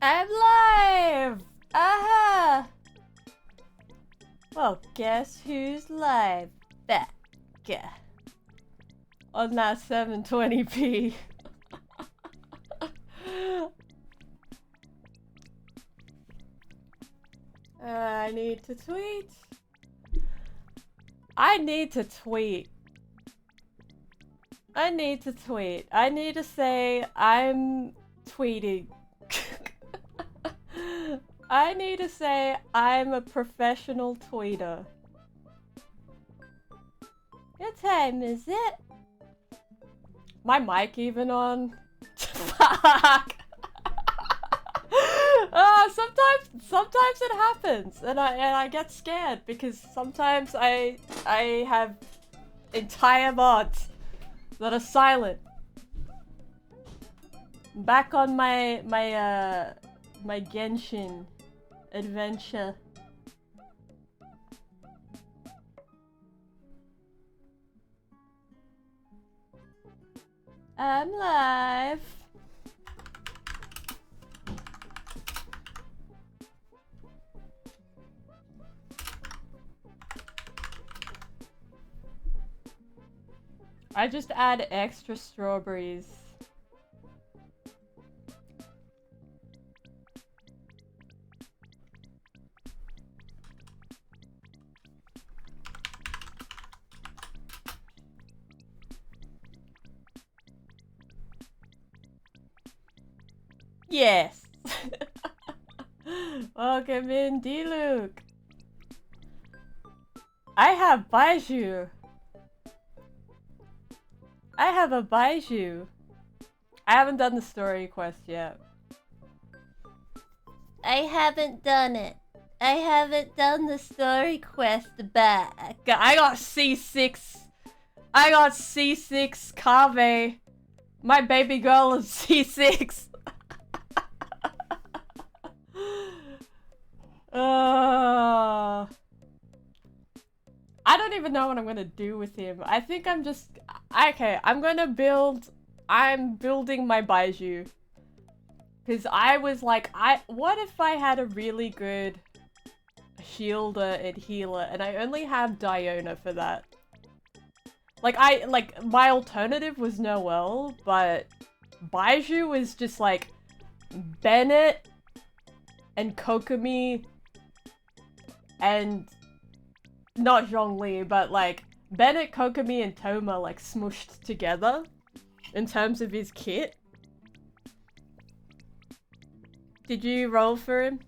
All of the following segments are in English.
I'm live! Aha! Well, guess who's live? Back. On that 720p. I need to tweet. I need to say I'm tweeting. I need to say I'm a professional tweeter. What time is it? My mic even on? Fuck! Sometimes it happens, and I get scared because sometimes I have entire mods that are silent. Back on my Genshin adventure. I'm live. I just add extra strawberries. Yes. Welcome in, D-Luke. I have Baiju. I have a Baiju. I haven't done the story quest yet. I haven't done it. I haven't done the story quest back. I got C6. I got C6 Kaveh. My baby girl is C6. I don't even know what I'm gonna do with him. I think I'm just... Okay, I'm building my Baiju. Because I was like, what if I had a really good shielder and healer and I only have Diona for that? Like, my alternative was Noelle, but Baiju was just like Bennett and Kokomi and not Zhongli, but like Bennett, Kokomi, and Toma like smushed together in terms of his kit. Did you roll for him?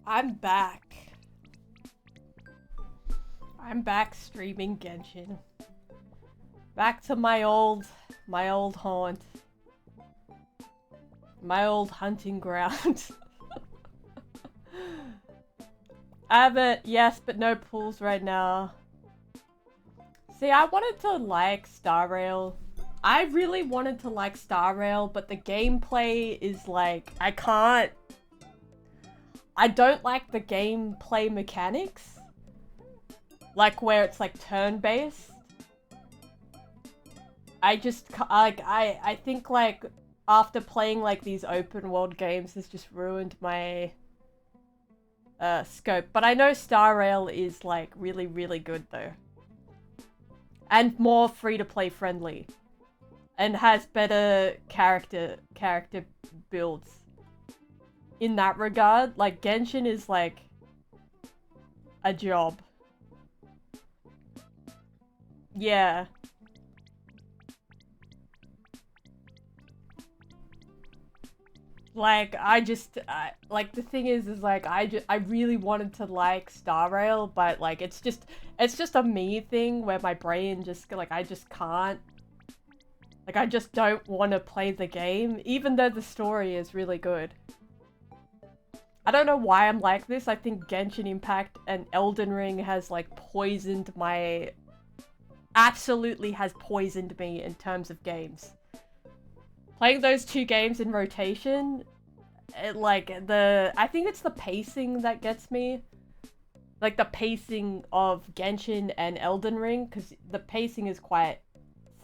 I'm back. I'm back streaming Genshin. Back to my old haunt. My old hunting ground. I have it, yes, but no pools right now. See, I wanted to like Star Rail. I really wanted to like Star Rail, but the gameplay is like, I don't like the gameplay mechanics. Like where it's like turn-based. I think like after playing like these open world games has just ruined my scope. But I know Star Rail is like really, really good though. And more free-to-play friendly. And has better character builds. In that regard, like Genshin is like a job. Yeah. Like, like, the thing is like, I really wanted to like Star Rail, but like, it's just a me thing where my brain just, like, I just can't. Like, I just don't want to play the game, even though the story is really good. I don't know why I'm like this. I think Genshin Impact and Elden Ring has, like, poisoned my... Absolutely has poisoned me in terms of games. Playing those two games in rotation, I think it's the pacing that gets me. Like the pacing of Genshin and Elden Ring, because the pacing is quite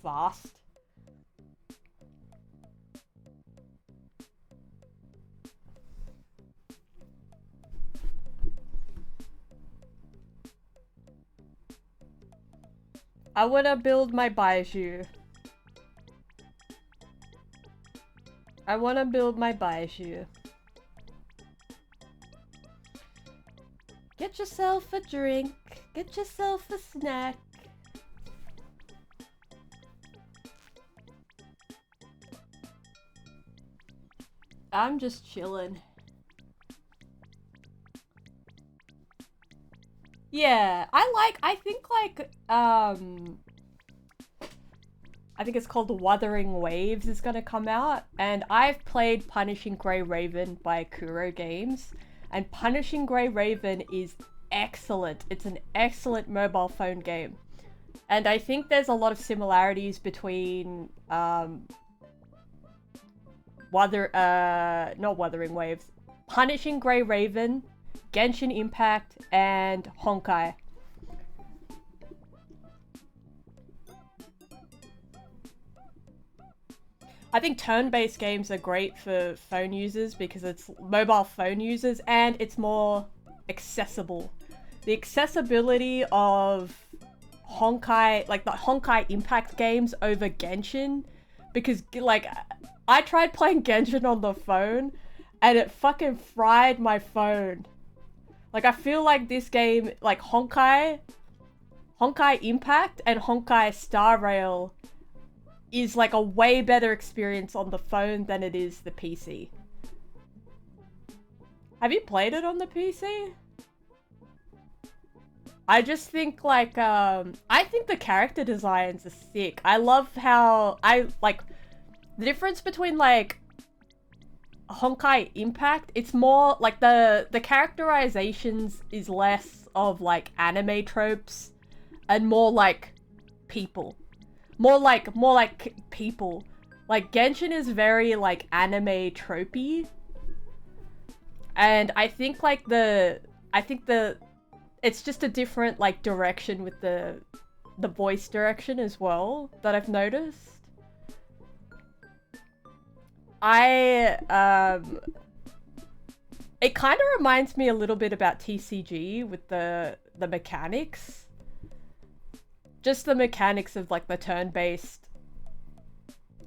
fast. I wanna build my Baiju. I wanna build my Baiju. Get yourself a drink. Get yourself a snack. I'm just chilling. Yeah, I think it's called Wuthering Waves is gonna come out, and I've played Punishing Grey Raven by Kuro Games, and Punishing Grey Raven is excellent. It's an excellent mobile phone game. And I think there's a lot of similarities between, not Wuthering Waves, Punishing Grey Raven, Genshin Impact, and Honkai. I think turn-based games are great for phone users because it's mobile phone users and it's more accessible. The accessibility of Honkai, like the Honkai Impact games over Genshin, because like I tried playing Genshin on the phone and it fucking fried my phone. Like I feel like this game, like Honkai Impact and Honkai Star Rail is like a way better experience on the phone than it is the PC. Have you played it on the PC? I just think like, I think the character designs are sick. I love how, the difference between like Honkai Impact, it's more like the characterizations is less of like anime tropes and more like people. More like people. Like Genshin is very like anime tropey. And I think it's just a different like direction with the voice direction as well that I've noticed. It kind of reminds me a little bit about TCG with the mechanics. Just the mechanics of like the turn-based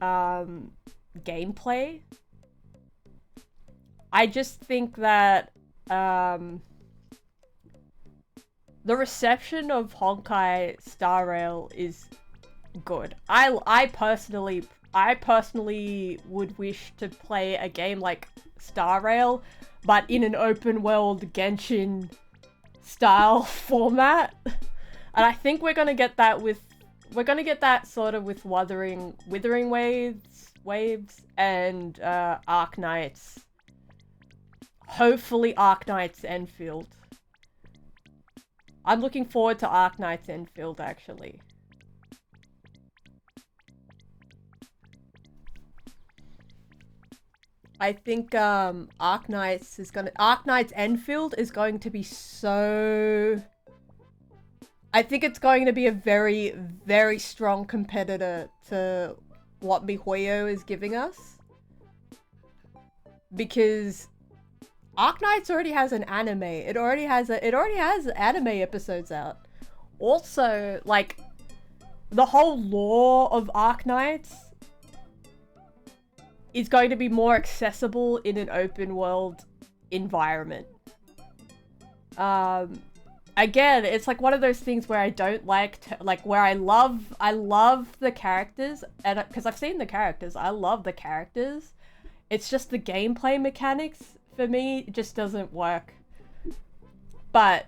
gameplay. I just think that the reception of Honkai Star Rail is good. I personally would wish to play a game like Star Rail, but in an open world Genshin style format. And I think we're gonna get that sort of with Withering Waves and Arknights. Hopefully Arknights Enfield. I'm looking forward to Arknights Enfield actually. I think Arknights Enfield is going to be so... I think it's going to be a very, very strong competitor to what MiHoYo is giving us. Because Arknights already has an anime. It already has anime episodes out. Also, like, the whole lore of Arknights is going to be more accessible in an open world environment. Again, it's like one of those things where I don't like to, like, where I love the characters, and because I've seen the characters, I love the characters. It's just the gameplay mechanics for me just doesn't work. But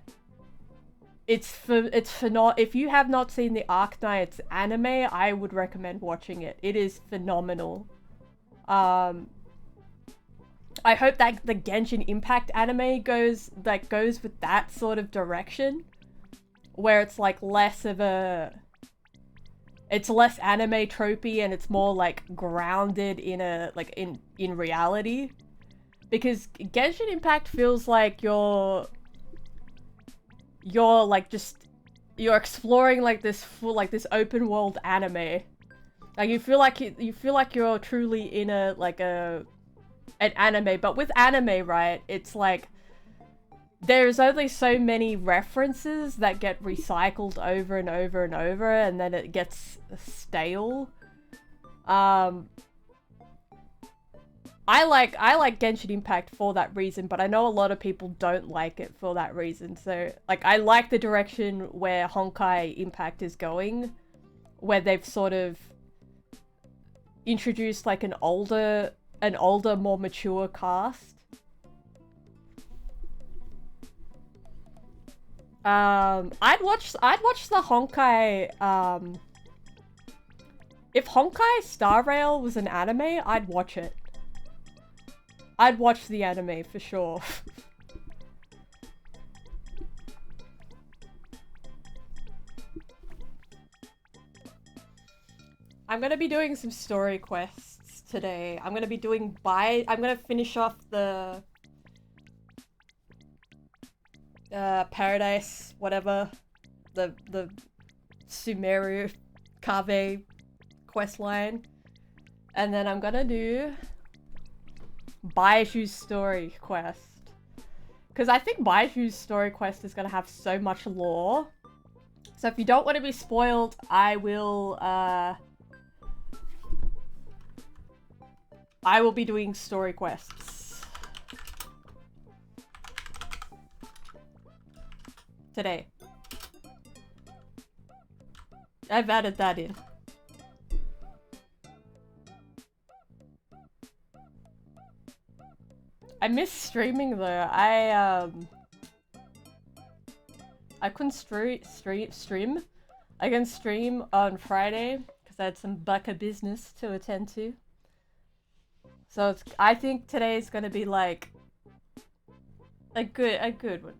if you have not seen the Arknights anime, I would recommend watching it. It is phenomenal. I hope that the Genshin Impact anime goes with that sort of direction, where it's like it's less anime tropey and it's more like grounded in in reality. Because Genshin Impact feels like you're exploring like this open world anime. Like you feel like you're truly in an anime, but with anime, right, it's like there's only so many references that get recycled over and over and over, and then it gets stale. I like Genshin Impact for that reason, but I know a lot of people don't like it for that reason. So, like, I like the direction where Honkai Impact is going, where they've sort of introduced like an older, more mature cast. I'd watch the Honkai. If Honkai Star Rail was an anime, I'd watch it. I'd watch the anime for sure. I'm gonna be doing some story quests today. I'm gonna be doing I'm gonna finish off the Paradise, whatever, the Sumeru Kaveh quest line, and then I'm gonna do Baiju's story quest, because I think Baiju's story quest is gonna have so much lore. So if you don't want to be spoiled, I will be doing story quests today. I've added that in. I miss streaming though. I couldn't stream. I can stream on Friday because I had some bucka business to attend to. So I think today is gonna be like a good one.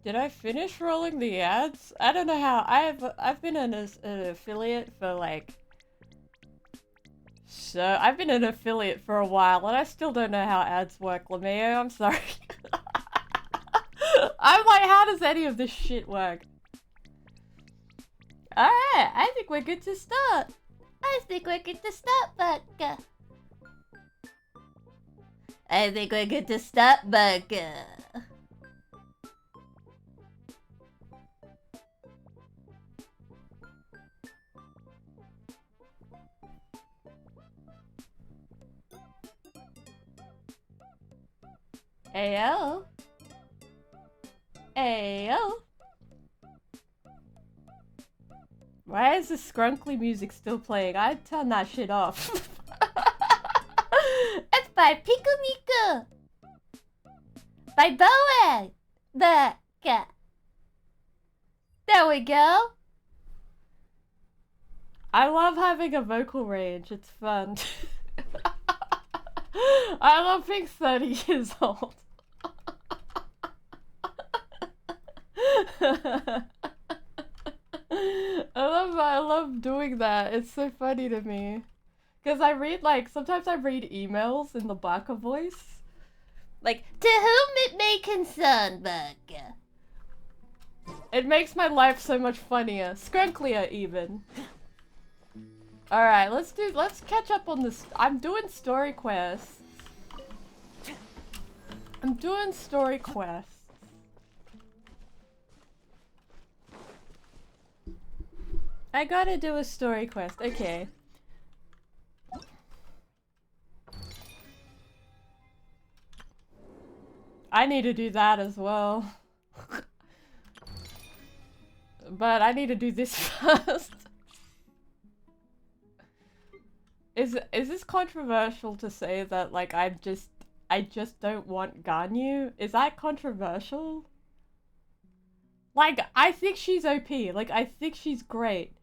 Did I finish rolling the ads? I don't know how. I've been an affiliate for like, so I've been an affiliate for a while and I still don't know how ads work, Lameo. I'm sorry. I'm like, how does any of this shit work? Alright, I think we're good to start. I think we're good to start, Bucka. I think we're good to start, Bucka. Ayo. Ayo. Why is the scrunkly music still playing? I'd turn that shit off. It's by Piku Miku. By Bowen. The cat. There we go. I love having a vocal range. It's fun. I love being 30 years old. I love doing that. It's so funny to me. Because I read, like, sometimes I read emails in the Baka voice. Like, to whom it may concern, Baka. It makes my life so much funnier. Skrunklier, even. Alright, let's catch up on this. I'm doing story quests. I gotta do a story quest, okay. I need to do that as well. But I need to do this first. Is this controversial to say that, like, I just don't want Ganyu? Is that controversial? Like, I think she's OP. Like, I think she's great.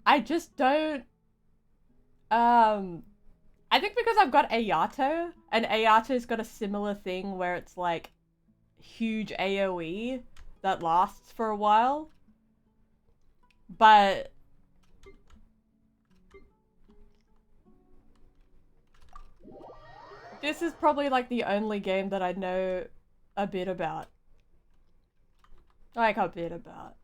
I just don't... I think because I've got Ayato, and Ayato's got a similar thing where it's, like, huge AoE that lasts for a while. But... this is probably, like, the only game that I know a bit about. Like, a bit about.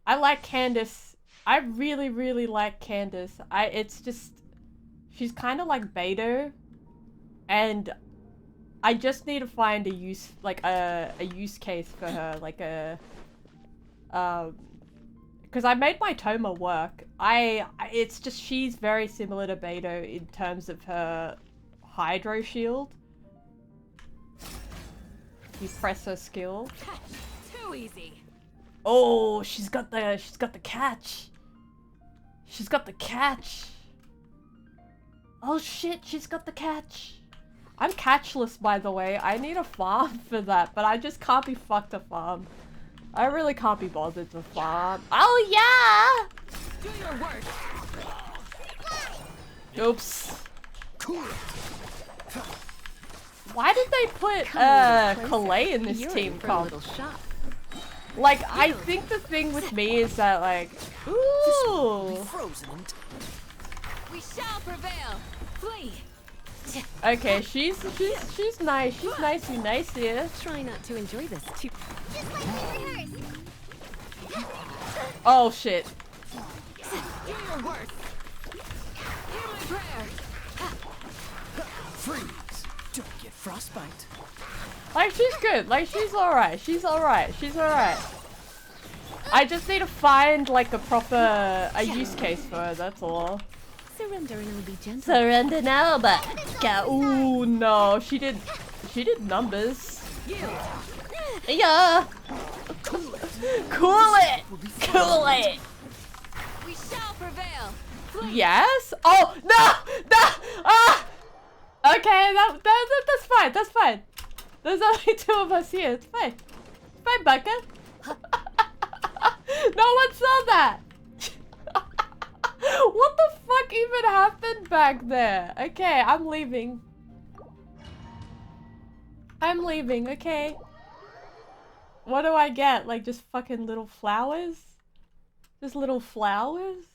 I like Candace. I really, really like Candace. It's just... she's kind of like Beto. And I just need to find a use, like, a use case for her. Like, a... because I made my Toma work. It's just, she's very similar to Beto in terms of her Hydro Shield. You press her skill. Too easy. Oh, she's got the catch. She's got the catch. Oh shit, she's got the catch. I'm catchless, by the way. I need a farm for that, but I just can't be fucked to farm. I really can't be bothered to farm. Oh yeah! Do your work. Oops. Why did they put Kaveh in this team comp? Like, I think the thing with me is that, like, ooh. We shall prevail. Flee. Okay, she's nice. She's nice here. Try not to enjoy this too. Oh shit. Do your work. Hear my prayer. Freeze! Don't get frostbite. Like, she's good. Like, she's alright. She's alright. She's alright. I just need to find, like, a use case for her, that's all. Surrender and I'll be gentle. Surrender now, but... ooh, no. She did numbers. Yeah. Cool it. Cool it. We shall prevail. Yes? Oh, no! No! Ah! Okay, that's fine. That's fine. There's only 2 of us here. It's fine. Fine, Becca. No one saw that. What the fuck even happened back there? Okay, I'm leaving. I'm leaving, okay. What do I get? Like, just fucking little flowers? Just little flowers?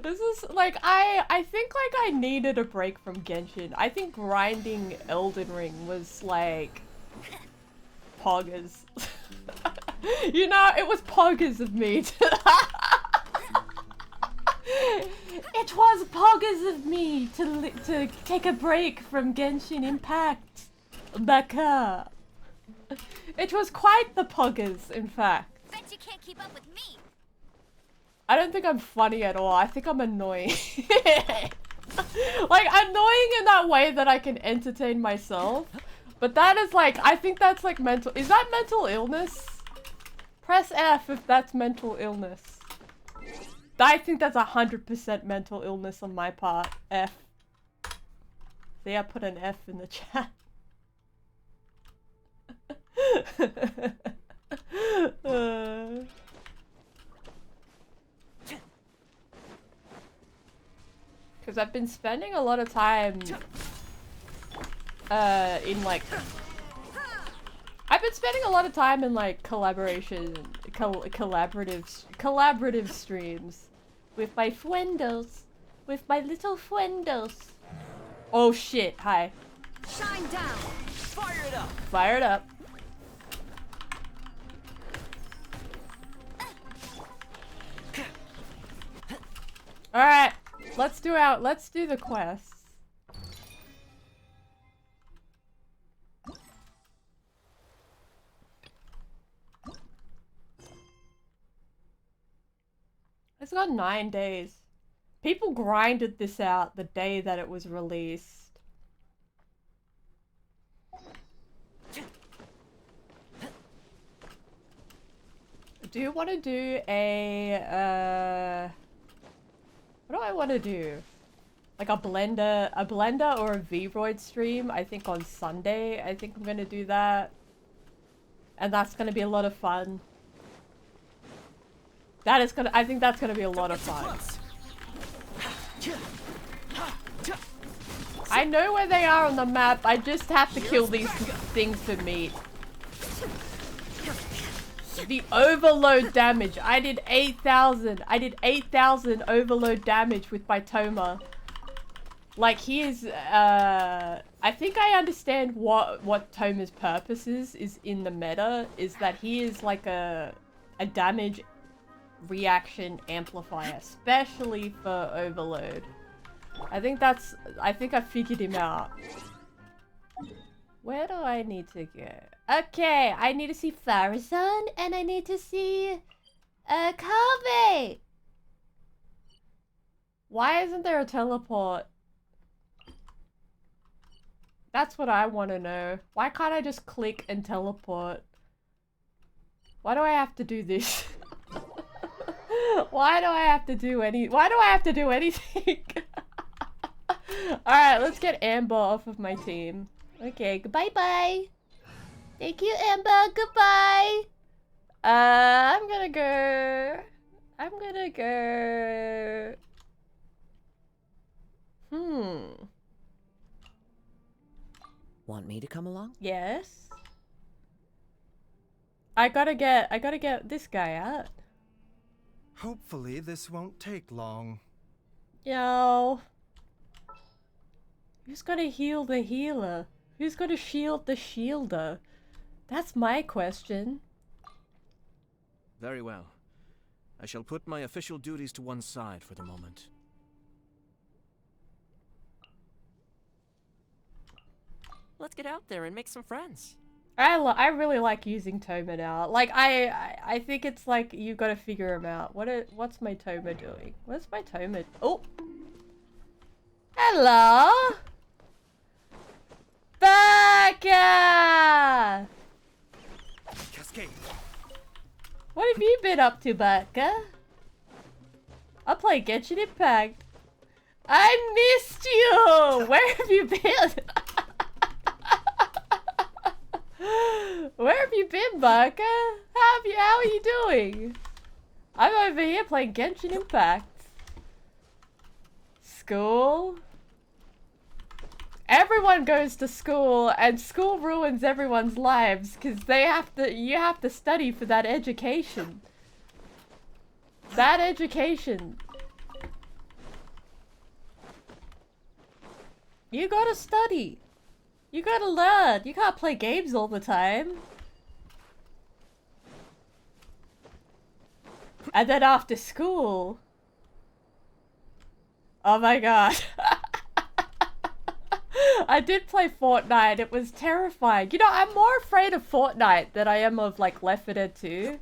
This is, like, I think, like, I needed a break from Genshin. I think grinding Elden Ring was, like, poggers. You know, it was poggers of me. It was poggers of me to take a break from Genshin Impact. Baka. It was quite the poggers, in fact. Bet you can't keep up with me. I don't think I'm funny at all. I think I'm annoying. Like, annoying in that way that I can entertain myself. But that is, like, I think that's, like, mental... Is that mental illness? Press F if that's mental illness. I think that's 100% mental illness on my part. F. See, I put an F in the chat. Because I've been spending a lot of time in, like, I've been spending a lot of time in like collaborative streams with my friendos, with my little friendos. Oh shit! Hi. Shine down. Fire it up. Fire it up. All right, let's do the quests. It's got 9 days. People grinded this out the day that it was released. Do you want to do a, what do I want to do? Like a blender or a V-Roid stream, I think on Sunday. I think I'm gonna do that. And that's gonna be a lot of fun. I think that's gonna be a lot of fun. I know where they are on the map, I just have to kill these things for meat. The overload damage, I did 8,000 overload damage with my Toma. Like he is, I think I understand what Toma's purpose is in the meta, is that he is like a damage reaction amplifier, especially for overload. I think I figured him out. Where do I need to go? Okay, I need to see Farazan and I need to see Kaveh. Why isn't there a teleport? That's what I want to know. Why can't I just click and teleport? Why do I have to do this? Why do I have to do anything? Alright, let's get Amber off of my team. Okay, goodbye bye. Thank you, Amber. Goodbye. I'm gonna go. Want me to come along? Yes. I gotta get this guy out. Hopefully this won't take long. Yo. Who's gonna heal the healer? Who's gonna shield the shielder? That's my question. Very well. I shall put my official duties to one side for the moment. Let's get out there and make some friends. I really like using Toma now. Like I think it's like you gotta figure him out. What's my Toma doing? What's my Toma? Oh, hello, Baka. Cascade. What have you been up to, Baka? I play Genshin Impact. I missed you. Where have you been? Where have you been, Baka? How are you doing? I'm over here playing Genshin Impact. School. Everyone goes to school, and school ruins everyone's lives because you have to study for that education. That education. You gotta study. You gotta learn. You can't play games all the time. And then after school... Oh my god. I did play Fortnite. It was terrifying. You know, I'm more afraid of Fortnite than I am of, like, Left 4 Dead 2.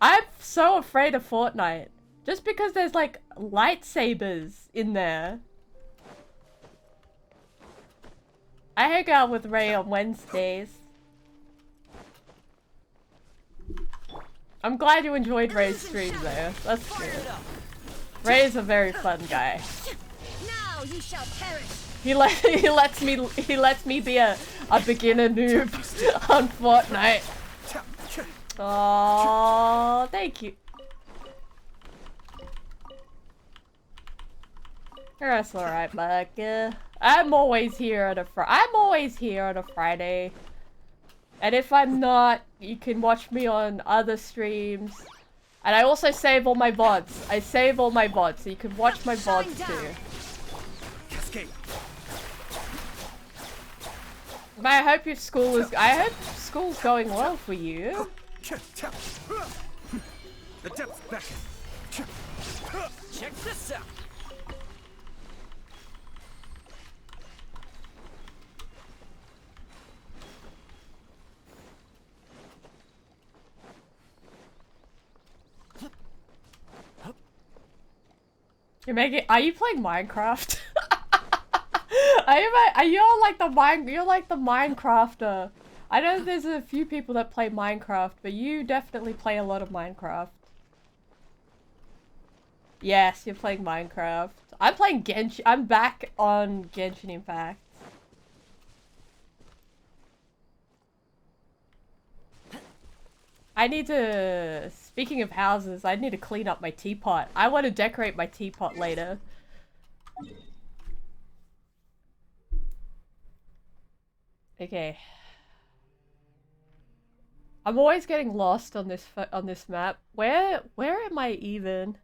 I'm so afraid of Fortnite. Just because there's, like, lightsabers in there. I hang out with Ray on Wednesdays. I'm glad you enjoyed Ray's stream though. That's good. Ray's a very fun guy. Now you shall perish. He lets me be a beginner noob on Fortnite. Oh, thank you. That's alright, Buck. I'm always here on a Friday. And if I'm not, you can watch me on other streams. And I also save all my VODs. I save all my VODs, so you can watch my VODs too. Cascade. But I hope school's going well for you. The depths beckon. Check this out. Are you playing Minecraft? Are you all like you're like the Minecrafter. I know there's a few people that play Minecraft, but you definitely play a lot of Minecraft. Yes, you're playing Minecraft. I'm playing Genshin. I'm back on Genshin Impact. Speaking of houses, I need to clean up my teapot. I want to decorate my teapot later. Okay. I'm always getting lost on this map. Where am I even?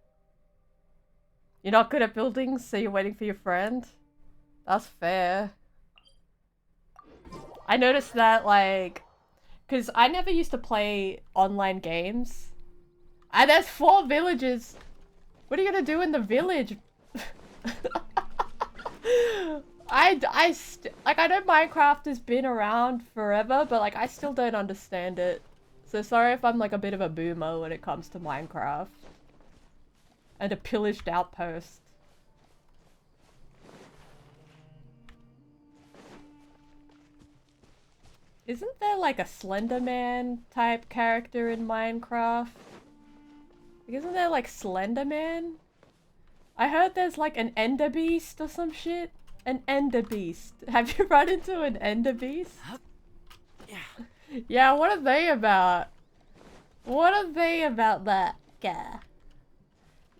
You're not good at buildings, so you're waiting for your friend? That's fair. I noticed that, like, because I never used to play online games. And there's 4 villages. What are you gonna do in the village? I know Minecraft has been around forever, but like I still don't understand it. So sorry if I'm like a bit of a boomer when it comes to Minecraft. And a pillaged outpost. Isn't there like a Slender Man type character in Minecraft? Isn't there like Slender Man? I heard there's like an Ender Beast or some shit. An Ender Beast. Have you run into an Ender Beast? Yeah. Yeah, what are they about? What are they about that guy?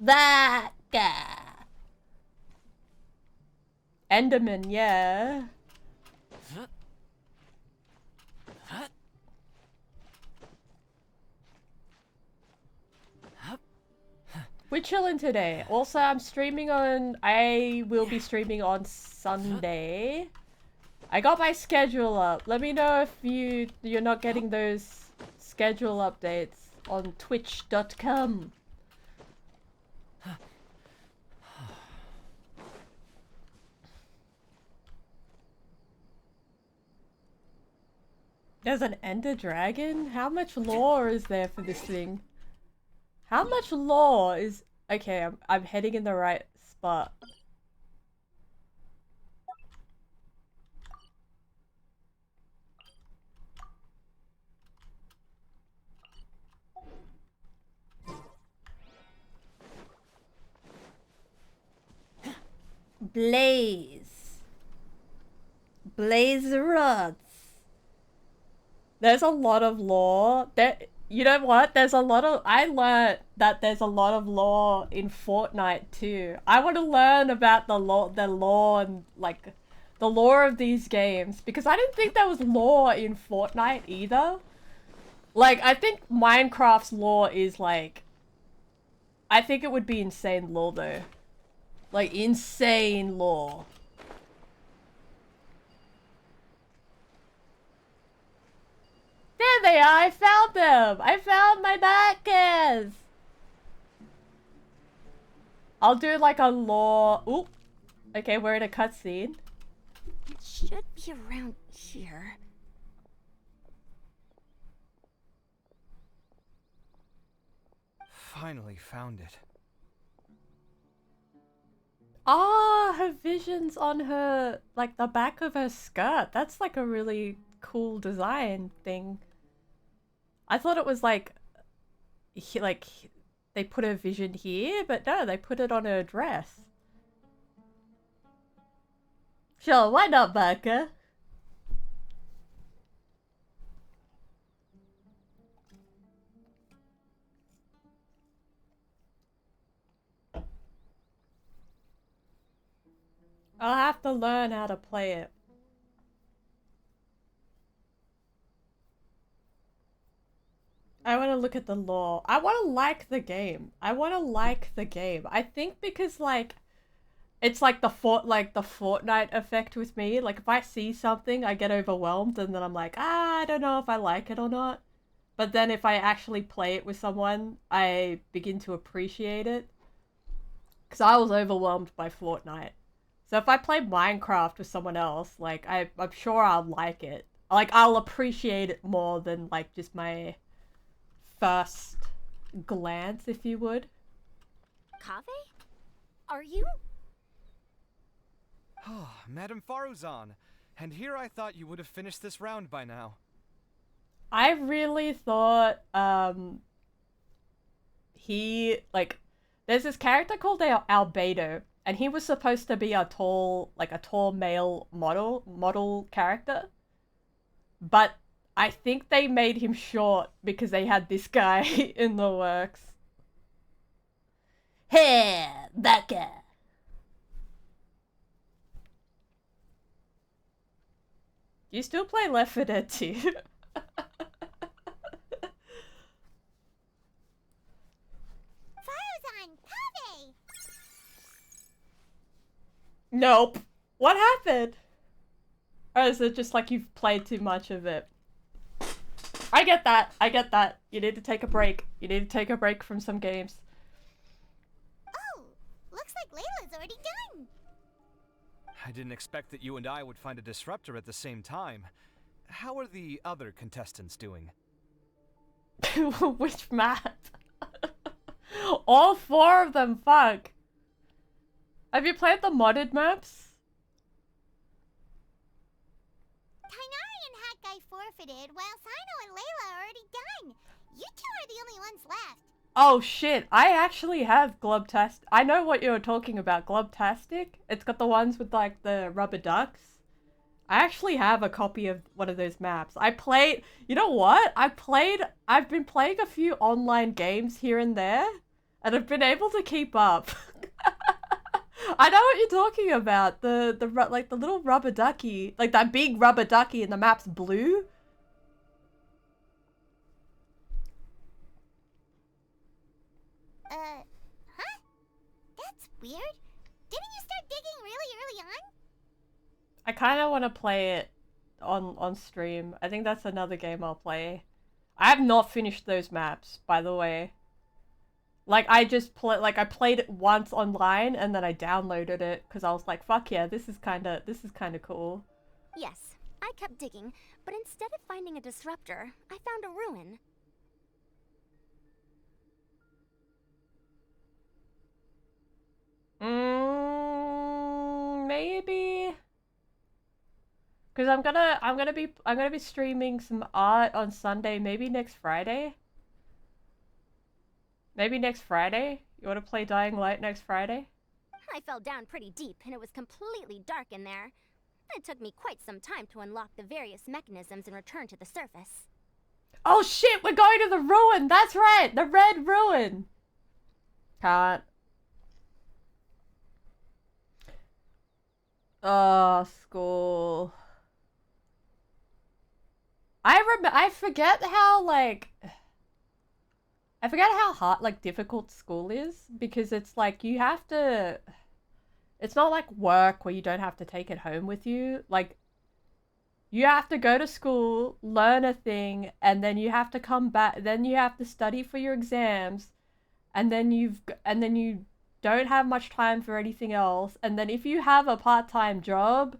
That guy. Enderman, yeah. We're chilling today. Also, I will be streaming on Sunday. I got my schedule up. Let me know if you're not getting those schedule updates on twitch.com. There's an Ender Dragon? How much lore is there for this thing? How much lore is... Okay, I'm heading in the right spot. Blaze. Blaze rods. There's a lot of lore. You know what? I learned that there's a lot of lore in Fortnite too. I want to learn about the lore and like the lore of these games because I didn't think there was lore in Fortnite either. Like, I think Minecraft's lore is like... I think it would be insane lore though. Like, insane lore. There they are! I found them! I found my backers! I'll do like a lore... Oop! Okay, we're in a cutscene. It should be around here. Finally found it. Ah, her vision's on her... like, the back of her skirt. That's like a really cool design thing. I thought it was like they put her vision here, but no, they put it on her dress. Sure, why not, Barker? I'll have to learn how to play it. I want to look at the lore. I want to like the game. I think because like it's like the Fortnite effect with me. Like if I see something, I get overwhelmed and then I'm like, I don't know if I like it or not. But then if I actually play it with someone, I begin to appreciate it. Because I was overwhelmed by Fortnite. So if I play Minecraft with someone else, like I'm sure I'll like it. Like I'll appreciate it more than like just my first glance, if you would. Kaveh? Are you? Oh, Madame Faruzan. And here I thought you would have finished this round by now. I really thought, there's this character called Albedo, and he was supposed to be a tall male model character. But I think they made him short because they had this guy in the works. Hey, that guy. Do you still play Left 4 Dead 2? Faruzan, Kaveh! Nope. What happened? Or is it just like you've played too much of it? I get that. You need to take a break. You need to take a break from some games. Oh, looks like Layla's already done. I didn't expect that you and I would find a disruptor at the same time. How are the other contestants doing? Which map? All 4 of them, fuck. Have you played the modded maps? Tainari and Hat Guy forfeited, while Sino and Layla are already done. You two are the only ones left. Oh shit, I actually have Globtastic. I know what you're talking about, Globtastic. It's got the ones with like the rubber ducks. I actually have a copy of one of those maps. You know what? I've been playing a few online games here and there, and I've been able to keep up. I know what you're talking about. The little rubber ducky, like that big rubber ducky and the map's blue. Huh? That's weird. Didn't you start digging really early on? I kind of want to play it on stream. I think that's another game I'll play. I have not finished those maps, by the way. Like I played it once online and then I downloaded it because I was like, fuck yeah, this is kind of cool. Yes, I kept digging, but instead of finding a disruptor, I found a ruin. Maybe. Cause I'm gonna be streaming some art on Sunday, maybe next Friday. Maybe next Friday? You wanna play Dying Light next Friday? I fell down pretty deep, and it was completely dark in there. It took me quite some time to unlock the various mechanisms and return to the surface. Oh shit, we're going to the ruin! That's right! The red ruin! Can't. Oh, school. I forget how, like... I forget how hard, like, difficult school is, because it's like, you have to... It's not like work where you don't have to take it home with you. Like, you have to go to school, learn a thing, and then you have to come back, then you have to study for your exams, and then you don't have much time for anything else, and then if you have a part-time job,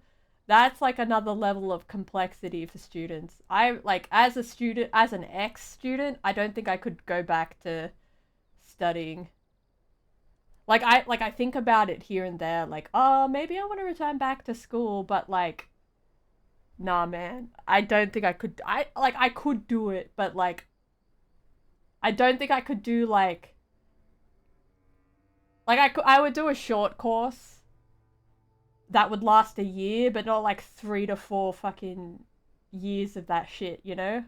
that's like another level of complexity for students. As an ex-student, I don't think I could go back to studying. I think about it here and there, like, oh, maybe I want to return back to school, but like, nah, man, I don't think I could. I could do it, but like, I don't think I could do I would do a short course that would last a year, but not like 3 to 4 fucking years of that shit, you know?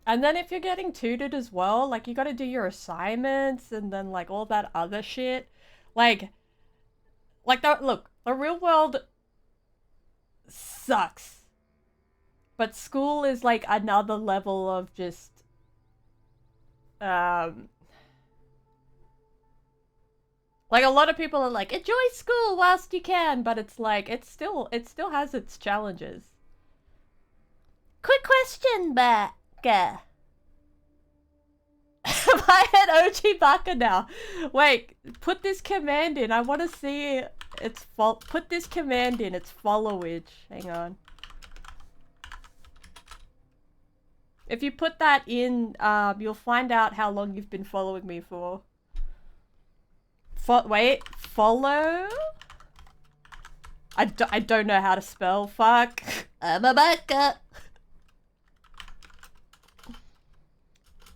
And then if you're getting tutored as well, like, you gotta do your assignments and then, like, all that other shit. Like, look, the real world sucks. But school is, like, another level of just, like, a lot of people are like, enjoy school whilst you can, but it's like, it still has its challenges. Quick question, Baka. Am I an OG Baka now? Wait, put this command in. I want to see its put this command in. It's followage. Hang on. If you put that in, you'll find out how long you've been following me for. Wait, follow? I don't know how to spell. Fuck. I'm a Baka.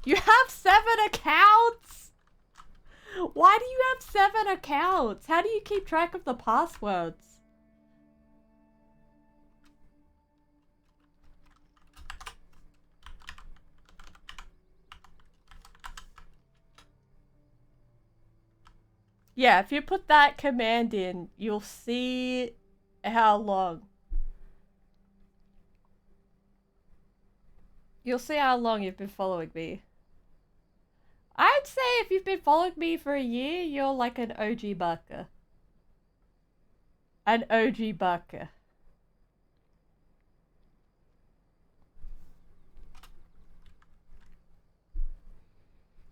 You have 7 accounts? Why do you have 7 accounts? How do you keep track of the passwords? Yeah, if you put that command in, you'll see how long. You'll see how long you've been following me. I'd say if you've been following me for a year, you're like an OG Baka. An OG Baka.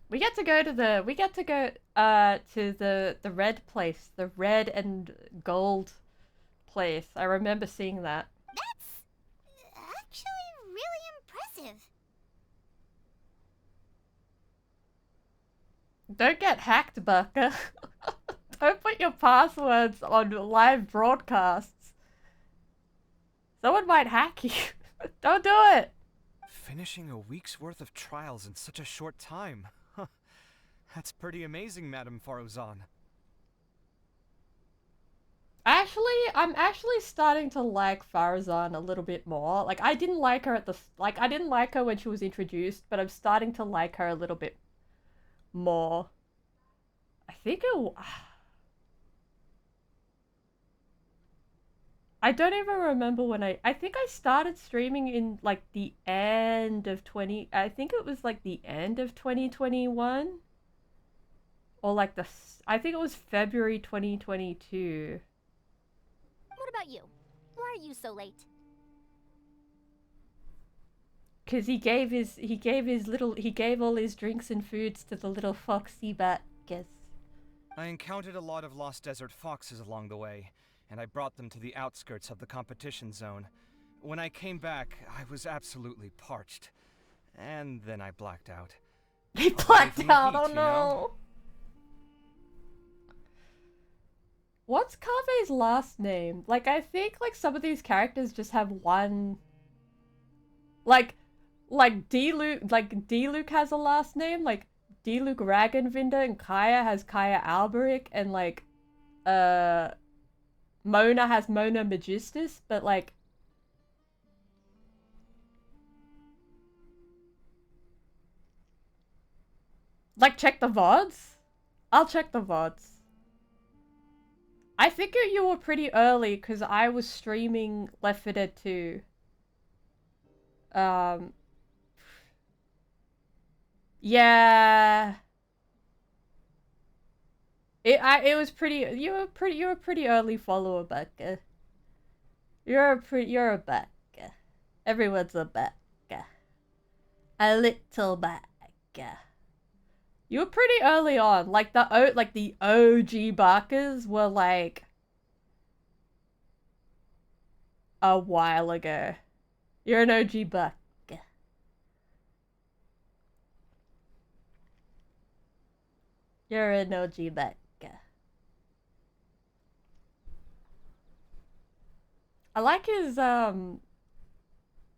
We get to go to the the red place, the red and gold place. I remember seeing that. That's actually really impressive. Don't get hacked, Baka. Don't put your passwords on live broadcasts. Someone might hack you. Don't do it. Finishing a week's worth of trials in such a short time. Huh. That's pretty amazing, Madame Faruzan. I'm actually starting to like Farazan a little bit more. Like, I didn't like her I didn't like her when she was introduced, but I'm starting to like her a little bit more. I think I don't even remember when I think I started streaming in like the end of I think it was like the end of 2021 or like I think it was February 2022. What about you? Why are you so late? Cause he gave all his drinks and foods to the little foxy bat, guess. I encountered a lot of lost desert foxes along the way, and I brought them to the outskirts of the competition zone. When I came back, I was absolutely parched. And then I blacked out. He blacked out, oh no! You know? What's Kaveh's last name? Like, I think, like, some of these characters just have one... Like D-Luke has a last name, like, D-Luke Ragenvinder, and Kaya has Kaya Alberic, and, like, Mona has Mona Magistus, but, like... Like, check the VODs? I'll check the VODs. I think you were pretty early, because I was streaming Left 4 Dead 2. Yeah. It was pretty. You were a pretty early follower, Becca. You're a Becca. Everyone's a Becca. A little Becca. You were pretty early on. Like the OG Barkers were like a while ago. You're an OG Buck. You're an OG Buck. I like his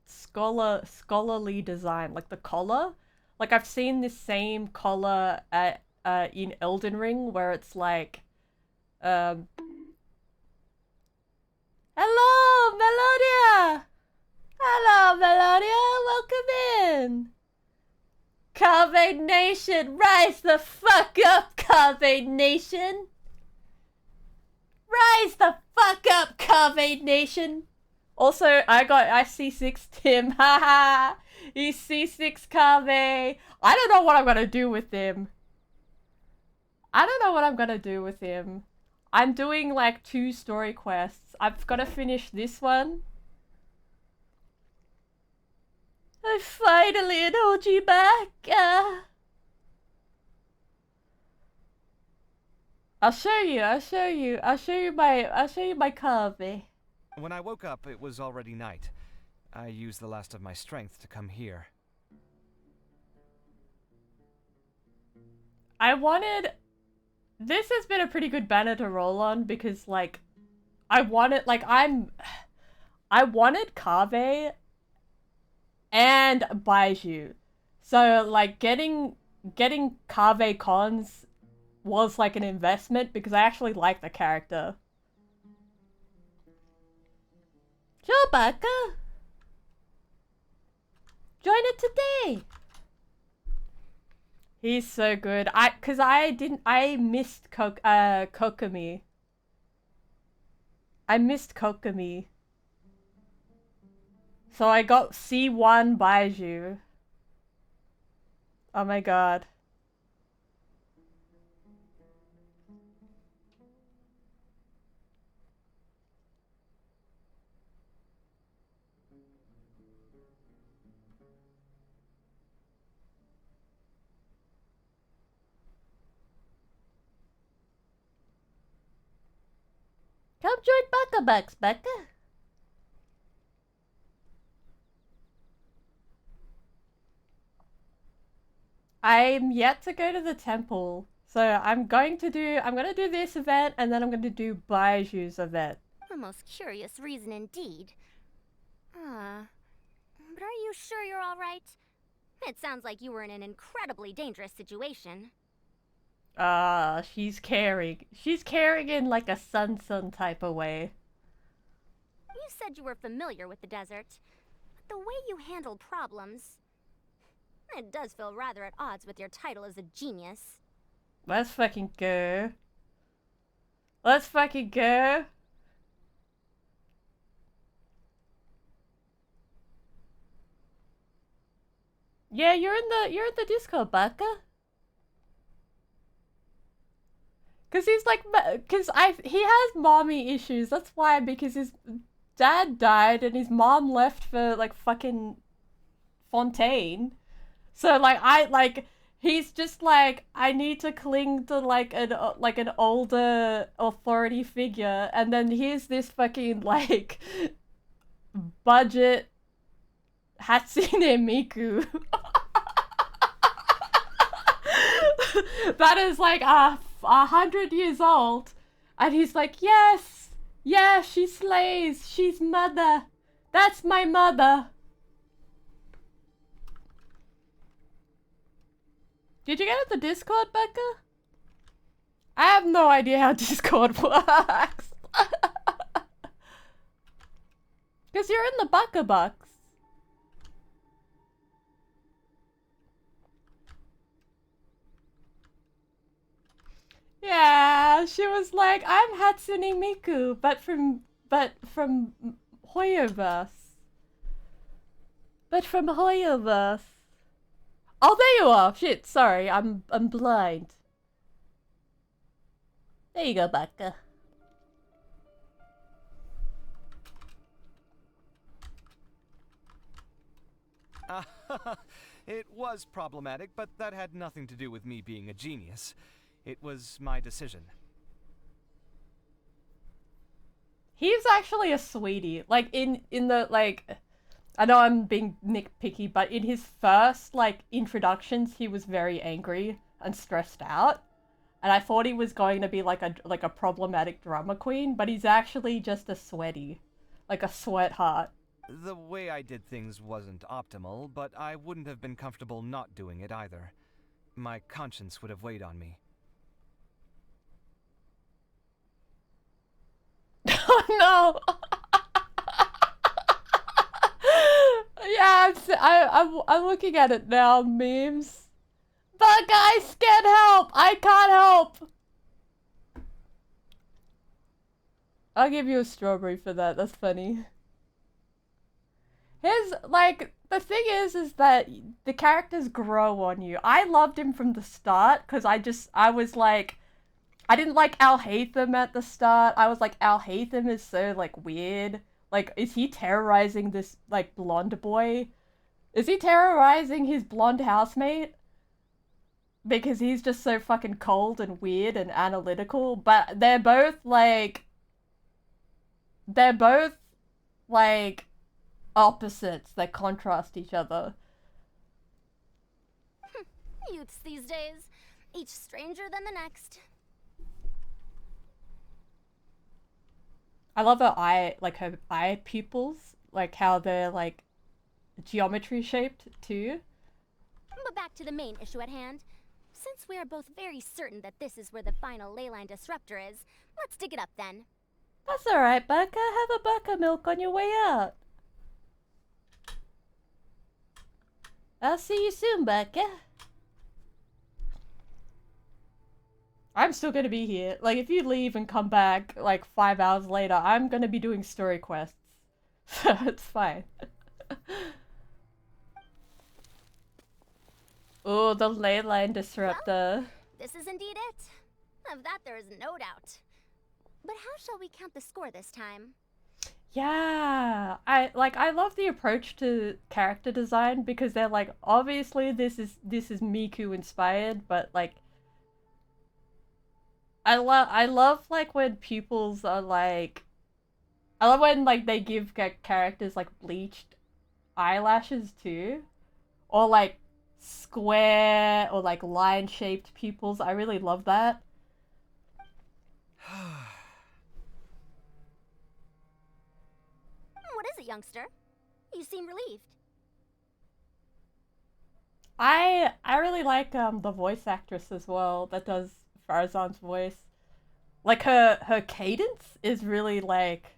scholarly design, like the collar. Like I've seen this same collar at in Elden Ring where it's like hello, Melodia! Hello, Melodia! Welcome in! Kaveh Nation! Rise the fuck up, Kaveh Nation! Rise the fuck up, Kaveh Nation! Also, I C6 Tim, haha! He's C6 Kaveh! I don't know what I'm gonna do with him. I'm doing like 2 story quests. I've gotta finish this one. I finally an OG back! I'll show you my Kaveh. When I woke up, it was already night. I used the last of my strength to come here. This has been a pretty good banner to roll on because, like, I wanted Kaveh and Baiju. So, like, getting Kaveh cons was, like, an investment because I actually like the character. Chewbacca! Join it today! He's so good. I missed Kokomi. I missed Kokomi. So I got C1 Baiju. Oh my god. Come join Buckabucks, Becca. I'm yet to go to the temple. So I'm gonna do this event and then I'm gonna do Baiju's event. A most curious reason indeed. But are you sure you're alright? It sounds like you were in an incredibly dangerous situation. She's caring. She's caring in like a sun type of way. You said you were familiar with the desert, but the way you handle problems, it does feel rather at odds with your title as a genius. Let's fucking go. Let's fucking go. Yeah, you're in the Discord, Baka. Cause he's like, he has mommy issues. That's why, because his dad died and his mom left for like fucking Fontaine. So like he's just like, I need to cling to like an older authority figure, and then here's this fucking like budget Hatsune Miku. That is like 100 years old, and he's like, yes, yeah, she slays, she's mother, that's my mother. Did you get at the Discord, Becca? I have no idea how Discord works. Because you're in the Buckabucks. Yeah, she was like, I'm Hatsune Miku, but from Hoyoverse. But from Hoyoverse. Oh, there you are. Shit, sorry, I'm blind. There you go, Becca. It was problematic, but that had nothing to do with me being a genius. It was my decision. He's actually a sweetie. Like, in the, like... I know I'm being nitpicky, but in his first, like, introductions, he was very angry and stressed out. And I thought he was going to be, like a problematic drama queen, but he's actually just a sweaty. Like a sweatheart. The way I did things wasn't optimal, but I wouldn't have been comfortable not doing it either. My conscience would have weighed on me. Oh no! Yeah, I'm looking at it now, memes. But guys can't help! I can't help! I'll give you a strawberry for that. That's funny. His, like, the thing is that the characters grow on you. I loved him from the start, because I was like, I didn't like Al-Haytham at the start. I was like, Al-Haytham is so, like, weird. Like, is he terrorizing this, like, blonde boy? Is he terrorizing his blonde housemate? Because he's just so fucking cold and weird and analytical. But they're both, like, opposites that contrast each other. Youths these days, each stranger than the next. I love her eye pupils, like how they're like geometry shaped too. But back to the main issue at hand. Since we are both very certain that this is where the final leyline disruptor is, let's dig it up then. That's alright, Becca. Have a buttermilk on your way out. I'll see you soon, Becca. I'm still gonna be here. Like, if you leave and come back, like, 5 hours later, I'm gonna be doing story quests. So it's fine. Oh, the leyline disruptor. Well, this is indeed it. Of that there is no doubt. But how shall we count the score this time? Yeah, I love the approach to character design because they're like, obviously this is Miku inspired, but like I love like when pupils are like, I love when like they give characters like bleached eyelashes too, or like square or like line shaped pupils. I really love that. What is it, youngster? You seem relieved. I really like the voice actress as well that does Farazan's voice. Like her cadence is really like,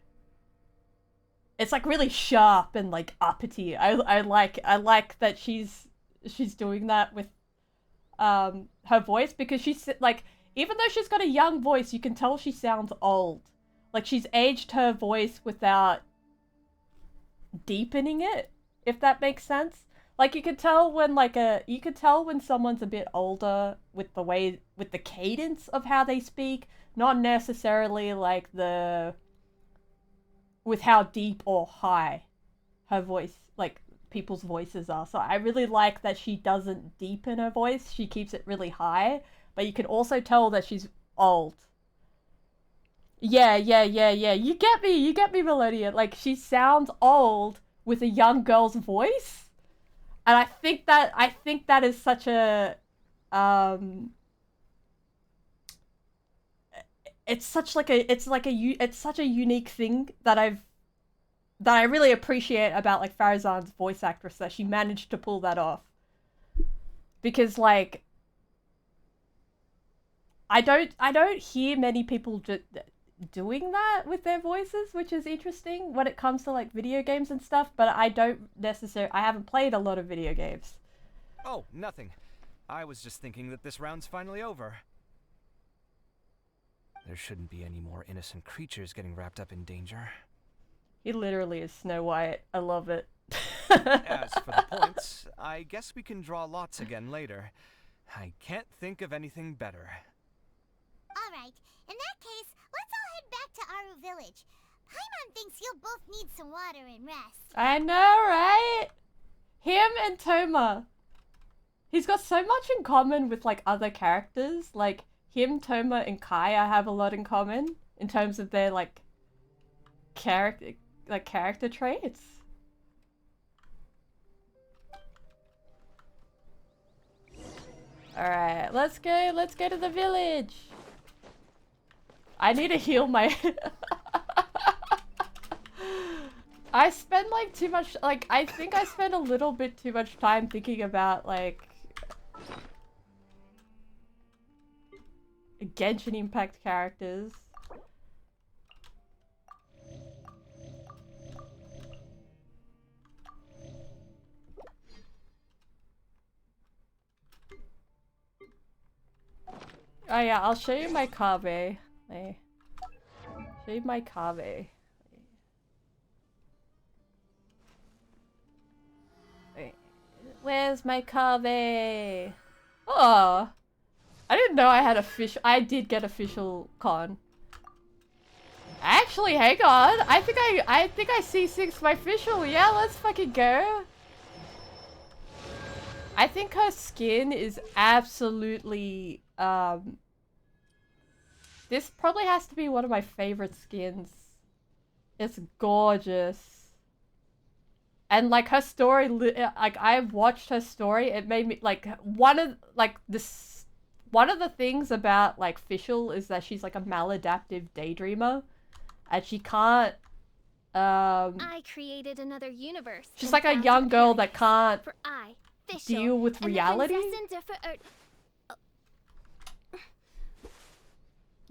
it's like really sharp and like uppity. I like that she's doing that with her voice, because she's like, even though she's got a young voice, you can tell she sounds old. Like she's aged her voice without deepening it, if that makes sense. Like you could tell when when someone's a bit older with the cadence of how they speak, not necessarily like with how deep or high her voice, like people's voices are. So I really like that she doesn't deepen her voice, she keeps it really high, but you can also tell that she's old. Yeah. You get me, Melodia. Like, she sounds old with a young girl's voice. And I think that is such a it's such a unique thing that I really appreciate about like Farazan's voice actress, that she managed to pull that off. Because like I don't hear many people doing that with their voices, which is interesting when it comes to like video games and stuff, but I haven't played a lot of video games. Oh, nothing. I was just thinking that this round's finally over. There shouldn't be any more innocent creatures getting wrapped up in danger. He literally is Snow White. I love it. As for the points, I guess we can draw lots again later. I can't think of anything better. Alright, in that case, let's all head back to Aru Village. Paimon thinks you'll both need some water and rest. I know, right? Him and Toma. He's got so much in common with like other characters. Like him, Toma, and Kaya have a lot in common in terms of their like character traits. Alright, let's go to the village. I need to heal my I spend like too much, like I think I spend a little bit too much time thinking about like Genshin Impact characters. Oh yeah, I'll show you my Kaveh. Hey. Show you my Kaveh. Wait. Where's my Kaveh? Oh. I didn't know I had official. I did get official con. Actually, hang on. I think I C6 my official. Yeah, let's fucking go. I think her skin is absolutely this probably has to be one of my favorite skins. It's gorgeous. And like her story, like I've watched her story, it made me like one of the things about like Fischl is that she's like a maladaptive daydreamer. And she can't I created another universe. she's like a young girl that can't For I, Fischl, deal with reality.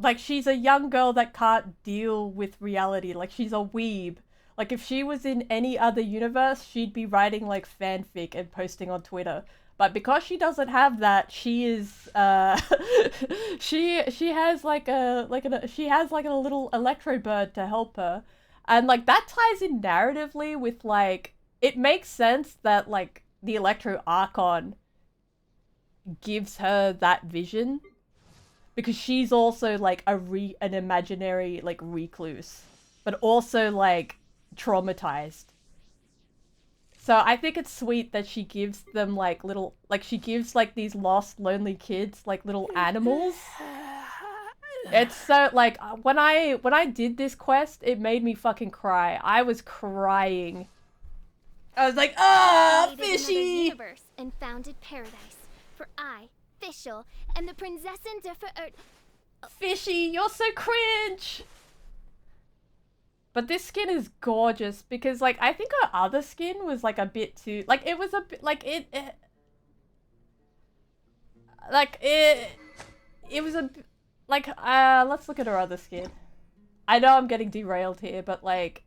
Like, she's a young girl that can't deal with reality. Like, she's a weeb. Like, if she was in any other universe, she'd be writing, like, fanfic and posting on Twitter. But because she doesn't have that, she is, she has, like, a little electro bird to help her. And, like, that ties in narratively with, like, it makes sense that, like, the Electro Archon gives her that vision. Because she's also, like, an imaginary, like, recluse. But also, like, traumatized. So I think it's sweet that she gives them, like, little... Like, she gives, like, these lost, lonely kids, like, little animals. It's so, like, when I did this quest, it made me fucking cry. I was crying. I was like, ah, fishy! Universe and founded paradise. For I, Fischl, and the Prinzessin der Fishy, you're so cringe! But this skin is gorgeous because, like, I think her other skin was, like, a bit too... Like, it was a bit... Like, it was a... Like, let's look at her other skin. I know I'm getting derailed here, but, like...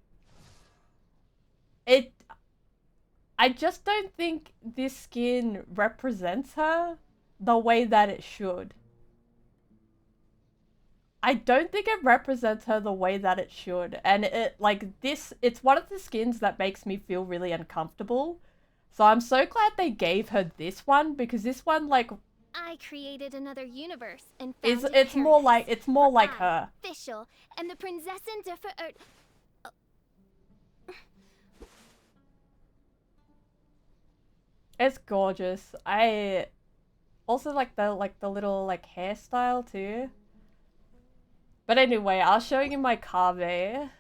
I just don't think this skin represents her the way that it should. I don't think it represents her the way that it should. And it's one of the skins that makes me feel really uncomfortable. So I'm so glad they gave her this one, because this one, like... I created another universe and founded it's more like her. Fischl, and the Prinzessin der It's gorgeous. I also like the little like hairstyle too. But anyway, I'll show you my Kaveh.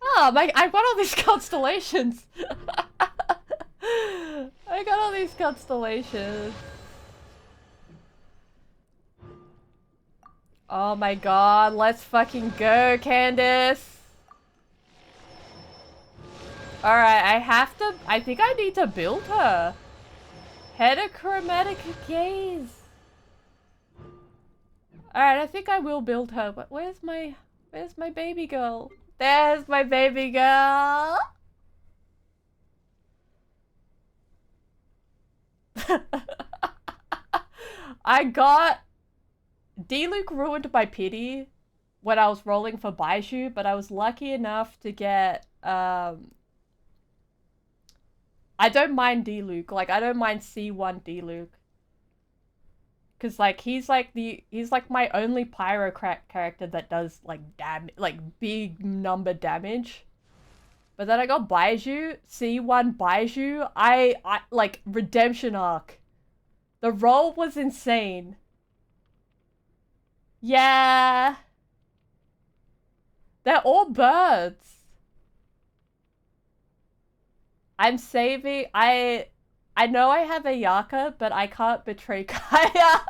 Oh, I got all these constellations. I got all these constellations. Oh my god, let's fucking go, Candace. Alright, I think I need to build her. Heterochromatic gaze. Alright, I think I will build her, but where's my baby girl? There's my baby girl. I got D-Luke ruined by pity when I was rolling for Baiju, but I was lucky enough to get I don't mind D-Luke. Like, I don't mind C1 D-Luke. Cause like he's like my only pyro character that does like big number damage. But then I got Baiju, C1 Baiju. I like redemption arc. The roll was insane. Yeah. They're all birds. I'm saving. I know I have a Yaka, but I can't betray Kaya.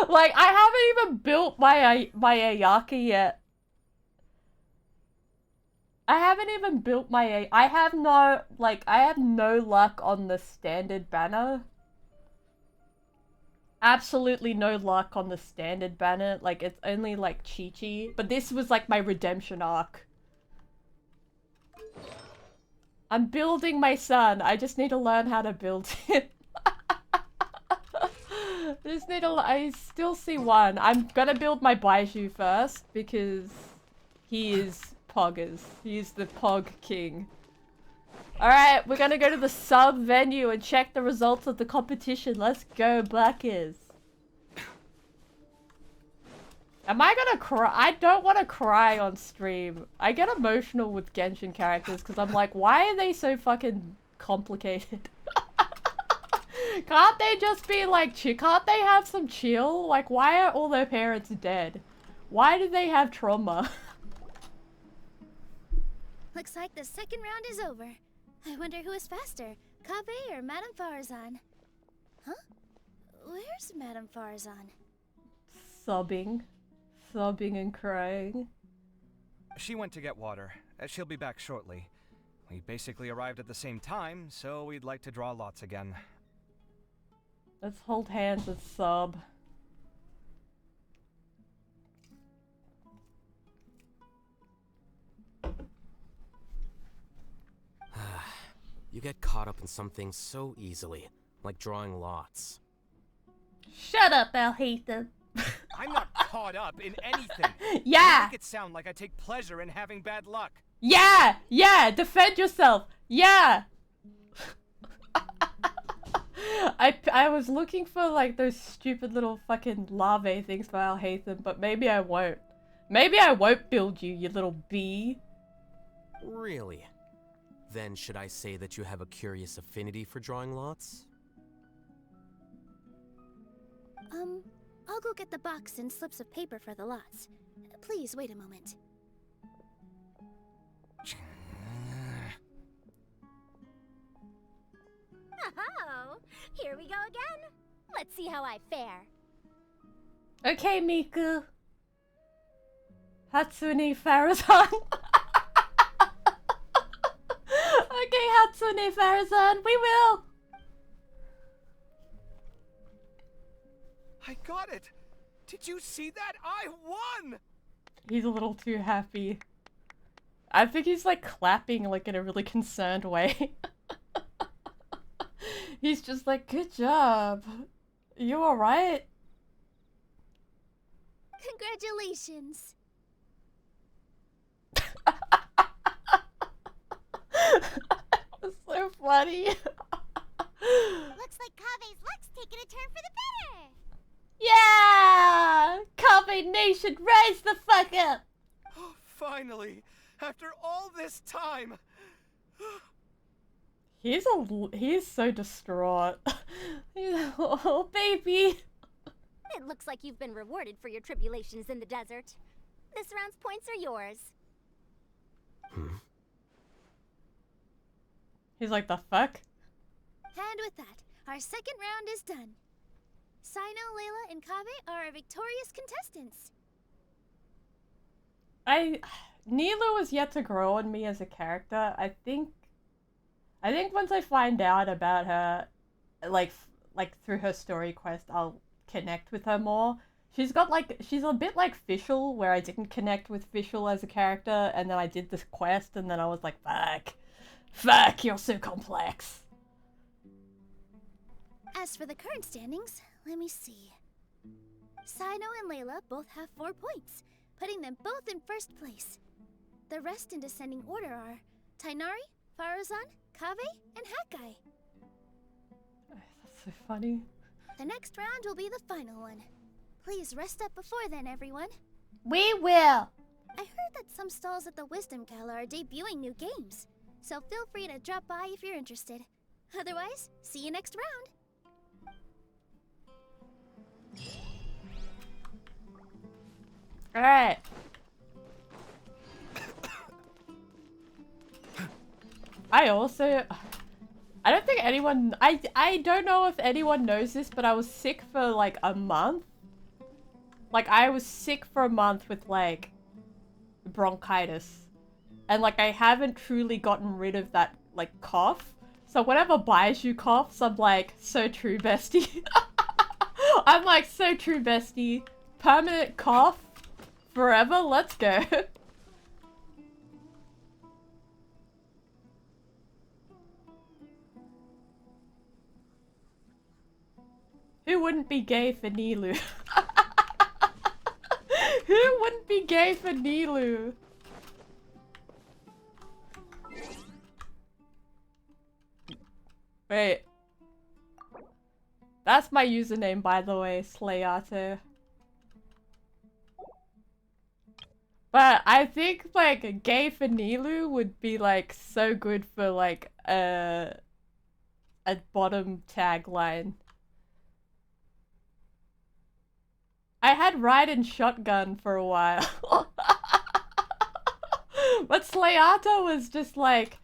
Like, I haven't even built my Ayaka yet. I haven't even built my I have no luck on the standard banner. Absolutely no luck on the standard banner. Like, it's only like Chi-Chi. But this was like my redemption arc. I'm building my son. I just need to learn how to build him. I just need I still see one. I'm gonna build my Baiju first because he is poggers. He's the pog king. Alright, we're gonna go to the sub venue and check the results of the competition. Let's go, Blackers. Am I gonna cry? I don't want to cry on stream. I get emotional with Genshin characters because I'm like, why are they so fucking complicated? Can't they just be like, can't they have some chill? Like, why are all their parents dead? Why do they have trauma? Looks like the second round is over. I wonder who is faster, Kaveh or Madame Farazan? Huh? Where's Madame Farazan? Sobbing. Sobbing and crying. She went to get water. She'll be back shortly. We basically arrived at the same time, so we'd like to draw lots again. Let's hold hands and sob. You get caught up in some things so easily, like drawing lots. Shut up, Alhaitham. I'm not caught up in anything. Yeah! You make it sound like I take pleasure in having bad luck. Yeah! Yeah! Defend yourself! Yeah! I was looking for like those stupid little fucking larvae things for Alhaitham, but maybe I won't. Maybe I won't build you, you little bee. Really? Then should I say that you have a curious affinity for drawing lots? I'll go get the box and slips of paper for the lots. Please wait a moment. Oh, here we go again. Let's see how I fare. Okay, Miku. Hatsune Farazan. Okay, Hatsune Farazan, we will. I got it! Did you see that? I won! He's a little too happy. I think he's like clapping like in a really concerned way. He's just like, good job. You alright? Congratulations. That was so funny. Looks like Kaveh's luck's taking a turn for the better. Yeah! Kaveh Nation, rise the fuck up! Oh, finally! After all this time! He's so distraught. Oh, baby. It looks like you've been rewarded for your tribulations in the desert. This round's points are yours. He's like, the fuck? And with that, our second round is done. Sino, Layla, and Kaveh are our victorious contestants. Nilu is yet to grow on me as a character. I think once I find out about her, like through her story quest, I'll connect with her more. She's a bit like Fischl, where I didn't connect with Fischl as a character, and then I did this quest, and then I was like, fuck, you're so complex. As for the current standings, let me see. Sino and Layla both have 4 points, putting them both in first place. The rest in descending order are Tainari, Farazan, Kaveh, and Hakai. That's so funny. The next round will be the final one. Please rest up before then, everyone. We will. I heard that some stalls at the Wisdom Gala are debuting new games, so feel free to drop by if you're interested. Otherwise, see you next round. Alright. I don't think anyone, I don't know if anyone knows this, but I was sick for like a month. Like, I was sick for a month with like bronchitis. And like, I haven't truly gotten rid of that like cough. So whenever Baiju coughs, I'm like, so true, bestie. I'm like, so true, bestie. Permanent cough. Forever, let's go. Who Who wouldn't be gay for Nilu? Who wouldn't be gay for Nilu? Wait. That's my username, by the way, Slayato. But I think, like, gay for Nilu would be, like, so good for, like, a bottom tagline. I had Raiden Shotgun for a while. But Slayato was just, like...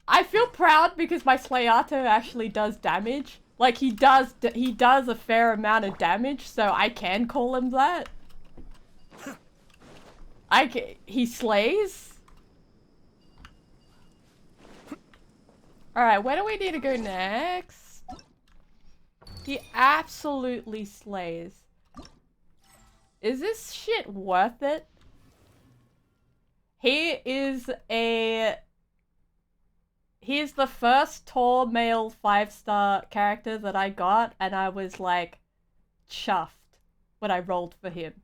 I feel proud because my Slayato actually does damage. Like, he does a fair amount of damage, so I can call him that. He slays. Alright, where do we need to go next? He absolutely slays. Is this shit worth it? He is the first tall male 5-star character that I got, and I was like chuffed when I rolled for him.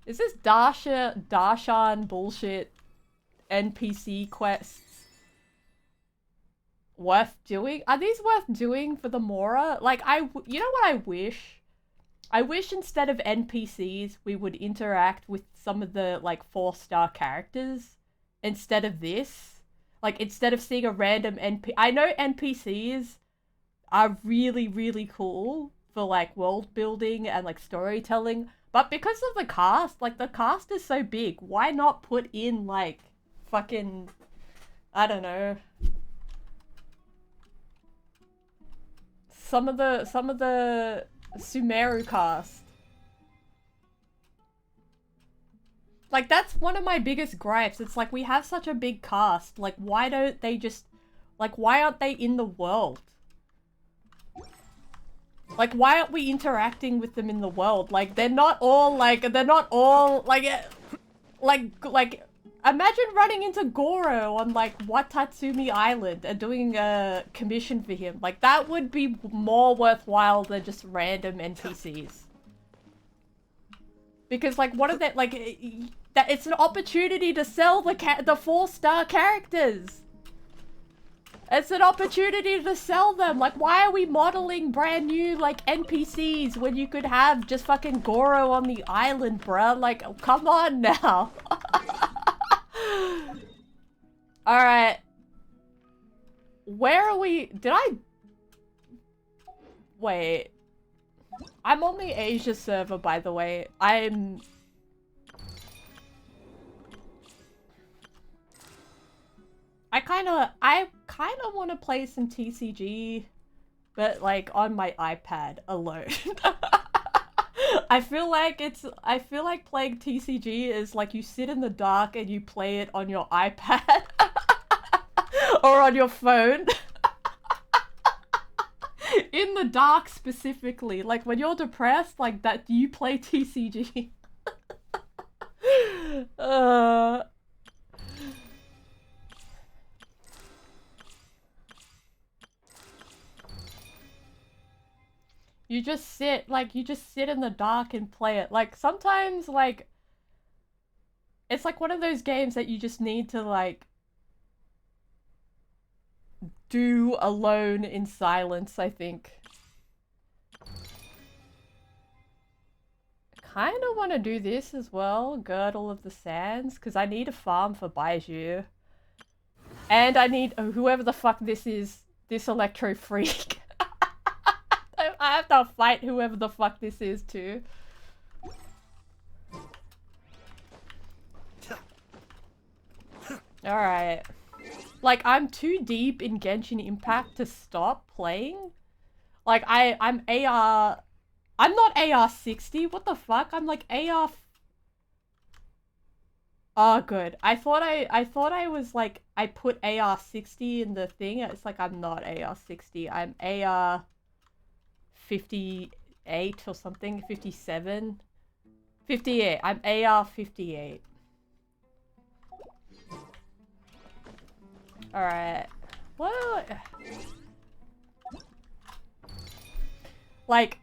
Is this Darshan bullshit NPC quests worth doing? Are these worth doing for the Mora? Like, you know what I wish? I wish instead of NPCs, we would interact with some of the, like, 4-star characters instead of this. Like, instead of seeing a random I know NPCs are really, really cool for, like, world building and, like, storytelling. But because of the cast, like, the cast is so big, why not put in, like, fucking, I don't know, some of the Sumeru cast. Like, that's one of my biggest gripes. It's like, we have such a big cast. Like, why don't they just, like, why aren't they in the world? Like, why aren't we interacting with them in the world? Like, they're not all, like, imagine running into Goro on, like, Watatsumi Island and doing a commission for him. Like, that would be more worthwhile than just random NPCs. Because, like, what are they, like, it's an opportunity to sell the 4-star characters. It's an opportunity to sell them. Like, why are we modeling brand new, like, NPCs when you could have just fucking Goro on the island, bruh? Like, oh, come on now. Alright. Where are we? Wait. I'm on the Asia server, by the way. I kind of want to play some TCG, but like on my iPad alone. I feel like playing TCG is like you sit in the dark and you play it on your iPad or on your phone. In the dark specifically, like when you're depressed, like that, you play TCG. You just sit in the dark and play it. Like, sometimes, like, it's like one of those games that you just need to, like, do alone in silence, I think. Kind of want to do this as well, Girdle of the Sands, because I need a farm for Baiju. And I need whoever the fuck this is, this Electro Freak. I have to fight whoever the fuck this is too. Alright. Like, I'm too deep in Genshin Impact to stop playing. Like, I'm AR... I'm not AR 60. What the fuck? I'm like AR... Oh, good. I thought I was like... I put AR 60 in the thing. It's like I'm not AR 60. I'm AR... 58 or something, 57, 58. I'm AR 58. All right. What? like,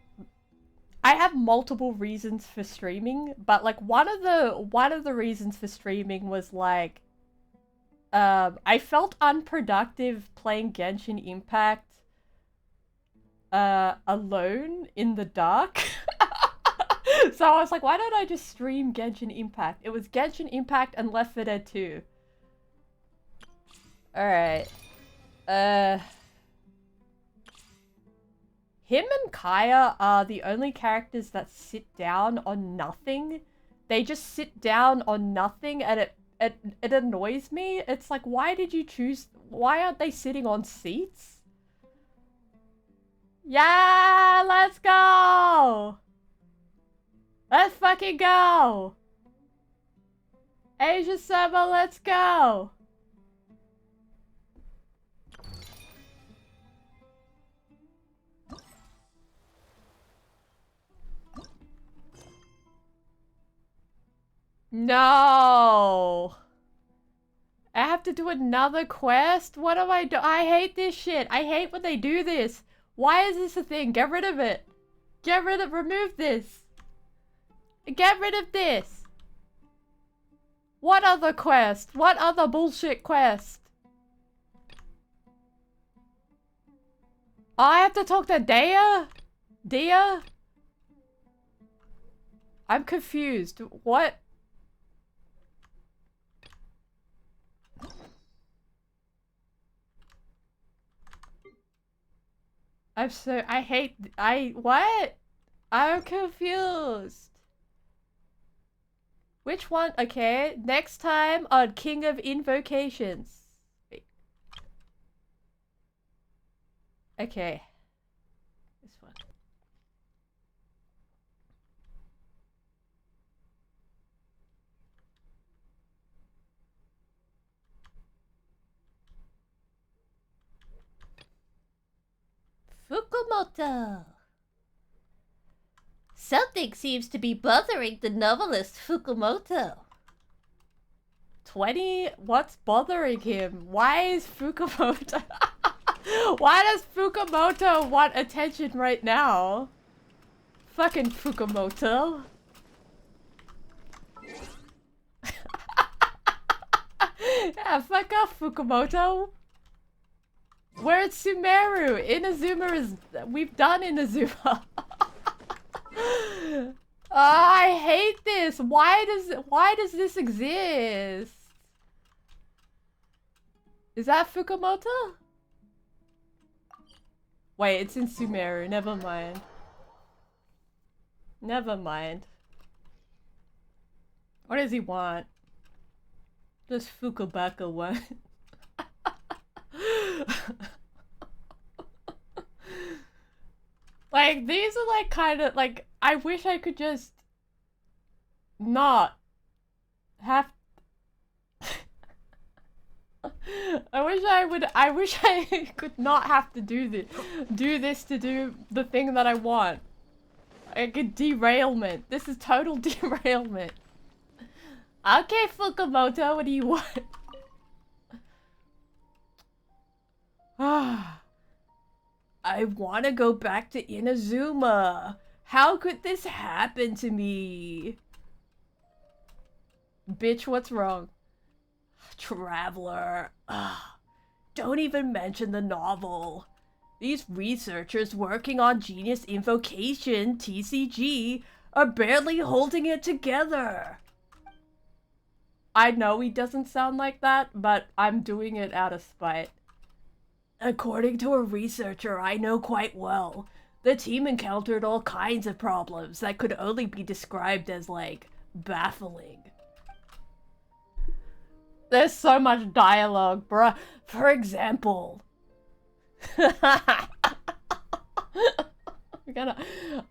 I have multiple reasons for streaming, but like one of the reasons for streaming was like, I felt unproductive playing Genshin Impact alone in the dark. So I was like, why don't I just stream Genshin Impact? It was Genshin Impact and Left 4 Dead 2. Alright. Him and Kaya are the only characters that sit down on nothing. They just sit down on nothing, and it annoys me. It's like, why did you choose... Why aren't they sitting on seats? Yeah, let's go! Let's fucking go! Asia Summer, let's go! No! I have to do another quest? What am I doing? I hate this shit. I hate when they do this. Why is this a thing? Get rid of it. Remove this. Get rid of this. What other quest? What other bullshit quest? Oh, I have to talk to Dea? Dea? I'm confused. What? What? I'm confused. Which one? Okay, next time on King of Invocations. Wait. Okay. This one. Fukumoto. Something seems to be bothering the novelist Fukumoto. 20? What's bothering him? Why is Fukumoto... Why does Fukumoto want attention right now? Fucking Fukumoto. Yeah, fuck off, Fukumoto. We're at Sumeru. Inazuma is... We've done Inazuma. Oh, I hate this. Why does this exist? Is that Fukumoto? Wait, it's in Sumeru. Never mind. Never mind. What does he want? Does Fukubaka want? Like, these are like kind of like, I wish I could just not have I wish I could not have to do this to do the thing that I want. Like a derailment. This is total derailment. Okay, Fukumoto, what do you want? I want to go back to Inazuma. How could this happen to me? Bitch, what's wrong? Traveler. Don't even mention the novel. These researchers working on Genius Invocation, TCG, are barely holding it together. I know he doesn't sound like that, but I'm doing it out of spite. According to a researcher I know quite well, the team encountered all kinds of problems that could only be described as, like, baffling. There's so much dialogue, bruh. For example...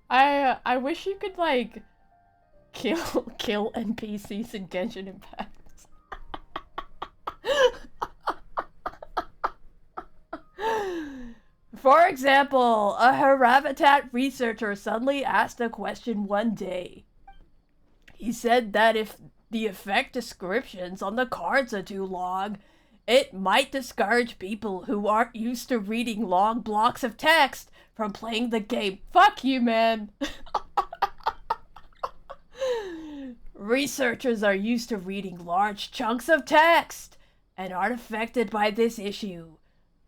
I wish you could, like, kill NPCs in Genshin Impact. For example, a Haravitat researcher suddenly asked a question one day. He said that if the effect descriptions on the cards are too long, It might discourage people who aren't used to reading long blocks of text from playing the game. Fuck you, man. Researchers are used to reading large chunks of text and aren't affected by this issue.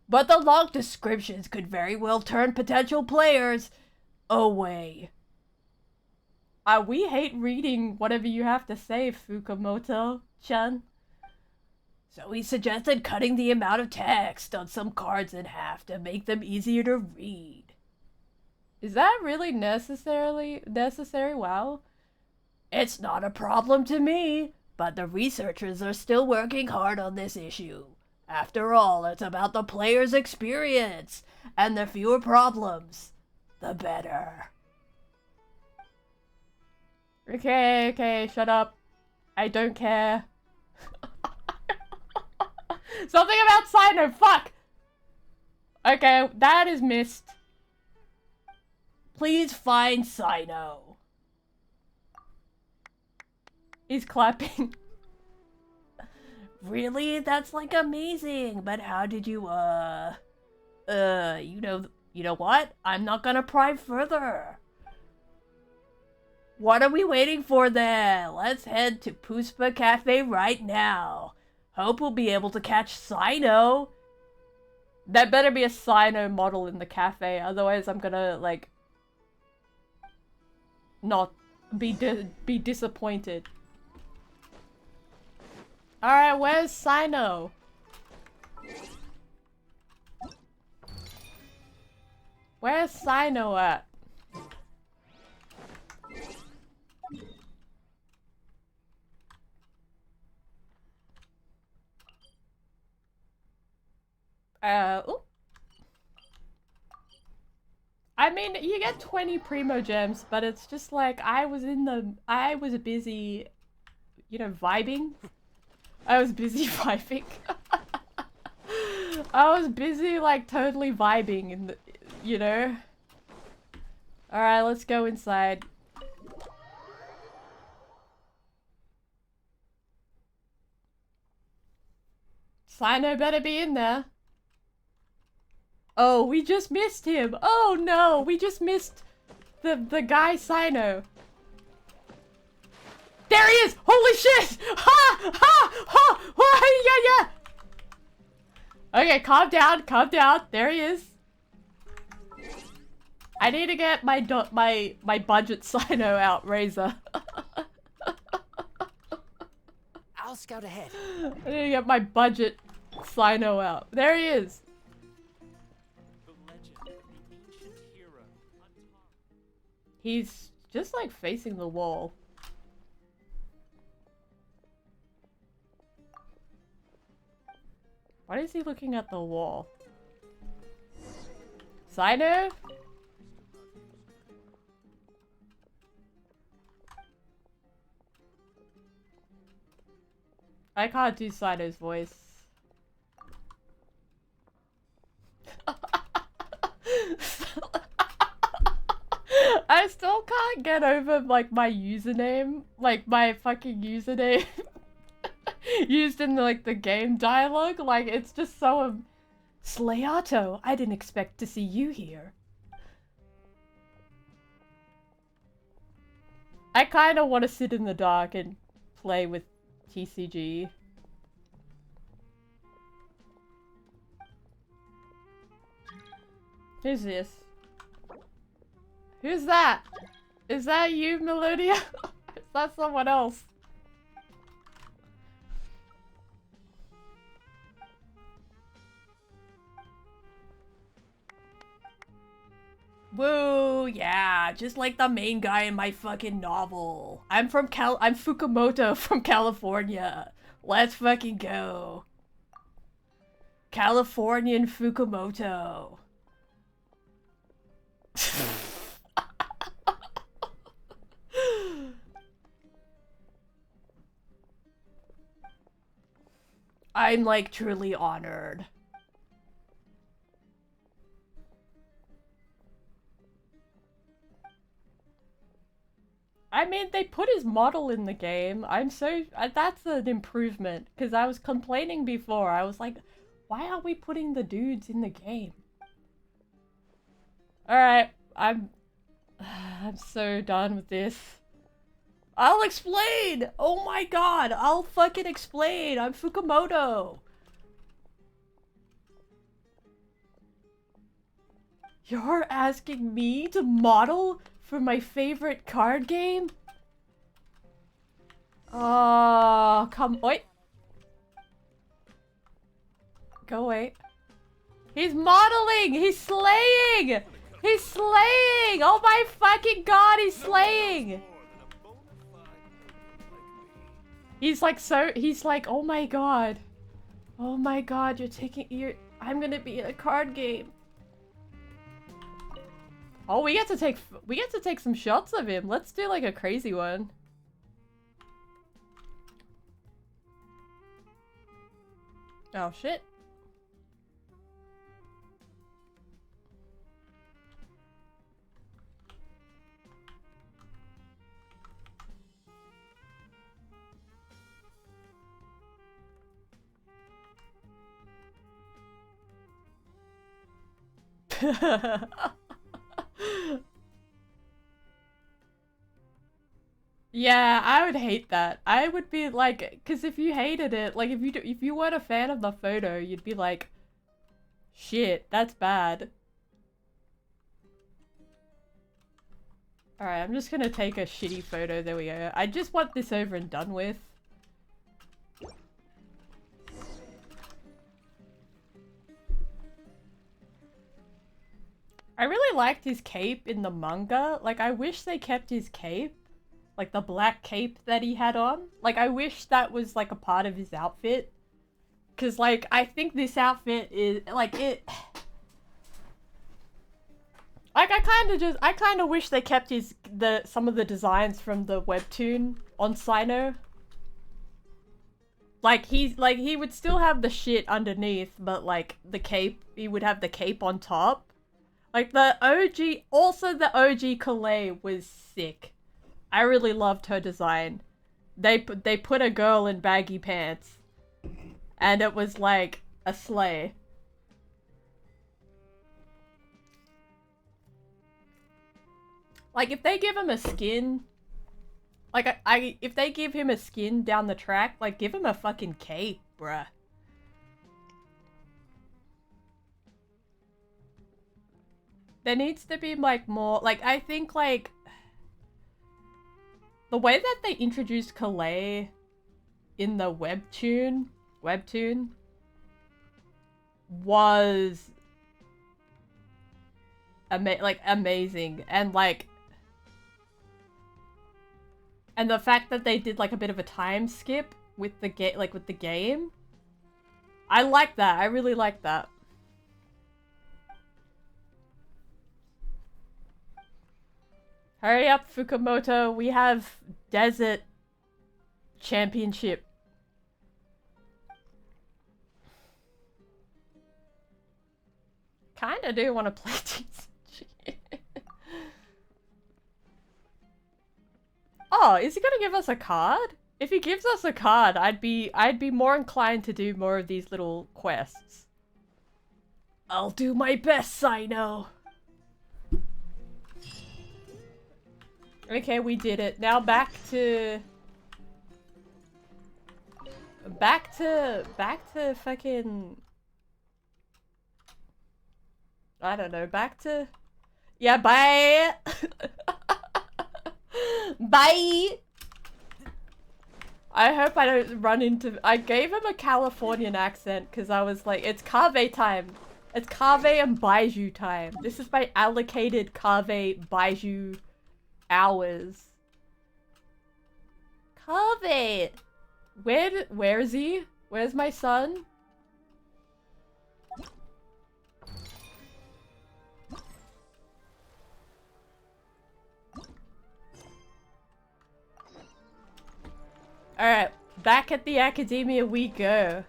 But the long descriptions could very well turn potential players away. We hate reading whatever you have to say, Fukumoto-chan. So he suggested cutting the amount of text on some cards in half to make them easier to read. Is that really necessary? Wow. It's not a problem to me, but the researchers are still working hard on this issue. After all, it's about the player's experience, and the fewer problems, the better. Okay, shut up. I don't care. Something about Sino, fuck! Okay, that is missed. Please find Sino. He's clapping. Really? That's like amazing, but how did you, you know what? I'm not gonna pry further. What are we waiting for then? Let's head to Puspa Cafe right now. Hope we'll be able to catch Sino. That better be a Sino model in the cafe, otherwise I'm gonna, like, not be disappointed. Alright, where's Sino? Where's Sino at? Ooh. I mean, you get 20 Primo Gems, but it's just like, I was busy, you know, vibing. I was busy vibing. I was busy, like, totally vibing, in the, you know? Alright, let's go inside. Sino better be in there. Oh, we just missed him. Oh no, we just missed the guy Sino. There he is! Holy shit! Ha! Ha! Ha! Ha! Yeah, yeah! Okay, calm down, calm down. There he is. I need to get my budget Sino out, Razor. I'll scout ahead. I need to get my budget Sino out. There he is. He's just like facing the wall. Why is he looking at the wall? Sino? I can't do Sino's voice. I still can't get over, like, my username. Like, my fucking username. Used in, like, the game dialogue. Like, it's just so... Slayato, I didn't expect to see you here. I kinda want to sit in the dark and play with TCG. Who's this? Who's that? Is that you, Melodia? Is that someone else? Woo, yeah, just like the main guy in my fucking novel. I'm Fukumoto from California. Let's fucking go. Californian Fukumoto. I'm, like, truly honored. I mean, they put his model in the game. I'm so... that's an improvement. Because I was complaining before. I was like, why are we putting the dudes in the game? Alright, I'm so done with this. I'll explain! Oh my god, I'll fucking explain! I'm Fukumoto! You're asking me to model for my favorite card game? Oh, come- wait. Go away. He's modeling! He's slaying! He's slaying! Oh my fucking god, he's slaying! He's like he's like, oh my god. Oh my god, I'm gonna be in a card game. Oh, we get to take some shots of him. Let's do like a crazy one. Oh shit. Yeah, I would hate that. I would be like, because if you hated it, like if you weren't a fan of the photo, you'd be like, shit, that's bad. Alright, I'm just gonna take a shitty photo. There we go. I just want this over and done with. I really liked his cape in the manga. Like, I wish they kept his cape. Like, the black cape that he had on. Like, I wish that was, like, a part of his outfit. Because, like, I think this outfit is, like, it... Like, I kind of wish they kept some of the designs from the webtoon on Sino. Like, he would still have the shit underneath, but, like, the cape, he would have the cape on top. Like, the OG, also the OG Kaveh was sick. I really loved her design. They put a girl in baggy pants. And it was like a sleigh. Like, if they give him a skin... Like, if they give him a skin down the track, like, give him a fucking cape, bruh. There needs to be, like, more... Like, I think, like... The way that they introduced Kaveh in the webtoon was... amazing. And, like... And the fact that they did, like, a bit of a time skip with the game. I like that. I really like that. Hurry up, Fukumoto. We have Desert Championship. Kinda do want to play TCG. Oh, is he gonna give us a card? If he gives us a card, I'd be more inclined to do more of these little quests. I'll do my best, Sino. Okay, we did it. Now back to fucking... I don't know, back to... Yeah, bye! Bye! I hope I don't run into... I gave him a Californian accent because I was like, it's Kaveh time. It's Kaveh and Baiju time. This is my allocated Kaveh Baiju hours. Kaveh! Where is he? Where's my son? Alright, back at the academia we go.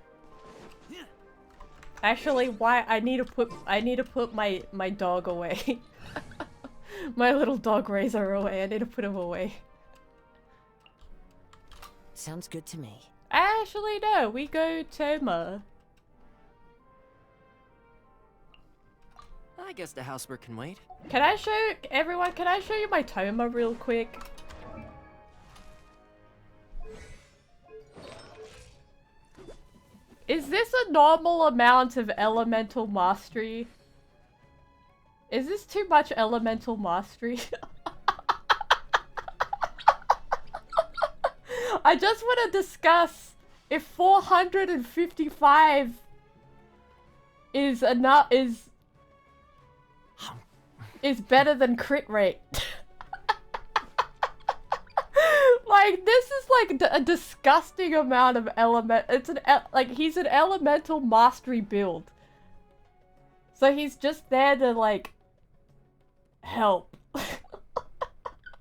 Actually, why I need to put my dog away. My little dog Razor away. I need to put him away. Sounds good to me. Actually, no, we go Toma. I guess the housework can wait. Can I show everyone? Can I show you my Toma real quick? Is this a normal amount of elemental mastery? Is this too much elemental mastery? I just want to discuss if 455 is enough, is better than crit rate. Like, this is like a disgusting amount of element. It's like, he's an elemental mastery build. So he's just there to like help.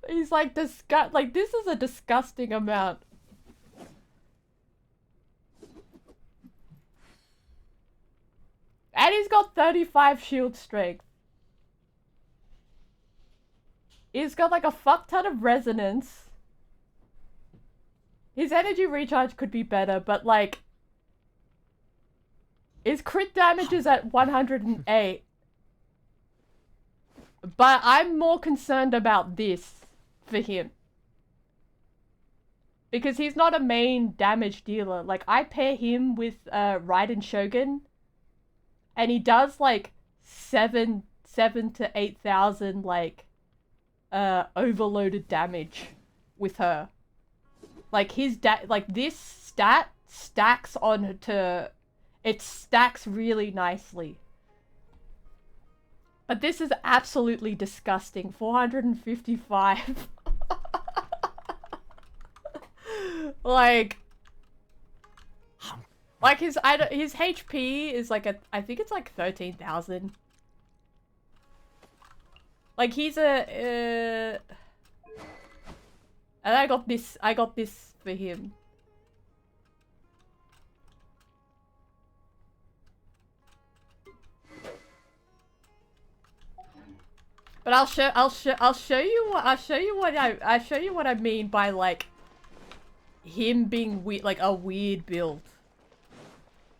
He's like like, this is a disgusting amount. And he's got 35 shield strength. He's got like a fuck ton of resonance. His energy recharge could be better, but like, his crit damage is at 108. But I'm more concerned about this for him. Because he's not a main damage dealer. Like, I pair him with Raiden Shogun, and he does like 7 to 8,000 like overloaded damage with her. Like, his this stat stacks on to, it stacks really nicely. But this is absolutely disgusting. 455. Like his HP is like I think it's like 13,000. Like, he's a and I got this for him. But I'll show you what I mean by like him being weird, like a weird build.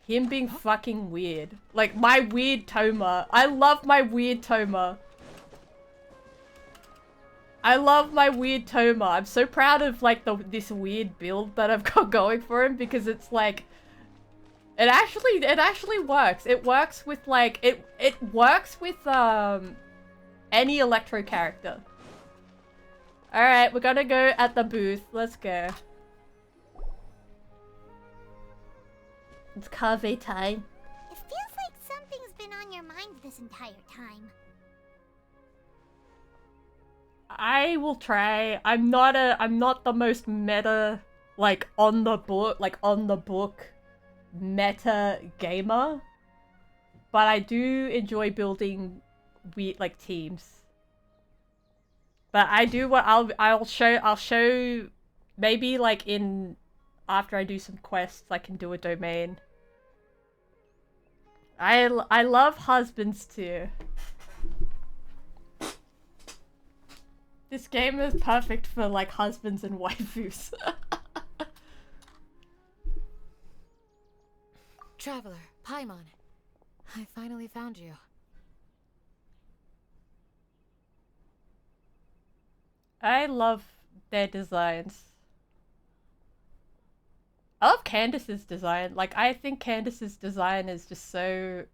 Him being fucking weird. Like, my weird Toma. I love my weird Toma. I love my weird Toma. I'm so proud of like this weird build that I've got going for him, because it's like, it actually works. It works with like it works with any Electro character. Alright, we're gonna go at the booth. Let's go. It's Kaveh time. It feels like something's been on your mind this entire time. I will try. I'm not the most meta, like on the book meta gamer, but I do enjoy building weird like teams. But I do what I'll show maybe like in after I do some quests I can do a domain. I love husbands too. This game is perfect for like husbands and waifus. Traveler, Paimon. I finally found you. I love their designs. I love Candace's design. Like, I think Candace's design is just so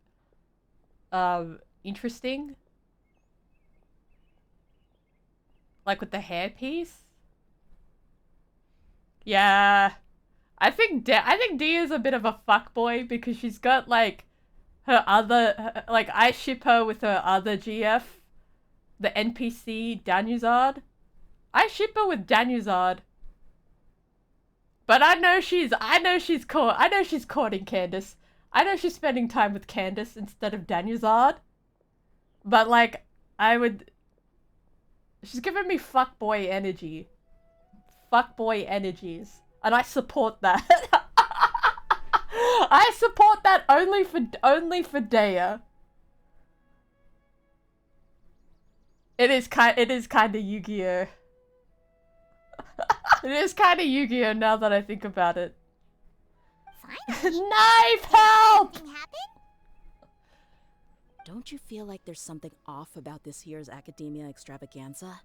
interesting. Like with the hairpiece. Yeah. I think Dia's a bit of a fuckboy because she's got like her other, like, I ship her with her other GF, the NPC Danuzard. I ship her with Danuzard. But I know she's courting Candace. I know she's spending time with Candace instead of Danuzard. But like, she's giving me fuckboy energy. Fuckboy energies. And I support that. I support that only for Dea. It is kind of Yu-Gi-Oh. It is kind of Yu-Gi-Oh now that I think about it. Finally. Knife help! Something happened? Don't you feel like there's something off about this year's Academia Extravaganza?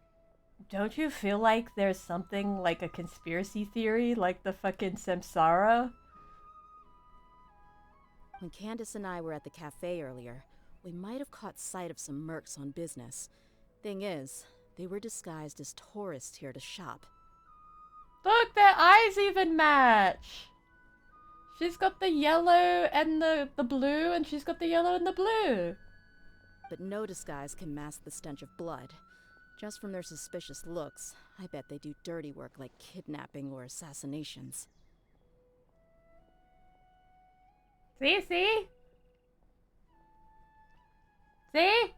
Don't you feel like there's something like a conspiracy theory, like the fucking Samsara? When Candace and I were at the cafe earlier, we might have caught sight of some mercs on business. Thing is, they were disguised as tourists here to shop. Look, their eyes even match! She's got the yellow and the blue, and she's got the yellow and the blue. But no disguise can mask the stench of blood. Just from their suspicious looks, I bet they do dirty work like kidnapping or assassinations. See? See?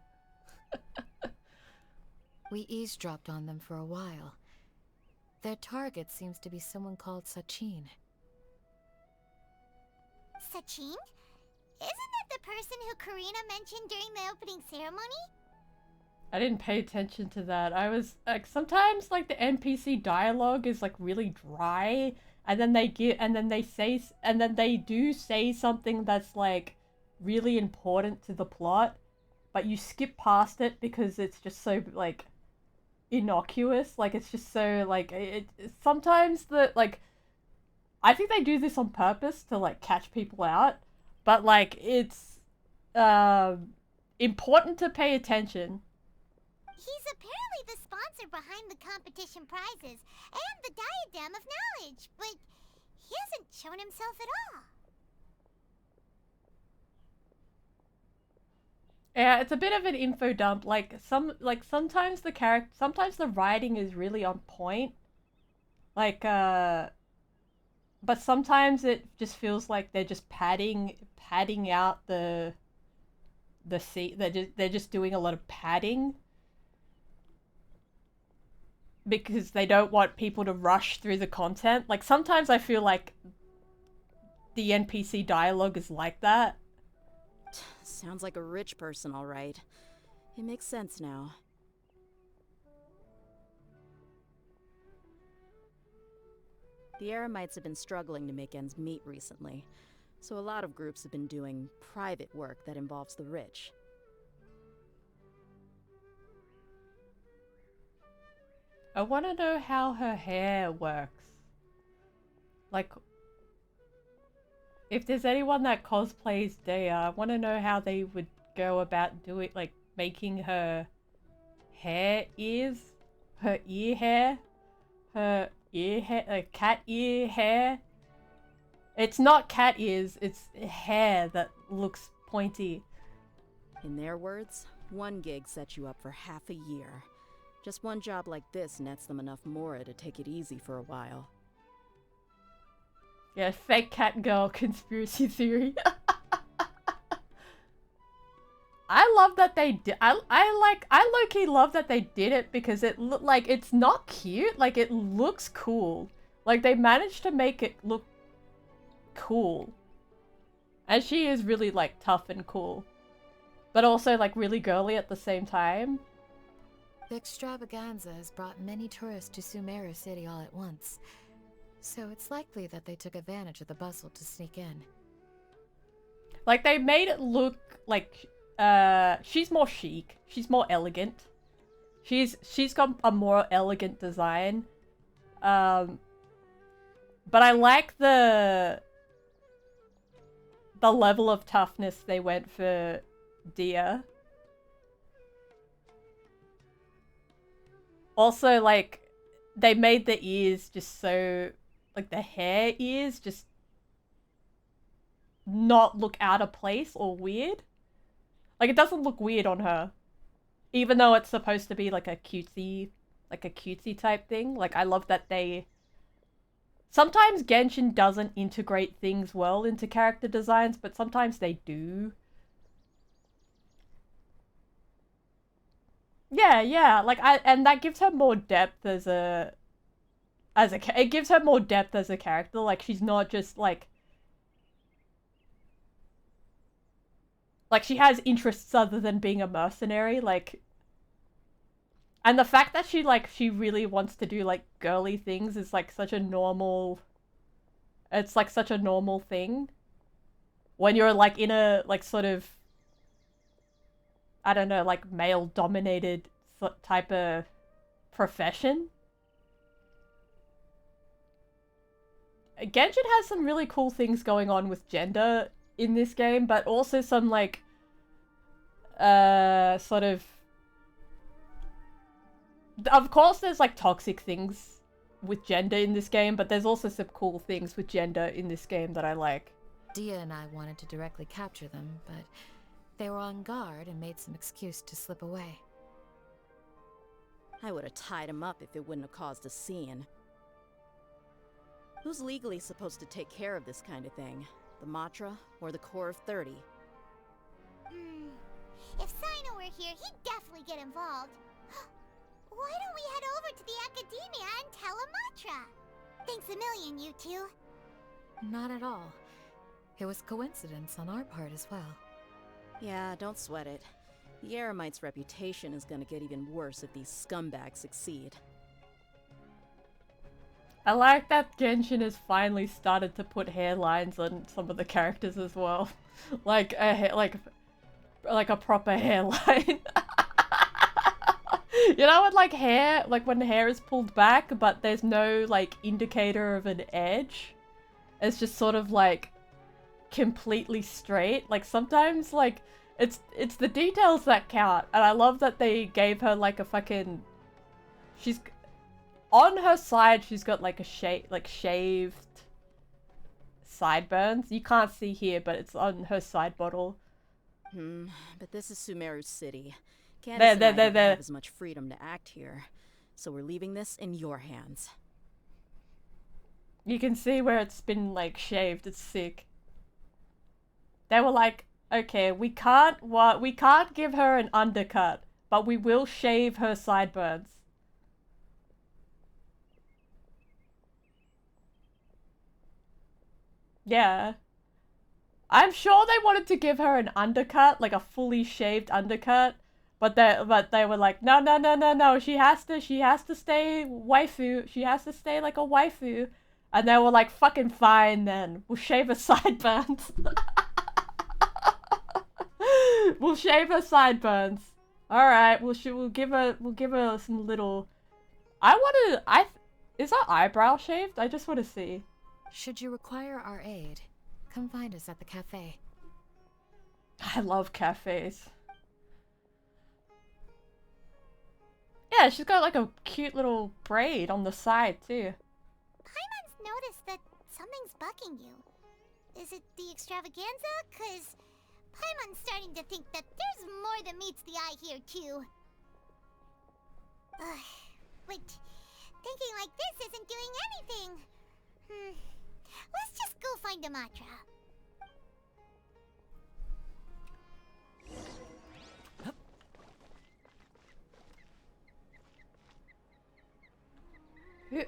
We eavesdropped on them for a while. Their target seems to be someone called Sachin. Sachin? Isn't that the person who Karina mentioned during the opening ceremony? I didn't pay attention to that. I was like, sometimes like the NPC dialogue is like really dry, and then they do say something that's like really important to the plot, but you skip past it because it's just so like innocuous. Like it's just so like sometimes the like I think they do this on purpose to like catch people out, but like it's important to pay attention. He's apparently the sponsor behind the competition prizes and the Diadem of Knowledge, but he hasn't shown himself at all. Yeah, it's a bit of an info dump. Sometimes the writing is really on point. But sometimes it just feels like they're just padding out the scene. They're just doing a lot of padding because they don't want people to rush through the content. Like sometimes I feel like the NPC dialogue is like that. Sounds like a rich person, all right. It makes sense now. The Eremites have been struggling to make ends meet recently, so a lot of groups have been doing private work that involves the rich. I want to know how her hair works. Like, if there's anyone that cosplays Dea, I want to know how they would go about doing, like, making her cat ear hair, cat ear hair. It's not cat ears, it's hair that looks pointy. In their words, one gig sets you up for half a year. Just one job like this nets them enough mora to take it easy for a while. Yeah, fake cat girl conspiracy theory. I love that they did. I low-key love that they did it because it look like it's not cute. Like it looks cool. Like they managed to make it look cool. And she is really like tough and cool, but also like really girly at the same time. The extravaganza has brought many tourists to Sumeru City all at once, so it's likely that they took advantage of the bustle to sneak in. Like they made it look like she's more chic, she's more elegant. She's got a more elegant design. But I like the level of toughness they went for Dia. Also, like, they made the ears just so, like, the hair ears just not look out of place or weird. Like, it doesn't look weird on her. Even though it's supposed to be, like, a cutesy type thing. Like, I love that they... Sometimes Genshin doesn't integrate things well into character designs, but sometimes they do. Yeah, like and that gives her more depth it gives her more depth as a character. Like she's not just like she has interests other than being a mercenary. Like And the fact that she really wants to do like girly things is like such a normal, it's like such a normal thing when you're like in a like sort of, I don't know, like male dominated type of profession. Genshin has some really cool things going on with gender in this game, but also some like sort of course there's like toxic things with gender in this game, but there's also some cool things with gender in this game that I like. Dia and I wanted to directly capture them, but they were on guard and made some excuse to slip away. I would have tied him up if it wouldn't have caused a scene. Who's legally supposed to take care of this kind of thing? The Matra or the Core of 30? If Sino were here, he'd definitely get involved. Why don't we head over to the Academia and tell Amatra? Thanks a million, you two. Not at all. It was coincidence on our part as well. Yeah, don't sweat it. The Eremite's reputation is gonna get even worse if these scumbags succeed. I like that Genshin has finally started to put hairlines on some of the characters as well. Like a like a proper hairline. You know, when like hair, like when the hair is pulled back, but there's no like indicator of an edge. It's just sort of like completely straight. Like sometimes like it's the details that count, and I love that they gave her like a fucking, she's on her side, she's got like a shaved sideburns. You can't see here, but it's on her side bottle. But this is Sumeru's city. There. Candace and I don't have as much freedom to act here, so we're leaving this in your hands. You can see where it's been like shaved. It's sick. They were like, okay, we can't give her an undercut, but we will shave her sideburns. Yeah. I'm sure they wanted to give her an undercut, like a fully shaved undercut, but they were like, no, she has to stay waifu. She has to stay like a waifu. And they were like, fucking fine then. We'll shave her sideburns. We'll shave her sideburns. All right, we'll give her some little. Is her eyebrow shaved? I just want to see. Should you require our aid, come find us at the cafe. I love cafes. Yeah, she's got like a cute little braid on the side too. Paimon's noticed that something's bugging you. Is it the extravaganza? 'Cause Paimon's starting to think that there's more than meets the eye here too. But thinking like this isn't doing anything. Let's just go find Amatra.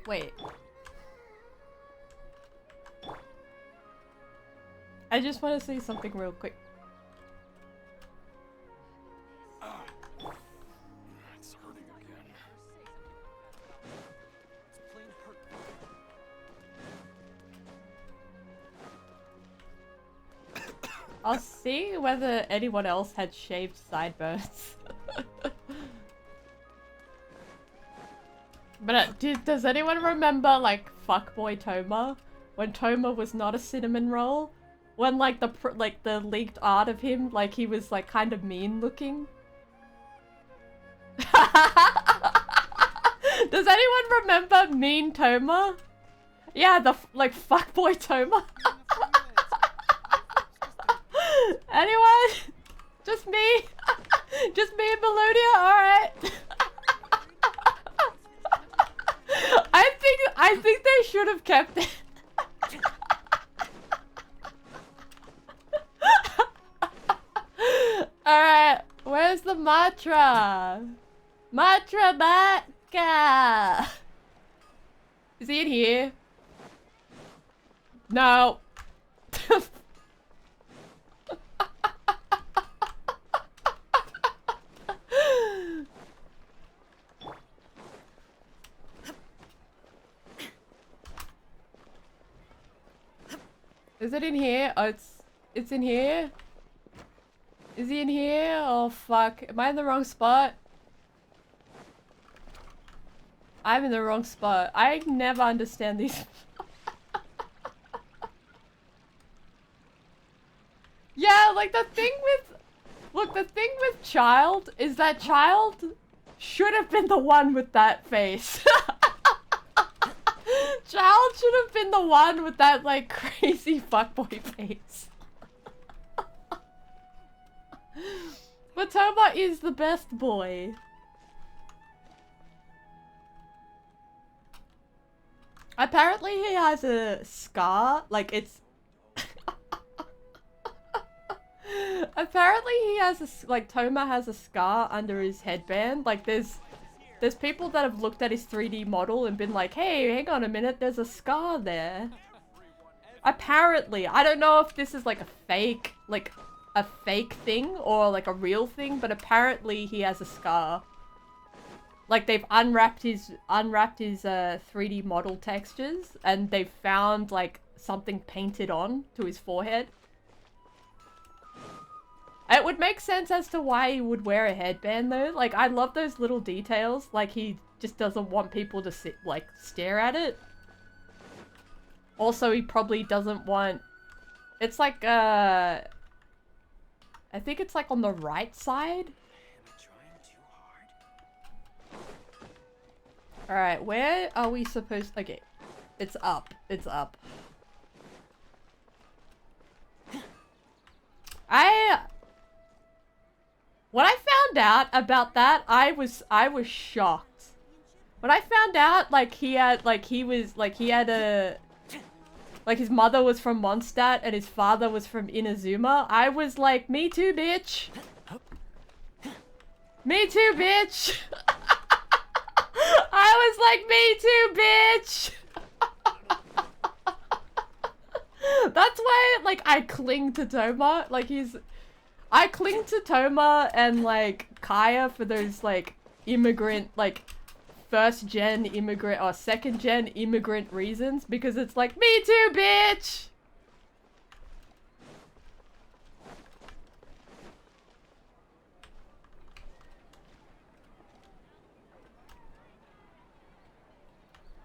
Wait. I just want to say something real quick. It's hurting again. I'll see whether anyone else had shaved sideburns. But does anyone remember like fuckboy Toma? When Toma was not a cinnamon roll? When like the leaked art of him, like he was like kind of mean looking? Does anyone remember mean Toma? Yeah, the like fuckboy Toma. Anyone? Just me? Just me and Melodia? Alright. I think they should have kept it. Alright, where's the Matra? Matra Baka! Is he in here? No. Is it in here? Oh, it's in here? Is he in here? Oh fuck. Am I in the wrong spot? I'm in the wrong spot. I never understand these. Yeah, like the thing with... Look, the thing with Child is that Child should have been the one with that face. Child should have been the one with that, like, crazy fuckboy face. But Toma is the best boy. Apparently he has a scar, like it's... Apparently he has a, like Toma has a scar under his headband, like there's people that have looked at his 3D model and been like, hey, hang on a minute, there's a scar there. Apparently, I don't know if this is like a fake thing or like a real thing, but apparently he has a scar. Like they've unwrapped his 3D model textures and they've found like something painted on to his forehead. It would make sense as to why he would wear a headband though. Like I love those little details. Like he just doesn't want people to stare at it. Also, he probably doesn't want... It's like I think it's like on the right side. Alright, where are we supposed... Okay, it's up. It's up. When I found out about that, I was shocked. When I found out, like, his mother was from Mondstadt and his father was from Inazuma, I was like, me too, bitch. Me too, bitch. I was like, me too, bitch. That's why, like, I cling to Toma. Like, I cling to Toma and, like, Kaya for those, like, immigrant, like, first-gen immigrant or second-gen immigrant reasons. Because it's like, me too, bitch!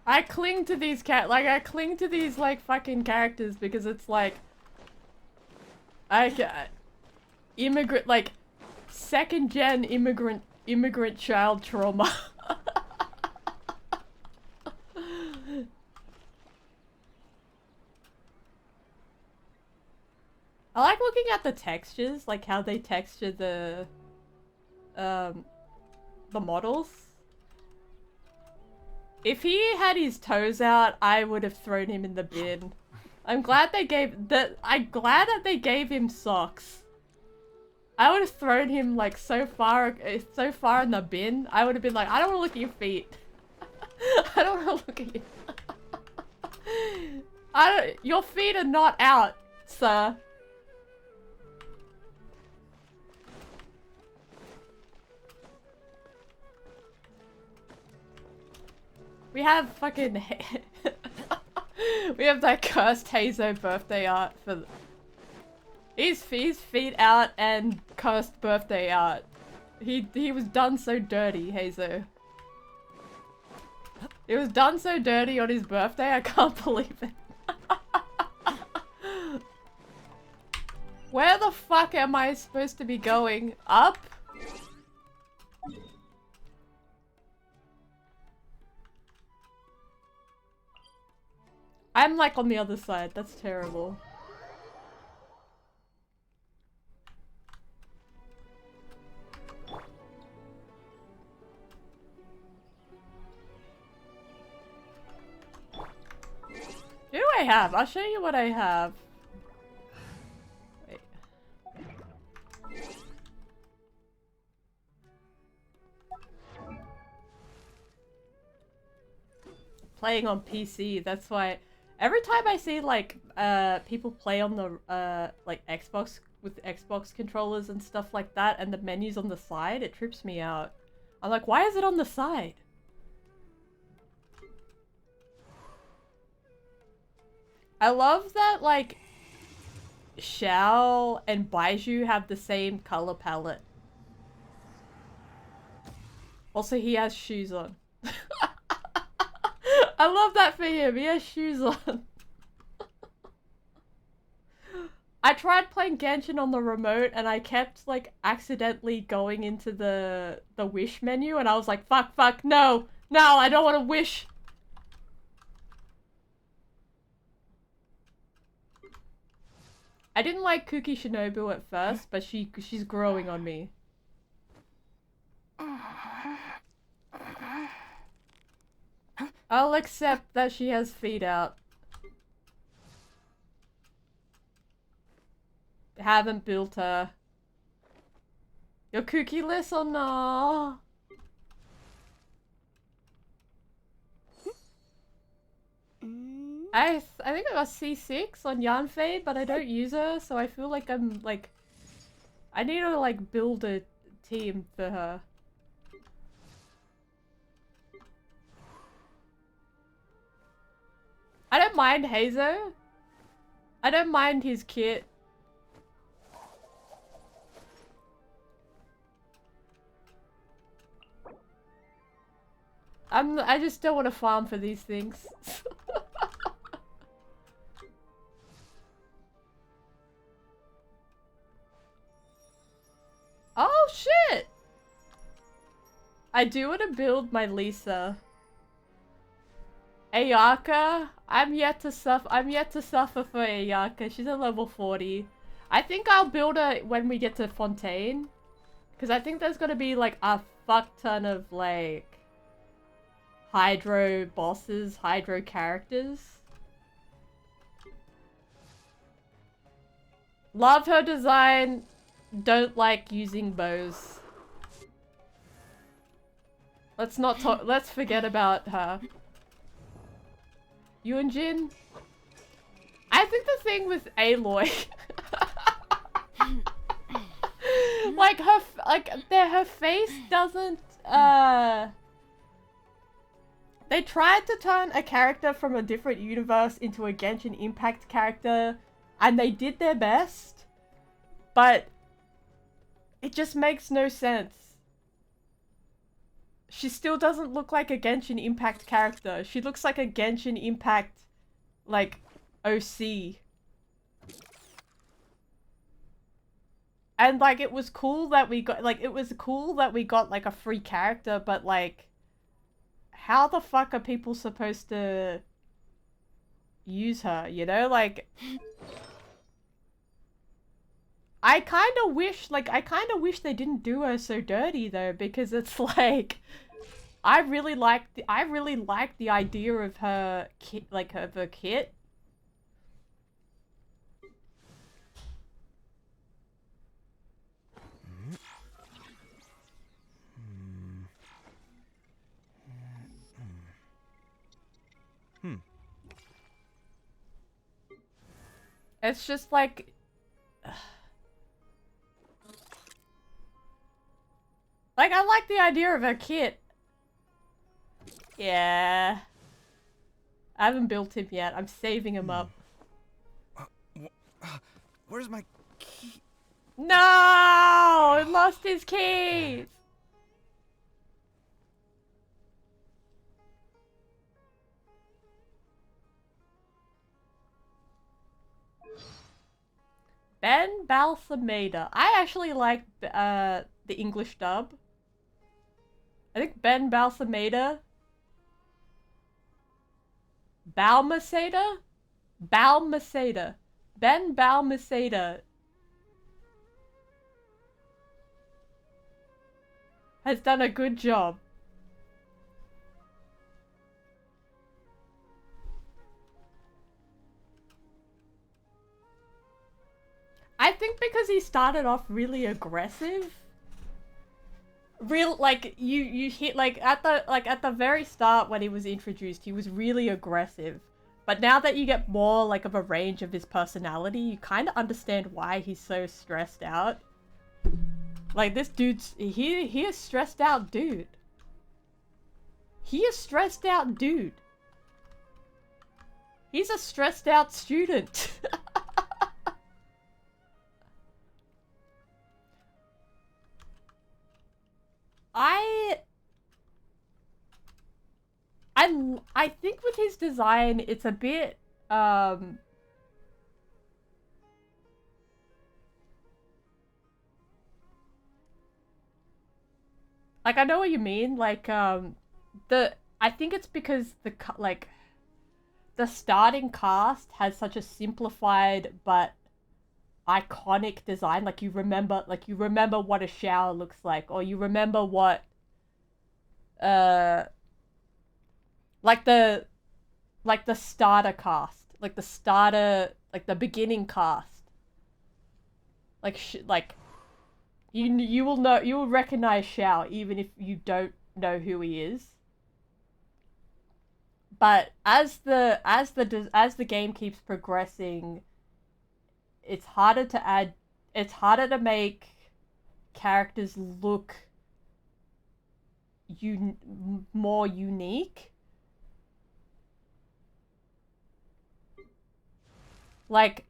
I cling to these I cling to these, like, fucking characters because it's like... immigrant, like, second-gen immigrant child trauma. I like looking at the textures, like how they texture the models. If he had his toes out, I would have thrown him in the bin. I'm glad that they gave him socks. I would have thrown him like so far in the bin. I would have been like, I don't want to look at your feet. I don't want to look at you. Your feet are not out, sir. We have fucking... we have that cursed Hazo birthday art for... His feet out and cursed birthday art. He was done so dirty, Hazo. He was done so dirty on his birthday, I can't believe it. Where the fuck am I supposed to be going? Up? I'm like on the other side. That's terrible. What do I have? I'll show you what I have. Wait. Playing on PC, that's why every time I see like people play on the like Xbox with Xbox controllers and stuff like that and the menu's on the side, it trips me out. I'm like, why is it on the side? I love that, like, Xiao and Baiju have the same color palette. Also, he has shoes on. I love that for him. He has shoes on. I tried playing Genshin on the remote and I kept like accidentally going into the wish menu and I was like, fuck, no, I don't want to wish. I didn't like Kuki Shinobu at first, but she's growing on me. I'll accept that she has feet out. Haven't built her. You're cookie-less or no? I think I got C6 on Yanfei, but I don't use her, so I feel like I'm like... I need to like build a team for her. I don't mind Hazo. I don't mind his kit. I just don't want to farm for these things. Oh shit! I do want to build my Lisa. Ayaka, I'm yet to suffer for Ayaka. She's a level 40. I think I'll build her when we get to Fontaine. Because I think there's gonna be like a fuck ton of like Hydro bosses, Hydro characters. Love her design. Don't like using bows. Let's not talk. Let's forget about her. Yunjin? I think the thing with Aloy, like her face doesn't. They tried to turn a character from a different universe into a Genshin Impact character, and they did their best, but it just makes no sense. She still doesn't look like a Genshin Impact character. She looks like a Genshin Impact, like, OC. And, like, it was cool that we got, like, like, a free character, but, like, how the fuck are people supposed to use her, you know? Like, I kind of wish they didn't do her so dirty though, because it's like, I really like the idea of her kit, like of her kit. It's just like, like, I like the idea of her kit. Yeah. I haven't built him yet. I'm saving him up. Where's my key? No! He lost his keys! Ben Balsameda. I actually like the English dub. I think Ben Balsameda. Balmaceda? Balmaceda. Ben Balmaceda has done a good job. I think because he started off really aggressive. Like you hit like at the very start when he was introduced, he was really aggressive. But now that you get more like of a range of his personality, you kind of understand why he's so stressed out. Like this dude's he is stressed out dude. He is stressed out dude. He's a stressed out student. I think with his design, it's a bit, like, I know what you mean, like, I think it's because the starting cast has such a simplified but iconic design. Like, you remember what a shower looks like, or you remember what, like the starter cast, like the beginning cast, like you will recognize Xiao even if you don't know who he is. But as the game keeps progressing, it's harder to make characters look more unique. Like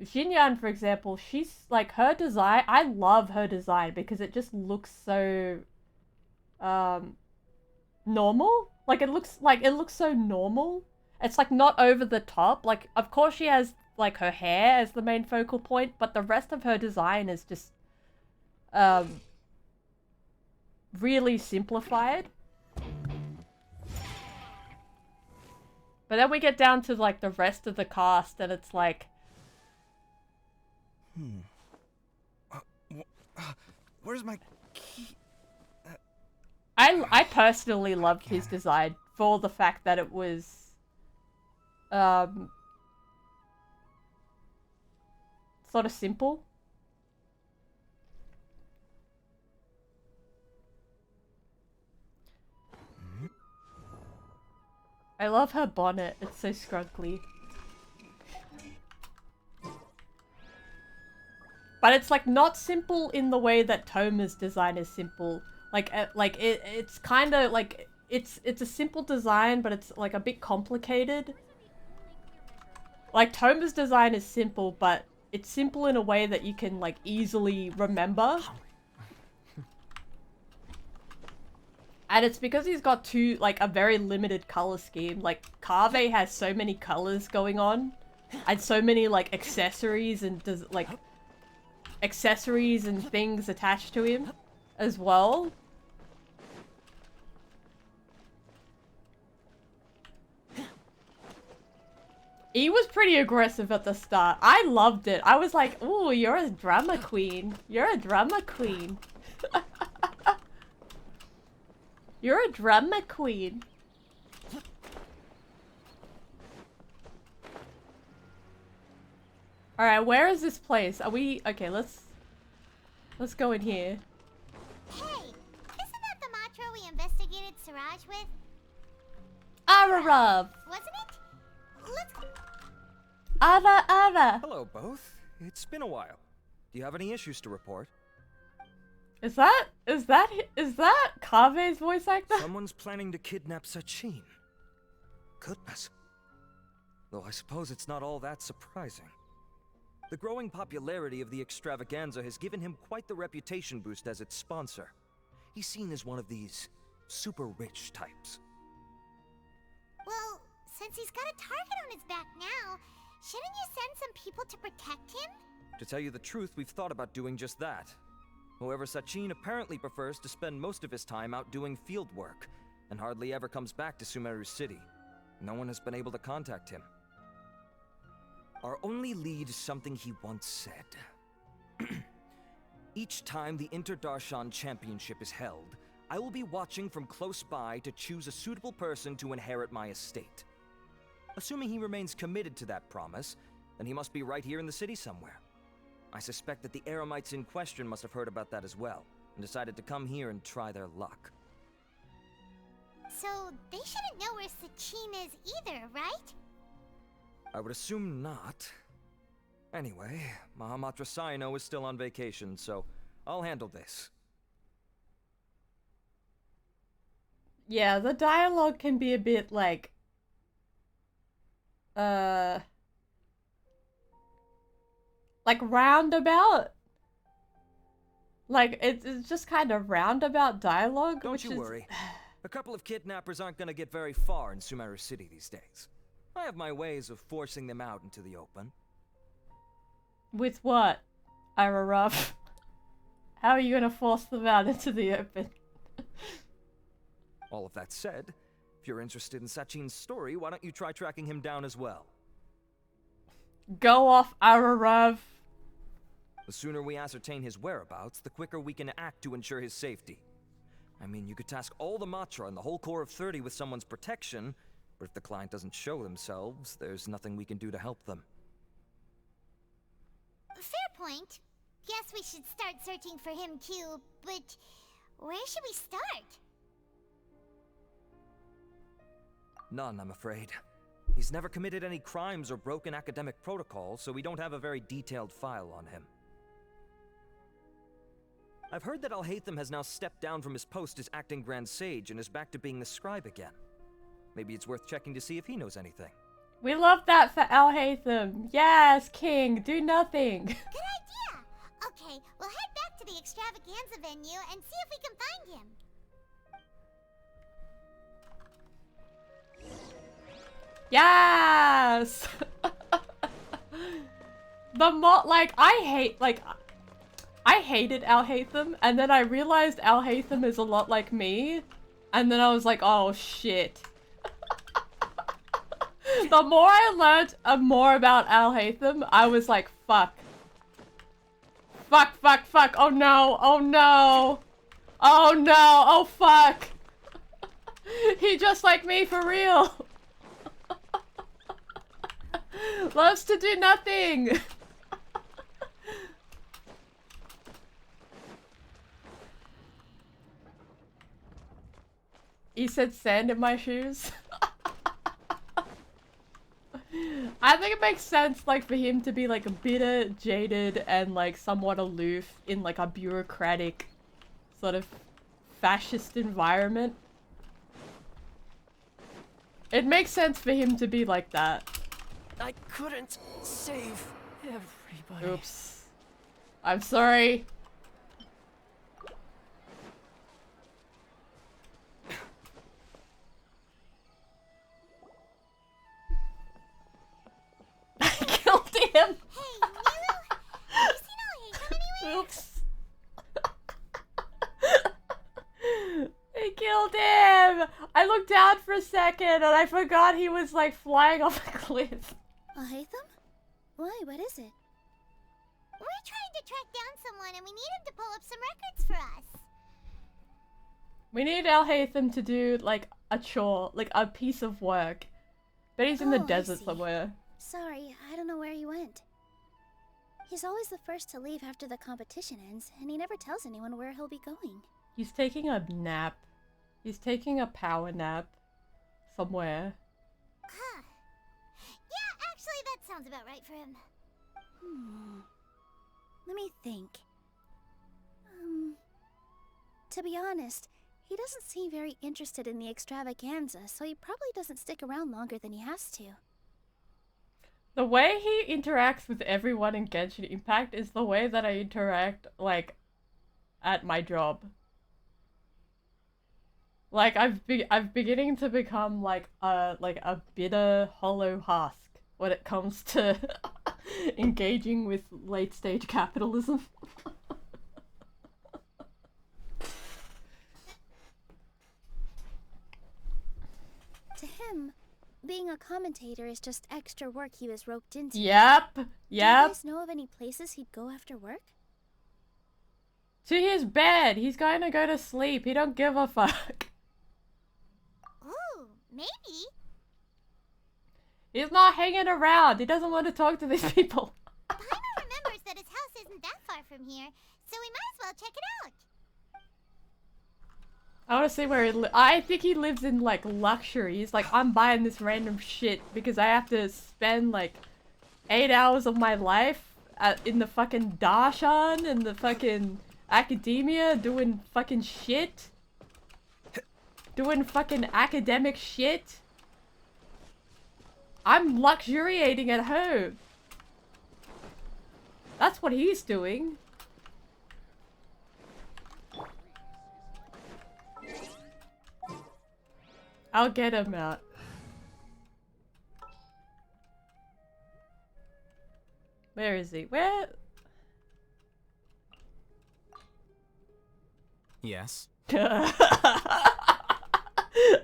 Xinyan, for example, she's like, her design, I love her design because it just looks so normal. Like, it looks so normal. It's like not over the top. Like, of course she has like her hair as the main focal point, but the rest of her design is just really simplified. But then we get down to like the rest of the cast and it's like, where's my key? I personally loved his design for the fact that it was sort of simple. I love her bonnet. It's so scrunkly. But it's like not simple in the way that Toma's design is simple. It's kind of like it's a simple design, but it's like a bit complicated. Like Toma's design is simple, but it's simple in a way that you can like easily remember. And it's because he's got a very limited color scheme. Like, Kaveh has so many colors going on. And so many, like, accessories and, accessories and things attached to him as well. He was pretty aggressive at the start. I loved it. I was like, ooh, you're a drama queen. You're a drama queen. You're a drama queen. Alright, where is this place? Are we... Okay, let's go in here. Hey, isn't that the Matra we investigated Siraj with? Ararav! Wasn't it? Let's... Ara. Hello, both. It's been a while. Do you have any issues to report? Is that Kaveh's voice actor? Someone's planning to kidnap Sachin. Goodness. Though I suppose it's not all that surprising. The growing popularity of the extravaganza has given him quite the reputation boost as its sponsor. He's seen as one of these super rich types. Well, since he's got a target on his back now, shouldn't you send some people to protect him? To tell you the truth, we've thought about doing just that. However, Sachin apparently prefers to spend most of his time out doing field work, and hardly ever comes back to Sumeru City. No one has been able to contact him. Our only lead is something he once said. Each time the Inter-Darshan Championship is held, I will be watching from close by to choose a suitable person to inherit my estate. Assuming he remains committed to that promise, then he must be right here in the city somewhere. I suspect that the Eremites in question must have heard about that as well, and decided to come here and try their luck. So, they shouldn't know where Sachin is either, right? I would assume not. Anyway, Mahamatra Saino is still on vacation, so I'll handle this. Yeah, the dialogue can be a bit like... like roundabout. Like it's just kind of roundabout dialogue. Don't you worry. A couple of kidnappers aren't gonna get very far in Sumeru City these days. I have my ways of forcing them out into the open. With what? Ira Ruff. How are you gonna force them out into the open? All of that said, if you're interested in Sachin's story, why don't you try tracking him down as well? Go off, Ira Ruff. The sooner we ascertain his whereabouts, the quicker we can act to ensure his safety. I mean, you could task all the Matra and the whole Corps of 30 with someone's protection, but if the client doesn't show themselves, there's nothing we can do to help them. Fair point. Guess we should start searching for him too, but where should we start? None, I'm afraid. He's never committed any crimes or broken academic protocol, so we don't have a very detailed file on him. I've heard that Alhaitham has now stepped down from his post as acting Grand Sage and is back to being the scribe again. Maybe it's worth checking to see if he knows anything. We love that for Alhaitham. Yes, King, do nothing. Good idea! Okay, we'll head back to the extravaganza venue and see if we can find him. Yes! I hated Alhaitham, and then I realized Alhaitham is a lot like me, and then I was like, oh shit. The more I learned more about Alhaitham, I was like, fuck. Fuck, fuck, fuck, oh no, oh no. Oh no, oh fuck. He just like me for real. Loves to do nothing. He said sand in my shoes. I think it makes sense, like, for him to be, like, a bitter, jaded, and, like, somewhat aloof in, like, a bureaucratic, sort of fascist environment. It makes sense for him to be like that. I couldn't save everybody. Oops. I'm sorry. I killed him! Hey, Miru! Have you seen Alhaitham anywhere? Oops. I killed him! I looked down for a second and I forgot he was like flying off a cliff. Alhaitham? Why, what is it? We're trying to track down someone and we need him to pull up some records for us. We need Alhaitham to do like a chore, like a piece of work. Bet he's in the Oh, I desert see. somewhere. Sorry, I don't know where he went. He's always the first to leave after the competition ends, and he never tells anyone where he'll be going. He's taking a nap. He's taking a power nap. Somewhere. Huh. Yeah, actually that sounds about right for him. Let me think. To be honest, he doesn't seem very interested in the extravaganza, so he probably doesn't stick around longer than he has to. The way he interacts with everyone in Genshin Impact is the way that I interact, like, at my job. Like, I'm beginning to become, like a bitter, hollow husk when it comes to engaging with late-stage capitalism. To him, being a commentator is just extra work he was roped into. Yep. Do you Yep. guys know of any places he'd go after work? To his bed. He's going to go to sleep. He don't give a fuck. Ooh, maybe. He's not hanging around. He doesn't want to talk to these people. Paimon remembers that his house isn't that far from here, so we might as well check it out. I want to see where he I think he lives in, like, luxury. He's like, I'm buying this random shit because I have to spend, like, 8 hours of my life in the fucking darshan and the fucking academia doing fucking shit. Doing fucking academic shit. I'm luxuriating at home. That's what he's doing. I'll get him out. Where is he? Where? Yes. I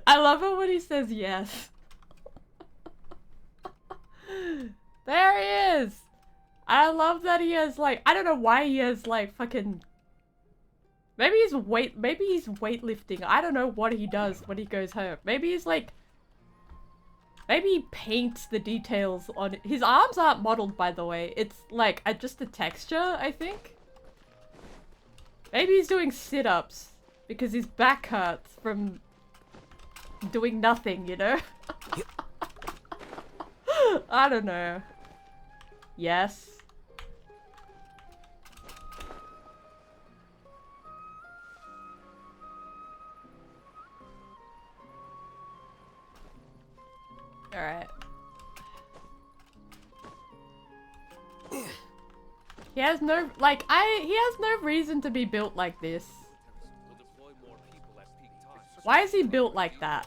love it when he says yes. There he is! I love that he has like, I don't know why he has like fucking... maybe he's weightlifting. I don't know what he does when he goes home. Maybe he's like... maybe he paints the details on it. His arms aren't modeled, by the way. It's like just a texture, I think. Maybe he's doing sit-ups because his back hurts from doing nothing, you know? I don't know. Yes. Alright. He has no, like, he has no reason to be built like this. Why is he built like that?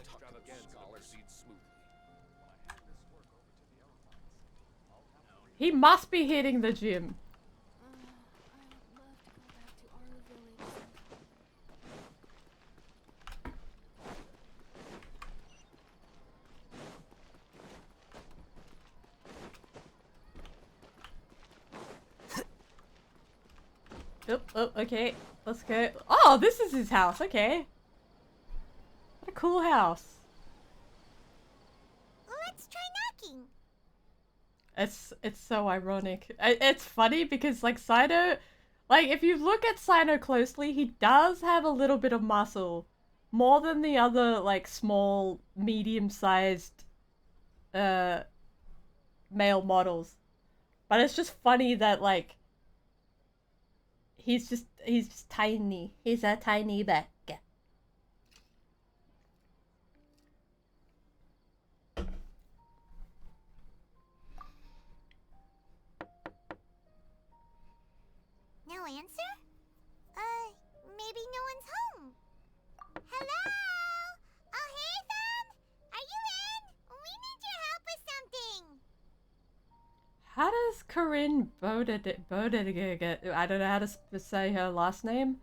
He must be hitting the gym. Oh, okay. Let's go. Oh, this is his house. Okay. What a cool house. Let's try knocking. It's so ironic. It's funny because like Cyno, like if you look at Cyno closely, he does have a little bit of muscle, more than the other like small, medium-sized, male models. But it's just funny that like he's just tiny. He's a tiny back. No answer? Maybe no one's home. Hello? Oh, hey, Thumb? Are you in? We need your help with something. How does Corinne Bodeg get... I don't know how to say her last name.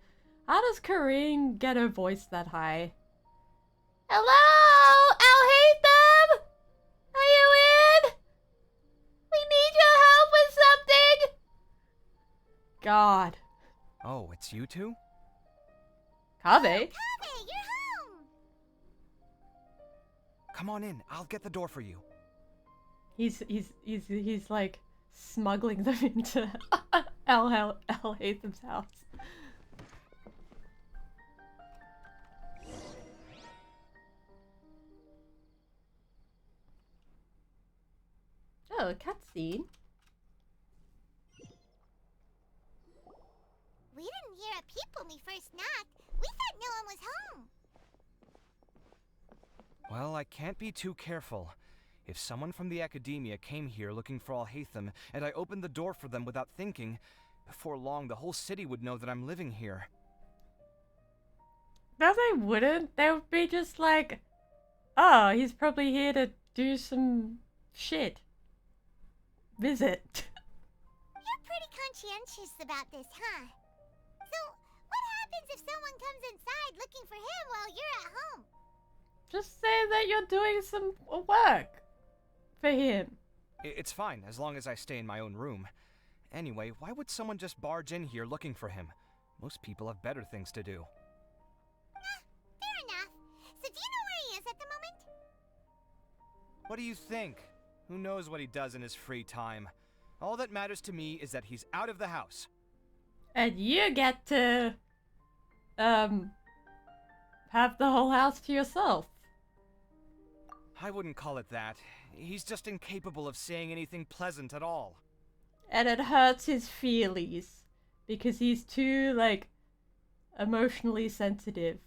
How does Corinne get her voice that high? Hello? Alhaitham? Are you in? We need your help with something! God. Oh, it's you two? Kaveh? Kaveh, you're home! Come on in, I'll get the door for you. He's like smuggling them into Alhaitham's house. Oh, a cutscene. We didn't hear a peep when we first knocked. We thought no one was home. Well, I can't be too careful. If someone from the academia came here looking for Alhaitham, and I opened the door for them without thinking, before long the whole city would know that I'm living here. No, they wouldn't. They would be just like, oh, he's probably here to do some shit. Visit. You're pretty conscientious about this, huh? So, what happens if someone comes inside looking for him while you're at home? Just say that you're doing some work for him. It's fine, as long as I stay in my own room. Anyway, why would someone just barge in here looking for him? Most people have better things to do. Fair enough. So do you know where he is at the moment? What do you think? Who knows what he does in his free time? All that matters to me is that he's out of the house. And you get to, have the whole house to yourself. I wouldn't call it that. He's just incapable of saying anything pleasant at all. And it hurts his feelies. Because he's too, like, emotionally sensitive.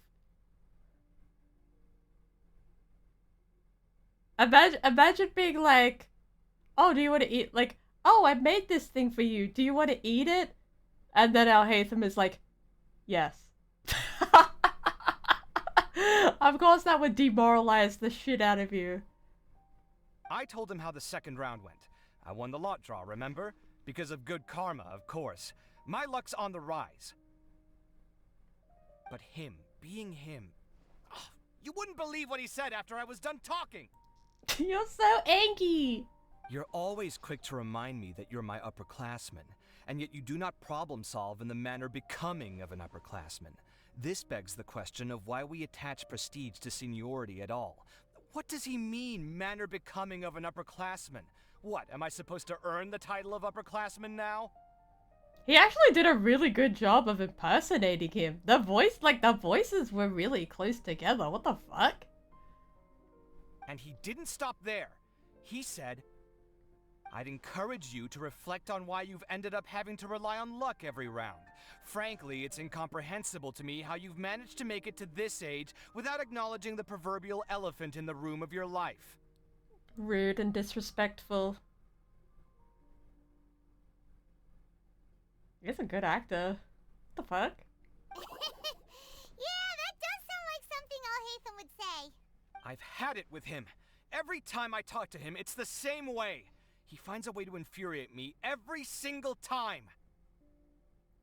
Imagine being like, oh, do you want to eat? Like, oh, I made this thing for you. Do you want to eat it? And then Alhaitham is like, yes. Of course that would demoralize the shit out of you. I told him how the second round went. I won the lot draw, remember? Because of good karma, of course. My luck's on the rise. But him, being him... Oh, you wouldn't believe what he said after I was done talking! You're so angry! You're always quick to remind me that you're my upperclassman, and yet you do not problem solve in the manner becoming of an upperclassman. This begs the question of why we attach prestige to seniority at all. What does he mean, manner becoming of an upperclassman? What, am I supposed to earn the title of upperclassman now? He actually did a really good job of impersonating him. The voices were really close together. What the fuck? And he didn't stop there. He said, I'd encourage you to reflect on why you've ended up having to rely on luck every round. Frankly, it's incomprehensible to me how you've managed to make it to this age without acknowledging the proverbial elephant in the room of your life. Rude and disrespectful. He's a good actor. What the fuck? Yeah, that does sound like something Alhaitham would say. I've had it with him. Every time I talk to him, it's the same way. He finds a way to infuriate me every single time.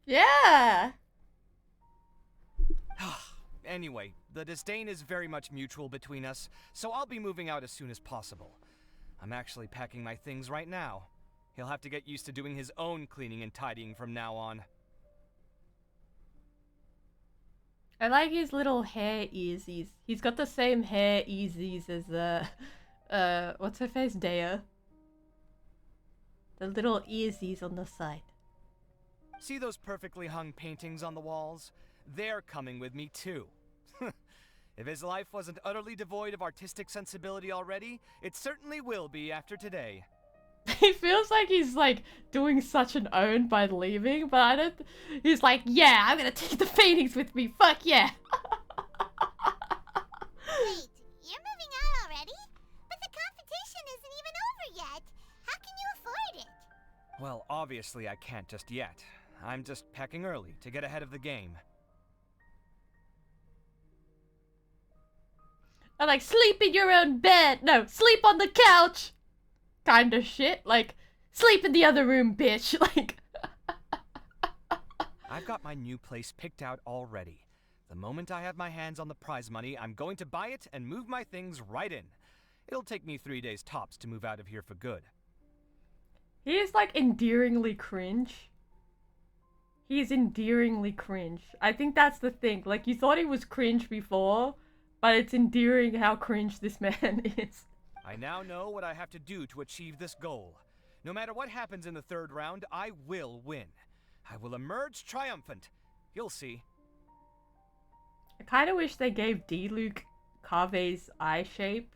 Yeah! Anyway, the disdain is very much mutual between us, so I'll be moving out as soon as possible. I'm actually packing my things right now. He'll have to get used to doing his own cleaning and tidying from now on. I like his little hair easies. He's got the same hair easies as what's her face? Dea. The little easies on the side. See those perfectly hung paintings on the walls? They're coming with me too. If his life wasn't utterly devoid of artistic sensibility already, it certainly will be after today. He feels like he's like doing such an own by leaving, but I don't. He's like, yeah, I'm gonna take the paintings with me. Fuck yeah. Wait, you're moving out already? But the competition isn't even over yet. How can you afford it? Well, obviously I can't just yet. I'm just packing early to get ahead of the game. I like sleep in your own bed. No, sleep on the couch. Kind of shit. Like, sleep in the other room, bitch. Like. I've got my new place picked out already. The moment I have my hands on the prize money, I'm going to buy it and move my things right in. It'll take me 3 days tops to move out of here for good. He is like endearingly cringe. He is endearingly cringe. I think that's the thing. Like, you thought he was cringe before, but it's endearing how cringe this man is. I now know what I have to do to achieve this goal. No matter what happens in the third round, I will win. I will emerge triumphant. You'll see. I kind of wish they gave D-Luke Kaveh's eye shape.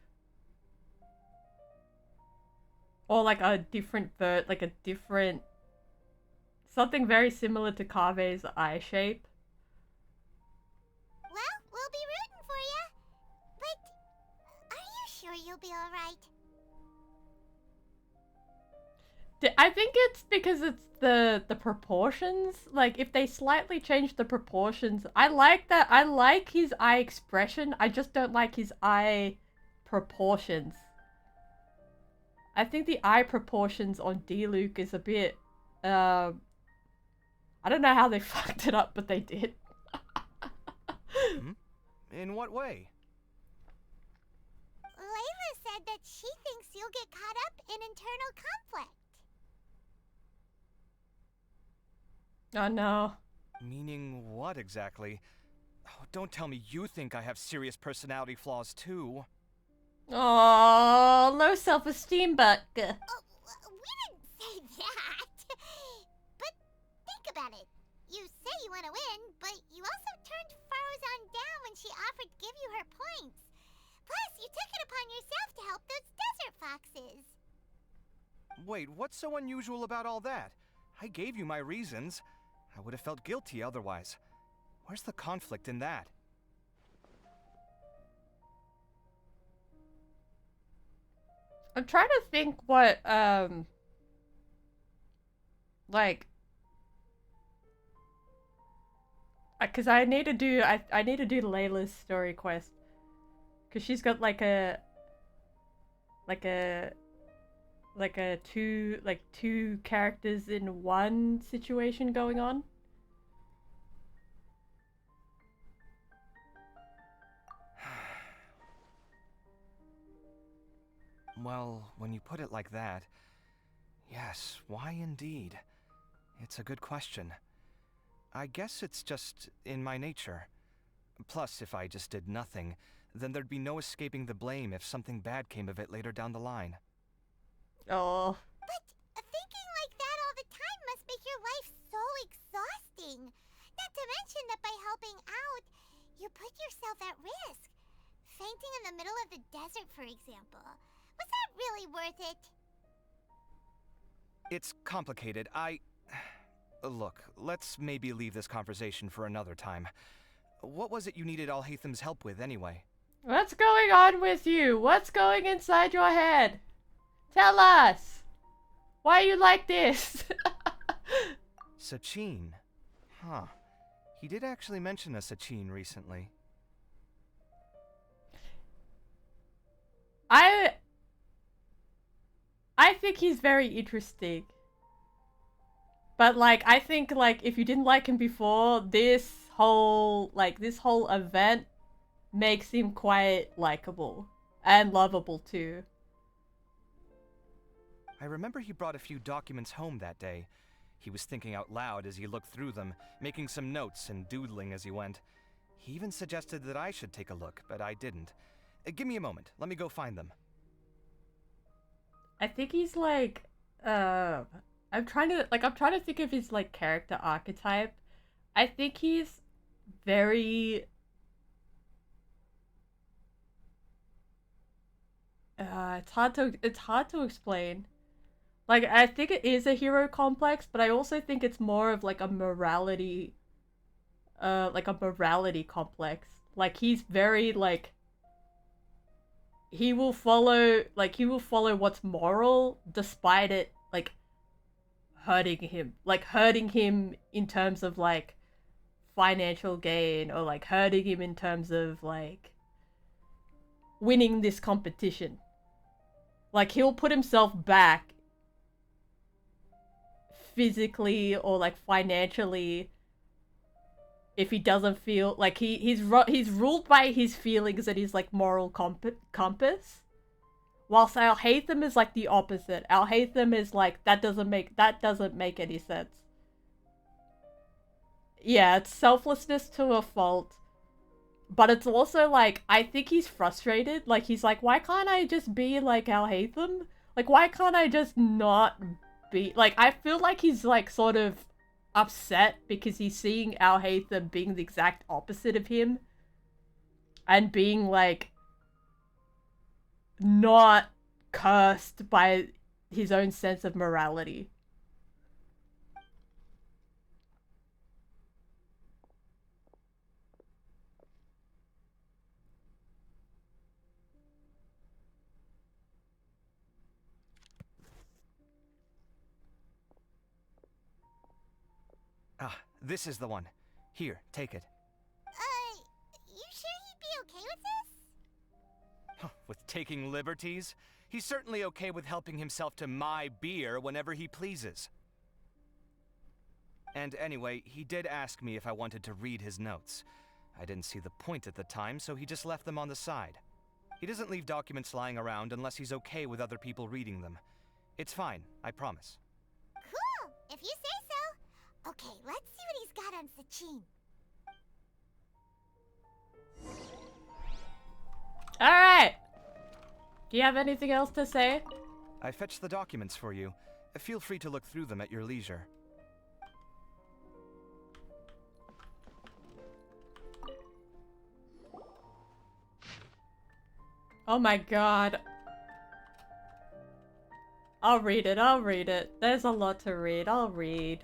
Or like a different something very similar to Kaveh's eye shape. Well, we'll be rooting for you. But are you sure you'll be alright? I think it's because it's the proportions. Like, if they slightly change the proportions, I like that. I like his eye expression. I just don't like his eye proportions. I think the eye proportions on D-Luke is a bit, I don't know how they fucked it up, but they did. In what way? Layla said that she thinks you'll get caught up in internal conflict. Oh no. Meaning what exactly? Oh, don't tell me you think I have serious personality flaws too. Oh, low self-esteem, but... Oh, we didn't say that. But think about it. You say you want to win, but you also turned Farozan down when she offered to give you her points. Plus, you took it upon yourself to help those desert foxes. Wait, what's so unusual about all that? I gave you my reasons. I would have felt guilty otherwise. Where's the conflict in that? I'm trying to think what, like, because I need to do Layla's story quest. Cause she's got like a two characters in one situation going on. Well, when you put it like that, yes, why indeed? It's a good question. I guess it's just in my nature. Plus, if I just did nothing, then there'd be no escaping the blame if something bad came of it later down the line. Oh. But thinking like that all the time must make your life so exhausting. Not to mention that by helping out, you put yourself at risk. Fainting in the middle of the desert, for example. Was that really worth it? It's complicated. Look, let's maybe leave this conversation for another time. What was it you needed Alhaitham's help with, anyway? What's going on with you? What's going inside your head? Tell us! Why are you like this? Sachin. Huh. He did actually mention a Sachin recently. I think he's very interesting. But, like, I think, like, if you didn't like him before, this whole event makes him quite likable. And lovable, too. I remember he brought a few documents home that day. He was thinking out loud as he looked through them, making some notes and doodling as he went. He even suggested that I should take a look, but I didn't. Give me a moment. Let me go find them. I think he's like, I'm trying to think of his like character archetype. I think he's very it's hard to explain. Like, I think it is a hero complex, but I also think it's more of like a morality complex. Like, he's very like he will follow what's moral despite it like hurting him in terms of like financial gain, or like hurting him in terms of like winning this competition. Like, he'll put himself back physically or like financially if he doesn't feel like he's ruled by his feelings and his like moral compass, whilst Alhaitham is like the opposite. Alhaitham is like, that doesn't make any sense. Yeah, it's selflessness to a fault, but it's also like, I think he's frustrated. Like, he's like, why can't I just be like Alhaitham? Like, why can't I just not be like, I feel like he's like sort of upset because he's seeing Alhaitham being the exact opposite of him and being like not cursed by his own sense of morality. Ah, this is the one. Here, take it. You sure he'd be okay with this? With taking liberties? He's certainly okay with helping himself to my beer whenever he pleases. And anyway, he did ask me if I wanted to read his notes. I didn't see the point at the time, so he just left them on the side. He doesn't leave documents lying around unless he's okay with other people reading them. It's fine, I promise. Cool, if you say so. Okay, let's see what he's got on Sachin. Alright! Do you have anything else to say? I fetched the documents for you. Feel free to look through them at your leisure. Oh my god. I'll read it. There's a lot to read. I'll read.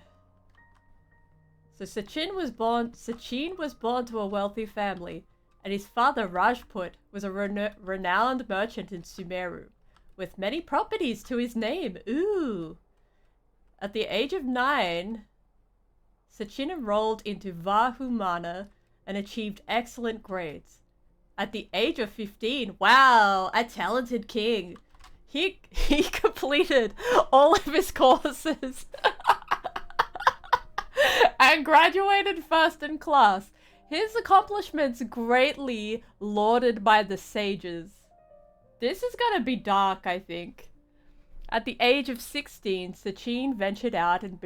So Sachin was born to a wealthy family, and his father Rajput was a renowned merchant in Sumeru, with many properties to his name. Ooh. At the age of 9, Sachin enrolled into Vahumana and achieved excellent grades. At the age of 15, wow, a talented king. He completed all of his courses and graduated first in class. His accomplishments greatly lauded by the sages. This is gonna be dark, I think. At the age of 16, Sachin ventured out and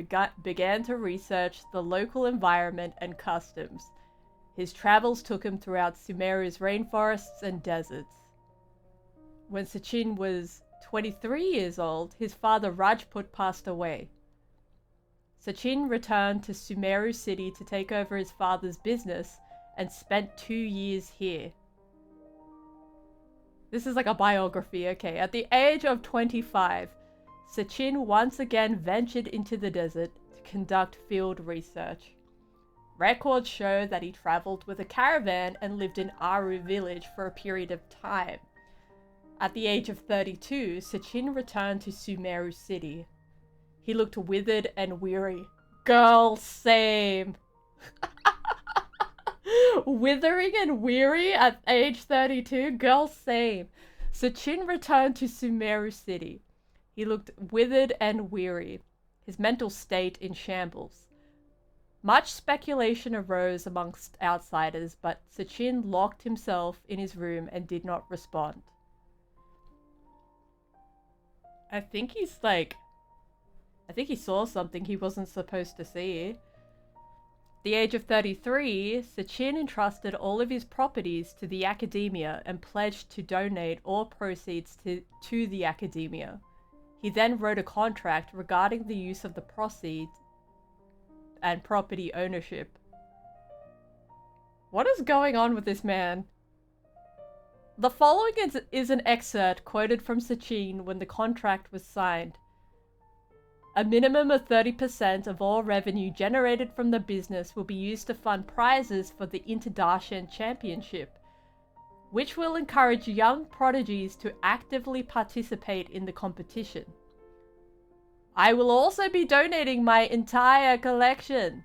began to research the local environment and customs. His travels took him throughout Sumeru's rainforests and deserts. When Sachin was 23 years old, his father Rajput passed away. Sachin returned to Sumeru City to take over his father's business and spent 2 years here. This is like a biography, okay. At the age of 25, Sachin once again ventured into the desert to conduct field research. Records show that he traveled with a caravan and lived in Aru village for a period of time. At the age of 32, Sachin returned to Sumeru City. He looked withered and weary. Girl, same. Withering and weary at age 32? Girl, same. Sachin returned to Sumeru City. He looked withered and weary, his mental state in shambles. Much speculation arose amongst outsiders, but Sachin locked himself in his room and did not respond. I think he saw something he wasn't supposed to see. At the age of 33, Sachin entrusted all of his properties to the academia and pledged to donate all proceeds to the academia. He then wrote a contract regarding the use of the proceeds and property ownership. What is going on with this man? The following is an excerpt quoted from Sachin when the contract was signed. A minimum of 30% of all revenue generated from the business will be used to fund prizes for the Inter-Darshan Championship, which will encourage young prodigies to actively participate in the competition. I will also be donating my entire collection,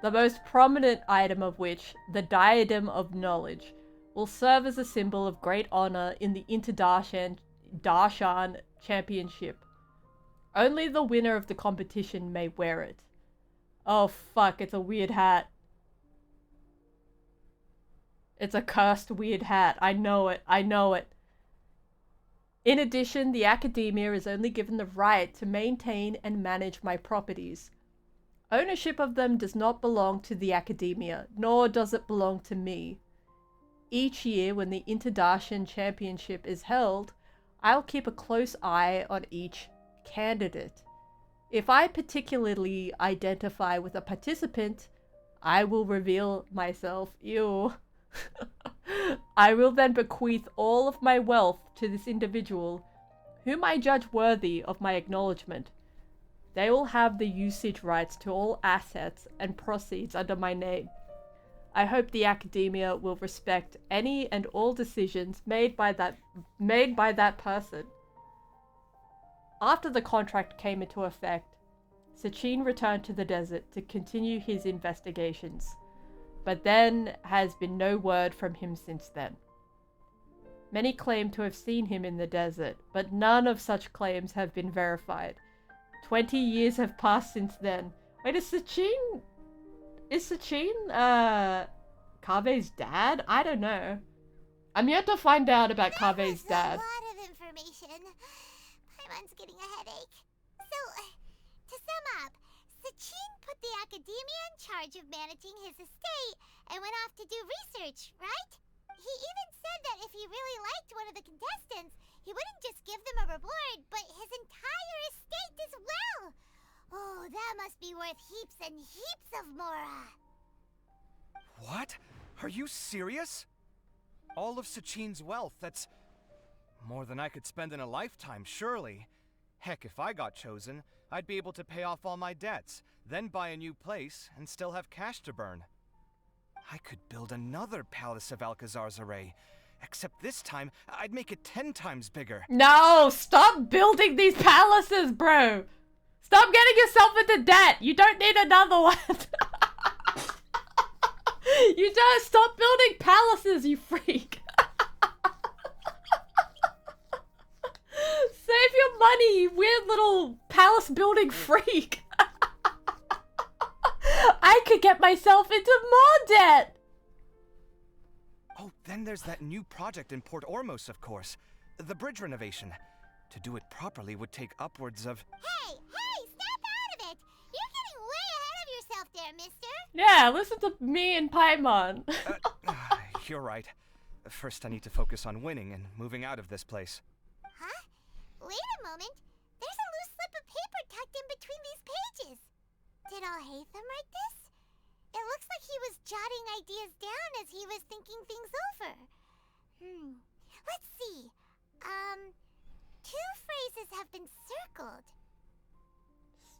the most prominent item of which, the Diadem of Knowledge, will serve as a symbol of great honor in the Inter-Darshan Championship. Only the winner of the competition may wear it. Oh fuck, it's a weird hat. It's a cursed weird hat. I know it. I know it. In addition, the academia is only given the right to maintain and manage my properties. Ownership of them does not belong to the academia, nor does it belong to me. Each year when the Inter-Darshan Championship is held, I'll keep a close eye on each candidate. If I particularly identify with a participant, I will reveal myself. Ew. I will then bequeath all of my wealth to this individual, whom I judge worthy of my acknowledgement. They will have the usage rights to all assets and proceeds under my name. I hope the academia will respect any and all decisions made by that person. After the contract came into effect, Sachin returned to the desert to continue his investigations, but then has been no word from him since then. Many claim to have seen him in the desert, but none of such claims have been verified. 20 years have passed since then. Wait, is Sachin Kaveh's dad? I don't know. I'm yet to find out about Kaveh's dad. A lot of information. My mind's getting a headache. So, to sum up, Sachin put the academia in charge of managing his estate and went off to do research, right? He even said that if he really liked one of the contestants, he wouldn't just give them a reward, but his entire estate as well. Oh, that must be worth heaps and heaps of mora. What? Are you serious? All of Sachin's wealth, that's more than I could spend in a lifetime, surely. Heck, if I got chosen, I'd be able to pay off all my debts, then buy a new place, and still have cash to burn. I could build another Palace of Alcazar's Array, except this time, I'd make it 10 times bigger. No! Stop building these palaces, bro! Stop getting yourself into debt! You don't need another one! You don't stop building palaces, you freak! funny, weird little palace building freak. I could get myself into more debt. Oh, then there's that new project in Port Ormos, of course. The bridge renovation. To do it properly would take upwards of... Hey, snap out of it! You're getting way ahead of yourself there, mister! Yeah, listen to me and Paimon. You're right. First I need to focus on winning and moving out of this place. Huh? Wait a moment. There's a loose slip of paper tucked in between these pages. Did Alhaitham write this? It looks like he was jotting ideas down as he was thinking things over. Let's see. Two phrases have been circled.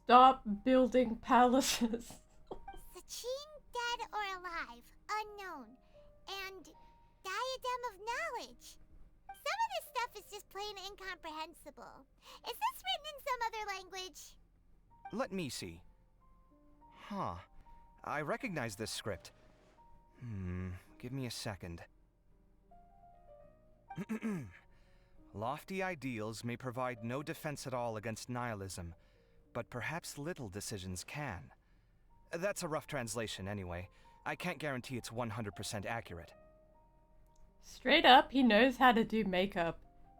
Stop building palaces. Sachin, dead or alive, unknown, and diadem of knowledge. Some of this stuff is just plain incomprehensible. Is this written in some other language? Let me see. Huh. I recognize this script. Give me a second. Lofty ideals may provide no defense at all against nihilism, but perhaps little decisions can. That's a rough translation anyway. I can't guarantee it's 100% accurate. Straight up, he knows how to do makeup.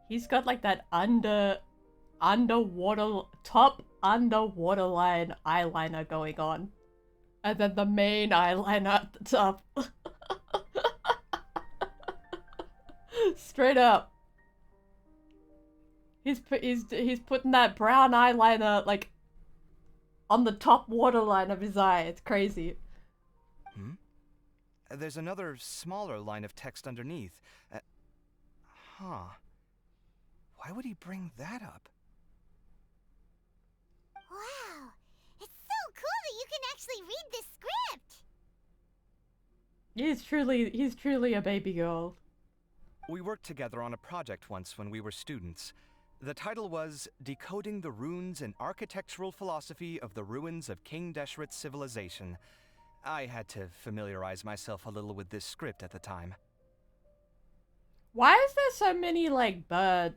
He's got like that top underwater line eyeliner going on. And then the main eyeliner at the top. Straight up. He's putting that brown eyeliner like on the top waterline of his eye. It's crazy. There's another smaller line of text underneath. Why would he bring that up? Wow, it's so cool that you can actually read this script. He's truly a baby girl. We worked together on a project once when we were students. The title was Decoding the Runes and Architectural Philosophy of the Ruins of King Deshret's Civilization. I had to familiarize myself a little with this script at the time. Why is there so many bird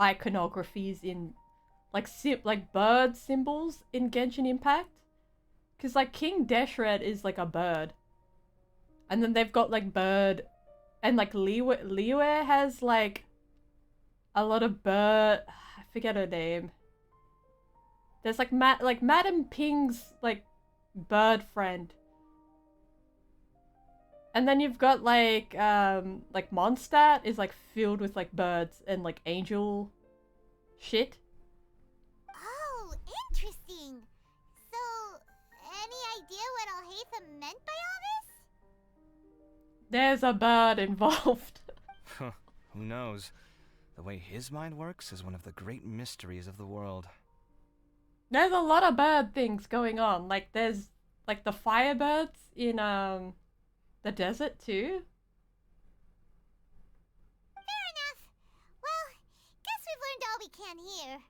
iconographies in like bird symbols in Genshin Impact? Cause like King Deshret is like a bird. And then they've got like bird and like Liyue has like a lot of bird, I forget her name. There's like Madam Ping's like bird friend. And then you've got like Mondstadt is like filled with like birds and like angel shit. Oh, interesting. So, any idea what Alhaitham meant by all this? There's a bird involved. Who knows? The way his mind works is one of the great mysteries of the world. There's a lot of bird things going on. Like there's like the firebirds in the desert too. Fair enough. Well, guess we've learned all we can here.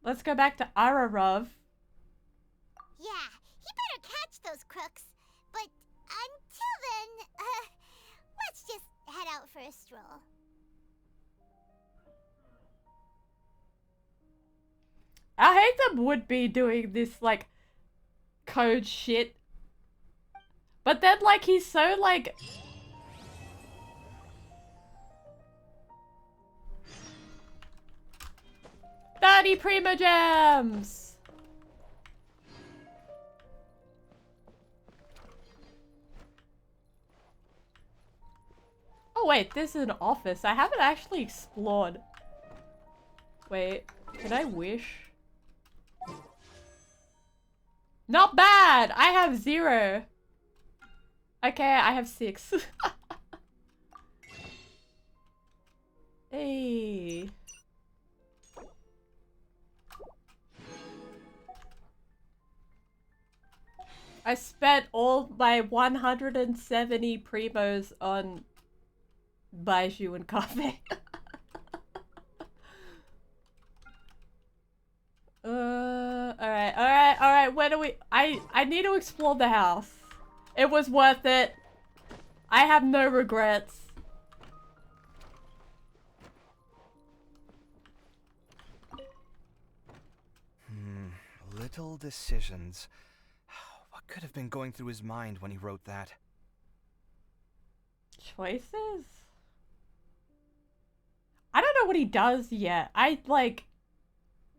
Let's go back to Ararov. Yeah, he better catch those crooks. But until then, let's just head out for a stroll. Alhaitham would be doing this like code shit. But then like he's so like 30 Primogems! Oh wait, this is an office. I haven't actually explored. Wait, can I wish? Not bad! I have 0. Okay, I have 6. Hey. I spent all my 170 primos on Baiju and Kaveh. Alright, where do we... I need to explore the house. It was worth it. I have no regrets. little decisions. What could have been going through his mind when he wrote that? Choices? I don't know what he does yet.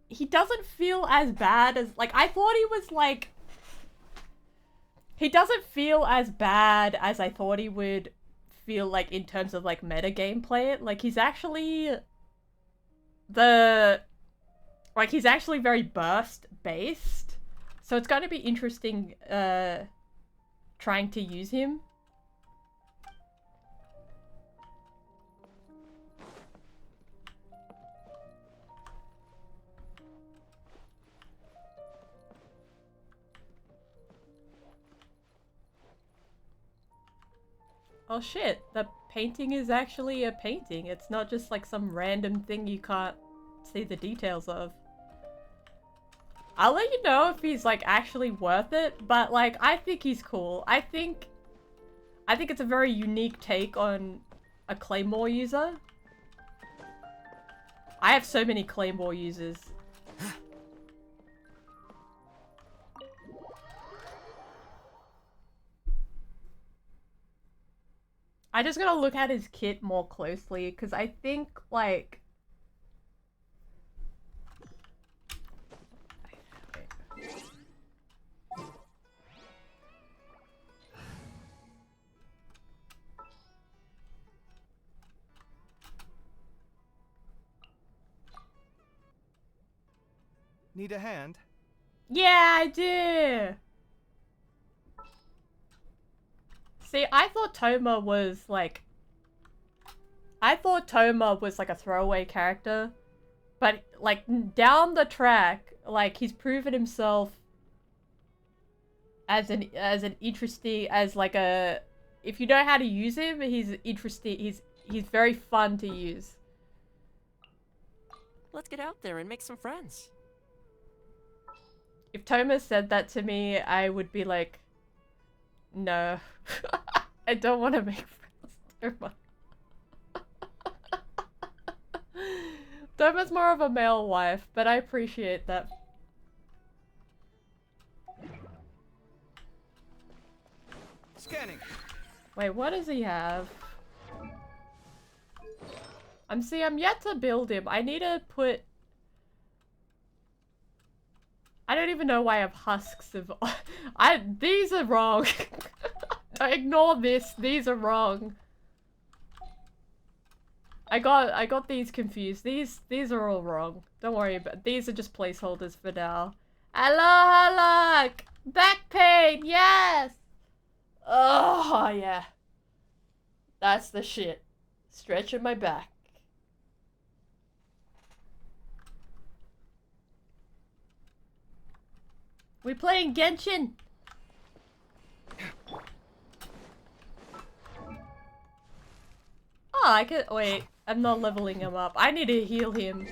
He doesn't feel as bad as, like, I thought he was, like... He doesn't feel as bad as I thought he would feel, like, in terms of, like, meta gameplay. Like, he's actually... he's actually very burst-based. So it's going to be interesting, trying to use him. Oh shit, the painting is actually a painting. It's not just like some random thing you can't see the details of. I'll let you know if he's like actually worth it, but like I think he's cool. I think it's a very unique take on a Claymore user. I have so many Claymore users. I just gotta look at his kit more closely, because I think, like... Need a hand? Yeah, I do! See, I thought Toma was like a throwaway character, but like down the track, like he's proven himself as an interesting, as like a, if you know how to use him, he's interesting, he's very fun to use. Let's get out there and make some friends. If Toma said that to me, I would be like, no. I don't want to make friends, Toma. Toma's more of a male wife, but I appreciate that. Scanning. Wait, what does he have? I'm yet to build him. I need to put... I don't even know why I have husks of... These are wrong. Ignore this. These are wrong. I got these confused. These are all wrong. Don't worry about it. These are just placeholders for now. Aloha luck! Back pain, yes! Oh yeah. That's the shit. Stretching my back. We playing Genshin? Oh, I could- wait. I'm not leveling him up. I need to heal him.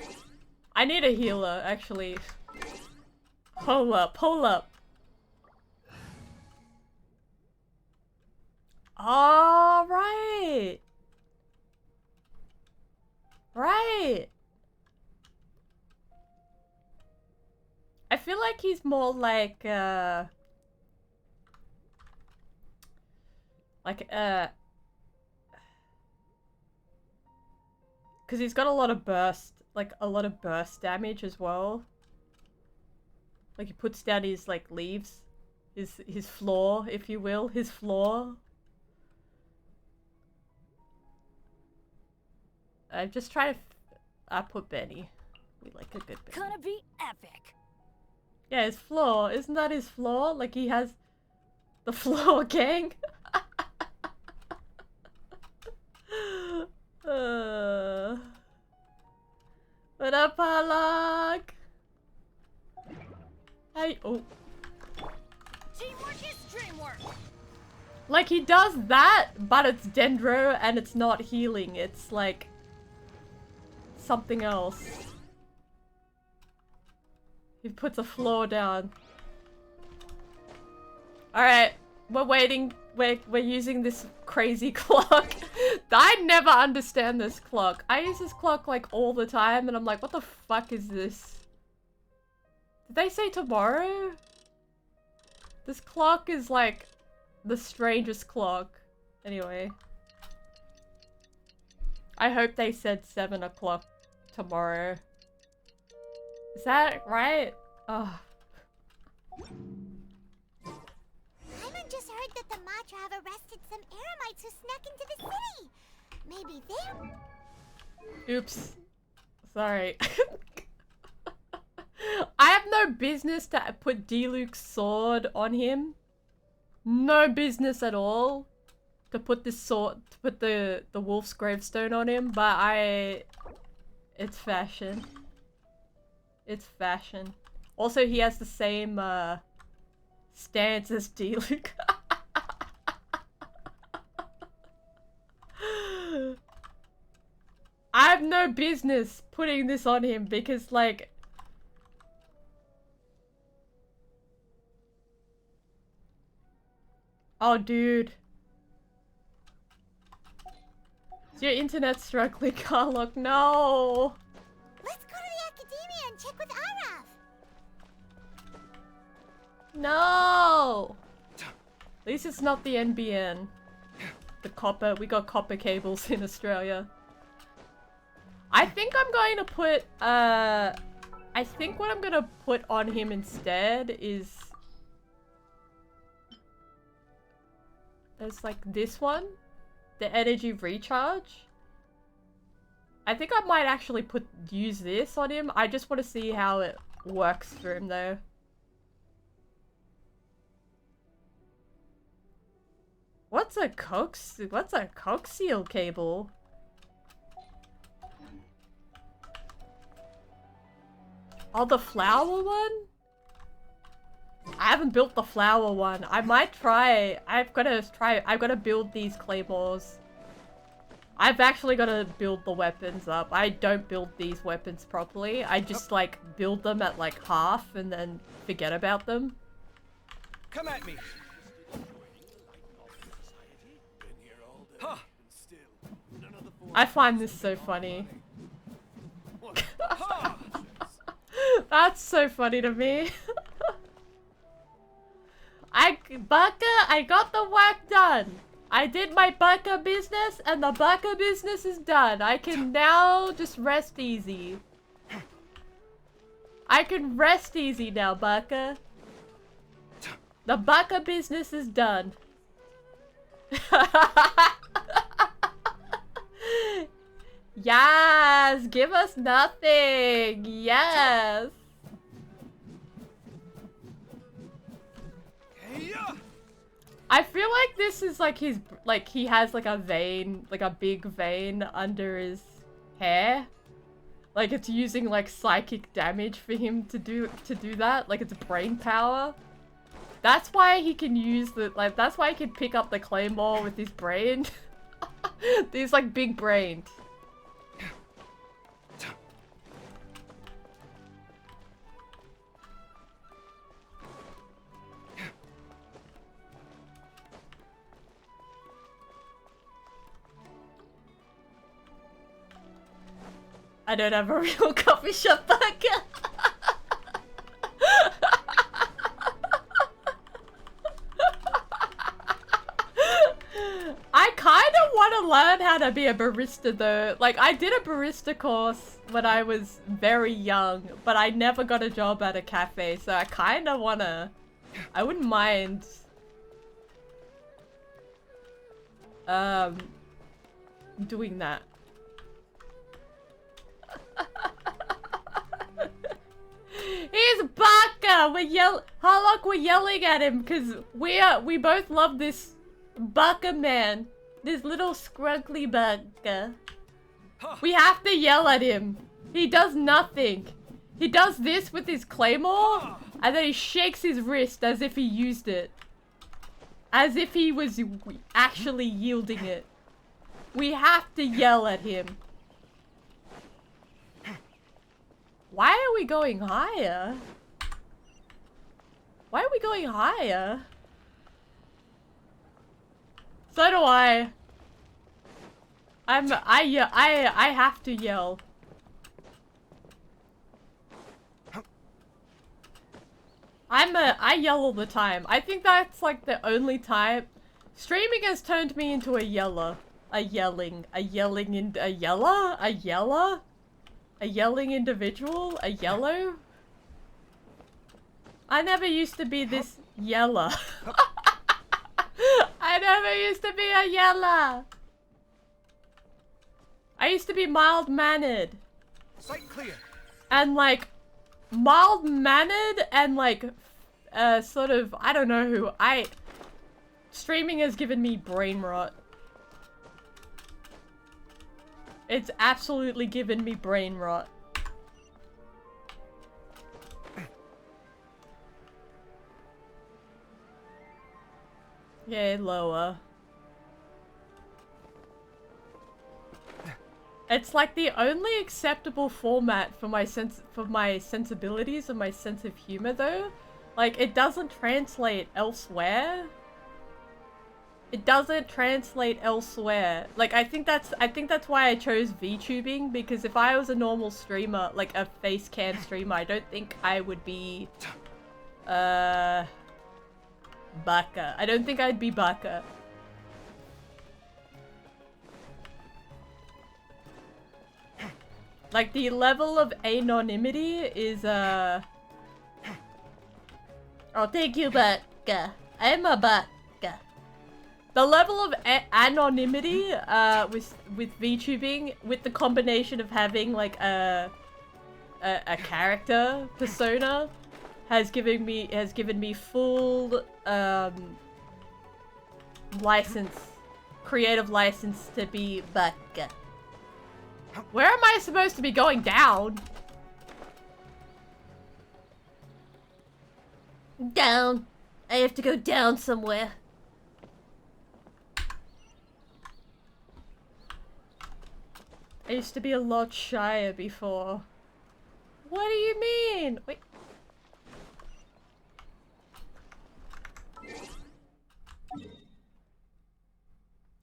I need a healer, actually. Hold up, hold up. All right. Right. I feel like he's more like, because he's got a lot of burst, damage as well. Like, he puts down his, like, leaves. His floor, if you will. His floor. I'm just trying to... I put Benny. We like a good Benny. Gonna be epic. Yeah, his floor. Isn't that his floor? Like, he has the floor gang. What up, Halak? Hey, oh. Teamwork is dreamwork. Like, he does that, but it's Dendro and it's not healing. It's like something else. He puts a floor down. Alright, we're waiting. We're using this crazy clock. I never understand this clock. I use this clock like all the time and I'm like, what the fuck is this? Did they say tomorrow? This clock is like the strangest clock. Anyway. I hope they said 7 o'clock tomorrow. Is that right? Oh. Paimon just heard that the Matra have arrested some Eremites who snuck into the city. Maybe they... Oops. Sorry. I have no business to put D-Luke's sword on him. No business at all to put this sword, to put the wolf's gravestone on him, but it's fashion. It's fashion. Also, he has the same stance as D-Luke. I have no business putting this on him because, like... Oh, dude. Is your internet struggling, Carlock? No! Let's go to the academia and check with Araf. No! At least it's not the NBN. The copper. We got copper cables in Australia. I think I'm going to put, I think what I'm going to put on him instead is... There's like this one. The energy recharge. I think I might actually use this on him. I just want to see how it works for him though. What's a coaxial cable? Oh, the flower one? I haven't built the flower one. I might try. I've got to build these claymores. I've actually got to build the weapons up. I don't build these weapons properly. I just like build them at like half and then forget about them. Come at me. Huh. I find this so funny. That's so funny to me. Baka, I got the work done. I did my Baka business and the Baka business is done. I can now just rest easy. I can rest easy now, Baka. The Baka business is done. Yes, give us nothing. Yes. I feel like this is like his, like he has like a vein, like a big vein under his hair. Like it's using like psychic damage for him to do that. Like it's brain power. That's why he can use the, like that's why he can pick up the claymore with his brain. He's like big brained. I don't have a real coffee shop burger. I kind of want to learn how to be a barista though. Like I did a barista course when I was very young, but I never got a job at a cafe, so I kind of want to... I wouldn't mind... doing that. He's Baka! Harlock, we're yelling at him because we both love this Baka man. This little scrunkly Baka. We have to yell at him. He does nothing. He does this with his claymore and then he shakes his wrist as if he used it. As if he was actually yielding it. We have to yell at him. Why are we going higher? Why are we going higher? So do I. I have to yell. I yell all the time. I think that's like the only time streaming has turned me into a yeller. A yelling individual? A yellow? I never used to be this yeller. I never used to be a yeller. I used to be mild-mannered. Sight clear. And like, mild-mannered and like, sort of, I don't know who, streaming has given me brain rot. It's absolutely given me brain rot. Yeah, lower. It's like the only acceptable format for my sensibilities and my sense of humor though. Like it doesn't translate elsewhere. It doesn't translate elsewhere. Like I think that's why I chose VTubing, because if I was a normal streamer, like a face cam streamer, I don't think I would be baka. I don't think I'd be baka. Like the level of anonymity is Oh, thank you, baka. I'm a baka. The level of anonymity with VTubing, with the combination of having like a character persona, has given me full creative license to be baka. Where am I supposed to be going? Down? Down. I have to go down somewhere. I used to be a lot shyer before. What do you mean? Wait.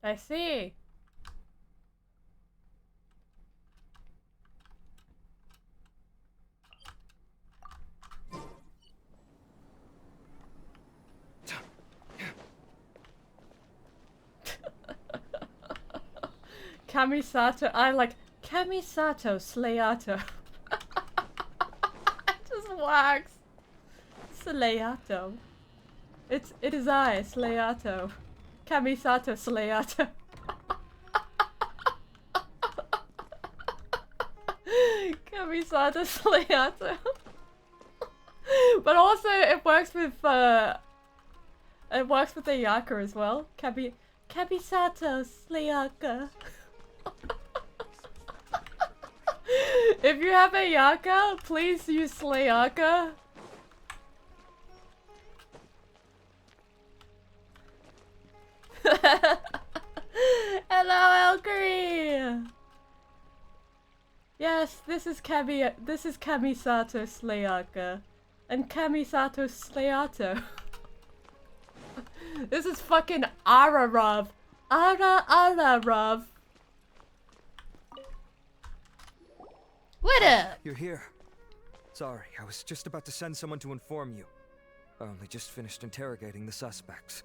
I see. Kamisato, I like Kamisato Slayato. Just wax. Slayato. It is I, Slayato. Kamisato Slayato. Kamisato Slayato. But also it works with Ayaka as well. Kamisato Slayaka. If you have a Yaka, please use Slayaka. Hello, Elkery! Yes, this is Kamisato Slayaka. And Kamisato Slayato. This is fucking Ararav. Ararav. What up? You're here. Sorry, I was just about to send someone to inform you. I only just finished interrogating the suspects.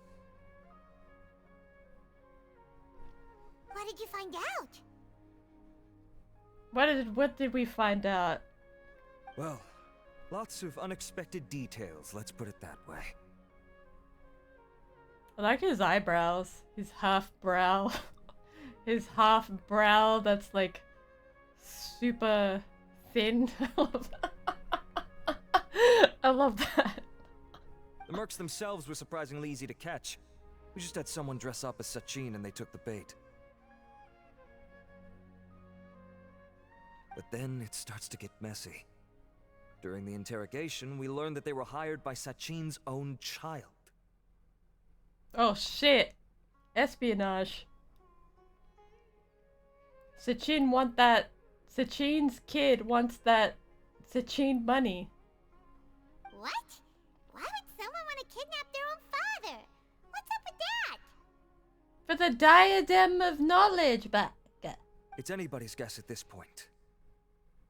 What did you find out? What did we find out? Well, lots of unexpected details, let's put it that way. I like his eyebrows. His half brow. His half brow that's like super thin. I love that. The mercs themselves were surprisingly easy to catch. We just had someone dress up as Sachin and they took the bait. But then it starts to get messy. During the interrogation, we learned that they were hired by Sachin's own child. Oh shit. Espionage. Sachin's kid wants that Sachin money. What? Why would someone want to kidnap their own father? What's up with that? For the diadem of knowledge, Baka. It's anybody's guess at this point.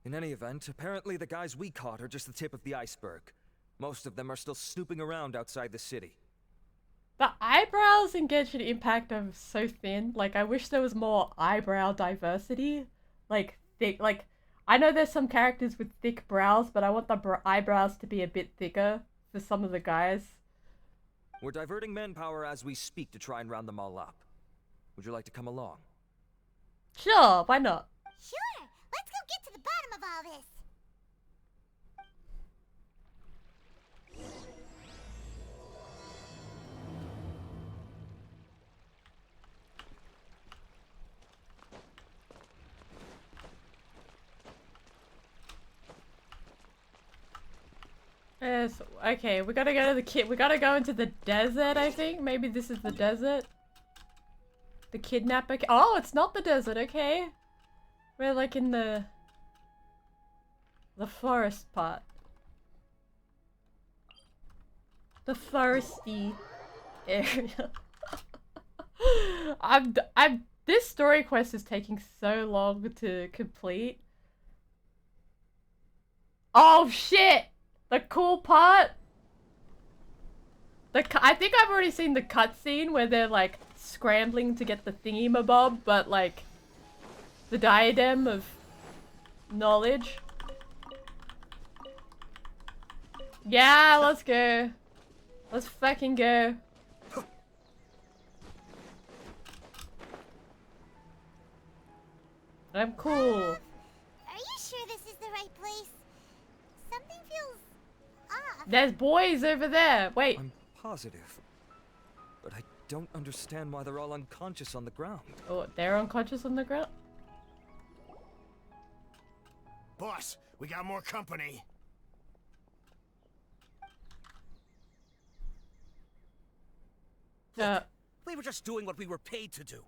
In any event, apparently the guys we caught are just the tip of the iceberg. Most of them are still snooping around outside the city. The eyebrows in Genshin Impact are so thin. Like, I wish there was more eyebrow diversity. Like, thick, like, I know there's some characters with thick brows, but I want the eyebrows to be a bit thicker for some of the guys. We're diverting manpower as we speak to try and round them all up. Would you like to come along? Sure, why not? Sure, let's go get to the bottom of all this. Yes, okay, we gotta go to the we gotta go into the desert, I think. Maybe this is the desert. The kidnapper. Oh, it's not the desert, okay. We're like in the forest part. The foresty area. This story quest is taking so long to complete. Oh shit! The cool part. I think I've already seen the cutscene where they're like scrambling to get the thingy-mabob, but like the diadem of knowledge. Yeah, let's go. Let's fucking go. I'm cool. Are you sure this is the right place? Something feels off. There's boys over there. Wait. I'm positive. But I don't understand why they're all unconscious on the ground. Oh, they're unconscious on the ground? Boss, we got more company. We were just doing what we were paid to do.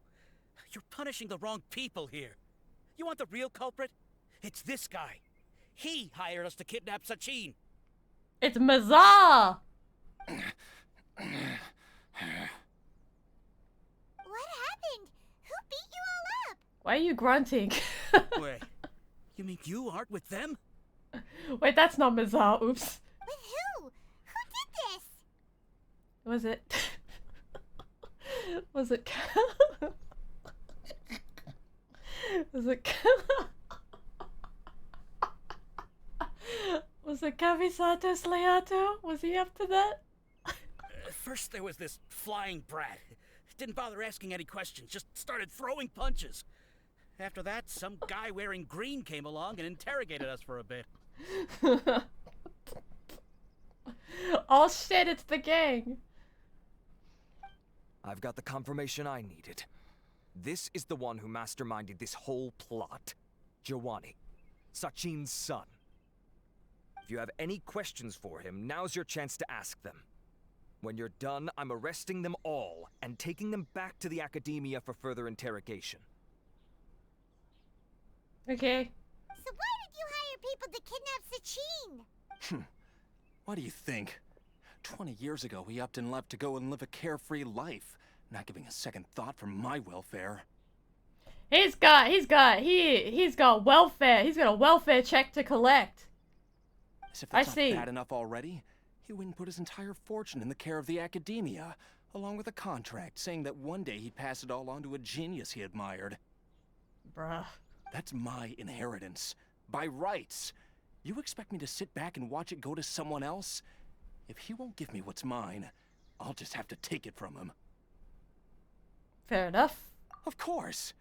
You're punishing the wrong people here. You want the real culprit? It's this guy. He hired us to kidnap Sachin. It's Mazar! What happened? Who beat you all up? Why are you grunting? Wait, you mean you aren't with them? Wait, that's not Mazar. Oops. With who? Who did this? Was it? Was it? Was it? Was it Kaveh Leato? Was he up to that? First there was this flying brat. Didn't bother asking any questions, just started throwing punches. After that, some guy wearing green came along and interrogated us for a bit. Oh shit, it's the gang. I've got the confirmation I needed. This is the one who masterminded this whole plot. Giovanni, Sachin's son. If you have any questions for him, now's your chance to ask them. When you're done, I'm arresting them all and taking them back to the Academia for further interrogation. Okay. So why did you hire people to kidnap Sachin? What do you think? 20 years ago, he upped and left to go and live a carefree life, not giving a second thought for my welfare. He's got welfare. He's got a welfare check to collect. As if that's not bad enough already, he wouldn't put his entire fortune in the care of the Academia, along with a contract saying that one day he'd pass it all on to a genius he admired. Bruh. That's my inheritance. By rights. You expect me to sit back and watch it go to someone else? If he won't give me what's mine, I'll just have to take it from him. Fair enough. Of course.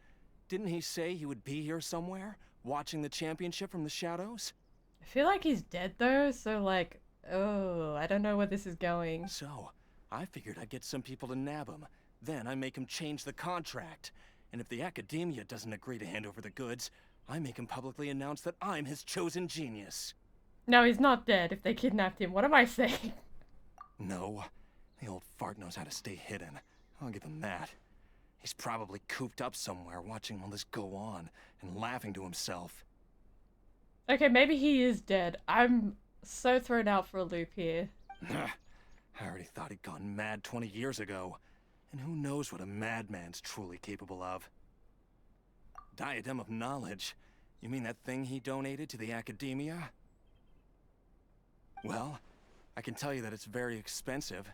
Didn't he say he would be here somewhere, watching the championship from the shadows? I feel like he's dead though, so like, oh, I don't know where this is going. So, I figured I'd get some people to nab him. Then I make him change the contract. And if the Academia doesn't agree to hand over the goods, I make him publicly announce that I'm his chosen genius. No, he's not dead if they kidnapped him. What am I saying? No. The old fart knows how to stay hidden. I'll give him that. He's probably cooped up somewhere watching all this go on and laughing to himself. Okay, maybe he is dead. I'm so thrown out for a loop here. I already thought he'd gone mad 20 years ago. And who knows what a madman's truly capable of. Diadem of Knowledge? You mean that thing he donated to the Academia? Well, I can tell you that it's very expensive.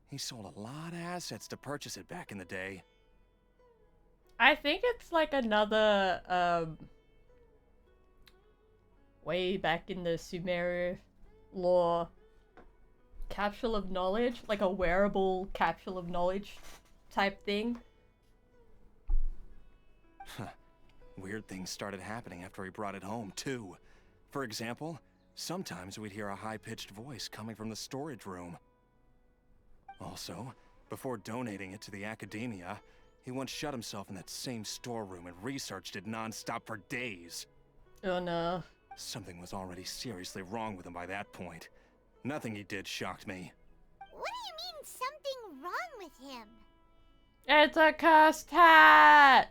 He sold a lot of assets to purchase it back in the day. I think it's like another, way back in the Sumeru lore, capsule of knowledge, like a wearable capsule of knowledge type thing. Weird things started happening after he brought it home, too. For example, sometimes we'd hear a high-pitched voice coming from the storage room. Also, before donating it to the academia, he once shut himself in that same storeroom and researched it non-stop for days. Oh no. Something was already seriously wrong with him by that point. Nothing he did shocked me. What do you mean something wrong with him? It's a cursed hat!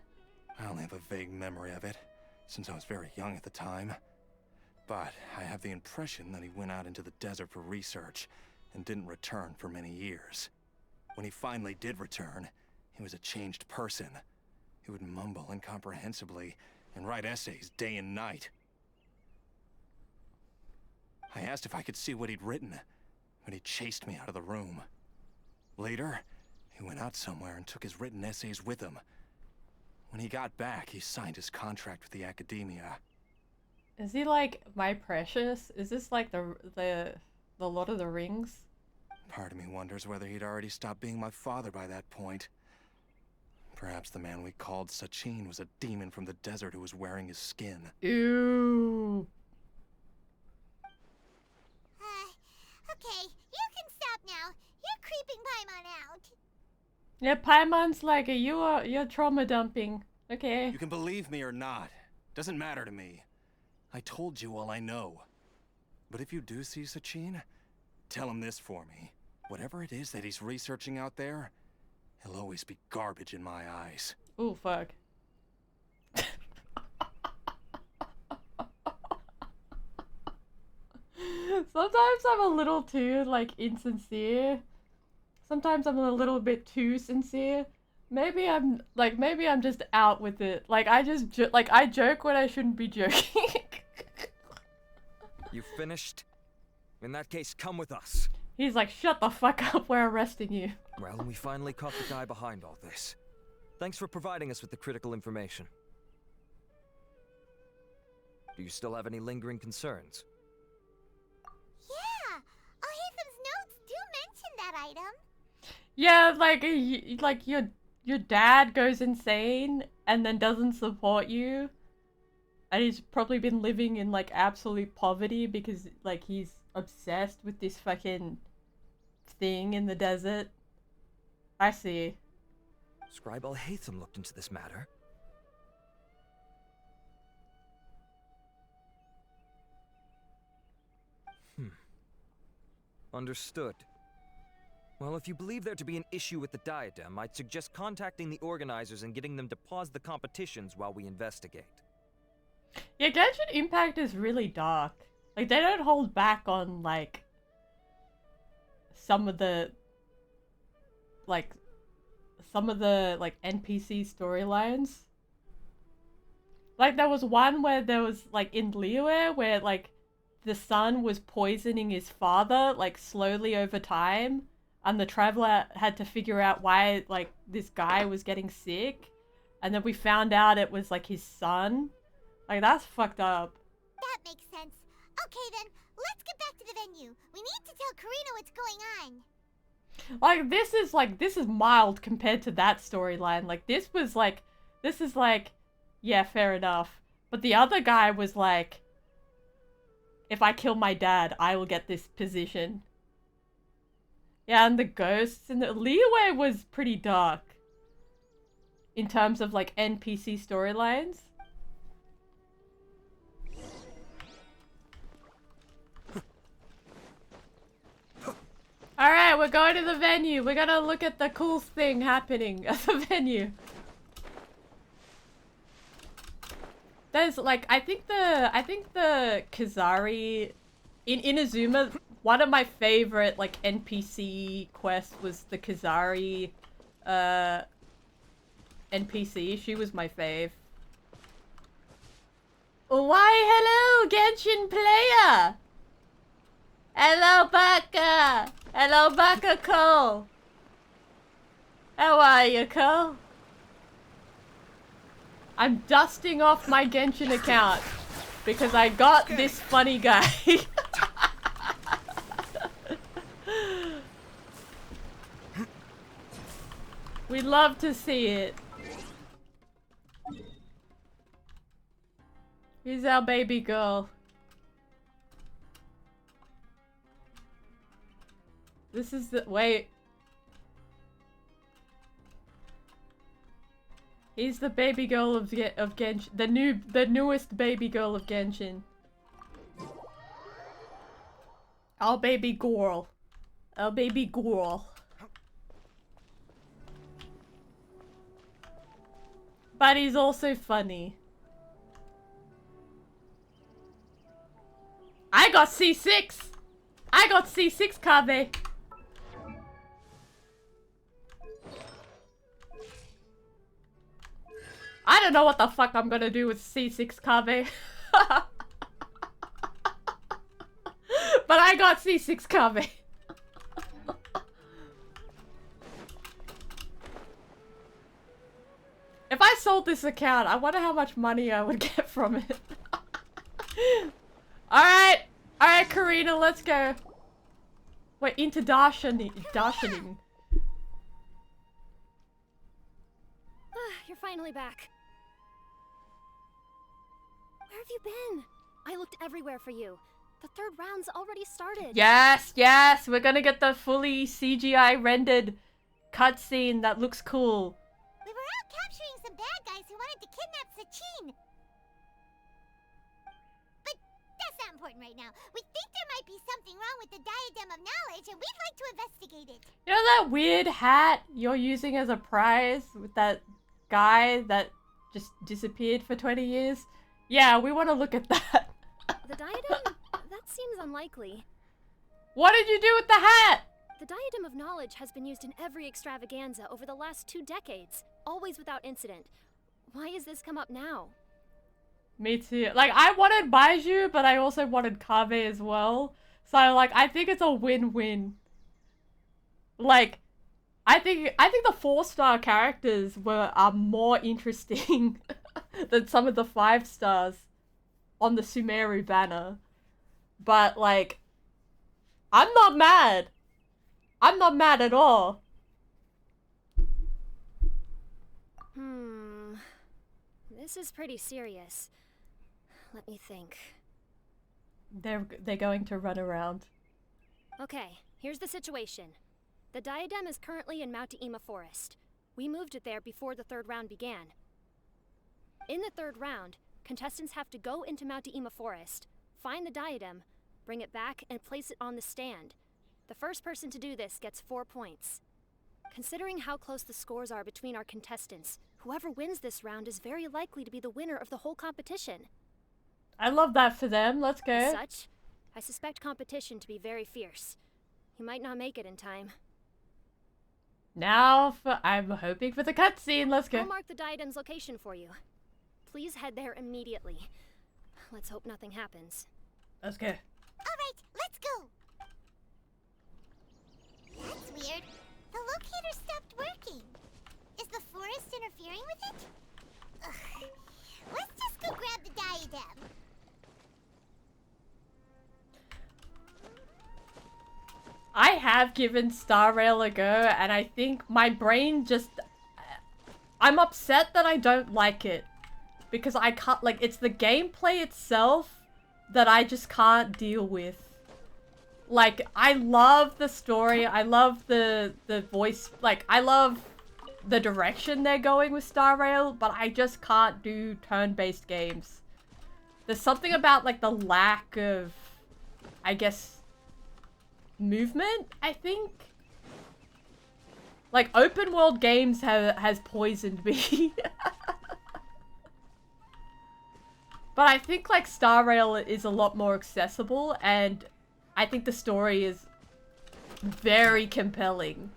I only have a vague memory of it, since I was very young at the time. But I have the impression that he went out into the desert for research and didn't return for many years. When he finally did return, he was a changed person. He would mumble incomprehensibly and write essays day and night. I asked if I could see what he'd written, but he chased me out of the room. Later, he went out somewhere and took his written essays with him. When he got back, he signed his contract with the academia. Is he like My Precious? Is this like the Lord of the Rings? Part of me wonders whether he'd already stopped being my father by that point. Perhaps the man we called Sachin was a demon from the desert who was wearing his skin. Ew. Okay, you can stop now. You're creeping Paimon out. Yeah, Paimon's like, you're trauma dumping. Okay. You can believe me or not. Doesn't matter to me. I told you all I know. But if you do see Sachin, tell him this for me. Whatever it is that he's researching out there, he'll always be garbage in my eyes. Ooh, fuck. Sometimes I'm a little too, like, insincere. Sometimes I'm a little bit too sincere. Maybe I'm just out with it. Like, I joke when I shouldn't be joking. You finished? In that case, come with us. He's like, shut the fuck up, we're arresting you. Well, we finally caught the guy behind all this. Thanks for providing us with the critical information. Do you still have any lingering concerns? Yeah, Alhaitham's notes do mention that item. Yeah, like your dad goes insane and then doesn't support you. And he's probably been living in like absolute poverty because like he's obsessed with this fucking thing in the desert. I see. Scribe Alhaitham looked into this matter. Understood. Well, if you believe there to be an issue with the diadem, I'd suggest contacting the organizers and getting them to pause the competitions while we investigate. Yeah, Genshin Impact is really dark. Like, they don't hold back on, like, some of the NPC storylines. Like, there was one where there was, like, in Liyue, where, like, the son was poisoning his father, like, slowly over time, and the traveler had to figure out why, like, this guy was getting sick, and then we found out it was, like, his son. Like, that's fucked up. That makes sense. Okay then, let's get back to the venue. We need to tell Karina what's going on. Like, this is mild compared to that storyline. Like, this is like, yeah, fair enough. But the other guy was like, if I kill my dad, I will get this position. Yeah, and the ghosts and the Liyue was pretty dark. In terms of, like, NPC storylines. Alright, we're going to the venue. We're gonna look at the cool thing happening at the venue. There's like, I think the Kazari in Inazuma, one of my favorite like NPC quests was the Kazari NPC. She was my fave. Why, hello, Genshin player! Hello, Baka! Hello, Baka Cole! How are you, Cole? I'm dusting off my Genshin account because I got this funny guy. We love to see it. Here's our baby girl. This is the— wait. He's the baby girl of Genshin. The newest baby girl of Genshin. Our baby girl. Our baby girl. But he's also funny. I got C6! I got C6, Kaveh! I don't know what the fuck I'm gonna do with C6, Kaveh. But I got C6, Kaveh. If I sold this account, I wonder how much money I would get from it. Alright! Alright, Karina, let's go. We're into Darshaning. You're finally back. Where have you been? I looked everywhere for you. The third round's already started. Yes, yes! We're gonna get the fully CGI rendered cutscene that looks cool. We were out capturing some bad guys who wanted to kidnap Sachin. But that's not important right now. We think there might be something wrong with the Diadem of Knowledge, and we'd like to investigate it. You know that weird hat you're using as a prize with that guy that just disappeared for 20 years? Yeah, we want to look at that. The diadem? That seems unlikely. What did you do with the hat? The Diadem of Knowledge has been used in every extravaganza over the last 2 decades, always without incident. Why has this come up now? Me too. Like, I wanted Baiju, but I also wanted Kaveh as well. So, like, I think it's a win-win. Like, I think the 4-star characters are more interesting than some of the 5 stars on the Sumeru banner. But, like, I'm not mad. I'm not mad at all. This is pretty serious. Let me think. They're going to run around. Okay, here's the situation. The Diadem is currently in Mount Ima Forest. We moved it there before the 3rd round began. In the 3rd round, contestants have to go into Mount Ima Forest, find the Diadem, bring it back, and place it on the stand. The first person to do this gets 4 points. Considering how close the scores are between our contestants, whoever wins this round is very likely to be the winner of the whole competition. I love that for them. Let's go. As such, I suspect competition to be very fierce. You might not make it in time. Now, I'm hoping for the cutscene. Let's go. I'll mark the Diadem's location for you. Please head there immediately. Let's hope nothing happens. Let's go. Alright, let's go! That's weird. The locator stopped working. Is the forest interfering with it? Ugh. Let's just go grab the diadem. I have given Star Rail a go, and I think my brain just... I'm upset that I don't like it. Because I can't... Like, it's the gameplay itself that I just can't deal with. Like, I love the story, I love the voice... Like, I love the direction they're going with Star Rail, but I just can't do turn-based games. There's something about, like, the lack of... I guess... movement, I think? Like, open world games has poisoned me. But I think, like, Star Rail is a lot more accessible, and I think the story is very compelling.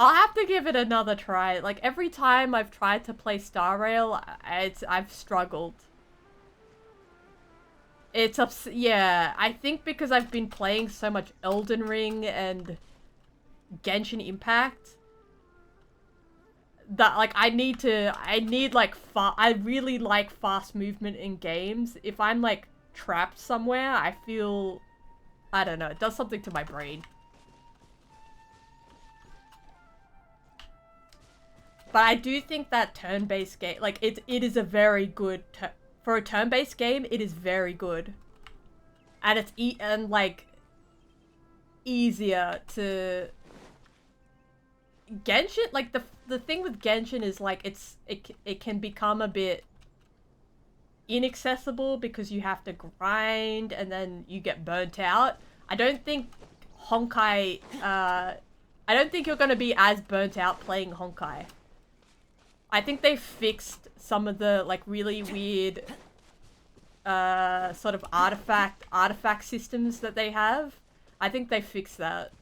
I'll have to give it another try. Like, every time I've tried to play Star Rail, I've struggled. Yeah, I think because I've been playing so much Elden Ring and Genshin Impact that like I really like fast movement in games. If I'm like trapped somewhere, I feel, I don't know, it does something to my brain. But I do think that turn-based game, like it is a very good for a turn-based game. It is very good, and it's easier to. Genshin, like the thing with Genshin is like it can become a bit inaccessible because you have to grind and then you get burnt out. I don't think Honkai. I don't think you're gonna be as burnt out playing Honkai. I think they fixed some of the like really weird sort of artifact systems that they have. I think they fixed that.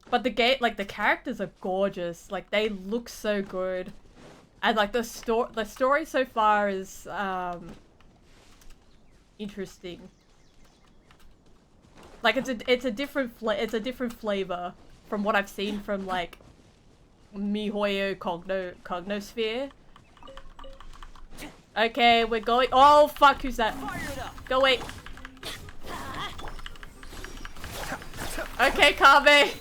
But the game, like the characters are gorgeous. Like they look so good. And like the story so far is interesting. Like it's a different flavor from what I've seen from like MiHoYo Cognosphere. Okay, we're going. Oh fuck, who's that? Go away. Okay, Kaveh.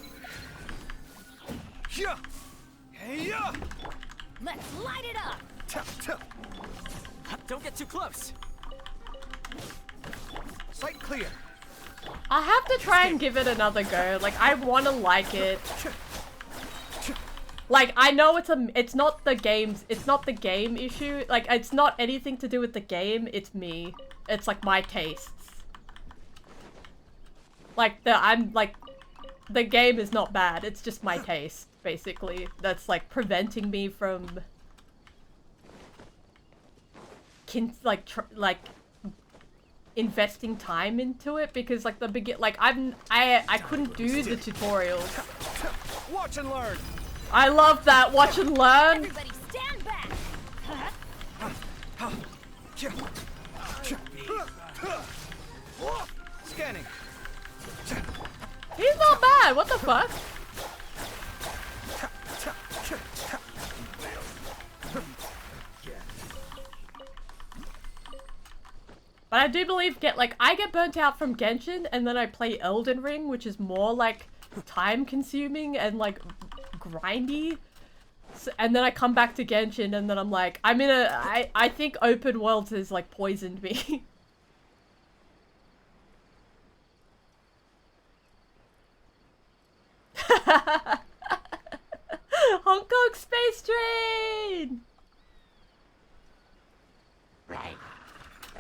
Let's light it up. Don't get too close. Sight clear. I have to try and give it another go. Like I want to like it. Like I know it's not the game issue. Like it's not anything to do with the game. It's me. It's like my tastes. Like the game is not bad. It's just my taste, basically. That's like preventing me from investing time into it because like I couldn't do the tutorials. Watch and learn. I love that. Watch and learn. Everybody stand back. Scanning. He's not bad. What the fuck? But I do believe I get burnt out from Genshin and then I play Elden Ring, which is more like time consuming and like grindy. So, and then I come back to Genshin and then I'm like, I think open worlds has like poisoned me. Hong Kong Space Train! Right.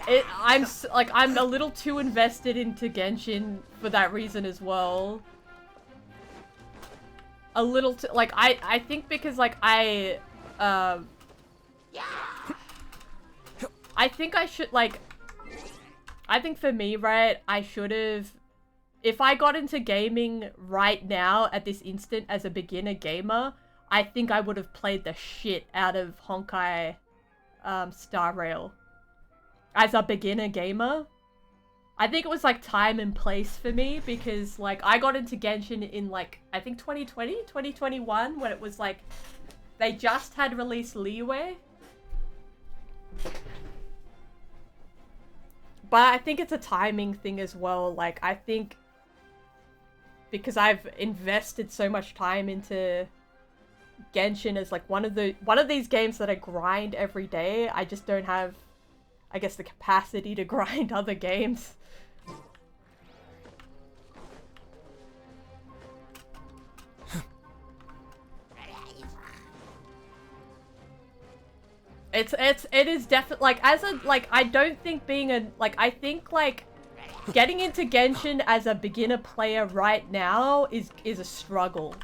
I'm a little too invested into Genshin for that reason as well. A little too, like, I think because, like, I think I should, like, I think for me, right, I should have, if I got into gaming right now at this instant as a beginner gamer, I think I would have played the shit out of Honkai Star Rail. As a beginner gamer. I think it was like time and place for me because like I got into Genshin in like, I think 2020, 2021 when it was like, they just had released Leeway. But I think it's a timing thing as well. Like I think because I've invested so much time into Genshin as like one of these games that I grind every day, I just don't have, I guess, the capacity to grind other games. It is definitely like as a like I don't think being a like I think like getting into Genshin as a beginner player right now is a struggle.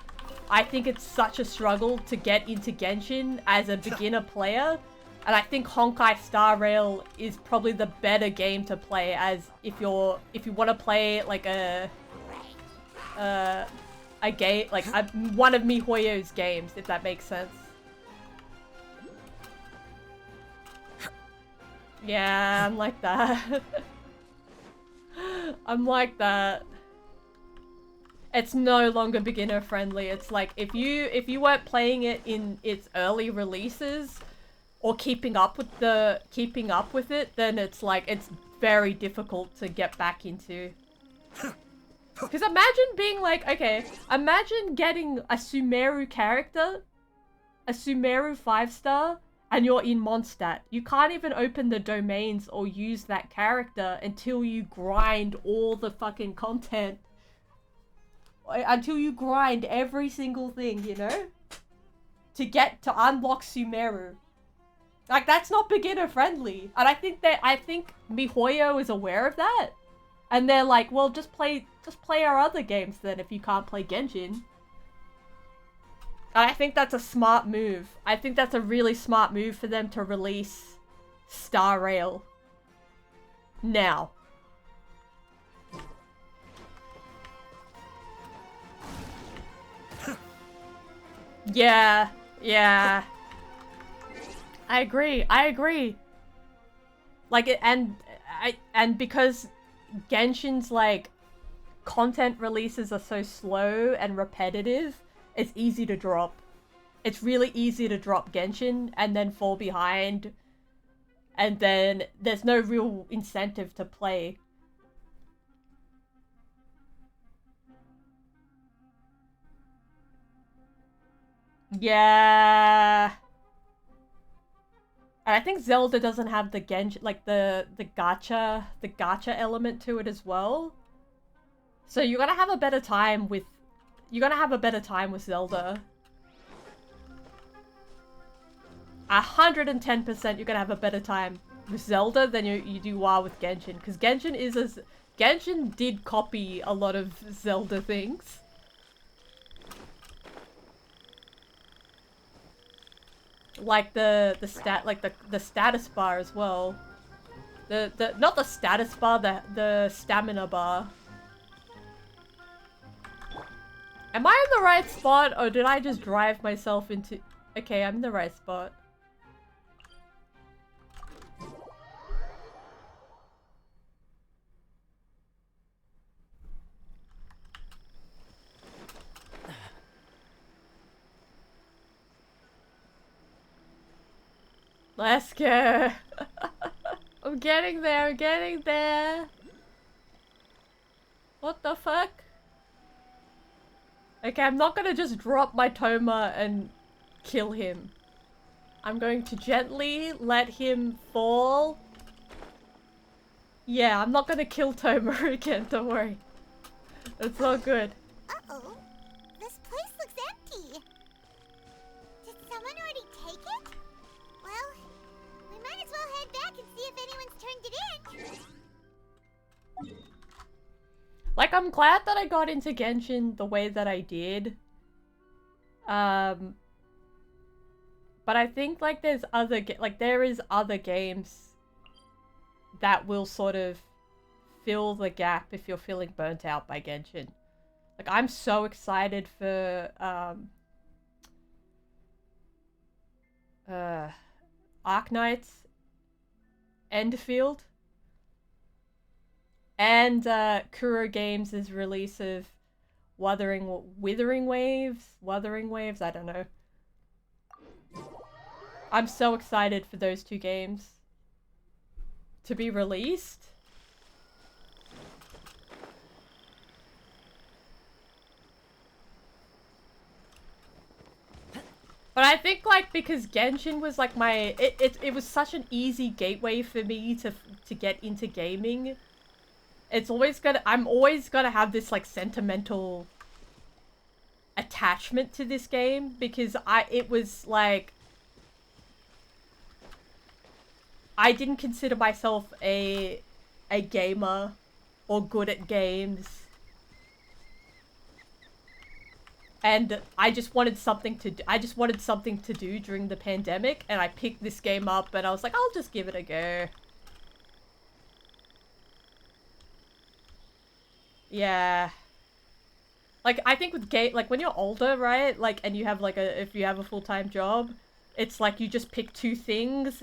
I think it's such a struggle to get into Genshin as a beginner player. And I think Honkai Star Rail is probably the better game to play as if you want to play like a game like one of MiHoYo's games, if that makes sense. Yeah, I'm like that. I'm like that. It's no longer beginner friendly. It's like if you weren't playing it in its early releases or keeping up with it, then it's like it's very difficult to get back into. Because imagine being like, okay, imagine getting a Sumeru character, a Sumeru 5-star, and you're in Mondstadt. You can't even open the domains or use that character until you grind all the fucking content. Until you grind every single thing, you know? To unlock Sumeru. Like, that's not beginner friendly. And I think MiHoYo is aware of that. And they're like, well, just play our other games then if you can't play Genshin. And I think that's a smart move. I think that's a really smart move for them to release Star Rail now. Yeah, yeah. I agree. Like, and because Genshin's, like, content releases are so slow and repetitive, it's easy to drop. It's really easy to drop Genshin and then fall behind, and then there's no real incentive to play. Yeah. And I think Zelda doesn't have the Genshin, like the gacha element to it as well. So you're gonna have a better time with Zelda. 110% you're gonna have a better time with Zelda than you are with Genshin, because Genshin did copy a lot of Zelda things. Like the status bar as well. Not the status bar, the stamina bar. Am I in the right spot, or did I just drive myself into... Okay, I'm in the right spot. Let's go. I'm getting there. What the fuck? Okay, I'm not gonna just drop my Toma and kill him. I'm going to gently let him fall. Yeah, I'm not gonna kill Toma again, don't worry. It's all good. Uh-oh. This place looks empty. Did someone already take it? Well, we might as well head back and see if anyone's turned it in. Like, I'm glad that I got into Genshin the way that I did. But I think, like, there is other games that will sort of fill the gap if you're feeling burnt out by Genshin. Like, I'm so excited for, Arknight's Endfield. And Kuro Games' release of Withering Waves, I don't know. I'm so excited for those two games to be released. But I think, like, because Genshin was like my it was such an easy gateway for me to get into gaming. I'm always gonna have this, like, sentimental attachment to this game, because it was like, I didn't consider myself a gamer or good at games. And I just wanted something to do during the pandemic, and I picked this game up and I was like, I'll just give it a go. Yeah. Like, I think with like, when you're older, right? Like, and you have, like, if you have a full-time job, it's like you just pick two things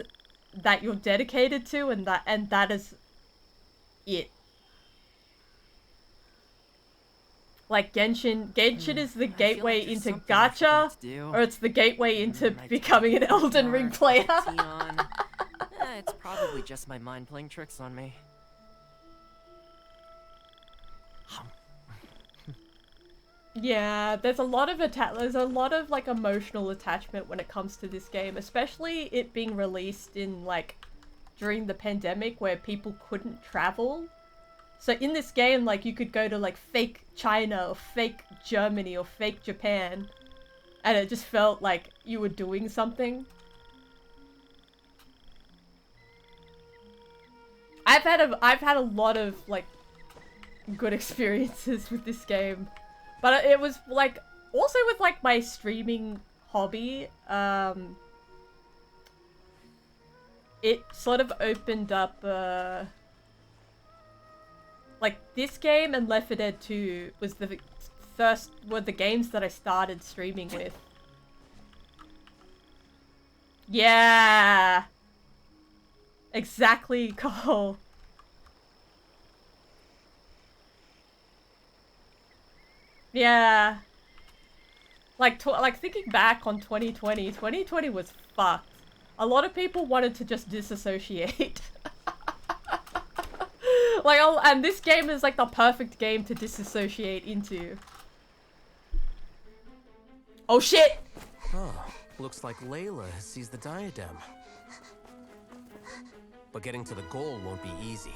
that you're dedicated to, and that is it. Like Genshin is the gateway into gacha, or it's the gateway into becoming an Elden Ring player. It's probably just my mind playing tricks on me. Yeah, there's a lot of like emotional attachment when it comes to this game, especially it being released in like during the pandemic where people couldn't travel. So in this game, like, you could go to like fake China or fake Germany or fake Japan, and it just felt like you were doing something. I've had a lot of like good experiences with this game. But it was like also with like my streaming hobby, it sort of opened up like this game and Left 4 Dead 2 were the games that I started streaming with. Yeah. Exactly, Cole. Yeah. Like thinking back on 2020 was fucked. A lot of people wanted to just disassociate. Like, and this game is like the perfect game to disassociate into. Oh shit! Oh, looks like Layla has seized the diadem. But getting to the goal won't be easy.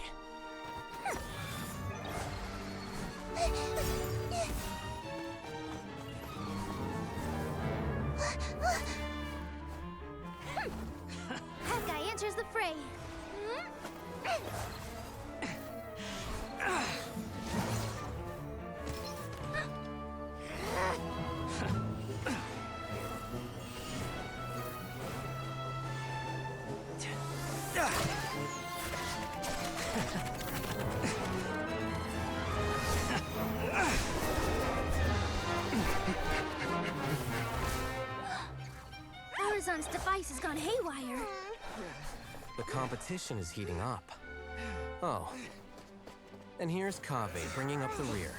That guy enters the fray. Horizon's device has gone haywire. The competition is heating up. Oh. And here's Kaveh bringing up the rear.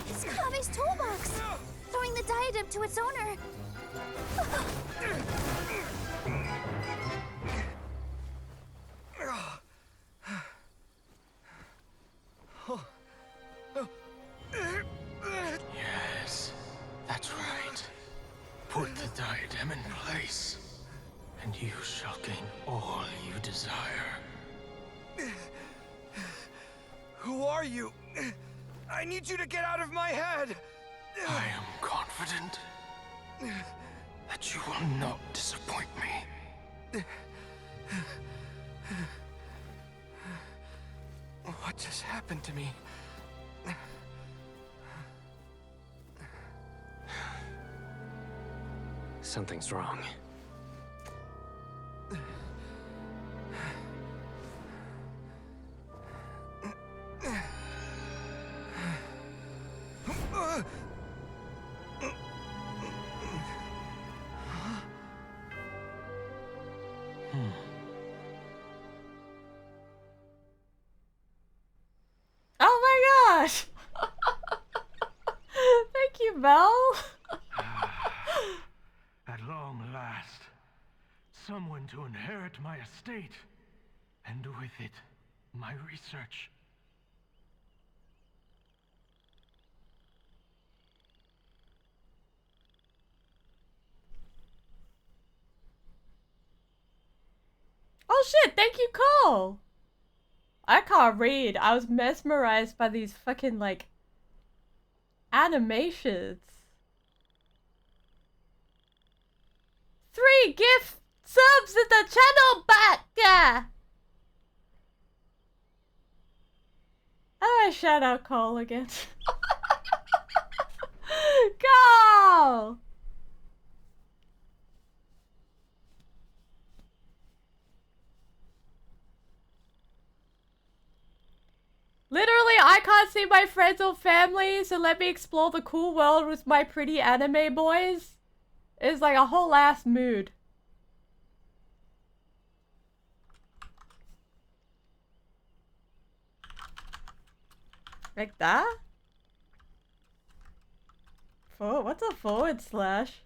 It's Kaveh's toolbox! Throwing the diadem to its owner. Yes, that's right. Put the diadem in place, and you shall gain all you desire. Who are you? I need you to get out of my head! I am confident that you will not disappoint me. What just happened to me? Something's wrong. Oh my gosh! Thank you, Mel! At long last, someone to inherit my estate, and with it, my research. Oh shit, thank you, Cole! I can't read. I was mesmerized by these fucking, like, animations. 3 gifts subs in the channel back! How do I shout out Cole again? Go! Literally, I can't see my friends or family, so let me explore the cool world with my pretty anime boys. It's like a whole ass mood. Like that? What's a forward slash?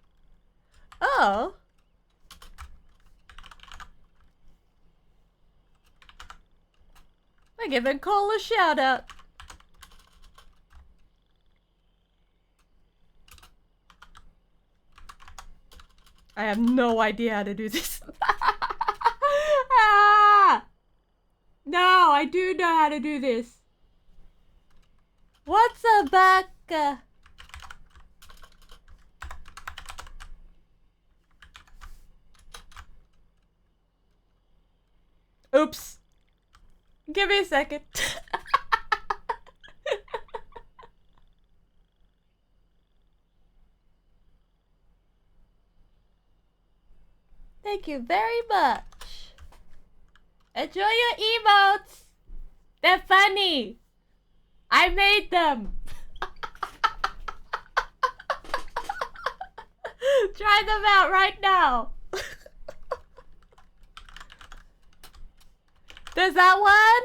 Oh. We're giving Cole a shout out. I have no idea how to do this. Ah! No, I do know how to do this. What's a baka? Oops. Give me a second. Thank you very much. Enjoy your emotes. They're funny. I made them. Try them out right now. There's that one.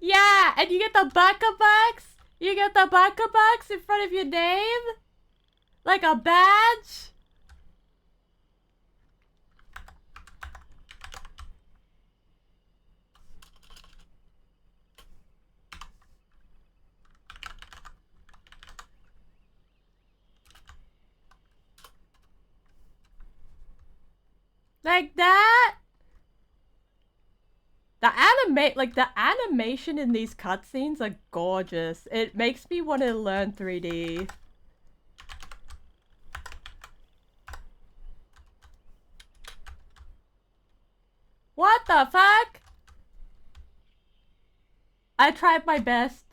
Yeah, and you get the baka bucks. You get the baka bucks in front of your name. Like a badge. Like that. The animation in these cutscenes are gorgeous. It makes me want to learn 3D. What the fuck? I tried my best.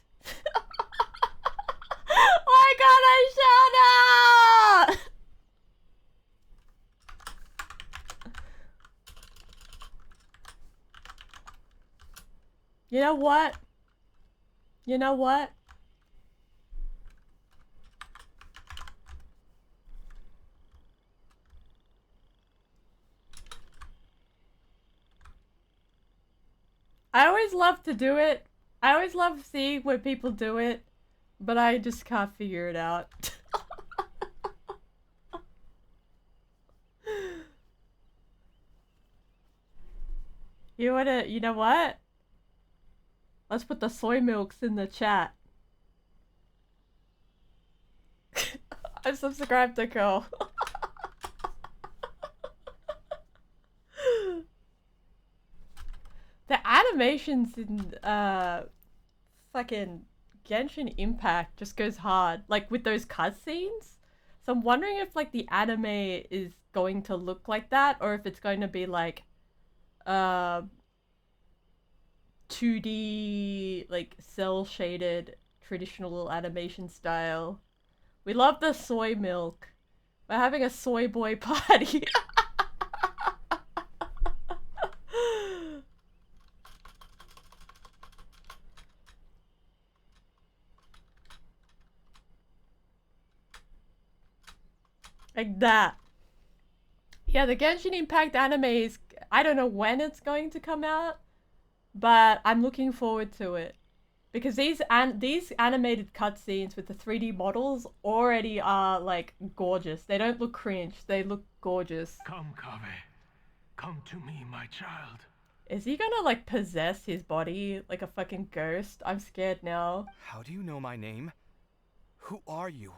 Why can't I shout out? You know what? You know what? I always love to do it. I always love seeing when people do it, but I just can't figure it out. You know what? Let's put the soy milks in the chat. I'm subscribed to Ko. The animations in fucking Genshin Impact just goes hard, like with those cutscenes. So I'm wondering if like the anime is going to look like that, or if it's going to be like 2D, like cell shaded traditional animation style. We love the soy milk. We're having a soy boy party. Like that. Yeah, the Genshin Impact anime is, I don't know when it's going to come out, but I'm looking forward to it. Because these animated cutscenes with the 3D models already are like gorgeous. They don't look cringe, they look gorgeous. Come, Kaveh. Come to me, my child. Is he gonna like possess his body like a fucking ghost? I'm scared now. How do you know my name? Who are you?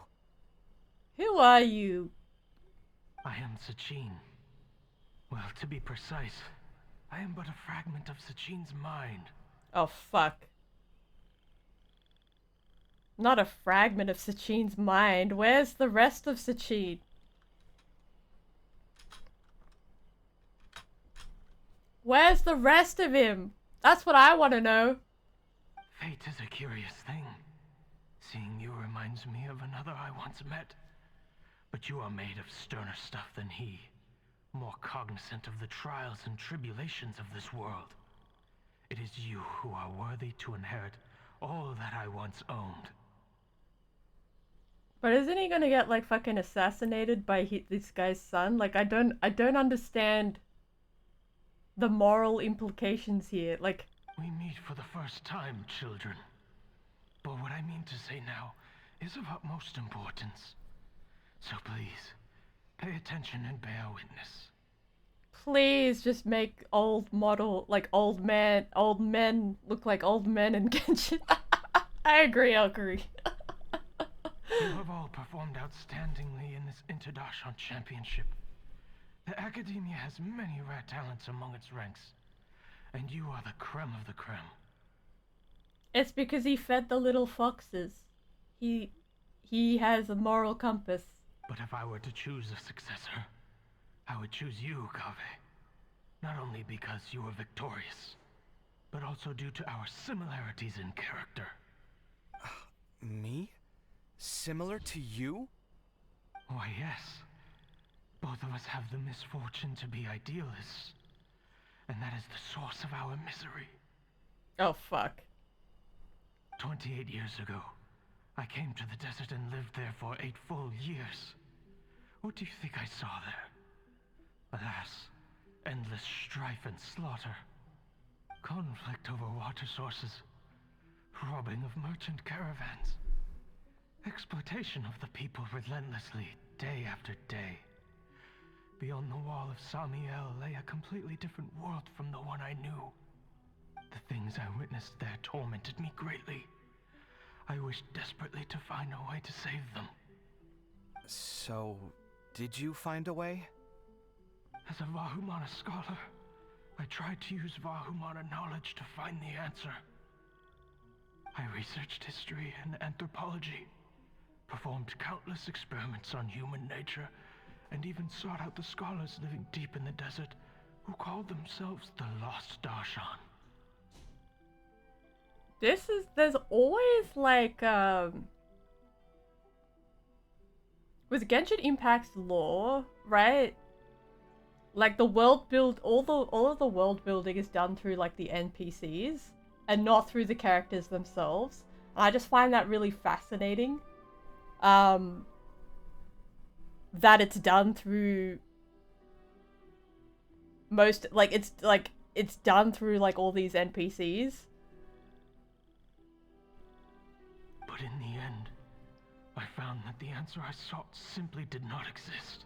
Who are you? I am Sachin. Well, to be precise, I am but a fragment of Sachin's mind. Oh fuck. Not a fragment of Sachin's mind. Where's the rest of Sachin? Where's the rest of him? That's what I want to know. Fate is a curious thing. Seeing you reminds me of another I once met. But you are made of sterner stuff than he. More cognizant of the trials and tribulations of this world. It is you who are worthy to inherit all that I once owned. But isn't he gonna get like fucking assassinated by this guy's son? Like I don't understand the moral implications here. Like We meet for the first time, children. But what I mean to say now is of utmost importance. So please, pay attention and bear witness. please just make old men look like old men in Genshin. I agree. You have all performed outstandingly in this Interdashon Championship. The Academia has many rare talents among its ranks, and you are the creme of the creme. It's because he fed the little foxes. He has a moral compass. But if I were to choose a successor, I would choose you, Kaveh. Not only because you were victorious, but also due to our similarities in character. Me? Similar to you? Why, yes. Both of us have the misfortune to be idealists. And that is the source of our misery. Oh, fuck. 28 years ago, I came to the desert and lived there for 8 full years. What do you think I saw there? Alas, endless strife and slaughter. Conflict over water sources. Robbing of merchant caravans. Exploitation of the people relentlessly, day after day. Beyond the wall of Samiel lay a completely different world from the one I knew. The things I witnessed there tormented me greatly. I wished desperately to find a way to save them. So, did you find a way? As a Vahumana scholar, I tried to use Vahumana knowledge to find the answer. I researched history and anthropology, performed countless experiments on human nature, and even sought out the scholars living deep in the desert who called themselves the Lost Darshan. There's always like, with Genshin Impact's lore, right? Like the world build, all of the world building is done through like the NPCs and not through the characters themselves. And I just find that really fascinating. That it's done through it's done through like all these NPCs. But in the end, I found that the answer I sought simply did not exist.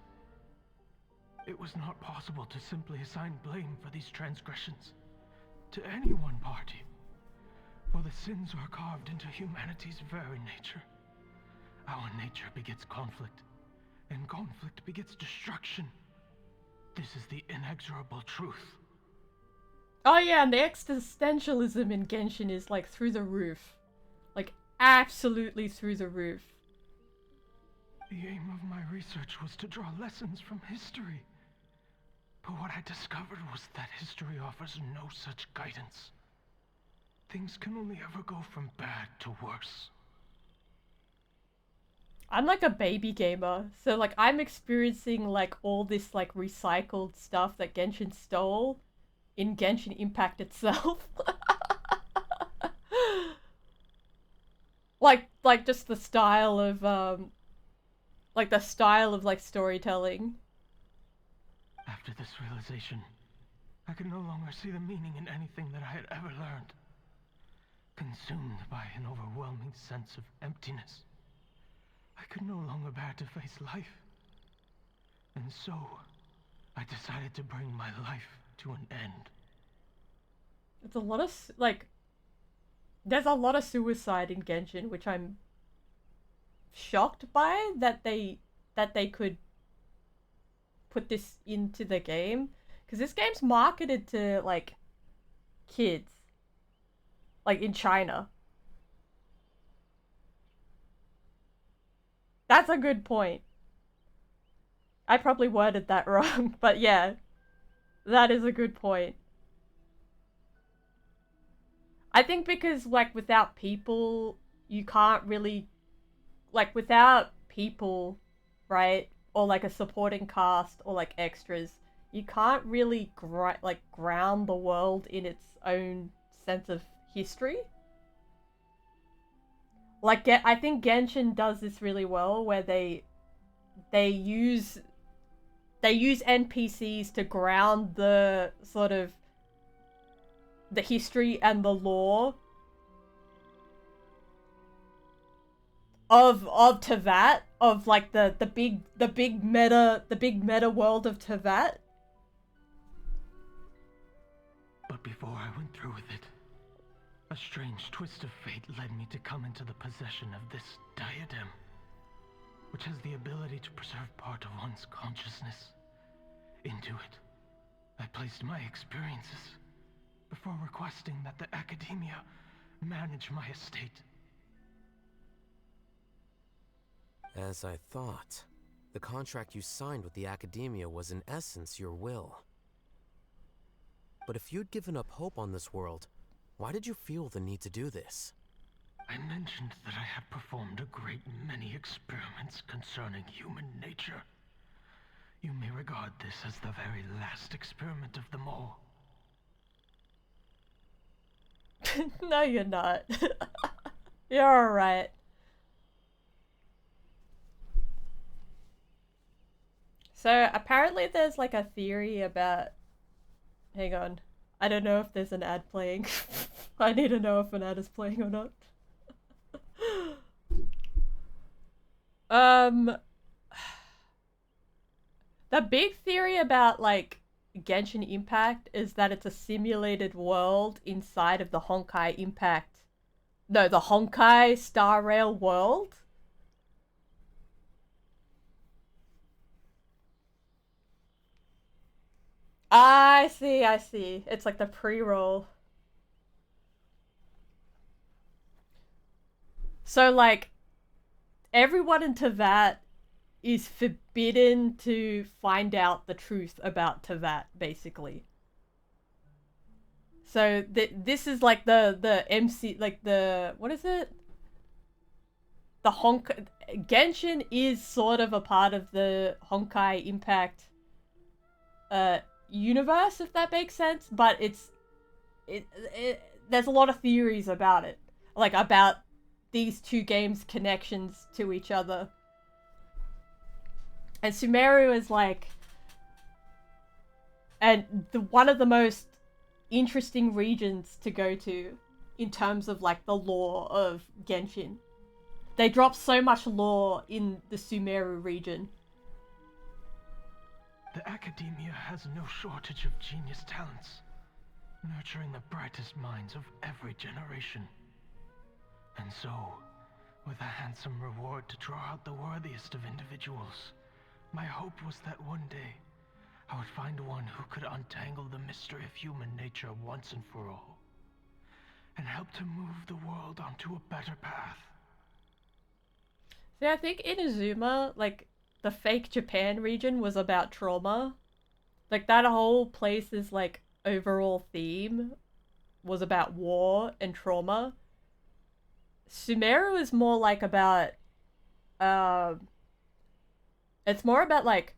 It was not possible to simply assign blame for these transgressions to any one party, for the sins are carved into humanity's very nature. Our nature begets conflict, and conflict begets destruction. This is the inexorable truth. Oh yeah, and the existentialism in Genshin is like through the roof. Like absolutely through the roof. The aim of my research was to draw lessons from history. But what I discovered was that history offers no such guidance. Things can only ever go from bad to worse. I'm like a baby gamer, so like I'm experiencing like all this like recycled stuff that Genshin stole in Genshin Impact itself. like just the style of like storytelling. After this realization, I could no longer see the meaning in anything that I had ever learned. Consumed by an overwhelming sense of emptiness, I could no longer bear to face life. And so, I decided to bring my life to an end. It's a lot of there's a lot of suicide in Genshin, which I'm shocked by that they could put this into the game, because this game's marketed to like kids, like in China. That's a good point. I probably worded that wrong, but yeah. That is a good point. I think because, like, without people, you can't really... Like, without people, right? Or, like, a supporting cast or, like, extras, you can't really, ground the world in its own sense of history. Like, I think Genshin does this really well, where they use NPCs to ground the sort of the history and the lore of Teyvat, of like the big meta world of Teyvat. But before I went through with it, a strange twist of fate led me to come into the possession of this diadem, which has the ability to preserve part of one's consciousness. Into it, I placed my experiences before requesting that the Academia manage my estate. As I thought, the contract you signed with the Academia was in essence your will. But if you'd given up hope on this world, why did you feel the need to do this? I mentioned that I had performed a great many experiments concerning human nature. You may regard this as the very last experiment of them all. No, you're not. You're alright. So, apparently there's like a theory about... Hang on. I don't know if there's an ad playing. I need to know if an ad is playing or not. The big theory about, like, Genshin Impact is that it's a simulated world inside of the Honkai Impact. No, the Honkai Star Rail world. I see, I see. It's like the pre-roll. So, like, everyone in Teyvat is forbidden to find out the truth about Teyvat, basically. So, this is like the MC, like the, what is it? The Genshin is sort of a part of the Honkai Impact universe, if that makes sense, but there's a lot of theories about it, like about these two games' connections to each other. And Sumeru is like, and one of the most interesting regions to go to in terms of like the lore of Genshin. They drop so much lore in the Sumeru region. The Academia has no shortage of genius talents, nurturing the brightest minds of every generation. And so, with a handsome reward to draw out the worthiest of individuals, my hope was that one day, I would find one who could untangle the mystery of human nature once and for all, and help to move the world onto a better path. See, I think Inazuma, like, the fake Japan region was about trauma. Like, that whole place's, like, overall theme was about war and trauma. Sumeru is more, like, about, it's more about, like,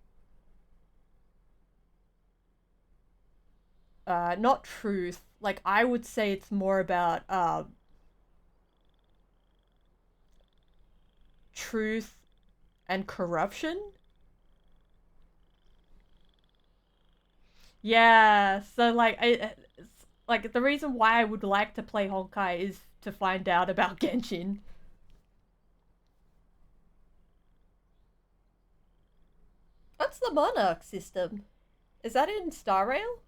not truth. Like, I would say it's more about, truth and corruption. Yeah, so like like the reason why I would like to play Honkai is to find out about Genshin. What's the Monarch system? Is that in Star Rail?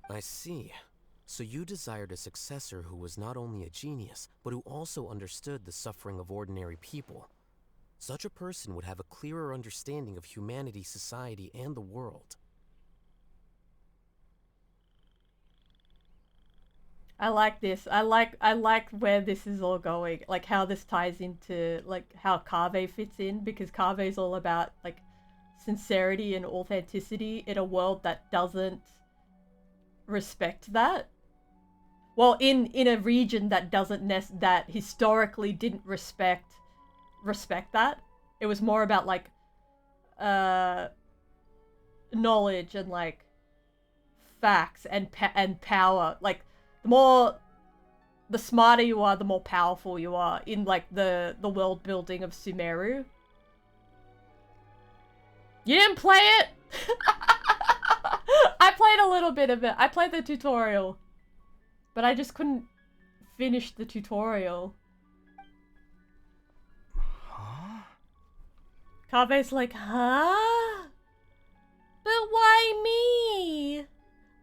I see. So you desired a successor who was not only a genius, but who also understood the suffering of ordinary people. Such a person would have a clearer understanding of humanity, society, and the world. I like this. I like where this is all going. Like how this ties into like how Kaveh fits in, because Kaveh's all about like sincerity and authenticity in a world that doesn't respect that. Well, in a region that doesn't that historically didn't respect that. It was more about like knowledge and like facts and power. Like the smarter you are, the more powerful you are in like the world building of Sumeru. You didn't play it? I played a little bit of it. I played the tutorial, but I just couldn't finish the tutorial. Huh? Kaveh's like, huh? But why me?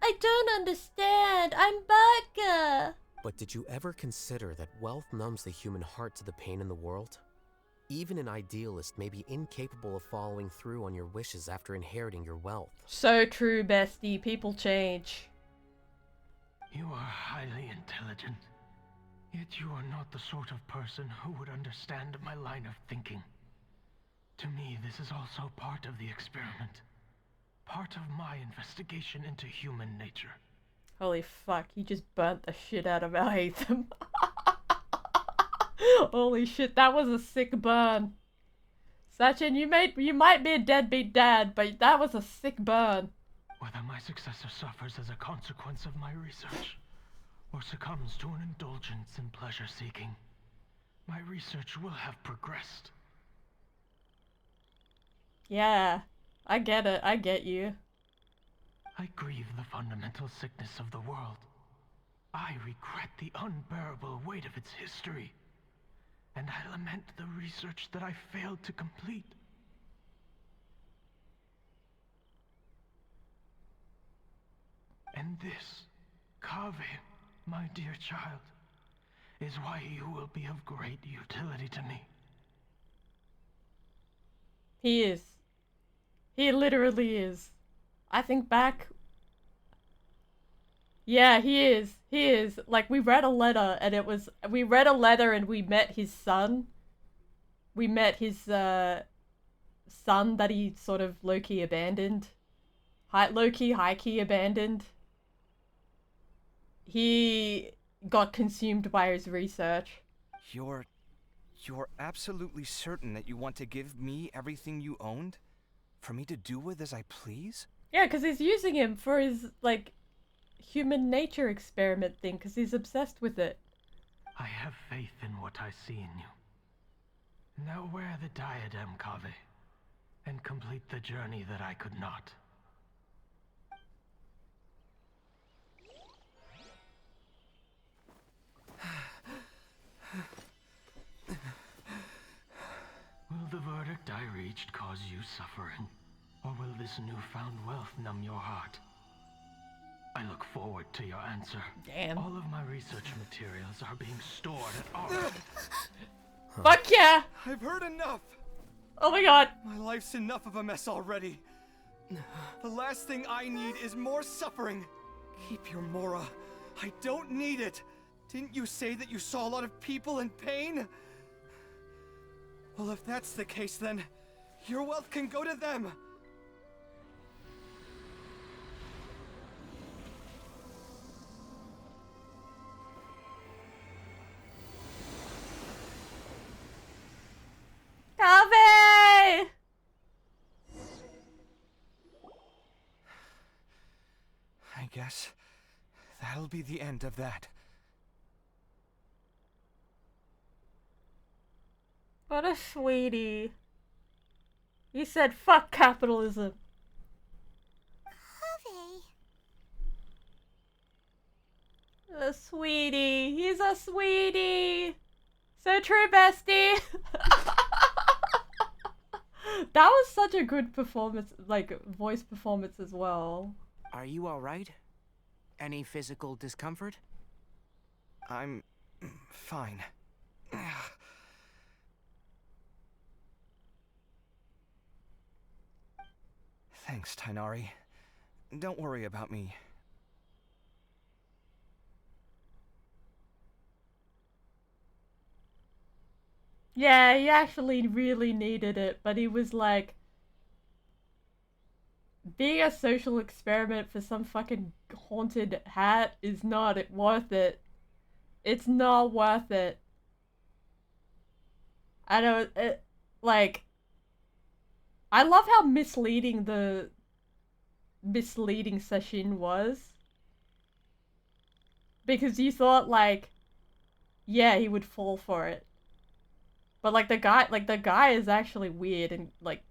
I don't understand. I'm Baka. But did you ever consider that wealth numbs the human heart to the pain in the world? Even an idealist may be incapable of following through on your wishes after inheriting your wealth. So true, bestie. People change. You are highly intelligent, yet you are not the sort of person who would understand my line of thinking. To me, this is also part of the experiment. Part of my investigation into human nature. Holy fuck, he just burnt the shit out of Alhaitham. Holy shit, that was a sick burn. Sachin, you might be a deadbeat dad, but that was a sick burn. Whether my successor suffers as a consequence of my research, or succumbs to an indulgence in pleasure-seeking, my research will have progressed. Yeah, I get it. I get you. I grieve the fundamental sickness of the world. I regret the unbearable weight of its history. And I lament the research that I failed to complete. And this, Kaveh, my dear child, is why you will be of great utility to me. He is. He literally is. I think back. Yeah, he is. He is. Like, we read a letter and it was... We read a letter and we met his son. We met his, son that he sort of low-key abandoned. Low-key, high-key abandoned. He got consumed by his research. You're absolutely certain that you want to give me everything you owned? For me to do with as I please? Yeah, because he's using him for his, like, human nature experiment thing, because he's obsessed with it. I have faith in what I see in you. Now wear the diadem, Kaveh, and complete the journey that I could not. Will the verdict I reached cause you suffering? Or will this newfound wealth numb your heart? I look forward to your answer. Damn. All of my research materials are being stored at our... Fuck yeah! I've heard enough! Oh my god! My life's enough of a mess already. The last thing I need is more suffering. Keep your Mora. I don't need it. Didn't you say that you saw a lot of people in pain? Well, if that's the case, then your wealth can go to them. Kaveh! I guess that'll be the end of that. What a sweetie. He said, fuck capitalism. Kaveh. A sweetie. He's a sweetie. So true, bestie. That was such a good performance, like, voice performance as well. Are you alright? Any physical discomfort? I'm fine. Thanks, Tainari. Don't worry about me. Yeah, he actually really needed it, but he was like, being a social experiment for some fucking haunted hat is not worth it. It's not worth it. I don't, like, I love how misleading Sachin was. Because you thought, like, yeah, he would fall for it. But, like, the guy is actually weird and, like,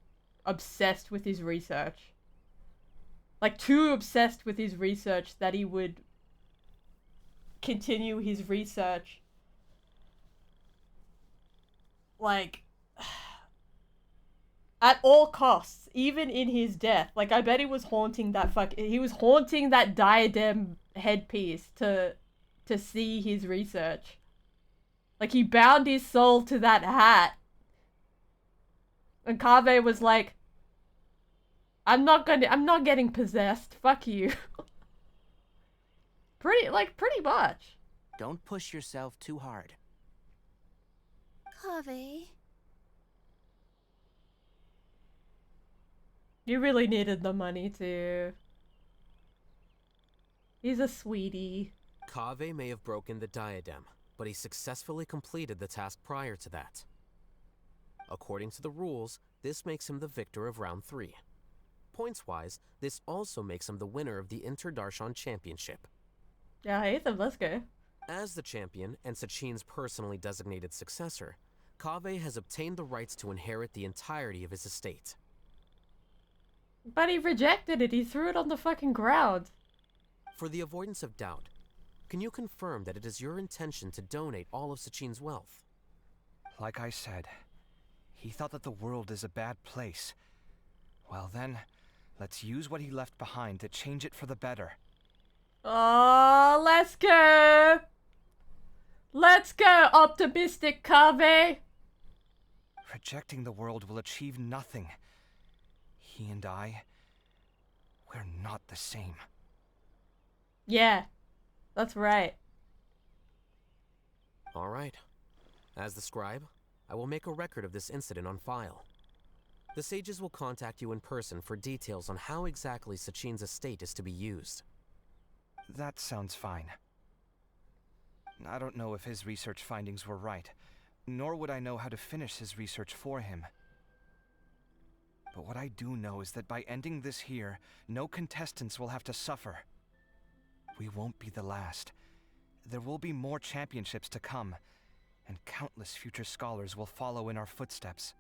obsessed with his research. Like, too obsessed with his research that he would continue his research. Like, at all costs, even in his death. Like, I bet he was haunting that diadem headpiece to see his research. Like, he bound his soul to that hat. And Kaveh was like, I'm not getting possessed. Fuck you. pretty much. Don't push yourself too hard. Kaveh. You really needed the money too. He's a sweetie. Kaveh may have broken the diadem, but he successfully completed the task prior to that. According to the rules, this makes him the victor of round 3. Points-wise, this also makes him the winner of the Inter-Darshan Championship. Yeah, Ethan, let's go. As the champion and Sachin's personally designated successor, Kaveh has obtained the rights to inherit the entirety of his estate. But he rejected it. He threw it on the fucking ground. For the avoidance of doubt, can you confirm that it is your intention to donate all of Sachin's wealth? Like I said, he thought that the world is a bad place. Well then, let's use what he left behind to change it for the better. Oh, let's go! Let's go, optimistic Kaveh! Rejecting the world will achieve nothing. He and I, we're not the same. Yeah, that's right. All right. As the scribe, I will make a record of this incident on file. The sages will contact you in person for details on how exactly Sachin's estate is to be used. That sounds fine. I don't know if his research findings were right, nor would I know how to finish his research for him. But what I do know is that by ending this here, no contestants will have to suffer. We won't be the last. There will be more championships to come, and countless future scholars will follow in our footsteps.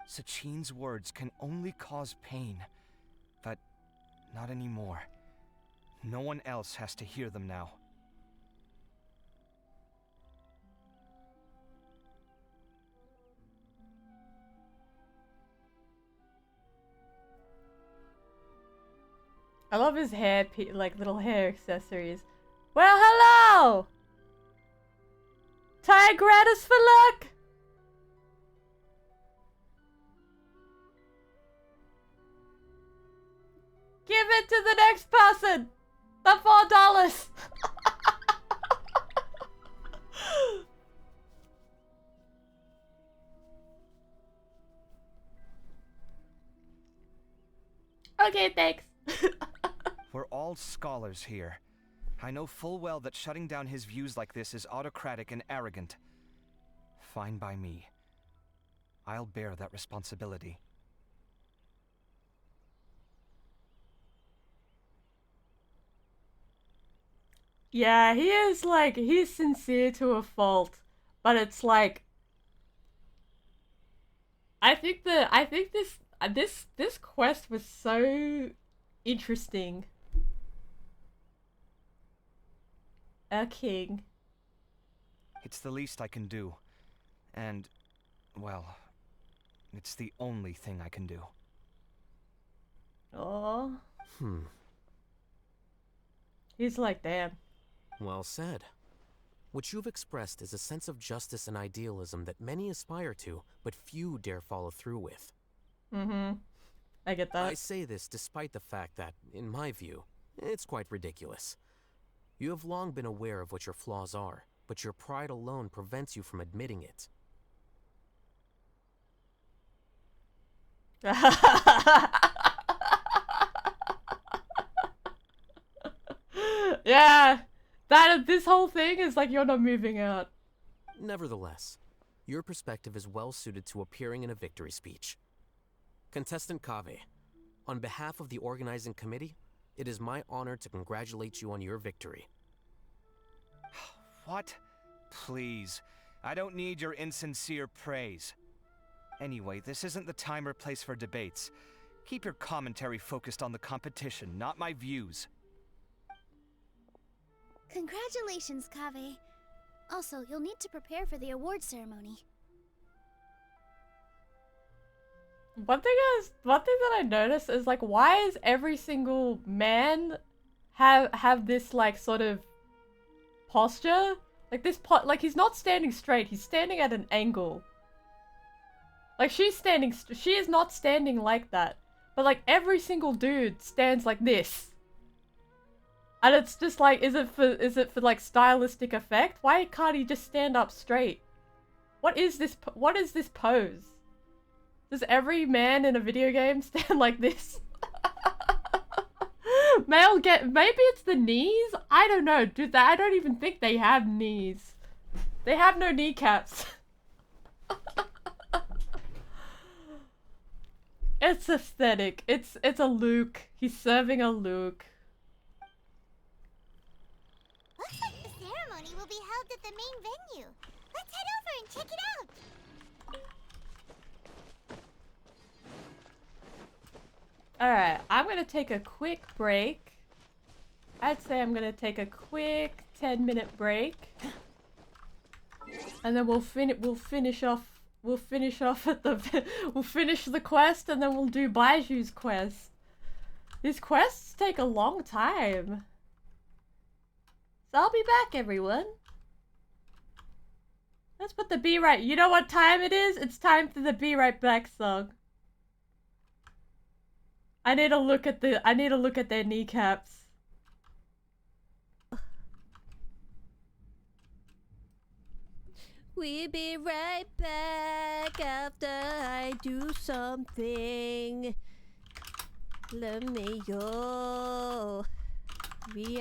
Sachin's words can only cause pain, but not anymore. No one else has to hear them now. I love his hair, like little hair accessories. Well, hello! Tigratus for luck! Give it to the next person! The $4! Okay, thanks. We're all scholars here. I know full well that shutting down his views like this is autocratic and arrogant. Fine by me. I'll bear that responsibility. Yeah, he is like, he's sincere to a fault, but it's like, I think this quest was so interesting. A king. It's the least I can do. And, well, it's the only thing I can do. Oh. He's like, damn. Well said. What you've expressed is a sense of justice and idealism that many aspire to, but few dare follow through with. Mm-hmm. I get that. I say this despite the fact that, in my view, it's quite ridiculous. You have long been aware of what your flaws are, but your pride alone prevents you from admitting it. Yeah, this whole thing is like you're not moving out. Nevertheless, your perspective is well suited to appearing in a victory speech. Contestant Kaveh, on behalf of the organizing committee, it is my honor to congratulate you on your victory. What? Please. I don't need your insincere praise. Anyway, this isn't the time or place for debates. Keep your commentary focused on the competition, not my views. Congratulations, Kaveh. Also, you'll need to prepare for the award ceremony. One thing that I noticed is like, why is every single man have this like sort of posture? Like like he's not standing straight, he's standing at an angle. Like she is not standing like that. But like every single dude stands like this. And it's just like, is it for like stylistic effect? Why can't he just stand up straight? What is this pose? Does every man in a video game stand like this? Maybe it's the knees? I don't know. I don't even think they have knees. They have no kneecaps. It's aesthetic. It's a Luke. He's serving a Luke. Looks like the ceremony will be held at the main venue. Let's head over and check it out. Alright, I'm gonna take a quick break. I'd say I'm gonna take a quick 10-minute break. And then we'll finish off at the we'll finish the quest and then we'll do Baiju's quest. These quests take a long time. So I'll be back, everyone. Let's put the Be Right. You know what time it is? It's time for the Be Right Back song. I need to look at their kneecaps. We'll be right back after I do something. Let me go. Be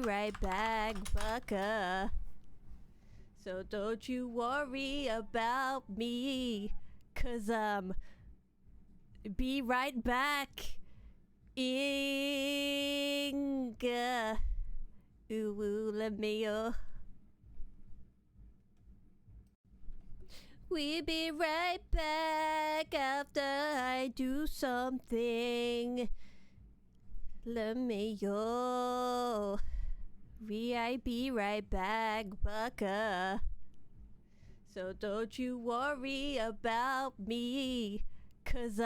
right back, Bucka. So don't you worry about me, 'cause be right back. Inga. Ooh, let me We'll be right back after I do something. Let me go. Be right back, Bucka. So don't you worry about me, 'cause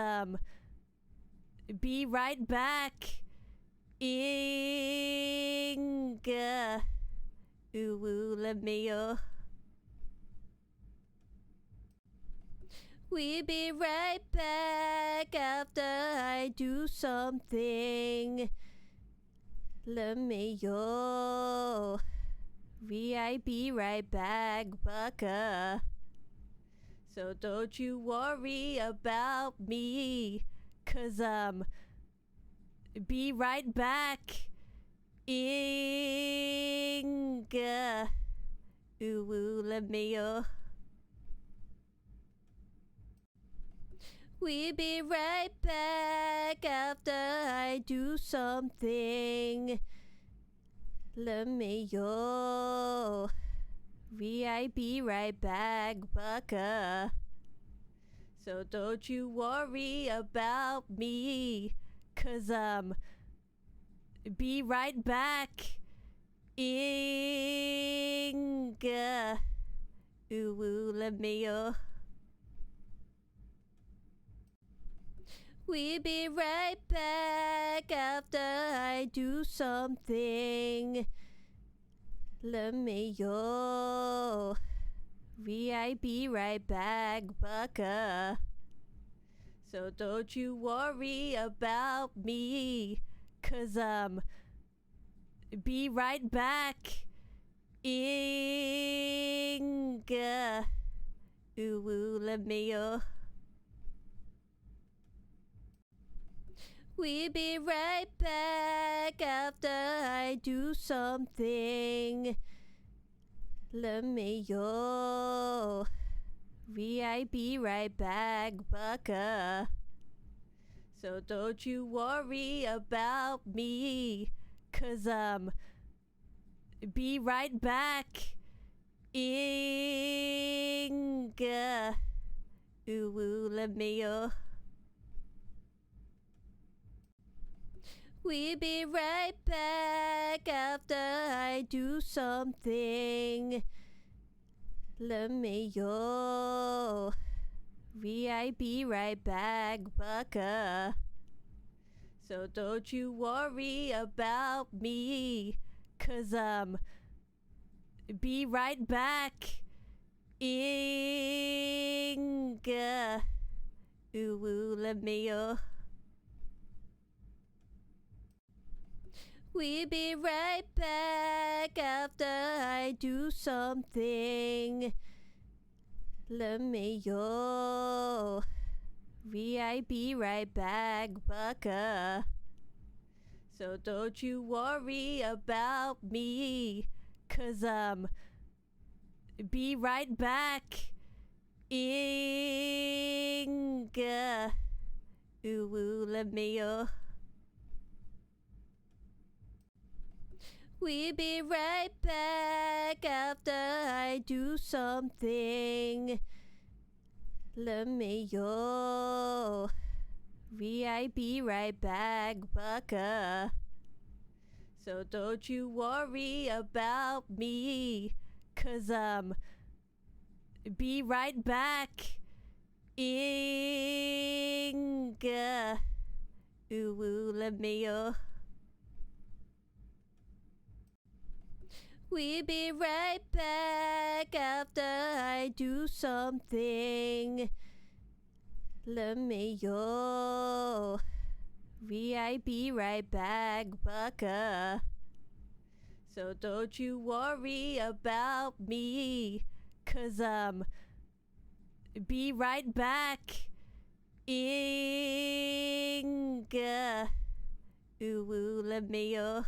be right back. Inga. Ooh, let me We'll be right back after I do something. Let me go. Be right back, Bucka. So don't you worry about me, 'cause be right back. Inga. Ooh, let me We'll be right back after I do something. Let me go. Be right back, Bucka. So don't you worry about me, 'cause be right back. Inga. Ooh, let me We'll be right back after I do something. Let me go. Be right back, Bucka. So don't you worry about me, 'cause be right back. Inga. Ooh, let me We'll be right back after I do something. Let me go. We be right back, Bucka. So don't you worry about me, 'cause be right back. Inga. Ooh, let me go. We'll be right back after I do something. Let me go. Be right back, Bucka. So don't you worry about me, 'cause be right back. Inga. Ooh, let me go. We'll be right back after I do something. Let me go. Be right back, Bucka. So don't you worry about me, 'cause be right back. Inga. Ooh, let me go. We'll be right back after I do something. Let me go. Be right back, Bucka. So don't you worry about me, 'cause be right back. Inga. Ooh, let me go. We'll be right back after I do something. Let me go. Be right back, Bucka. So don't you worry about me, 'cause be right back. Inga. Ooh, let me go.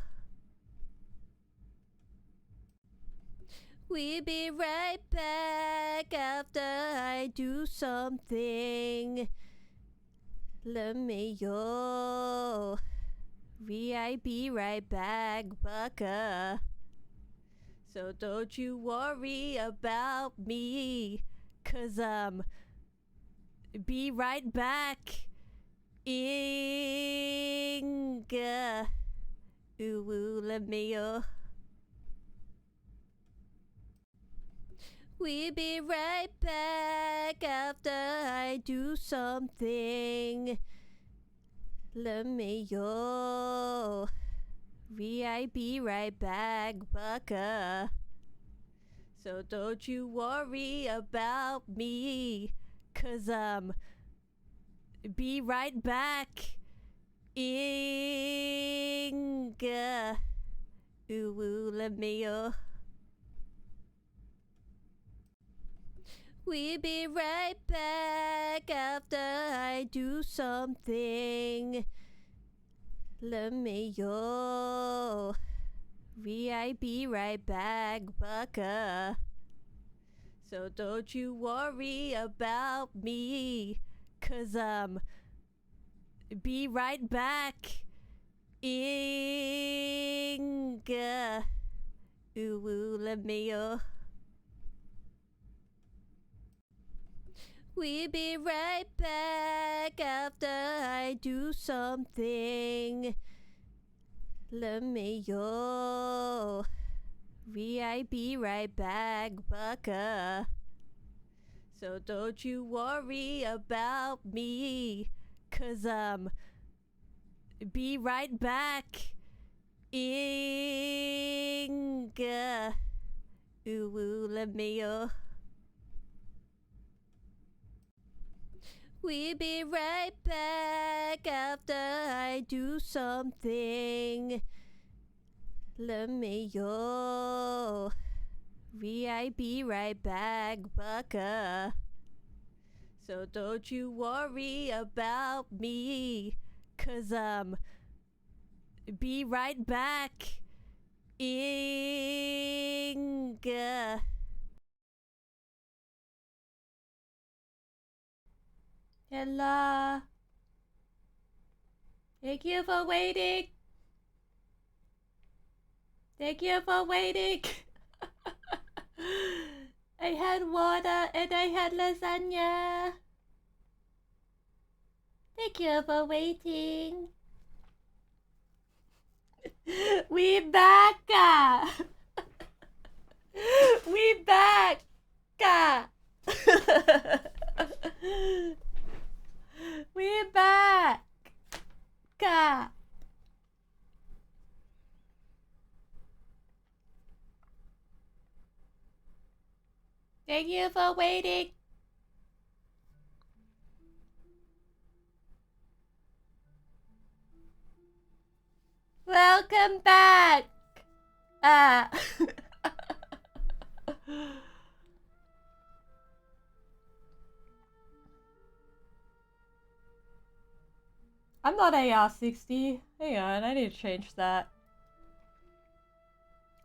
We'll be right back after I do something. Let me go. Be right back, Bucka. So don't you worry about me, 'cause be right back. Inga. Ooh, let me go. We'll be right back after I do something. Let me go. Be right back, Bucka. So don't you worry about me, 'cause be right back. Inga. Ooh, let me go. We'll be right back after I do something. Let me go. Be right back, Bucka. So don't you worry about me, 'cause be right back. Inga. Ooh, let me go. We'll be right back after I do something. Let me go. Be right back, Bucka. So don't you worry about me, 'cause be right back. Inga. Ooh, let me go. We'll be right back after I do something. Let me go. Be right back, Bucka. So don't you worry about me, 'cause was, be right back. Inga. Hello. Thank you for waiting. Thank you for waiting. I had water and I had lasagna. Thank you for waiting. We back. We back. We back. Thank you for waiting. Welcome back. I'm not AR-60. Hang on, I need to change that.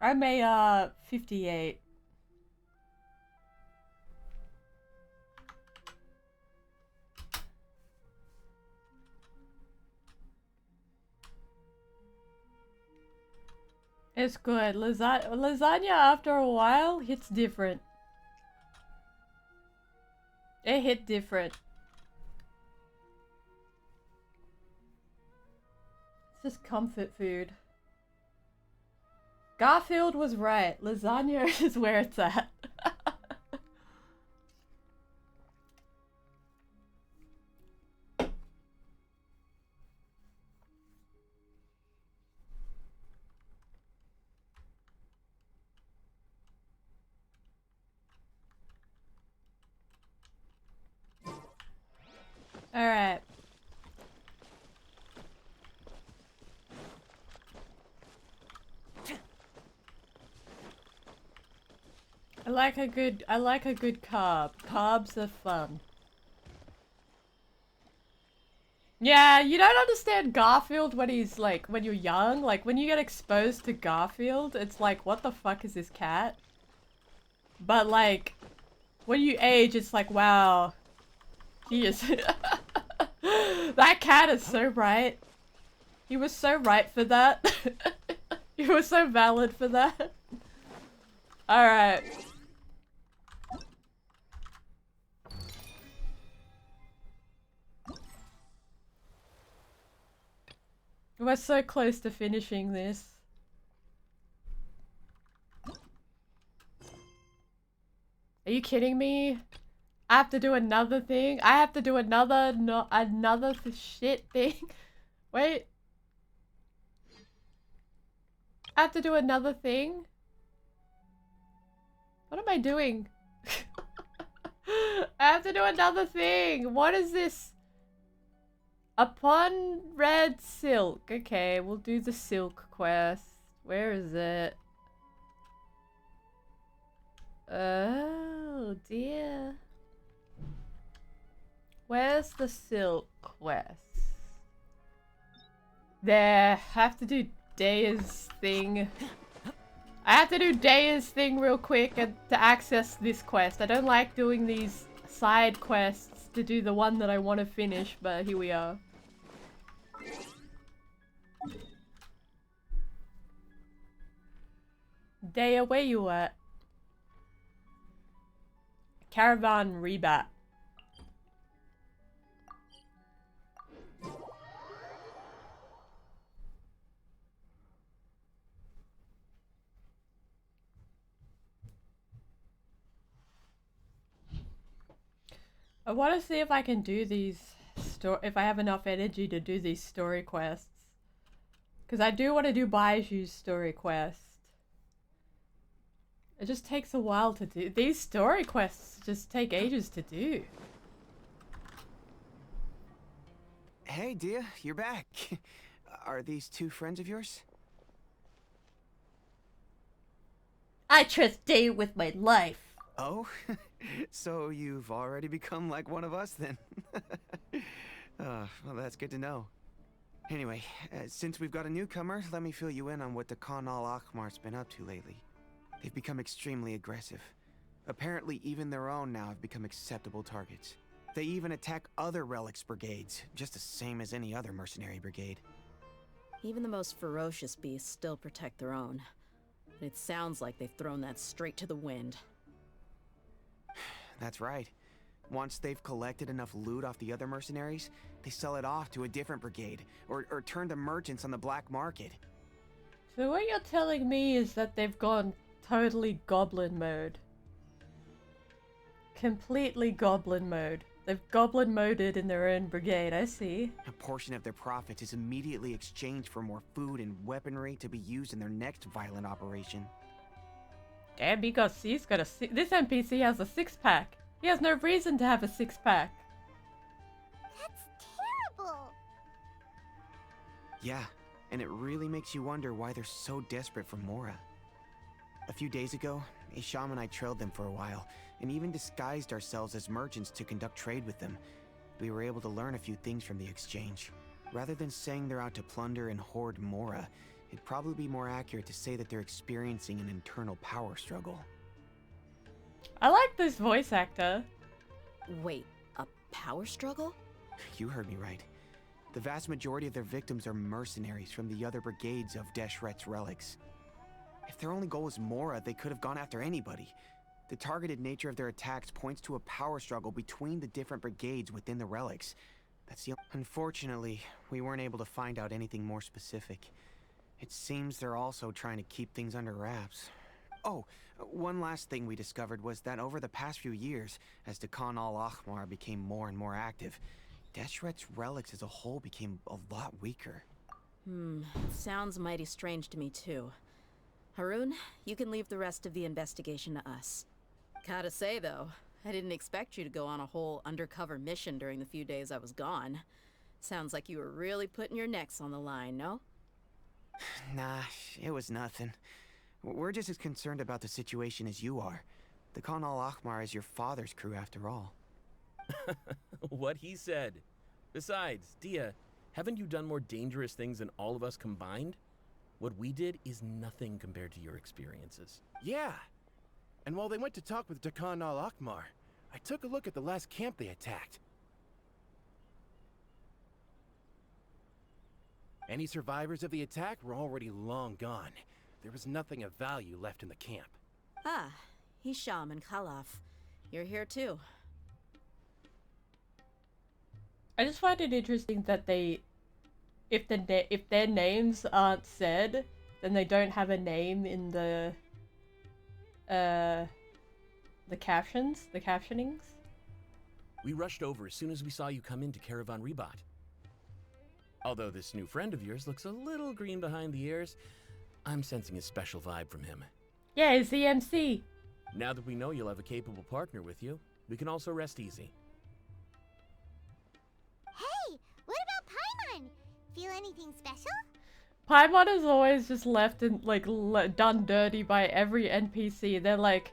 I'm AR-58. It's good. Lasagna after a while hits different. It hit different. It's just comfort food. Garfield was right. Lasagna is where it's at. Alright. I like a good carb. Carbs are fun. Yeah, you don't understand Garfield when he's like, when you're young. Like, when you get exposed to Garfield, it's like, what the fuck is this cat? But like, when you age, it's like, wow. He is... That cat is so right. He was so right for that. He was so valid for that. Alright. We're so close to finishing this. Are you kidding me? I have to do another thing? I have to do another shit thing? Wait. I have to do another thing? What am I doing? I have to do another thing. What is this? Upon red silk. Okay, we'll do the silk quest. Where is it? Oh dear. Where's the silk quest? There. I have to do Daya's thing. I have to do Daya's thing real quick and to access this quest. I don't like doing these side quests to do the one that I want to finish, but here we are. Daya, where you at? Caravan Rebat. I want to see if I can do these if I have enough energy to do these story quests. Because I do want to do Baiju's story quest. It just takes a while to do. These story quests just take ages to do. Hey, Dia, you're back. Are these two friends of yours? I trust Daya with my life. Oh, so you've already become like one of us then? Well, that's good to know. Anyway, since we've got a newcomer, let me fill you in on what the Khan al-Ahmar's been up to lately. They've become extremely aggressive. Apparently, even their own now have become acceptable targets. They even attack other relics brigades, just the same as any other mercenary brigade. Even the most ferocious beasts still protect their own. But it sounds like they've thrown that straight to the wind. That's right. Once they've collected enough loot off the other mercenaries, they sell it off to a different brigade, or turn to merchants on the black market. So what you're telling me is that they've gone totally goblin mode. Completely goblin mode. They've goblin moded in their own brigade, I see. A portion of their profits is immediately exchanged for more food and weaponry to be used in their next violent operation. Damn, because this NPC has a six-pack. He has no reason to have a six-pack. That's terrible. Yeah, and it really makes you wonder why they're so desperate for Mora. A few days ago, Isham and I trailed them for a while, and even disguised ourselves as merchants to conduct trade with them. We were able to learn a few things from the exchange. Rather than saying they're out to plunder and hoard Mora, it'd probably be more accurate to say that they're experiencing an internal power struggle. I like this voice actor. Wait, a power struggle? You heard me right. The vast majority of their victims are mercenaries from the other brigades of Deshret's relics. If their only goal was Mora, they could have gone after anybody. The targeted nature of their attacks points to a power struggle between the different brigades within the relics. Unfortunately, we weren't able to find out anything more specific. It seems they're also trying to keep things under wraps. Oh, one last thing we discovered was that over the past few years, as the Khan al-Ahmar became more and more active, Deshret's relics as a whole became a lot weaker. Sounds mighty strange to me too. Harun, you can leave the rest of the investigation to us. Gotta say though, I didn't expect you to go on a whole undercover mission during the few days I was gone. Sounds like you were really putting your necks on the line, no? Nah, it was nothing. We're just as concerned about the situation as you are. The Khan al-Ahmar is your father's crew after all. What he said. Besides, Dia, haven't you done more dangerous things than all of us combined? What we did is nothing compared to your experiences. Yeah. And while they went to talk with Khan al-Ahmar, I took a look at the last camp they attacked. Any survivors of the attack were already long gone. There was nothing of value left in the camp. Ah, Hisham and Khalaf. You're here too. I just find it interesting that if their names aren't said, then they don't have a name in the captionings. We rushed over as soon as we saw you come into Caravan Rebat. Although this new friend of yours looks a little green behind the ears, I'm sensing a special vibe from him. Yeah, he's the MC. Now that we know you'll have a capable partner with you, we can also rest easy. Hey, what about Paimon? Feel anything special? Paimon is always just left and done dirty by every NPC. They're like,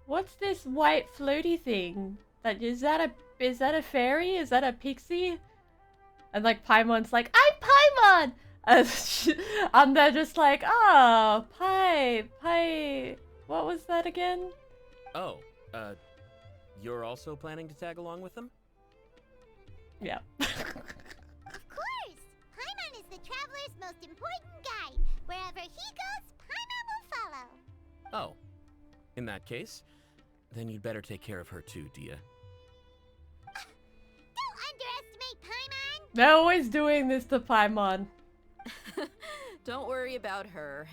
"What's this white floaty thing? Is that a fairy? Is that a pixie?" And like Paimon's like, "I'm Paimon!" And they're just like, "Oh, Pai. What was that again?" Oh, you're also planning to tag along with them? Yeah. Of course! Paimon is the traveler's most important guide. Wherever he goes, Paimon will follow. Oh. In that case, then you'd better take care of her too, Dia. Don't underestimate Paimon! They're always doing this to Paimon. Don't worry about her.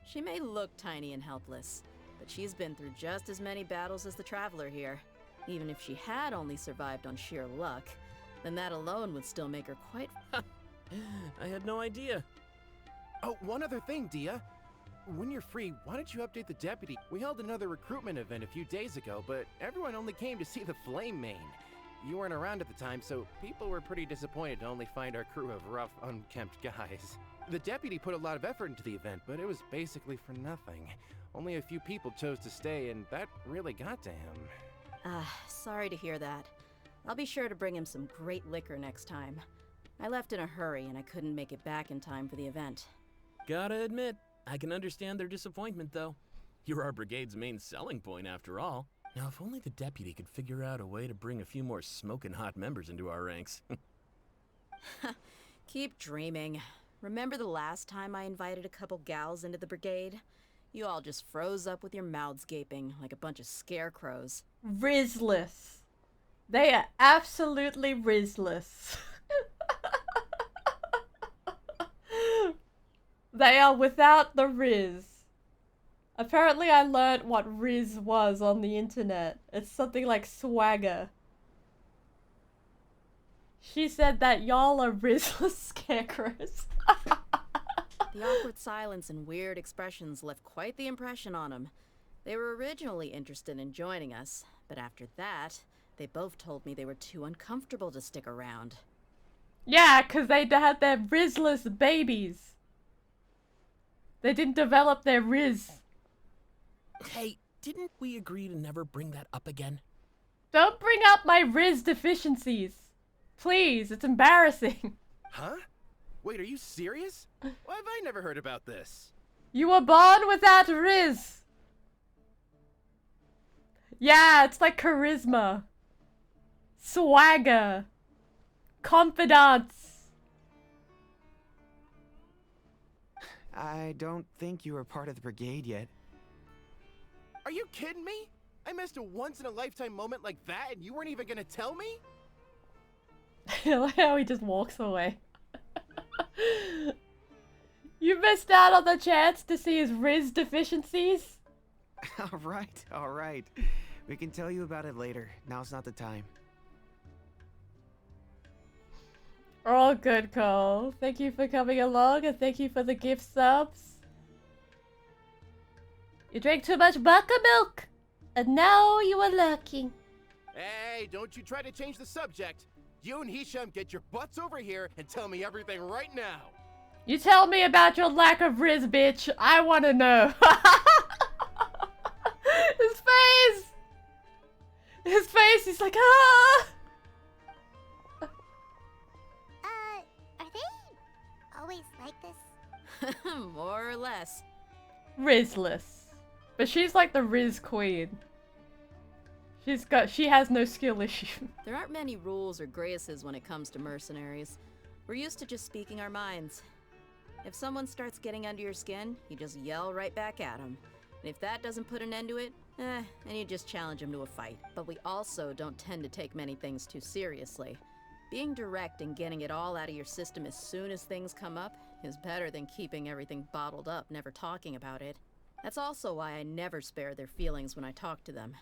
She may look tiny and helpless, but she's been through just as many battles as the traveler here. Even if she had only survived on sheer luck, then that alone would still make her quite... I had no idea. Oh, one other thing, Dia. When you're free, why don't you update the deputy? We held another recruitment event a few days ago, but everyone only came to see the Flame Mane. You weren't around at the time, so people were pretty disappointed to only find our crew of rough, unkempt guys. The deputy put a lot of effort into the event, but it was basically for nothing. Only a few people chose to stay, and that really got to him. Sorry to hear that. I'll be sure to bring him some great liquor next time. I left in a hurry and I couldn't make it back in time for the event. Gotta admit, I can understand their disappointment, though. You're our brigade's main selling point, after all. Now, if only the deputy could figure out a way to bring a few more smoking hot members into our ranks. Keep dreaming. Remember the last time I invited a couple gals into the brigade? You all just froze up with your mouths gaping like a bunch of scarecrows. Rizless. They are absolutely rizless. They are without the riz. Apparently I learned what riz was on the internet. It's something like swagger. She said that y'all are rizless scarecrows. The awkward silence and weird expressions left quite the impression on them. They were originally interested in joining us, but after that, they both told me they were too uncomfortable to stick around. Yeah, 'cause they had their rizless babies. They didn't develop their riz. Hey, didn't we agree to never bring that up again? Don't bring up my riz deficiencies. Please, it's embarrassing. Huh? Wait, are you serious? Why have I never heard about this? You were born without riz. Yeah, it's like charisma. Swagger. Confidence. I don't think you were part of the brigade yet. Are you kidding me? I missed a once-in-a-lifetime moment like that and you weren't even gonna tell me? I like how he just walks away. You missed out on the chance to see his riz deficiencies? Alright. We can tell you about it later. Now's not the time. Oh, good, Cole. Thank you for coming along and thank you for the gift subs. You drank too much buttermilk and now you are lurking. Hey, don't you try to change the subject. You and Hisham get your butts over here and tell me everything right now. You tell me about your lack of riz, bitch. I want to know. His face. His face. He's like, ah. Are they always like this? More or less. Rizless. But she's like the riz queen. She has no skill issue. There aren't many rules or graces when it comes to mercenaries. We're used to just speaking our minds. If someone starts getting under your skin, you just yell right back at them. And if that doesn't put an end to it, then you just challenge them to a fight. But we also don't tend to take many things too seriously. Being direct and getting it all out of your system as soon as things come up is better than keeping everything bottled up, never talking about it. That's also why I never spare their feelings when I talk to them.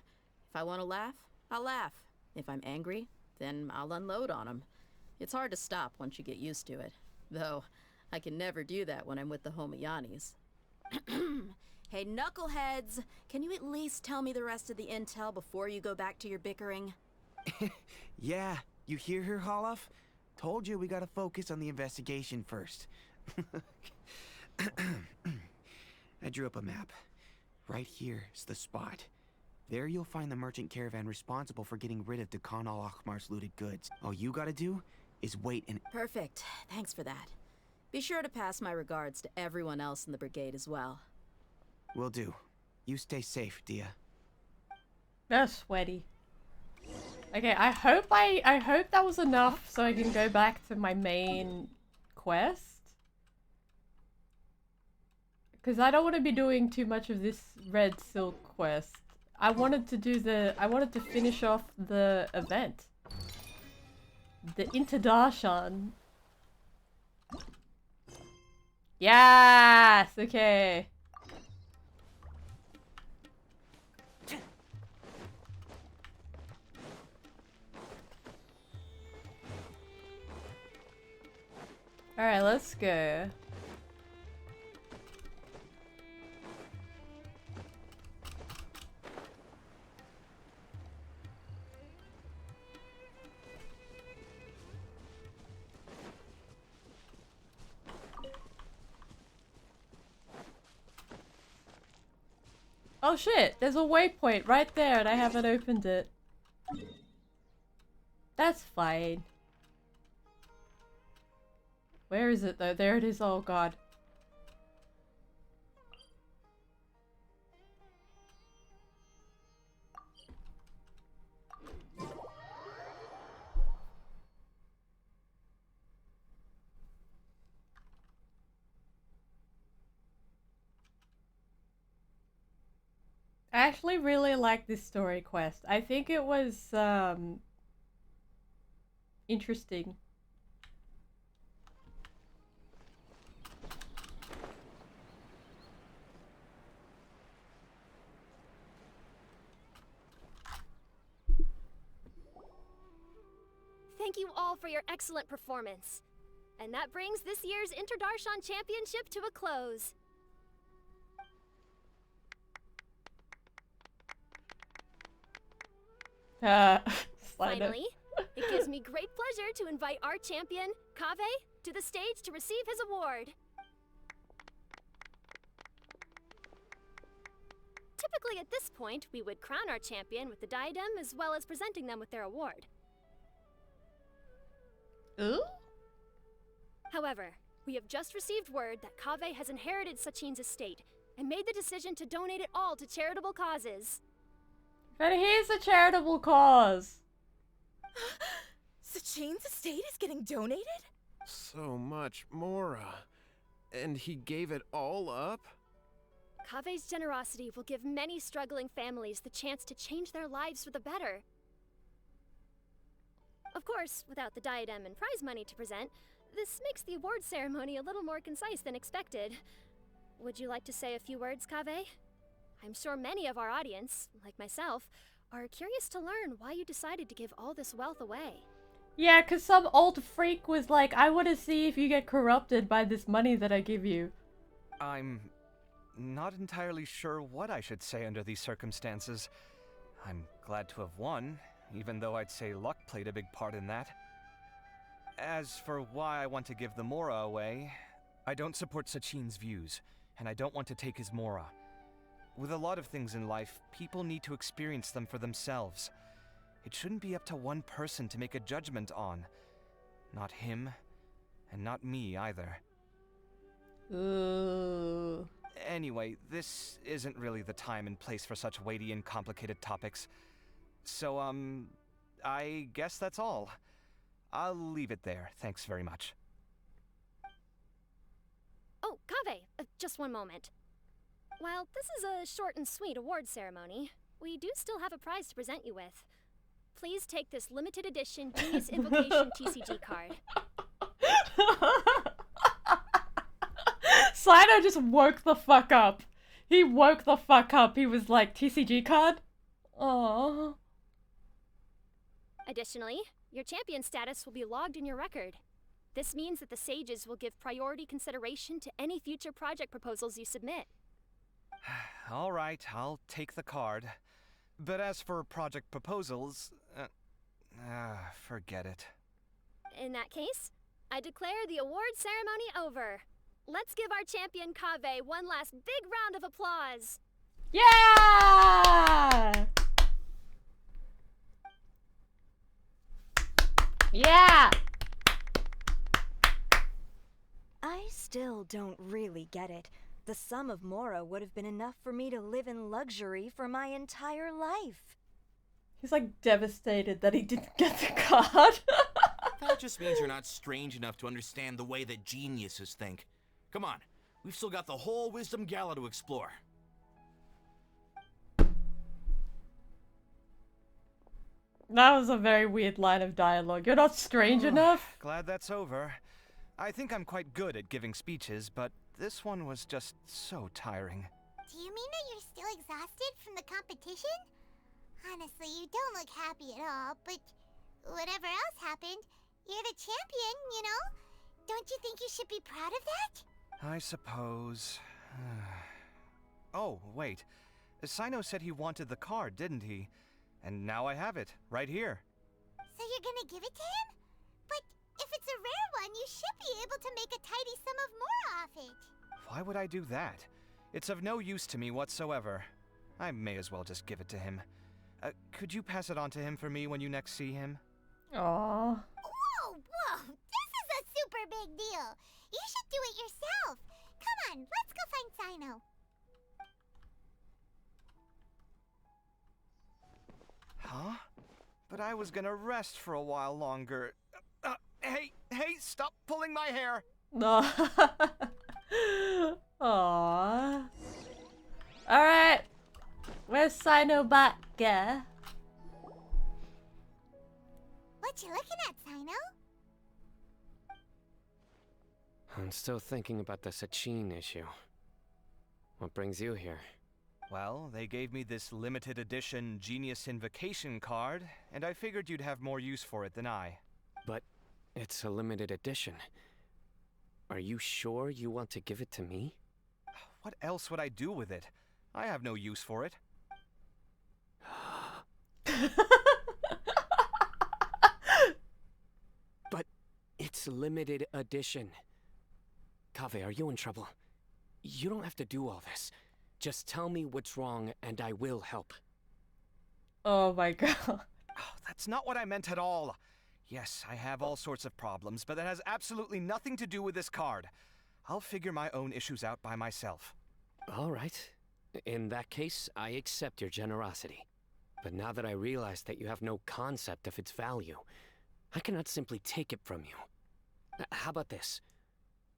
If I want to laugh, I'll laugh. If I'm angry, then I'll unload on them. It's hard to stop once you get used to it. Though, I can never do that when I'm with the Homayanis. Hey, knuckleheads! Can you at least tell me the rest of the intel before you go back to your bickering? Yeah, you hear her, Holof? Told you we gotta focus on the investigation first. I drew up a map. Right here is the spot. There you'll find the merchant caravan responsible for getting rid of Dakan al-Akhmar's looted goods. All you gotta do is wait and... Perfect. Thanks for that. Be sure to pass my regards to everyone else in the brigade as well. Will do. You stay safe, Dia. That's sweaty. Okay, I hope that was enough so I can go back to my main quest. Because I don't want to be doing too much of this red silk quest. I wanted to finish off the event. The Interdarshan. Yes! Okay. Alright, let's go. Oh shit, there's a waypoint right there and I haven't opened it. That's fine. Where is it though? There it is. Oh god. I actually really like this story quest. I think it was interesting. Thank you all for your excellent performance. And that brings this year's Interdarshan Championship to a close. Finally, it gives me great pleasure to invite our champion, Kaveh, to the stage to receive his award. Typically at this point, we would crown our champion with the diadem as well as presenting them with their award. Ooh? However, we have just received word that Kaveh has inherited Sachin's estate and made the decision to donate it all to charitable causes. But here's a charitable cause. Sachin's estate is getting donated? So much, Mora. And he gave it all up? Kaveh's generosity will give many struggling families the chance to change their lives for the better. Of course, without the diadem and prize money to present, this makes the award ceremony a little more concise than expected. Would you like to say a few words, Kaveh? I'm sure many of our audience, like myself, are curious to learn why you decided to give all this wealth away. Yeah, cause some old freak was like, I wanna see if you get corrupted by this money that I give you. I'm not entirely sure what I should say under these circumstances. I'm glad to have won, even though I'd say luck played a big part in that. As for why I want to give the Mora away, I don't support Sachin's views, and I don't want to take his Mora. With a lot of things in life, people need to experience them for themselves. It shouldn't be up to one person to make a judgment on. Not him, and not me either. Ooh. Anyway, this isn't really the time and place for such weighty and complicated topics. So, I guess that's all. I'll leave it there. Thanks very much. Oh, Kaveh, just one moment. While this is a short and sweet award ceremony, we do still have a prize to present you with. Please take this limited edition Genius Invocation TCG card. Sino just woke the fuck up. He woke the fuck up. He was like, TCG card? Aww. Additionally, your champion status will be logged in your record. This means that the sages will give priority consideration to any future project proposals you submit. All right, I'll take the card. But as for project proposals, forget it. In that case, I declare the award ceremony over. Let's give our champion Kaveh one last big round of applause. Yeah! Yeah! I still don't really get it. The sum of Mora would have been enough for me to live in luxury for my entire life. He's like devastated that he didn't get the card. That just means you're not strange enough to understand the way that geniuses think. Come on, we've still got the whole Wisdom Gala to explore. That was a very weird line of dialogue. You're not strange enough? Glad that's over. I think I'm quite good at giving speeches, but this one was just so tiring. Do you mean that you're still exhausted from the competition? Honestly, you don't look happy at all, but whatever else happened, you're the champion, you know? Don't you think you should be proud of that? I suppose. Oh, wait. Sino said he wanted the card, didn't he? And now I have it, right here. So you're gonna give it to him? But if it's a rare one, you should be able to make a tidy sum of more off it. Why would I do that? It's of no use to me whatsoever. I may as well just give it to him. Could you pass it on to him for me when you next see him? Aww. Whoa, whoa! This is a super big deal. You should do it yourself. Come on, let's go find Sino. Huh? But I was gonna rest for a while longer. Hey, stop pulling my hair! No. Aww. Alright. Where's Sino back, yeah? What you looking at, Sino? I'm still thinking about the Sachin issue. What brings you here? Well, they gave me this limited edition Genius Invocation card, and I figured you'd have more use for it than I. But it's a limited edition. Are you sure you want to give it to me? What else would I do with it? I have no use for it. But it's limited edition. Kaveh, are you in trouble? You don't have to do all this. Just tell me what's wrong and I will help. Oh my god. Oh, that's not what I meant at all. Yes, I have all sorts of problems, but that has absolutely nothing to do with this card. I'll figure my own issues out by myself. All right. In that case, I accept your generosity. But now that I realize that you have no concept of its value, I cannot simply take it from you. How about this?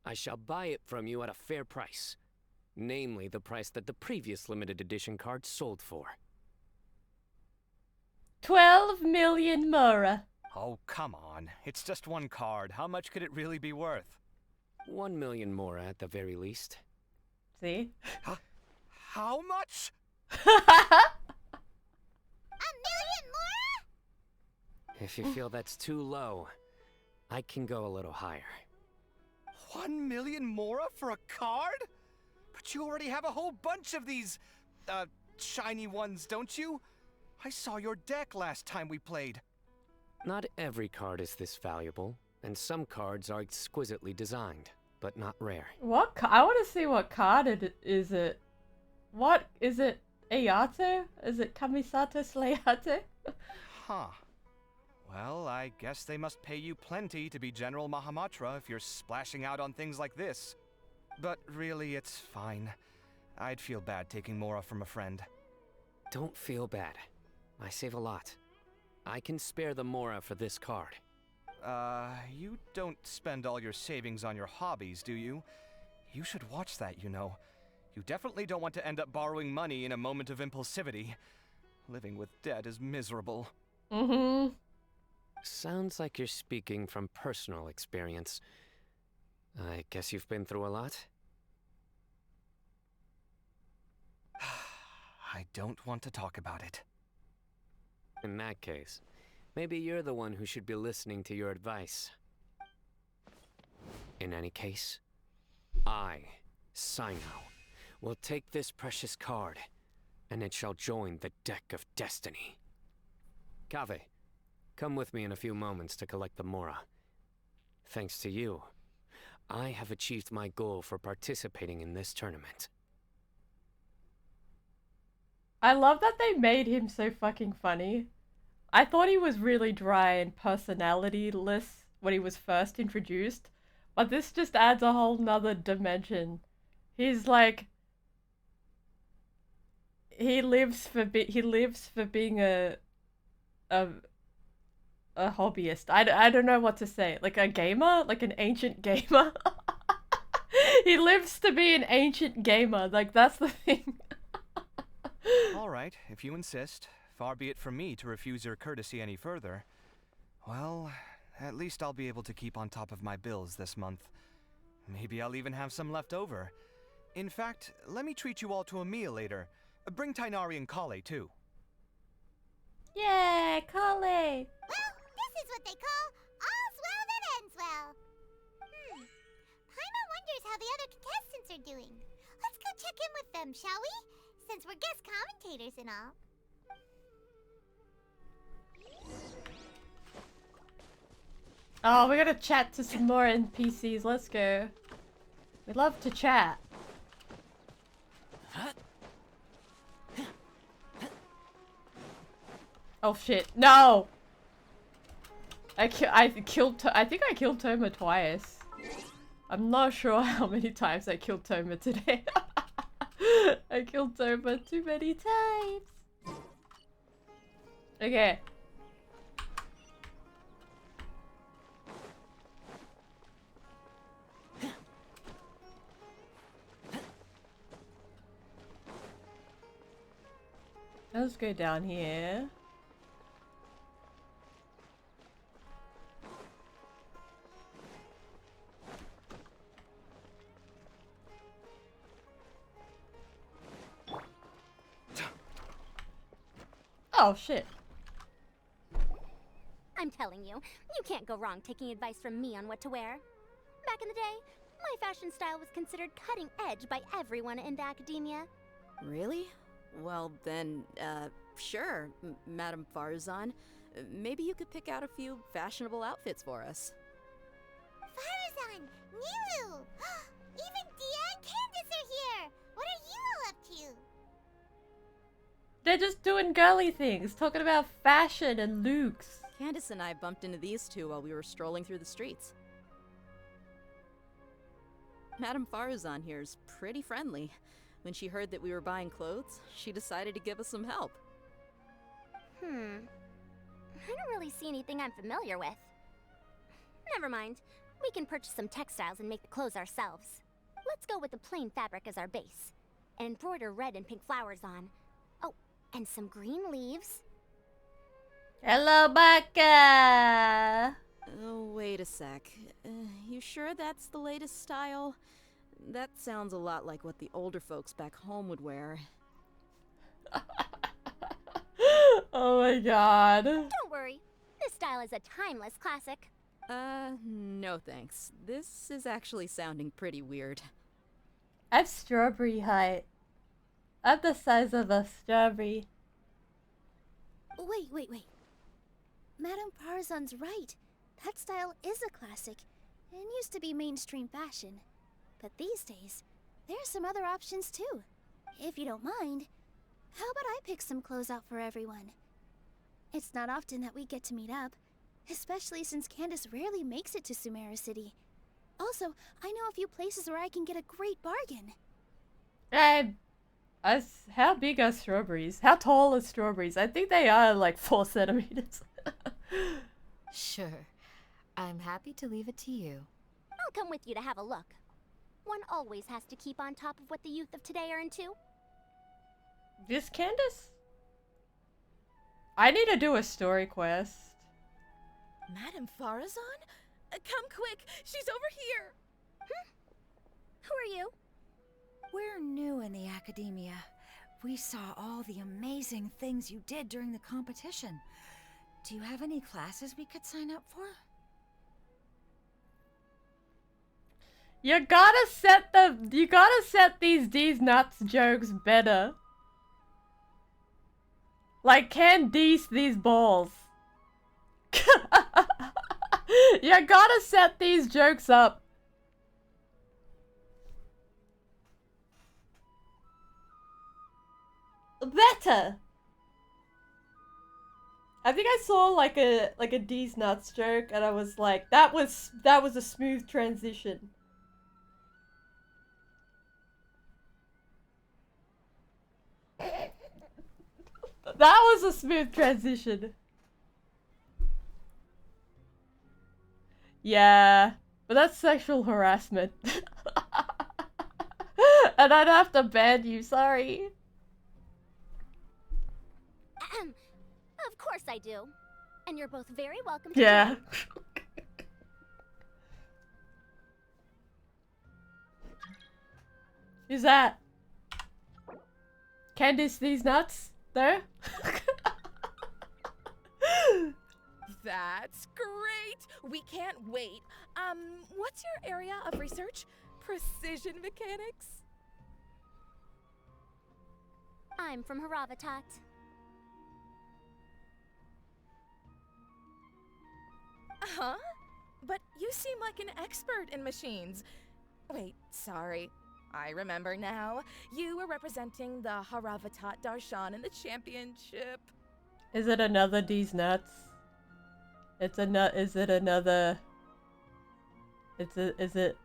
I shall buy it from you at a fair price. Namely, the price that the previous limited edition card sold for. 12 million Mora. Oh, come on. It's just one card. How much could it really be worth? 1 million Mora at the very least. See? How much? $1 million more? If you feel that's too low, I can go a little higher. 1 million Mora for a card? But you already have a whole bunch of these, shiny ones, don't you? I saw your deck last time we played. Not every card is this valuable, and some cards are exquisitely designed, but not rare. What? I want to see what card is it. What? Is it Ayato? Is it Kamisato Slayato? Huh. Well, I guess they must pay you plenty to be General Mahamatra if you're splashing out on things like this. But really, it's fine. I'd feel bad taking Mora from a friend. Don't feel bad. I save a lot. I can spare the Mora for this card. You don't spend all your savings on your hobbies, do you? You should watch that, you know. You definitely don't want to end up borrowing money in a moment of impulsivity. Living with debt is miserable. Mm-hmm. Sounds like you're speaking from personal experience. I guess you've been through a lot? I don't want to talk about it. In that case, maybe you're the one who should be listening to your advice. In any case, I, Sino, will take this precious card, and it shall join the deck of destiny. Kaveh, come with me in a few moments to collect the Mora. Thanks to you, I have achieved my goal for participating in this tournament. I love that they made him so fucking funny. I thought he was really dry and personality-less when he was first introduced, but this just adds a whole nother dimension. He's like... He lives for being a hobbyist. I don't know what to say. Like a gamer? Like an ancient gamer? He lives to be an ancient gamer. Like, that's the thing. All right, if you insist. Far be it from me to refuse your courtesy any further. Well, at least I'll be able to keep on top of my bills this month. Maybe I'll even have some left over. In fact, let me treat you all to a meal later. Bring Tighnari and Kale, too. Yeah, Kale! Well, this is what they call all's well that ends well. Paimon wonders how the other contestants are doing. Let's go check in with them, shall we? Since we're guest commentators and all. Oh, we gotta chat to some more NPCs. Let's go. We love to chat. Oh shit! No! I think I killed Toma twice. I'm not sure how many times I killed Toma today. I killed Toma too many times. Okay. Let's go down here. Oh shit. I'm telling you, you can't go wrong taking advice from me on what to wear. Back in the day, my fashion style was considered cutting edge by everyone in the academia. Really? Well then, sure, Madame Farzan. Maybe you could pick out a few fashionable outfits for us. Farazan! Nilu! Even Dia and Candace are here! What are you all up to? They're just doing girly things, talking about fashion and looks. Candace and I bumped into these two while we were strolling through the streets. Madame Farazan here is pretty friendly. When she heard that we were buying clothes, she decided to give us some help. I don't really see anything I'm familiar with. Never mind. We can purchase some textiles and make the clothes ourselves. Let's go with the plain fabric as our base. And embroider red and pink flowers on. Oh, and some green leaves. Hello, Baka! Oh, wait a sec. You sure that's the latest style? That sounds a lot like what the older folks back home would wear. Oh my god. Don't worry. This style is a timeless classic. No thanks. This is actually sounding pretty weird. I have strawberry height. I'm the size of a strawberry. Wait. Madame Farzan's right. That style is a classic and used to be mainstream fashion. But these days, there are some other options too. If you don't mind, how about I pick some clothes out for everyone? It's not often that we get to meet up, especially since Candace rarely makes it to Sumeru City. Also, I know a few places where I can get a great bargain. How big are strawberries? How tall are strawberries? I think they are like 4 centimeters. Sure. I'm happy to leave it to you. I'll come with you to have a look. One always has to keep on top of what the youth of today are into. This Candace? I need to do a story quest. Madame Farazan? Come quick! She's over here! Who are you? We're new in the academia. We saw all the amazing things you did during the competition. Do you have any classes we could sign up for? You gotta set these nuts jokes better. Like Candice these balls. You gotta set these jokes up. Better. I think I saw like a D's nuts joke and I was like, that was a smooth transition. That was a smooth transition. Yeah, but that's sexual harassment. And I'd have to ban you, sorry. Of course I do. And you're both very welcome to Yeah. join. Who's that? Candice these nuts? There? That's great! We can't wait. What's your area of research? Precision mechanics? I'm from Haravatat. Huh? But you seem like an expert in machines. Wait, sorry. I remember now. You were representing the Haravatat Darshan in the championship. Is it another D's nuts? Is it another Is it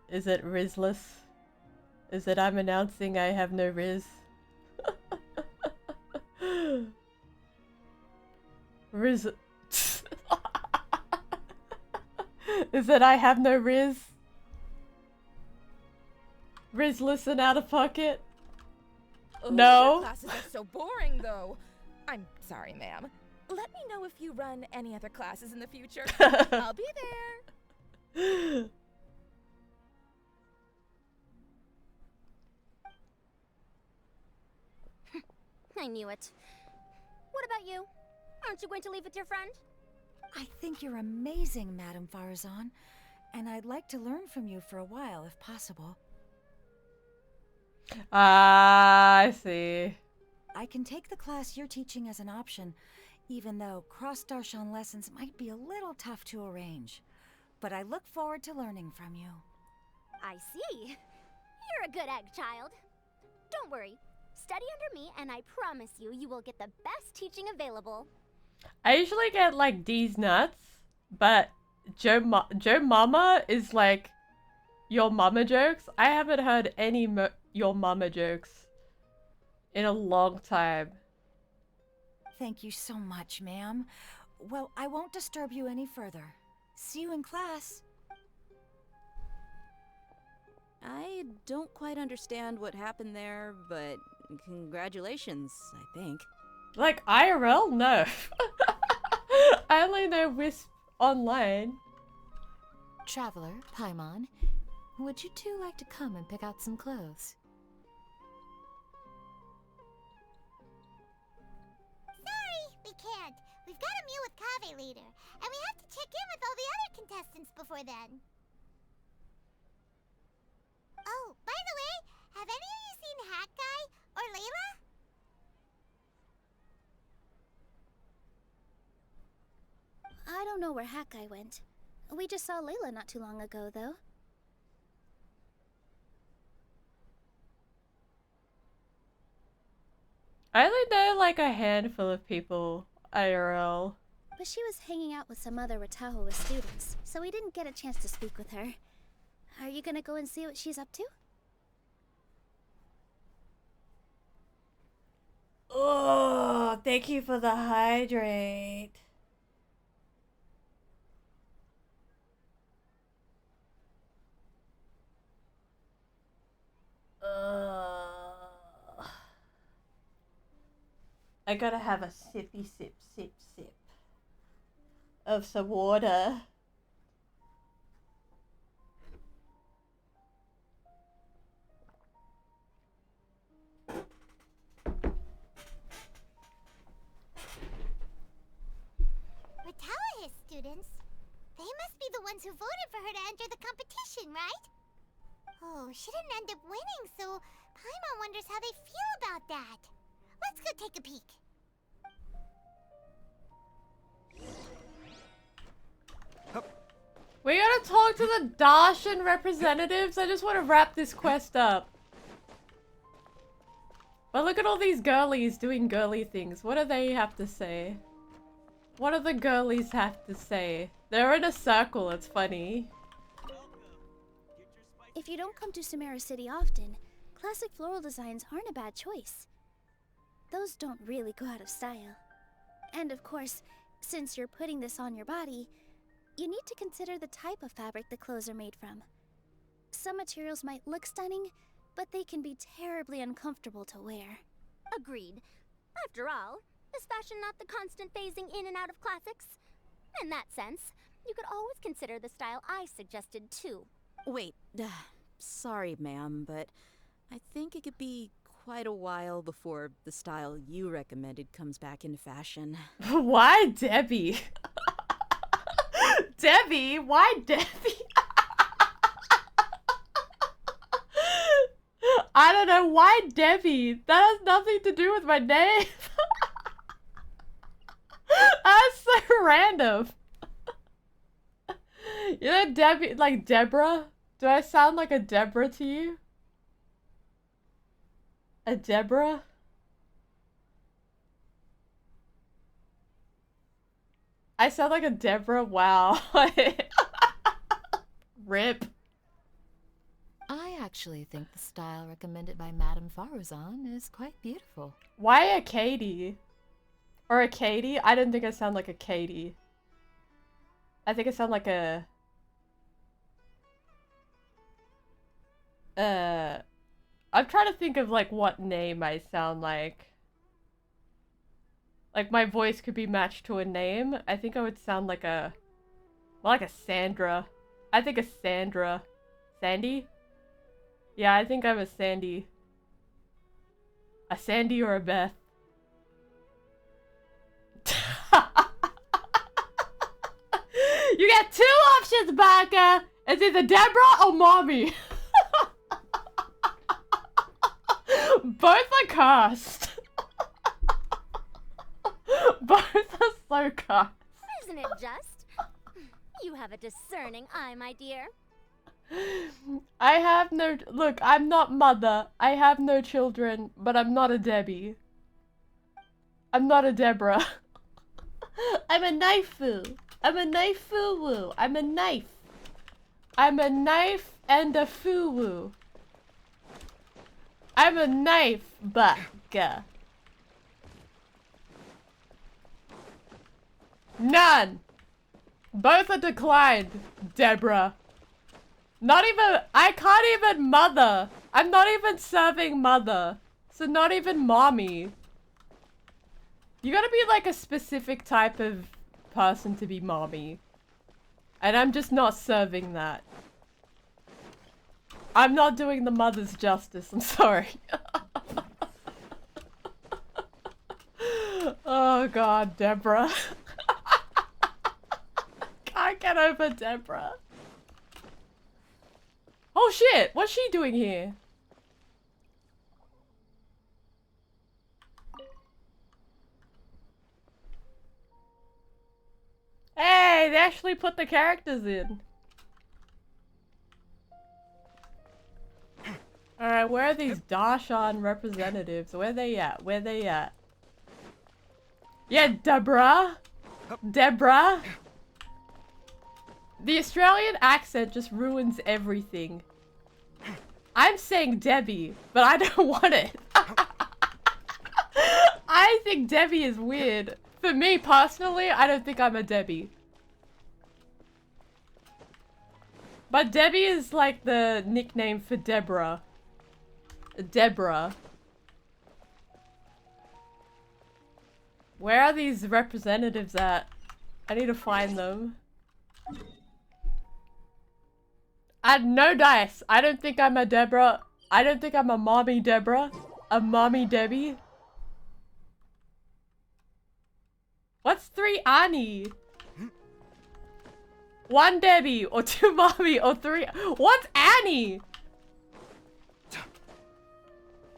Rizless? Is it I'm announcing I have no Riz? Riz. Is it I have no Riz? Rizless and out of pocket? Ugh, No. Your classes are so boring, though. I'm sorry, ma'am. Let me know if you run any other classes in the future. I'll be there. I knew it. What about you? Aren't you going to leave with your friend? I think you're amazing, Madame Farazan, and I'd like to learn from you for a while, if possible. Ah, I see. I can take the class you're teaching as an option, even though cross-Darshan lessons might be a little tough to arrange. But I look forward to learning from you. I see. You're a good egg, child. Don't worry. Study under me, and I promise you, you will get the best teaching available. I usually get like D's nuts, but Joe Mama is like your mama jokes. I haven't heard any your mama jokes in a long time. Thank you so much, ma'am. Well, I won't disturb you any further. See you in class. I don't quite understand what happened there, but congratulations, I think. Like IRL? No. I only know Wisp online. Traveler, Paimon, would you two like to come and pick out some clothes? Sorry, we can't. We've got a meal with Kaveh later, and we have to check in with all the other contestants before then. Oh, by the way, have any of you seen Hat Guy or Layla? I don't know where Hat Guy went. We just saw Layla not too long ago, though. I only know like a handful of people IRL. But she was hanging out with some other Ratahoa students, so we didn't get a chance to speak with her. Are you gonna go and see what she's up to? Oh, thank you for the hydrate. I gotta have a sippy sip of some water. Ratawa students? They must be the ones who voted for her to enter the competition, right? Oh, she didn't end up winning, so Paimon wonders how they feel about that. Let's go take a peek. We gotta talk to the Darshan representatives. I just want to wrap this quest up. But look at all these girlies doing girly things. What do they have to say? What do the girlies have to say? They're in a circle, it's funny. If you don't come to Sumeru City often, classic floral designs aren't a bad choice. Those don't really go out of style. And of course, since you're putting this on your body, you need to consider the type of fabric the clothes are made from. Some materials might look stunning, but they can be terribly uncomfortable to wear. Agreed. After all, is fashion not the constant phasing in and out of classics? In that sense, you could always consider the style I suggested too. Wait, sorry, ma'am, but I think it could be quite a while before the style you recommended comes back into fashion. Why Debbie? Debbie? Why Debbie? I don't know. Why Debbie? That has nothing to do with my name. That's so random. You know Debbie, like Deborah? Do I sound like a Deborah to you? A Deborah? I sound like a Deborah? Wow. Rip. actually think the style recommended by Madame Faruzan is quite beautiful. Why a Katie? Or a Katie? I don't think I sound like a Katie. I think I sound like a... I'm trying to think of like what name I sound like. Like my voice could be matched to a name. I think I would sound like a... More like a Sandra. I think a Sandra. Sandy? Yeah, I think I'm a Sandy. A Sandy or a Beth. You get 2 options, Baka! It's either Deborah or Mommy. Both are cursed. Both are so cursed. Isn't it just? You have a discerning eye, my dear. I have no... Look, I'm not mother. I have no children, but I'm not a Debbie. I'm not a Deborah. I'm a knifeu. I'm a knifeu. I'm a knife. I'm a knife and a foo-woo. I'm a knife, Baka. None. Both are declined, Deborah. Not even, I can't even mother. I'm not even serving mother. So not even mommy. You gotta be like a specific type of person to be mommy. And I'm just not serving that. I'm not doing the mother's justice, I'm sorry. Oh god, Deborah. Can't get over Deborah. Oh shit, what's she doing here? Hey, they actually put the characters in. Alright, where are these Darshan representatives? Where they at? Where they at? Yeah, Deborah? Deborah? The Australian accent just ruins everything. I'm saying Debbie, but I don't want it. I think Debbie is weird. For me, personally, I don't think I'm a Debbie. But Debbie is like the nickname for Deborah. Deborah. Where are these representatives at? I need to find them. I had no dice. I don't think I'm a Deborah. I don't think I'm a mommy Deborah. A mommy Debbie. What's 3 Annie? 1 Debbie, or 2 mommy, or 3... What's Annie?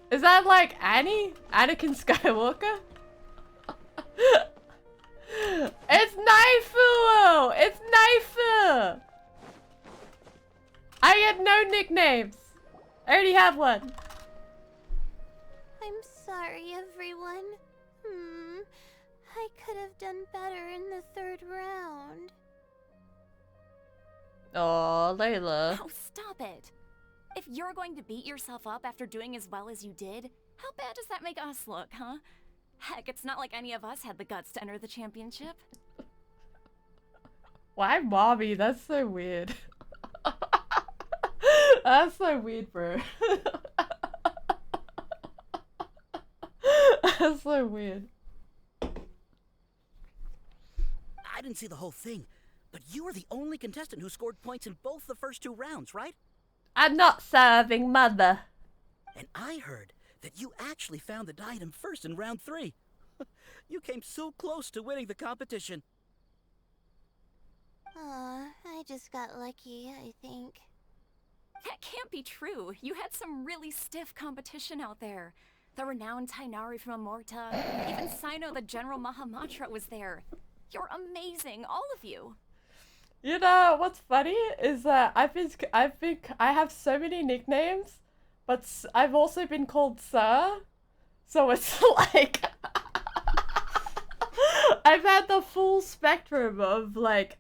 Is that like Annie? Anakin Skywalker? It's Naifu! It's Naifu! I get no nicknames. I already have one. I'm sorry, everyone. I could have done better in the 3rd round. Oh, Layla. Oh, stop it. If you're going to beat yourself up after doing as well as you did, how bad does that make us look, huh? Heck, it's not like any of us had the guts to enter the championship. Why mommy? That's so weird. That's so weird, bro. That's so weird. I didn't see the whole thing, but you were the only contestant who scored points in both the first 2 rounds, right? I'm not serving mother. And I heard that you actually found the diadem first in round 3. You came so close to winning the competition. I just got lucky, I think. That can't be true. You had some really stiff competition out there. The renowned Tainari from Amorta, even Sino the General Mahamatra was there. You're amazing, all of you. You know what's funny is that I have so many nicknames, but I've also been called Sir, so it's like I've had the full spectrum of like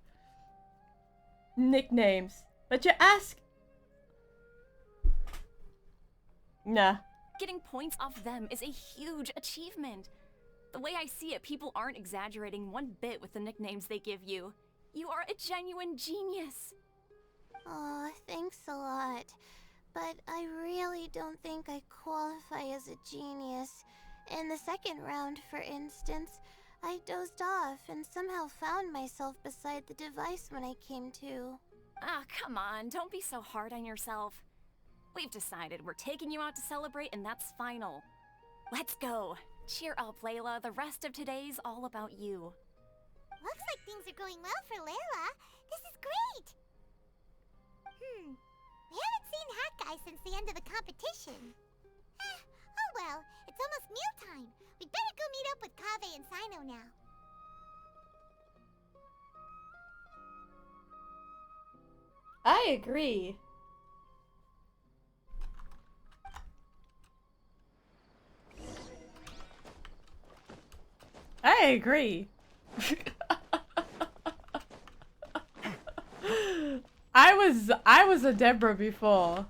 nicknames. But you ask, Nah. Getting points off them is a huge achievement. The way I see it, people aren't exaggerating one bit with the nicknames they give you. You are a genuine genius. Oh, thanks a lot. But I really don't think I qualify as a genius. In the second round, for instance, I dozed off and somehow found myself beside the device when I came to. Ah, come on, don't be so hard on yourself. We've decided we're taking you out to celebrate, and that's final. Let's go. Cheer up, Layla. The rest of today's all about you. Looks like things are going well for Layla. This is great! We haven't seen Hat Guy since the end of the competition. Oh well, it's almost mealtime. We'd better go meet up with Kaveh and Sino now. I agree. I agree. I was a Deborah before.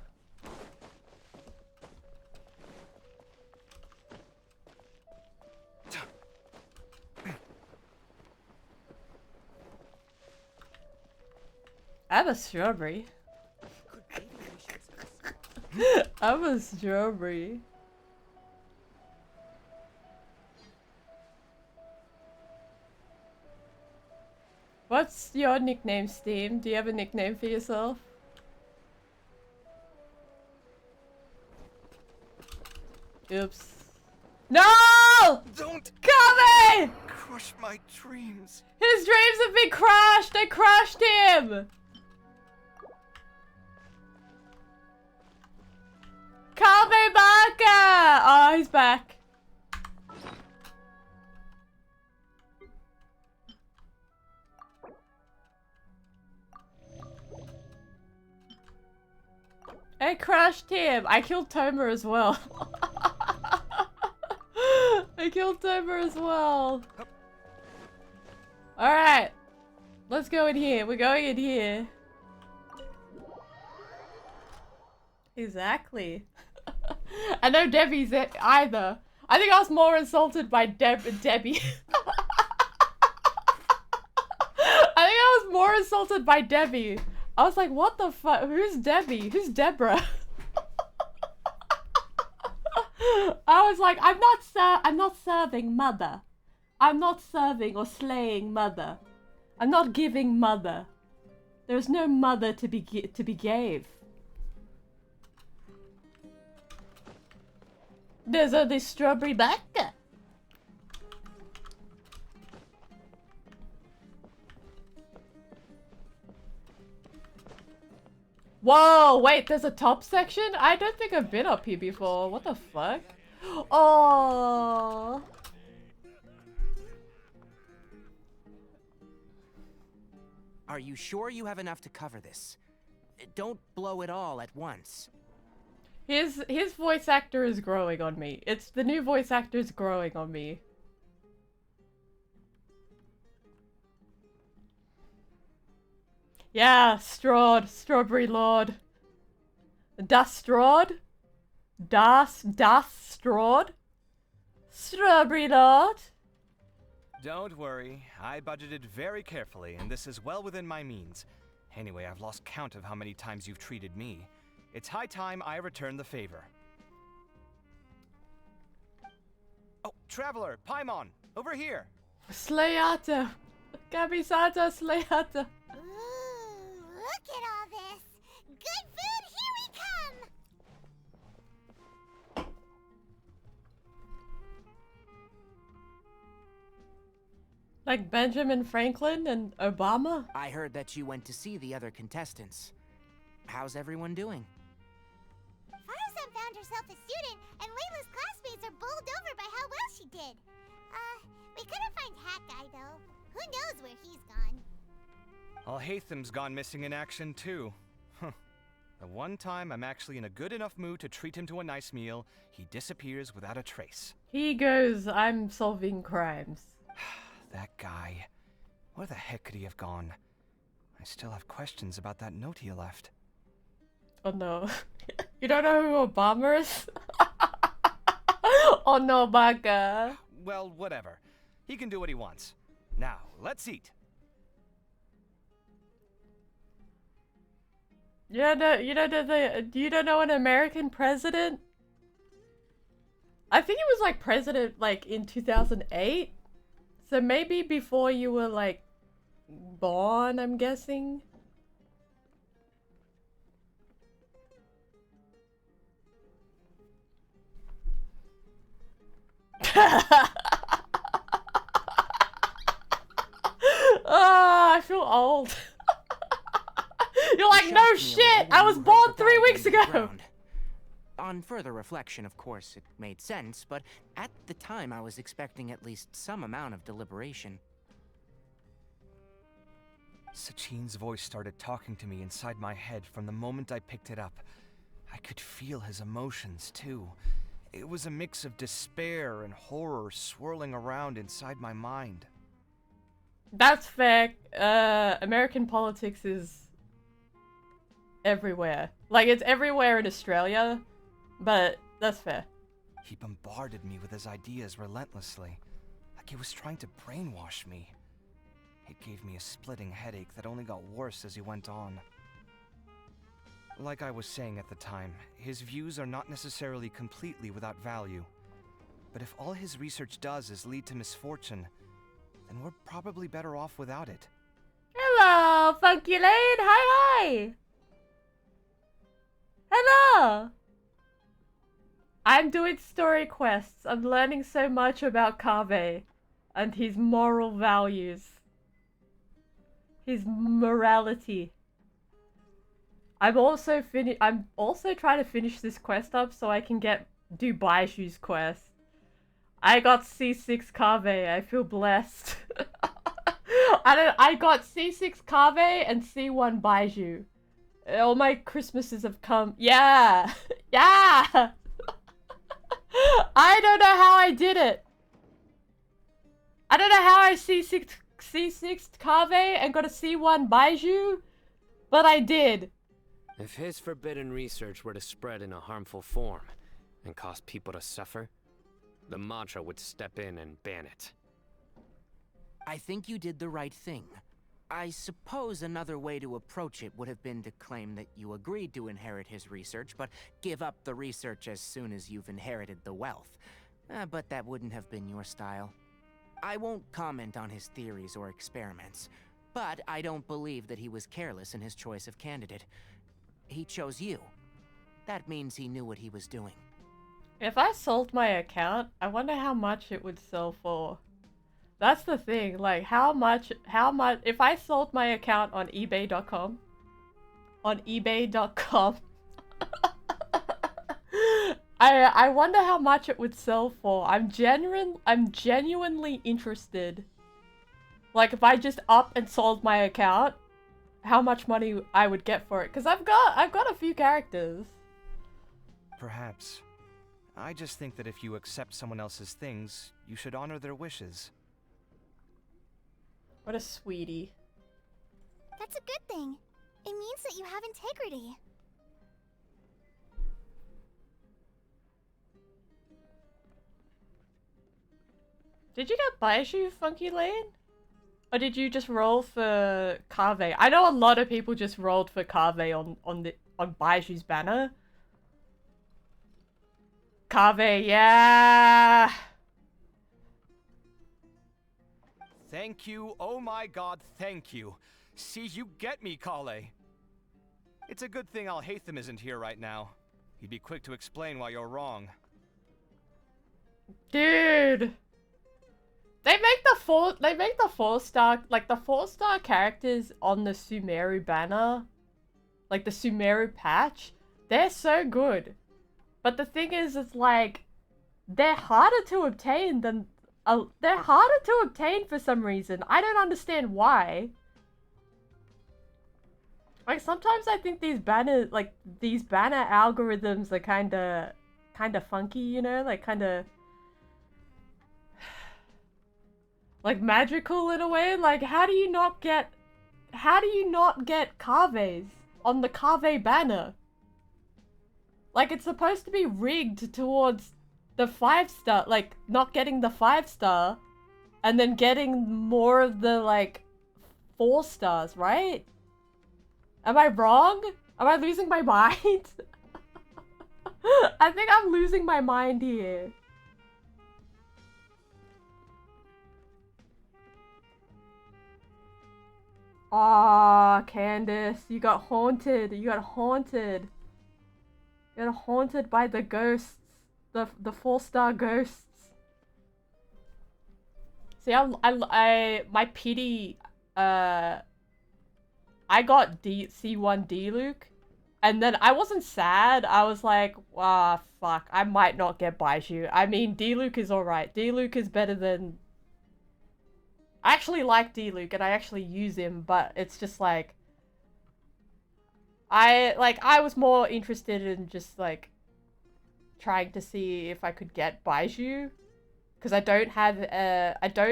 I'm a strawberry. I'm a strawberry. What's your nickname, Steam? Do you have a nickname for yourself? Oops. No! Don't Kaveh! crush my dreams. His dreams have been crushed! I crushed him! Kaveh Baka! Oh, he's back. I crushed him. I killed Tomer as well. I killed Tomer as well. Alright. Let's go in here. We're going in here. Exactly. I know Debbie's it either. I think I was more insulted by Debbie. I think I was more insulted by Debbie. I was like, what the fuck? Who's Debbie? Who's Deborah? I was like, I'm not serving mother. I'm not serving or slaying mother. I'm not giving mother. There's no mother to be gave. There's only strawberry Becca. Whoa, wait, there's a top section? I don't think I've been up here before. What the fuck? Oh. Are you sure you have enough to cover this? Don't blow it all at once. His voice actor is growing on me. It's the new voice actor is growing on me. Yeah, Strawberry Lord. Das Strahd? Das Strahd? Strawberry Lord? Don't worry, I budgeted very carefully, and this is well within my means. Anyway, I've lost count of how many times you've treated me. It's high time I return the favor. Oh, Traveler, Paimon, over here! Slayato! Kamisata Slayato! Look at all this! Good food, here we come! Like Benjamin Franklin and Obama? I heard that you went to see the other contestants. How's everyone doing? Faruzan found herself a student, and Layla's classmates are bowled over by how well she did. We couldn't find Hat Guy, though. Who knows where he's gone? Alhatham's gone missing in action, too. Huh. The one time I'm actually in a good enough mood to treat him to a nice meal, he disappears without a trace. He goes, I'm solving crimes. That guy. Where the heck could he have gone? I still have questions about that note he left. Oh no. You don't know who Obama is? Oh no, Baka. Well, whatever. He can do what he wants. Now, let's eat. You don't know an American president? I think he was like president like in 2008. So maybe before you were like born, I'm guessing. Oh, I feel old. You're like, no shit! I was born 3 weeks ago! On further reflection, of course, it made sense, but at the time I was expecting at least some amount of deliberation. Sachin's voice started talking to me inside my head from the moment I picked it up. I could feel his emotions, too. It was a mix of despair and horror swirling around inside my mind. That's fair. American politics is everywhere. Like, it's everywhere in Australia, but that's fair. He bombarded me with his ideas relentlessly, like he was trying to brainwash me. It gave me a splitting headache that only got worse as he went on. Like I was saying at the time, his views are not necessarily completely without value. But if all his research does is lead to misfortune, then we're probably better off without it. Hello, Funky Lane. Hi. Hello. I'm doing story quests. I'm learning so much about Kaveh and his moral values. His morality. I'm also trying to finish this quest up so I can do Baishu's quest. I got C6 Kaveh. I feel blessed. I got C6 Kaveh and C1 Baiju. All my Christmases have come. Yeah. Yeah. I don't know how I did it. I don't know how I C6 Kaveh and got a C1 Baiju, but I did. If his forbidden research were to spread in a harmful form and cause people to suffer, the Mantra would step in and ban it. I think you did the right thing. I suppose another way to approach it would have been to claim that you agreed to inherit his research, but give up the research as soon as you've inherited the wealth. But that wouldn't have been your style. I won't comment on his theories or experiments, but I don't believe that he was careless in his choice of candidate. He chose you. That means he knew what he was doing. If I sold my account, I wonder how much it would sell for. That's the thing, like how much, if I sold my account on eBay.com, I wonder how much it would sell for. I'm genuinely interested. Like if I just up and sold my account, how much money I would get for it, because I've got a few characters. Perhaps. I just think that if you accept someone else's things, you should honor their wishes. What a sweetie. That's a good thing. It means that you have integrity. Did you get Baishu, Funky Lane? Or did you just roll for Kaveh? I know a lot of people just rolled for Kaveh on Baishu's banner. Kaveh, yeah! Thank you, oh my god, thank you. See, you get me, Kale. It's a good thing Alhaitham isn't here right now. He'd be quick to explain why you're wrong. Dude! They make the 4-star, like the 4-star characters on the Sumeru banner, like the Sumeru patch, they're so good. But the thing is, it's like, they're harder to obtain than, they're harder to obtain for some reason. I don't understand why. Like, sometimes I think these banner algorithms are kinda funky, you know? Like, kinda... like, magical in a way? Like, how do you not get Kavehs on the Kaveh banner? Like, it's supposed to be rigged towards the 5-star, like, not getting the 5-star, and then getting more of the, like, 4 stars, right? Am I wrong? Am I losing my mind? I think I'm losing my mind here. Aw, Candace, you got haunted. You got haunted. You got haunted by the ghosts. The 4-star ghosts. See, my pity, I got C1 D-Luke, and then I wasn't sad. I was like, ah, fuck, I might not get Baiju. I mean, D-Luke is alright. D-Luke is better than... I actually like D-Luke, and I actually use him, but it's just like... I was more interested in just, like, trying to see if I could get Baiju. Because I don't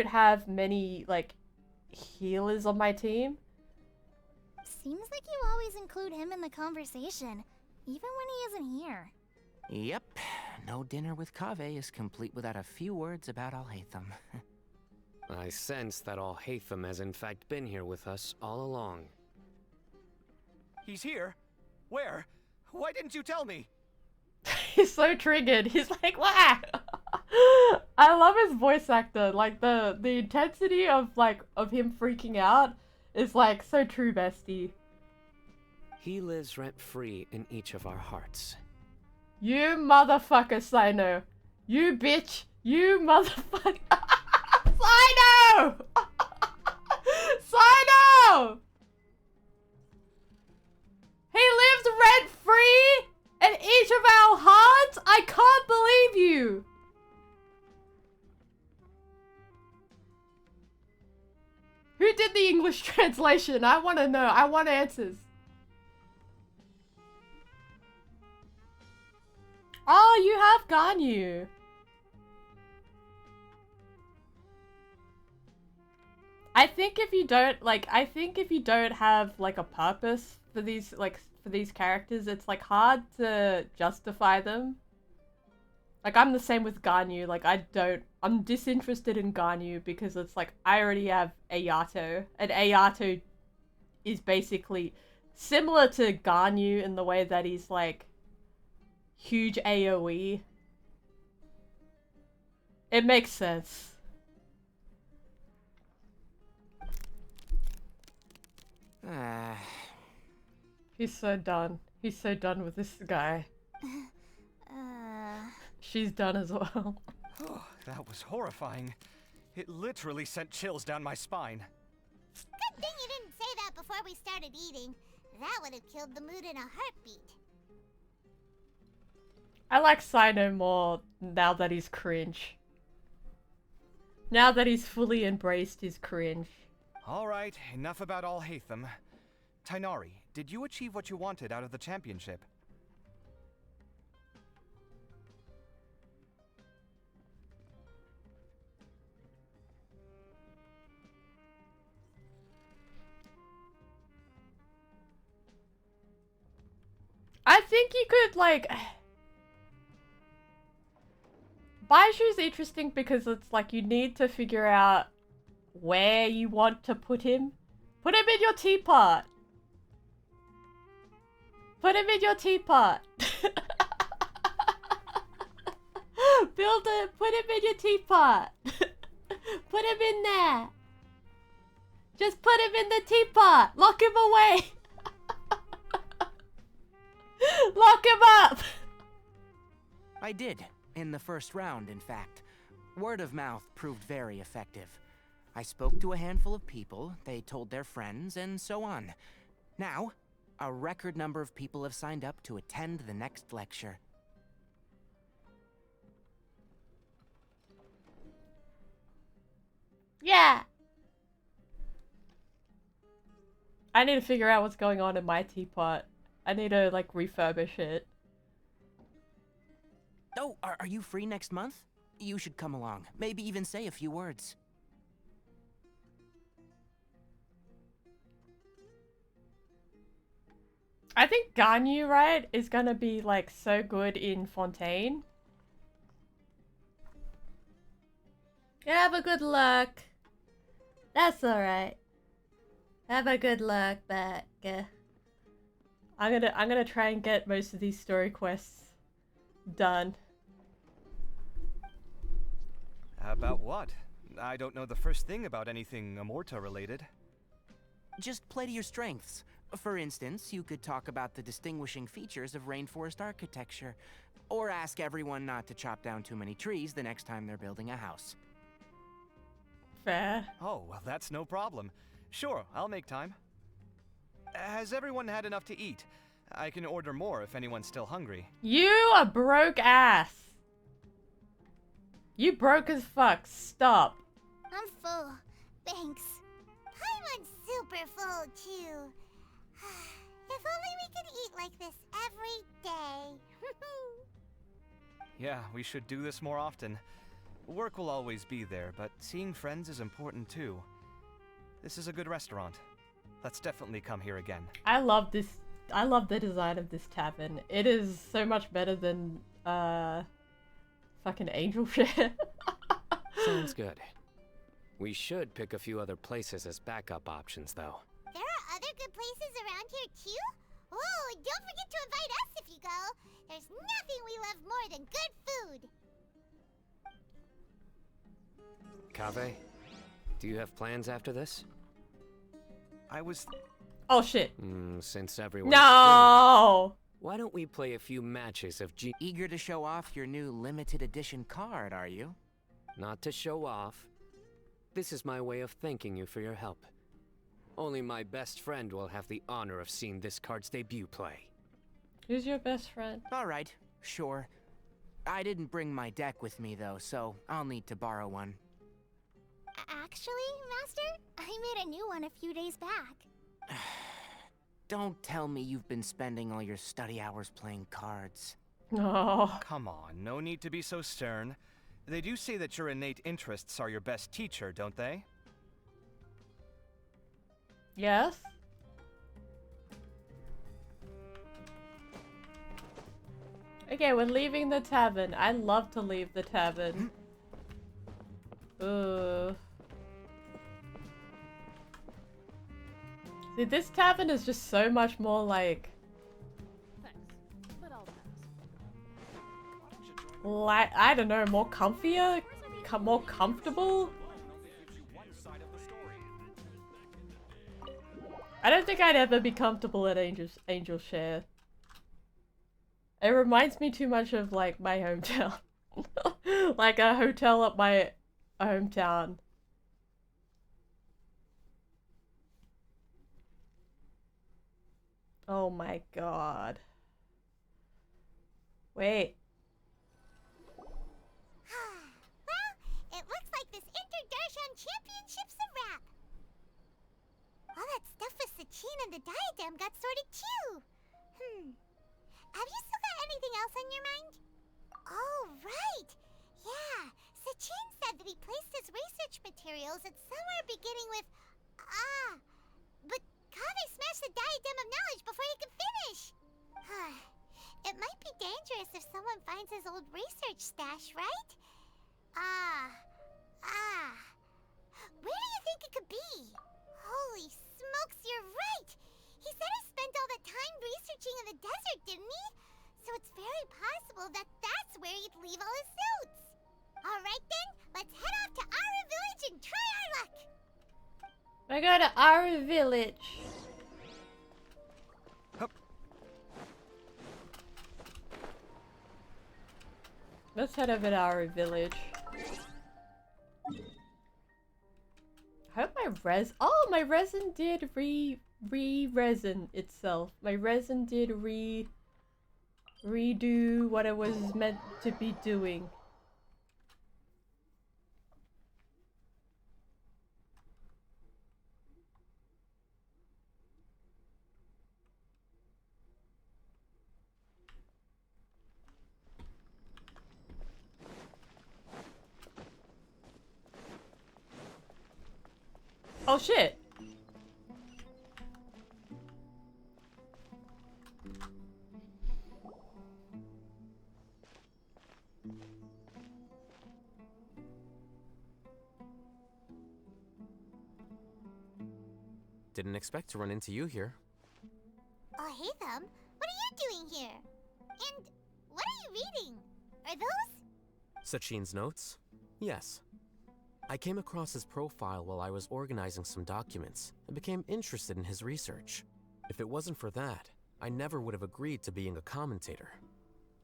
have many, like, healers on my team. Seems like you always include him in the conversation, even when he isn't here. Yep. No dinner with Kaveh is complete without a few words about Alhaitham. I sense that Alhaitham has in fact been here with us all along. He's here? Where? Why didn't you tell me? He's so triggered. He's like, wah! I love his voice actor. Like, the intensity of him freaking out is, like, so true, bestie. He lives rent-free in each of our hearts. You motherfucker, Sino. You bitch. You motherfucker. Sino! Sino! He lives rent-free in each of our hearts? I can't believe you! Who did the English translation? I want to know. I want answers. Oh, you have Ganyu. I think if you don't have like a purpose for these characters, it's like hard to justify them. Like, I'm the same with Ganyu. Like, I'm disinterested in Ganyu because it's like I already have Ayato, and Ayato is basically similar to Ganyu in the way that he's like huge AoE. It makes sense. He's so done. He's so done with this guy. She's done as well. Oh, that was horrifying. It literally sent chills down my spine. Good thing you didn't say that before we started eating. That would have killed the mood in a heartbeat. I like Sino more now that he's cringe. Now that he's fully embraced his cringe. Alright, enough about Alhaitham. Tighnari, did you achieve what you wanted out of the championship? I think you could, like... Baiju's interesting because it's like you need to figure out where you want to put him. Put him in your teapot. Put him in your teapot. Build it. Put him in your teapot. Put him in there. Just put him in the teapot. Lock him away. Lock him up. I did. In the first round, in fact. Word of mouth proved very effective. I spoke to a handful of people, they told their friends, and so on. Now, a record number of people have signed up to attend the next lecture. Yeah. I need to figure out what's going on in my teapot. I need to, like, refurbish it. Oh, are you free next month? You should come along. Maybe even say a few words. I think Ganyu, right, is gonna be like so good in Fontaine. Have a good luck. That's alright. Have a good luck back. I'm gonna try and get most of these story quests done. About what? I don't know the first thing about anything Amorta related. Just play to your strengths. For instance, you could talk about the distinguishing features of rainforest architecture, or ask everyone not to chop down too many trees the next time they're building a house. Fair. Oh, well, that's no problem. Sure, I'll make time. Has everyone had enough to eat? I can order more if anyone's still hungry. You a broke ass. You broke as fuck. Stop. I'm full. Thanks. Paimon's super full, too. If only we could eat like this every day. Yeah, we should do this more often. Work will always be there, but seeing friends is important too. This is a good restaurant. Let's definitely come here again. I love this. I love the design of this tavern. It is so much better than fucking Angel Share. Sounds good. We should pick a few other places as backup options, though. There are other good places around here too? Oh, and don't forget to invite us if you go. There's nothing we love more than good food. Kaveh, do you have plans after this? I was... Oh shit. Since everyone. No! Why don't we play a few matches of G... Eager to show off your new limited edition card, are you? Not to show off. This is my way of thanking you for your help. Only my best friend will have the honor of seeing this card's debut play. Who's your best friend? Alright, sure. I didn't bring my deck with me though, so I'll need to borrow one. Actually, Master, I made a new one a few days back. Don't tell me you've been spending all your study hours playing cards. Oh. Come on, no need to be so stern. They do say that your innate interests are your best teacher, don't they? Yes? Okay, we're leaving the tavern. I love to leave the tavern. See, this tavern is just so much more like... I don't know, more comfier? More comfortable? I don't think I'd ever be comfortable at Angel Share. It reminds me too much of, like, my hometown. Like a hotel at my hometown. Oh my god. Wait. Well, it looks like this Inter-Darshan Championship's a wrap. All that stuff with Sachin and the diadem got sorted too. Have you still got anything else on your mind? Oh, right. Yeah, Sachin said that he placed his research materials at somewhere beginning with... but Kaveh smashed the diadem of knowledge before he could finish. It might be dangerous if someone finds his old research stash, right? Where do you think it could be? Holy smokes, you're right! He said he spent all that time researching in the desert, didn't he? So it's very possible that that's where he'd leave all his suits. Alright then, let's head off to Aru Village and try our luck! I go to Aru Village. Hup. Let's head over to Aru Village. I hope my my resin did re-resin itself. My resin did redo what it was meant to be doing. Oh shit! Didn't expect to run into you here. Oh, hey, Thumb. What are you doing here? And what are you reading? Are those? Sachin's notes? Yes. I came across his profile while I was organizing some documents and became interested in his research. If it wasn't for that, I never would have agreed to being a commentator.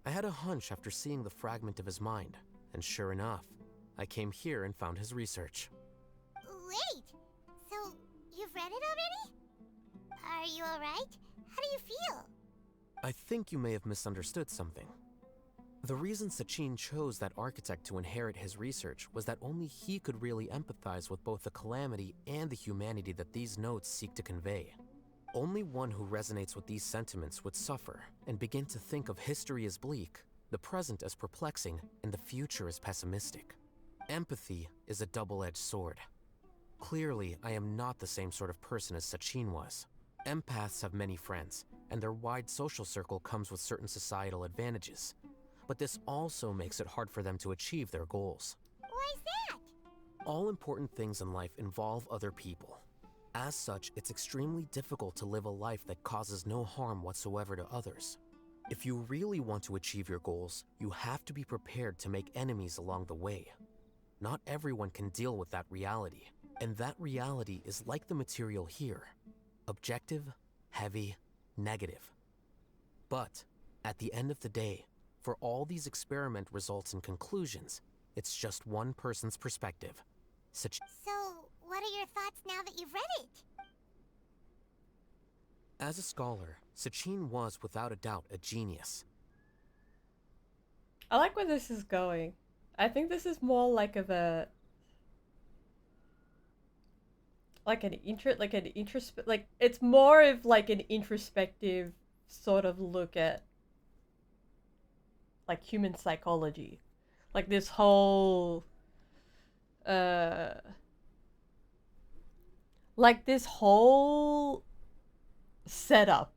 I had a hunch after seeing the fragment of his mind, and sure enough, I came here and found his research. Wait, so you've read it already? Are you alright? How do you feel? I think you may have misunderstood something. The reason Sachin chose that architect to inherit his research was that only he could really empathize with both the calamity and the humanity that these notes seek to convey. Only one who resonates with these sentiments would suffer and begin to think of history as bleak, the present as perplexing, and the future as pessimistic. Empathy is a double-edged sword. Clearly, I am not the same sort of person as Sachin was. Empaths have many friends, and their wide social circle comes with certain societal advantages. But this also makes it hard for them to achieve their goals. Why's that? All important things in life involve other people. As such, it's extremely difficult to live a life that causes no harm whatsoever to others. If you really want to achieve your goals, you have to be prepared to make enemies along the way. Not everyone can deal with that reality, and that reality is like the material here. Objective, heavy, negative. But, at the end of the day, for all these experiment results and conclusions, it's just one person's perspective. So, what are your thoughts now that you've read it? As a scholar, Sachin was without a doubt a genius. I like where this is going. I think this is more like it's more of like an introspective sort of look at like human psychology. Like this whole setup.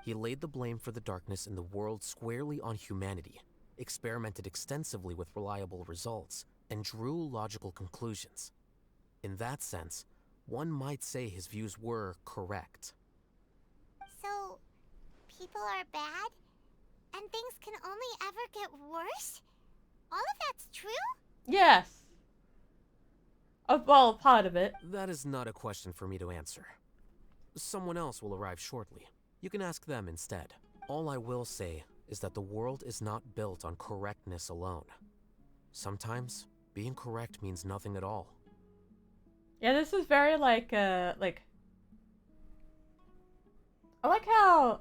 He laid the blame for the darkness in the world squarely on humanity, experimented extensively with reliable results, and drew logical conclusions. In that sense, one might say his views were correct. So, people are bad? And things can only ever get worse? All of that's true? Yes. Well, part of it. That is not a question for me to answer. Someone else will arrive shortly. You can ask them instead. All I will say is that the world is not built on correctness alone. Sometimes, being correct means nothing at all. Yeah, this is very like I like how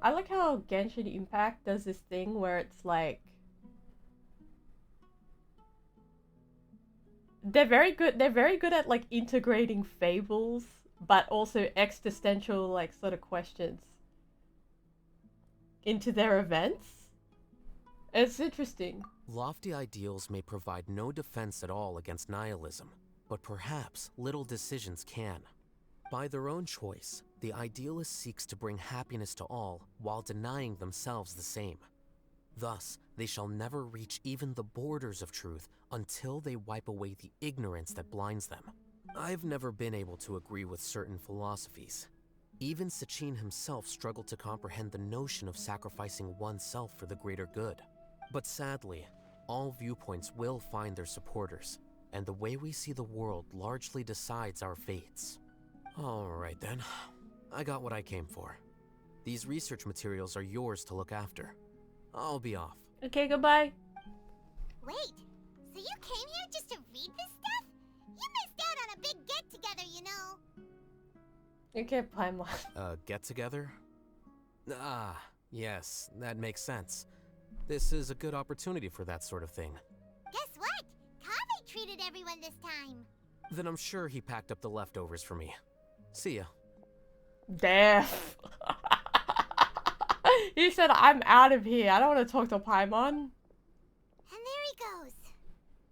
Genshin Impact does this thing where it's like they're very good at like integrating fables but also existential like sort of questions into their events. It's interesting. Lofty ideals may provide no defense at all against nihilism, but perhaps little decisions can. By their own choice, the idealist seeks to bring happiness to all while denying themselves the same. Thus, they shall never reach even the borders of truth until they wipe away the ignorance that blinds them. I've never been able to agree with certain philosophies. Even Sachin himself struggled to comprehend the notion of sacrificing oneself for the greater good. But sadly, all viewpoints will find their supporters, and the way we see the world largely decides our fates. Alright then, I got what I came for. These research materials are yours to look after. I'll be off. Okay, goodbye. Wait, so you came here just to read this stuff? You missed out on a big get-together, you know. Okay, Paimon. Get-together? Ah, yes, that makes sense. This is a good opportunity for that sort of thing. Guess what? Kaveh treated everyone this time. Then I'm sure he packed up the leftovers for me. See ya. Death. He said, I'm out of here. I don't want to talk to Paimon. And there he goes.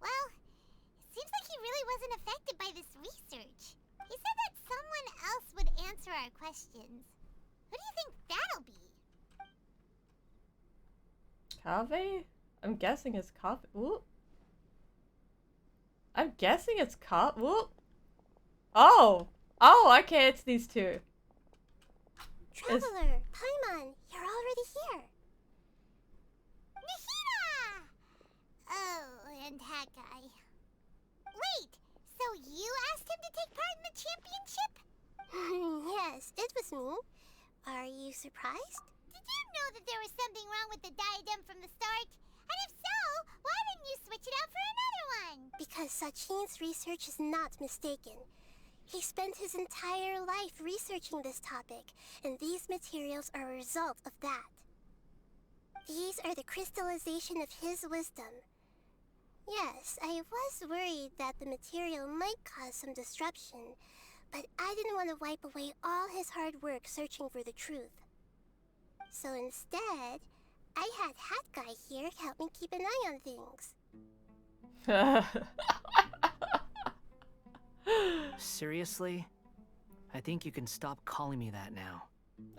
Well, it seems like he really wasn't affected by this research. He said that someone else would answer our questions. Who do you think that'll be? Kaveh? I'm guessing it's Kaveh. Whoop. I'm guessing it's Kaveh. Whoop. Oh! Oh, okay, it's these two. Traveler, Paimon, you're already here. Nahida! Oh, and that guy. Wait, so you asked him to take part in the championship? Yes, it was me. Are you surprised? Did you know that there was something wrong with the diadem from the start? And if so, why didn't you switch it out for another one? Because Sachin's research is not mistaken. He spent his entire life researching this topic, and these materials are a result of that. These are the crystallization of his wisdom. Yes, I was worried that the material might cause some disruption, but I didn't want to wipe away all his hard work searching for the truth. So instead, I had Hat Guy here help me keep an eye on things. Seriously? I think you can stop calling me that now.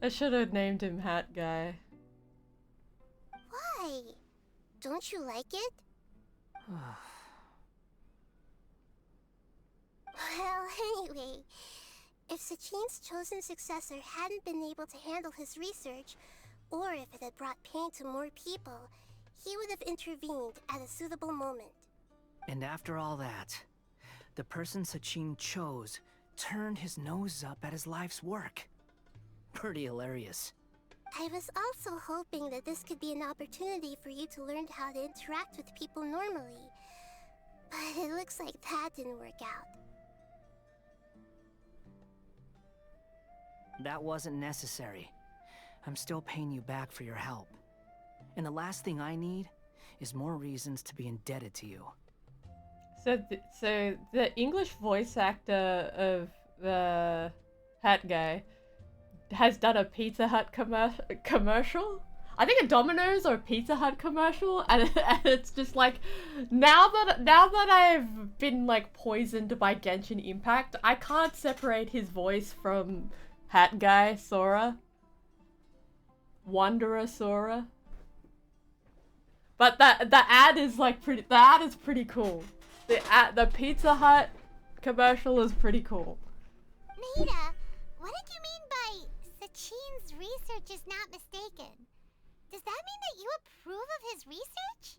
I should have named him Hat Guy. Why? Don't you like it? Well, anyway, if Sachin's chosen successor hadn't been able to handle his research, or if it had brought pain to more people, he would have intervened at a suitable moment. And after all that, the person Sachin chose turned his nose up at his life's work. Pretty hilarious. I was also hoping that this could be an opportunity for you to learn how to interact with people normally. But it looks like that didn't work out. That wasn't necessary. I'm still paying you back for your help. And the last thing I need is more reasons to be indebted to you. So the English voice actor of the Hat Guy has done a Pizza Hut commercial. I think a Domino's or Pizza Hut commercial, and it's just like, now that I've been like poisoned by Genshin Impact, I can't separate his voice from Hat Guy Sora. Wanderer Sora. But the ad is like pretty. The ad is pretty cool. The Pizza Hut commercial is pretty cool. Nahida, what did you mean by Sachin's research is not mistaken? Does that mean that you approve of his research?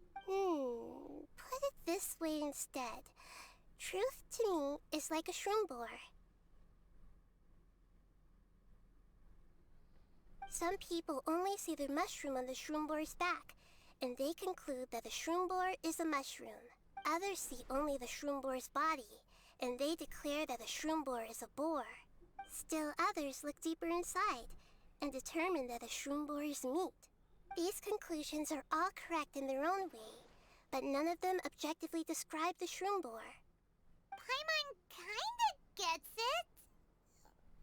Put it this way instead. Truth to me is like a shroom borer. Some people only see the mushroom on the shroom borer's back, and they conclude that the shroom borer is a mushroom. Others see only the shroom borer's body, and they declare that the shroom borer is a boar. Still others look deeper inside, and determine that the shroom borer is meat. These conclusions are all correct in their own way, but none of them objectively describe the shroom borer. Paimon kinda gets it,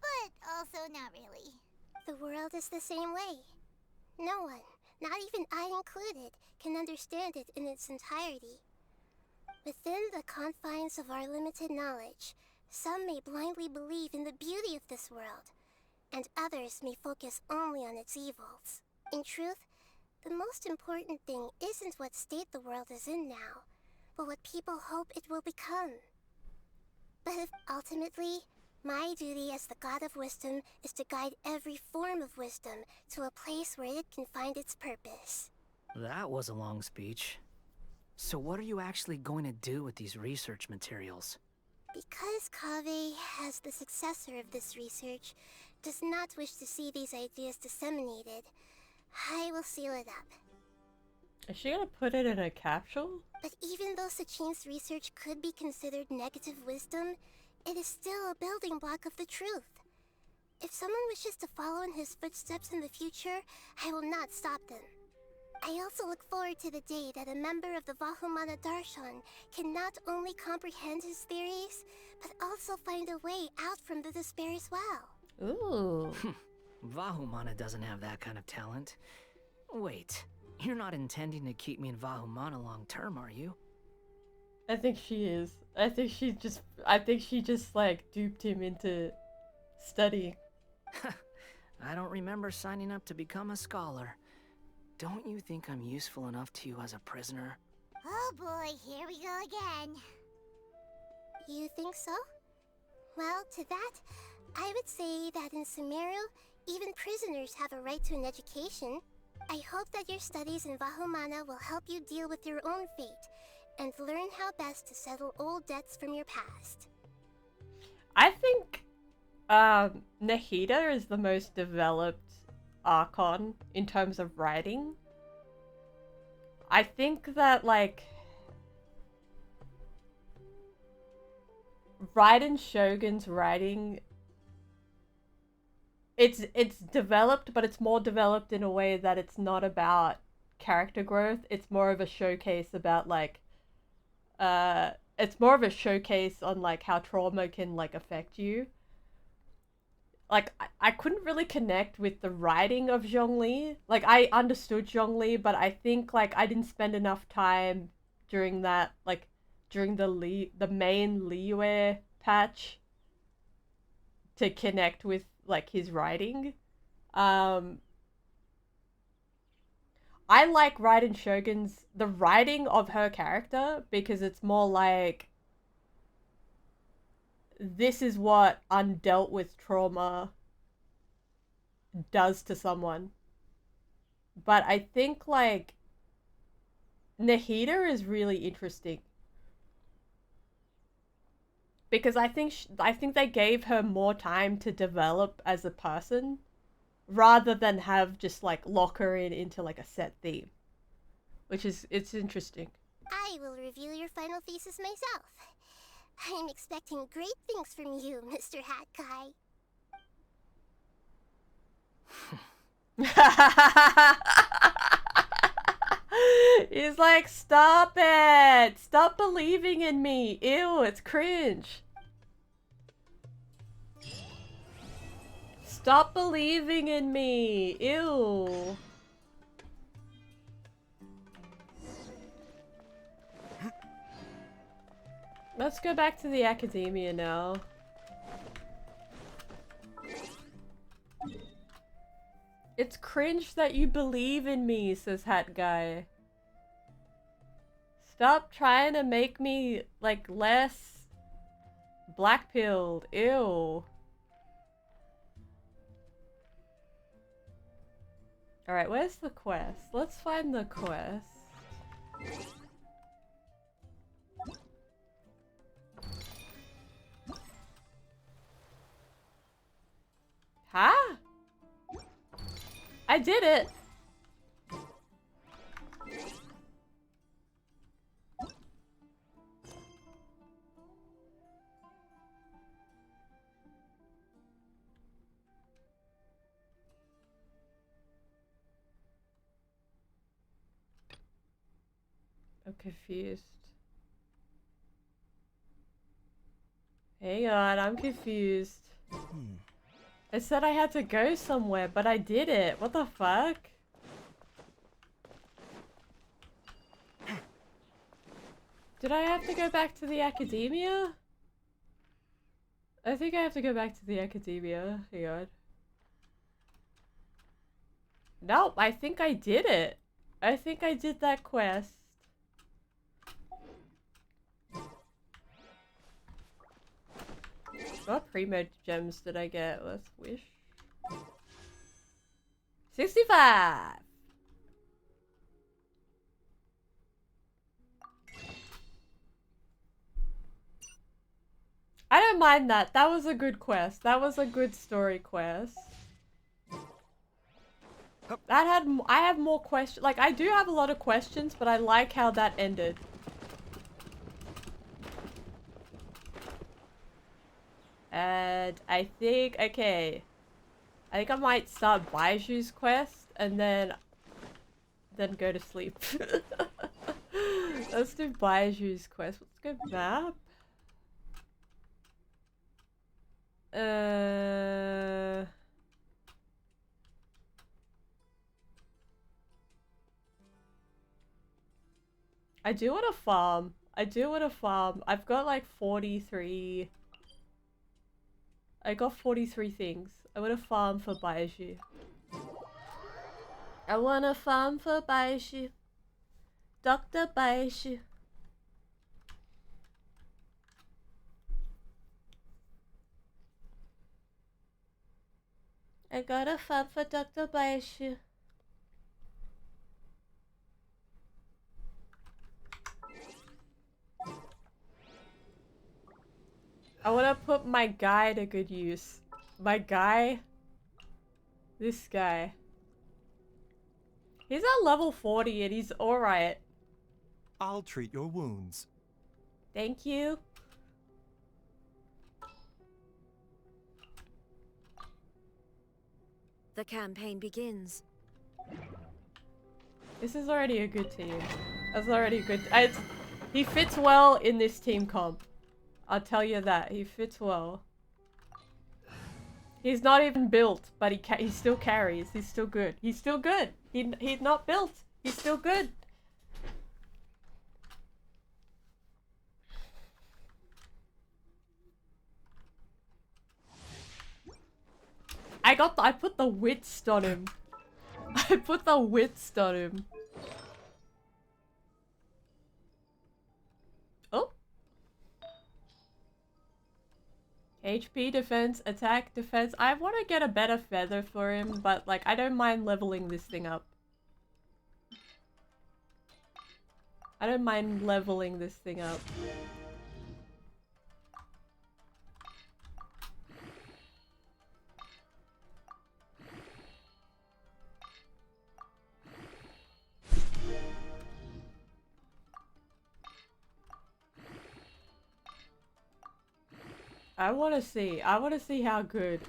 but also not really. The world is the same way. No one, not even I included, can understand it in its entirety. Within the confines of our limited knowledge, some may blindly believe in the beauty of this world, and others may focus only on its evils. In truth, the most important thing isn't what state the world is in now, but what people hope it will become. But ultimately, my duty as the God of Wisdom is to guide every form of wisdom to a place where it can find its purpose. That was a long speech. So what are you actually going to do with these research materials? Because Kaveh, as the successor of this research, does not wish to see these ideas disseminated, I will seal it up. Is she gonna put it in a capsule? But even though Sachin's research could be considered negative wisdom, it is still a building block of the truth. If someone wishes to follow in his footsteps in the future, I will not stop them. I also look forward to the day that a member of the Vahumana Darshan can not only comprehend his theories, but also find a way out from the despair as well. Ooh. Vahumana doesn't have that kind of talent. Wait, you're not intending to keep me in Vahumana long term, are you? I think she is. I think she just like duped him into studying. I don't remember signing up to become a scholar. Don't you think I'm useful enough to you as a prisoner? Oh boy, here we go again. You think so? Well, to that, I would say that in Sumeru, even prisoners have a right to an education. I hope that your studies in Vahumana will help you deal with your own fate and learn how best to settle old debts from your past. I think Nahida is the most developed Archon in terms of writing. I think that, like, Raiden Shogun's writing, it's developed, but it's more developed in a way that it's not about character growth. It's more of a showcase about, like, it's more of a showcase on, like, how trauma can, like, affect you. Like, I couldn't really connect with the writing of Zhongli. Like, I understood Zhongli, but I think, like, I didn't spend enough time during that, like, during the main Liyue patch to connect with, like, his writing. I like Raiden Shogun's, the writing of her character, because it's more like, this is what undealt with trauma does to someone. But I think, like, Nahida is really interesting. Because I think they gave her more time to develop as a person, rather than have just, like, lock her into, like, a set theme. Which is, it's interesting. I will review your final thesis myself. I'm expecting great things from you, Mr. Hat Guy. He's like, stop it! Stop believing in me! Ew, it's cringe. Stop believing in me! Ew. Let's go back to the academia now. It's cringe that you believe in me, says Hat Guy. Stop trying to make me, like, less black-pilled. Ew. Alright, where's the quest? Let's find the quest. Huh? I did it! I'm confused. Hang on, I'm confused. I said I had to go somewhere, but I did it. What the fuck? Did I have to go back to the academia? I think I have to go back to the academia. Hang on. Nope, I think I did it. I think I did that quest. What primo gems did I get? Let's wish. 65! I don't mind that. That was a good quest. That was a good story quest. I have more questions. Like, I do have a lot of questions, but I like how that ended. And I think, okay. I think I might start Baiju's quest and then go to sleep. Let's do Baiju's quest. Let's go map. I do want to farm. I do want to farm. I've got like 43. I got 43 things. I want to farm for Baiju. I want to farm for Baiju. Dr. Baiju. I got a fan for Dr. Baishu. I want to put my guy to good use. My guy? This guy. He's at level 40 and he's alright. I'll treat your wounds. Thank you. The campaign begins. This is already a good team. That's already good. He fits well in this team comp. I'll tell you that. He fits well. He's not even built, but he still carries. He's still good. He's still good. He's not built. He's still good. I put the witst on him. I put the witst on him. Oh. HP, defense, attack, defense. I want to get a better feather for him, but like I don't mind leveling this thing up. I don't mind leveling this thing up. I want to see how good.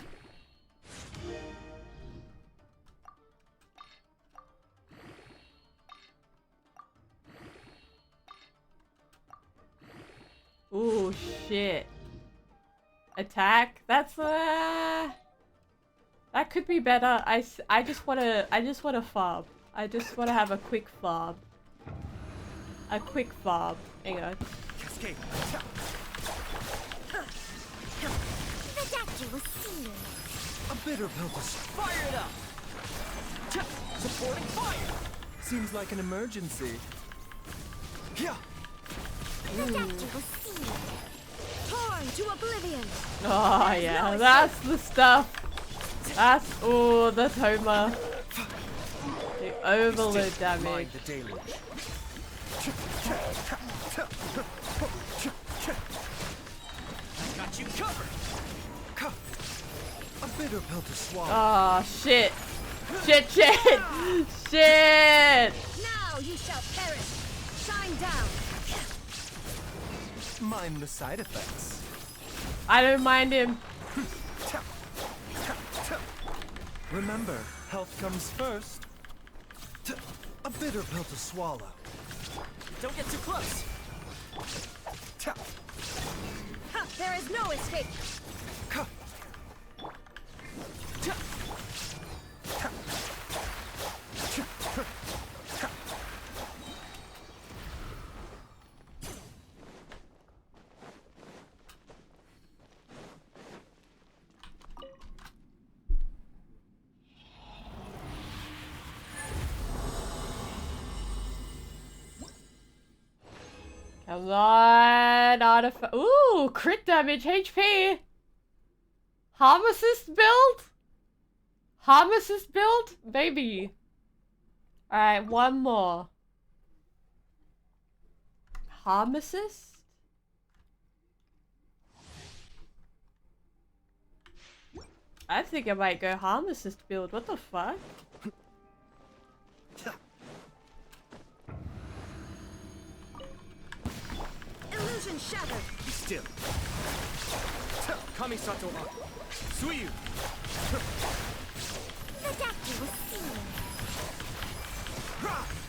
Ooh, shit. Attack? That's that could be better. I just want to farm. I just want to have a quick farm. A quick farm. Hang on. Cascade. The doctor was sealed. A bitter purpose. Fire it up! Supporting fire! Seems like an emergency. Yeah. The doctor was sealed. Torn to oblivion! Oh yeah, that's the stuff. That's the Toma. The overload damage. The deluge. I got you covered! A bitter pill to swallow. Oh shit. Shit, shit! Shit! Now you shall perish! Shine down! Mind the side effects. I don't mind him. Remember, health comes first. A bitter pill to swallow. Don't get too close! Ha! There is no escape! Come on, artifact. Ooh, crit damage, HP. Harm assist build? Harm assist build? Maybe. Alright, one more. Harm assist? I think I might go harm assist build. What the fuck? Illusion shattered! Be still. Kamisato wa Suiyu! The doctor was sealed.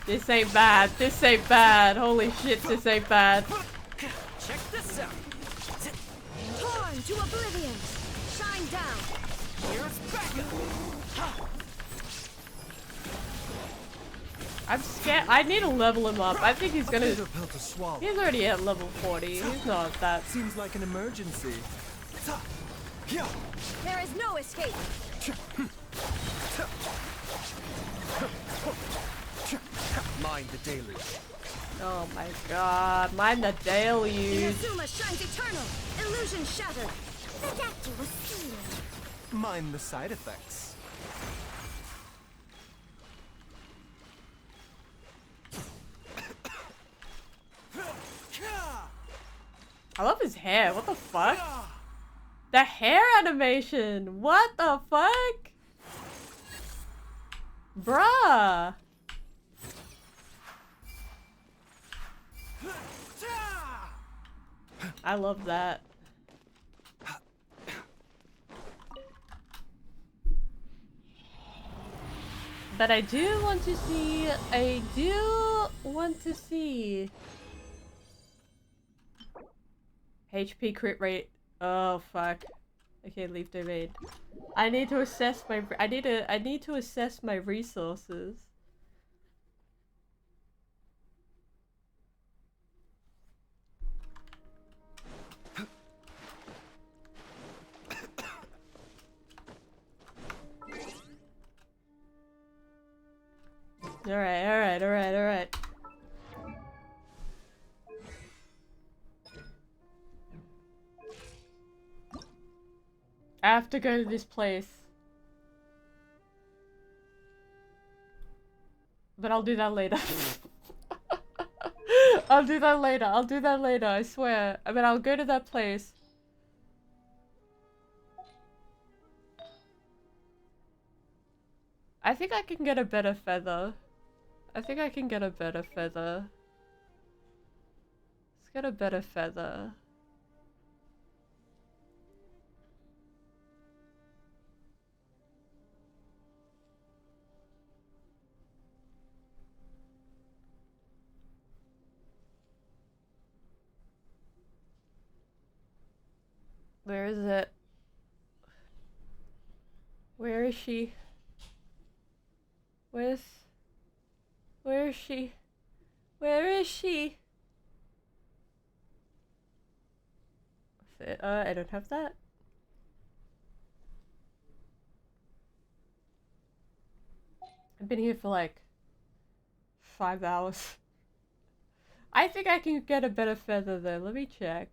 This ain't bad. This ain't bad. Holy shit, this ain't bad. Check this out! Torn to oblivion! Shine down! Here's backup! I'm scared. I need to level him up. I think he's gonna. Bitter pill to swallow. He's already at level 40. He's not that. Seems like an emergency. There is no escape! Mind the deluge. Oh my god. Mind the deluge. Inazuma shines eternal! Illusion shattered! The doctor was sealed. Mind the side effects. I love his hair. What the fuck? The hair animation. What the fuck? Bruh. I love that. But I do want to see, HP crit rate. Oh fuck. Okay, leave domain. I need to assess my, I need to assess my resources. Alright. I have to go to this place. But I'll do that later. I'll do that later, I swear. I mean, I'll go to that place. I think I can get a better feather. Let's get a better feather. Where is it? Where is she? Where is she? I don't have that. I've been here for like 5 hours. I think I can get a better feather though. Let me check.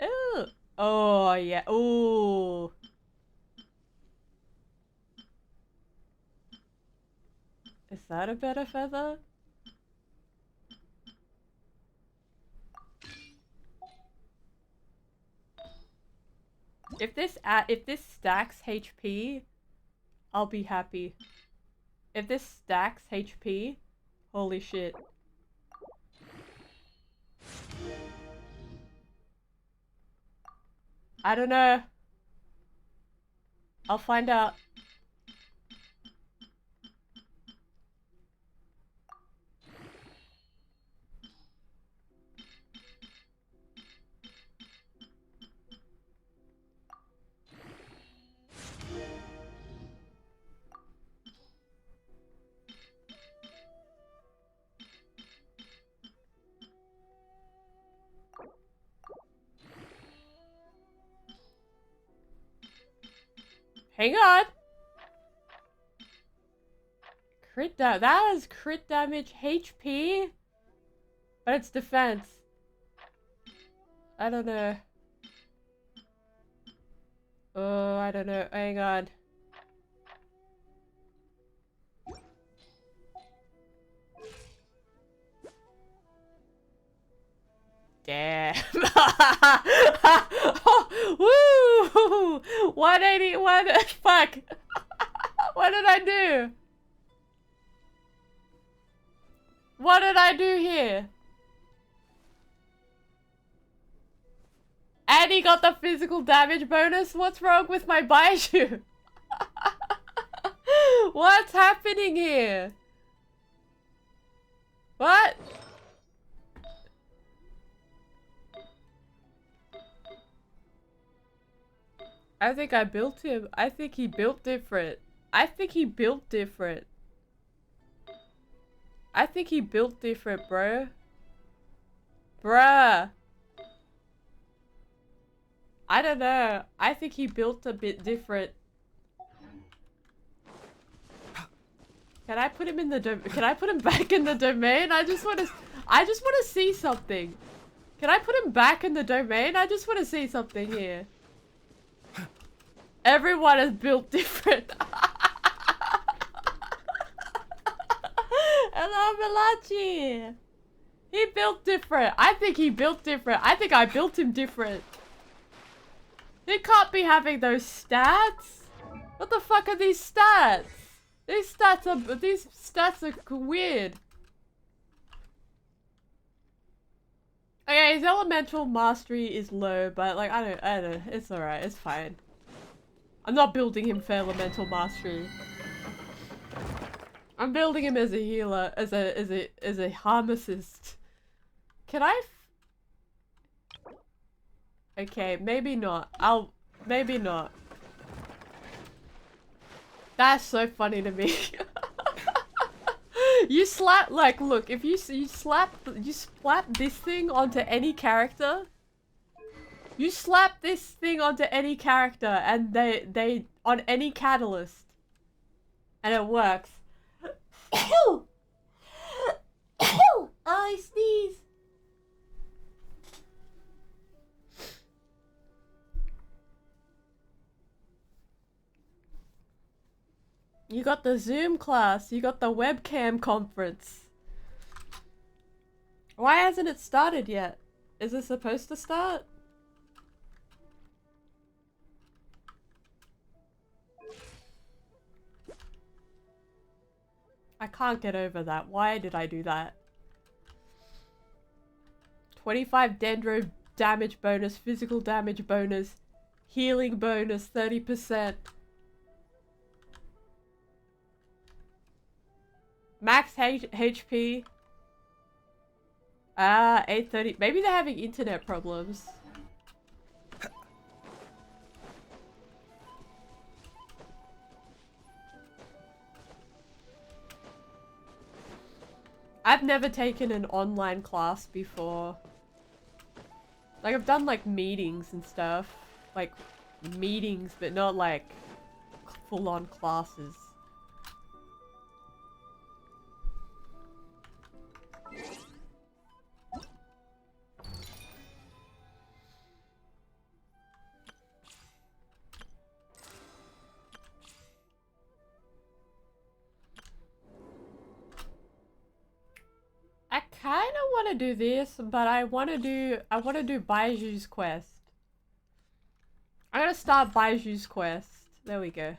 Ooh. Oh yeah. Ooh. Is that a better feather? If this stacks HP, I'll be happy. If this stacks HP, holy shit. I don't know. I'll find out. Hang on. That is crit damage HP, but it's defense. I don't know. Oh, I don't know. Hang on. Damn. Woo! 181. Fuck. What did I do? What did I do here? And he got the physical damage bonus? What's wrong with my Baiju? What's happening here? What? I think I built him. I think he built different. I think he built different, bro. Bruh. I don't know. I think he built a bit different. Can I put him in the Can I put him back in the domain? I just want to see something. Can I put him back in the domain? I just want to see something here. Everyone is built different. Hello, Malachi. He built different. I think he built different. I think I built him different. He can't be having those stats. What the fuck are these stats? These stats are weird. Okay, his elemental mastery is low, but like I don't know. It's alright. It's fine. I'm not building him for elemental mastery. I'm building him as a healer, as a harm assist. Can I? Okay, maybe not. Maybe not. That's so funny to me. You slap, like, look, if you slap this thing onto any character. You slap this thing onto any character, and they on any catalyst, and it works. Oh, I sneeze. You got the Zoom class, you got the webcam conference. Why hasn't it started yet? Is it supposed to start? I can't get over that. Why did I do that? 25 dendro damage bonus, physical damage bonus, healing bonus 30%. Max HP. 830. Maybe they're having internet problems. I've never taken an online class before. Like, I've done, like, meetings and stuff. Like, meetings, but not, like, full-on classes. I kind of want to do this, but I want to do Baiju's quest. I'm gonna start Baiju's quest. There we go.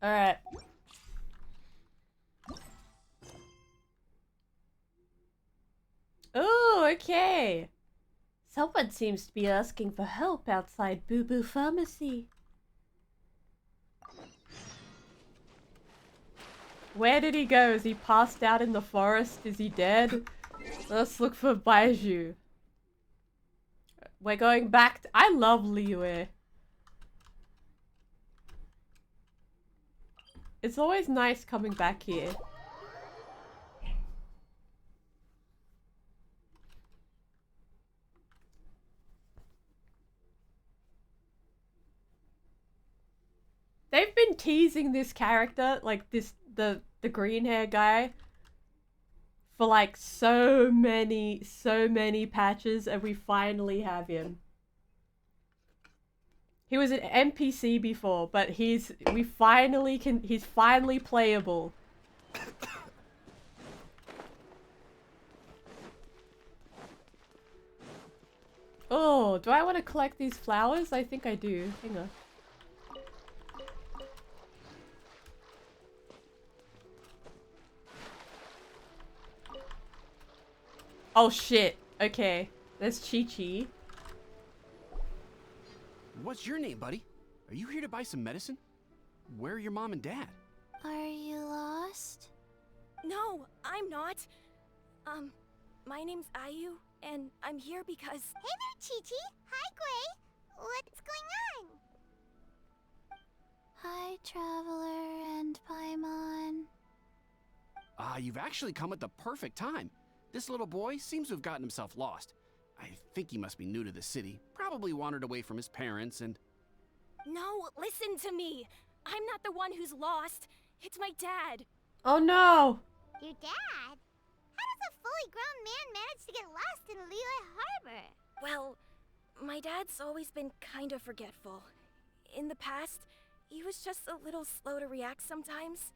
Alright. Oh, okay. Someone seems to be asking for help outside Boo Boo Pharmacy. Where did he go? Is he passed out in the forest? Is he dead? Let's look for Baiju. We're going back to— I love Liyue. It's always nice coming back here. They've been teasing this character, like the green hair guy, for like so many patches, and we finally have him. He was an NPC before, but he's finally playable. Oh, do I want to collect these flowers? I think I do. Hang on. Oh shit. Okay. There's Chi-Chi. What's your name, buddy? Are you here to buy some medicine? Where are your mom and dad? Are you lost? No, I'm not. My name's Ayu, and I'm here because— Hey there, Chi-Chi. Hi, Gray. What's going on? Hi, Traveler and Paimon. You've actually come at the perfect time. This little boy seems to have gotten himself lost. I think he must be new to the city. Probably wandered away from his parents and... No, listen to me. I'm not the one who's lost. It's my dad. Oh no! Your dad? How does a fully grown man manage to get lost in Liyue Harbor? Well, my dad's always been kind of forgetful. In the past, he was just a little slow to react sometimes.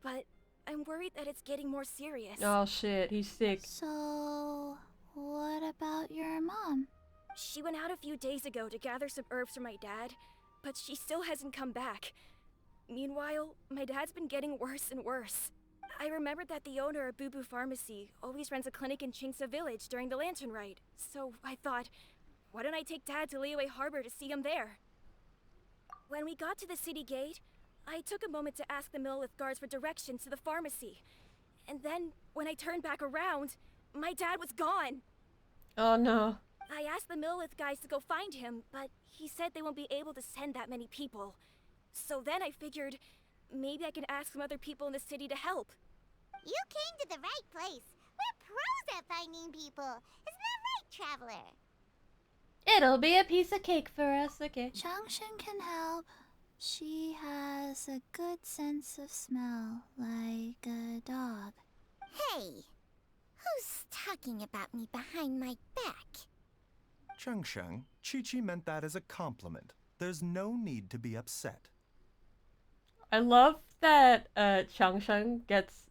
But I'm worried that it's getting more serious. Oh shit, he's sick. So, what about your mom? She went out a few days ago to gather some herbs for my dad, but she still hasn't come back. Meanwhile, my dad's been getting worse and worse. I remembered that the owner of Boo Boo Pharmacy always runs a clinic in Chingsa Village during the Lantern Rite, so I thought, why don't I take Dad to Liyue Harbor to see him there? When we got to the city gate, I took a moment to ask the Millelith guards for directions to the pharmacy. And then, when I turned back around, my dad was gone. Oh no. I asked the Millelith guys to go find him, but he said they won't be able to send that many people. So then I figured, maybe I can ask some other people in the city to help. You came to the right place. We're pros at finding people. Isn't that right, Traveler? It'll be a piece of cake for us, okay? Changshan can help. She has a good sense of smell, like a dog. Hey, who's talking about me behind my back? Changsheng, Chi-Chi meant that as a compliment. There's no need to be upset. I love that Changshan gets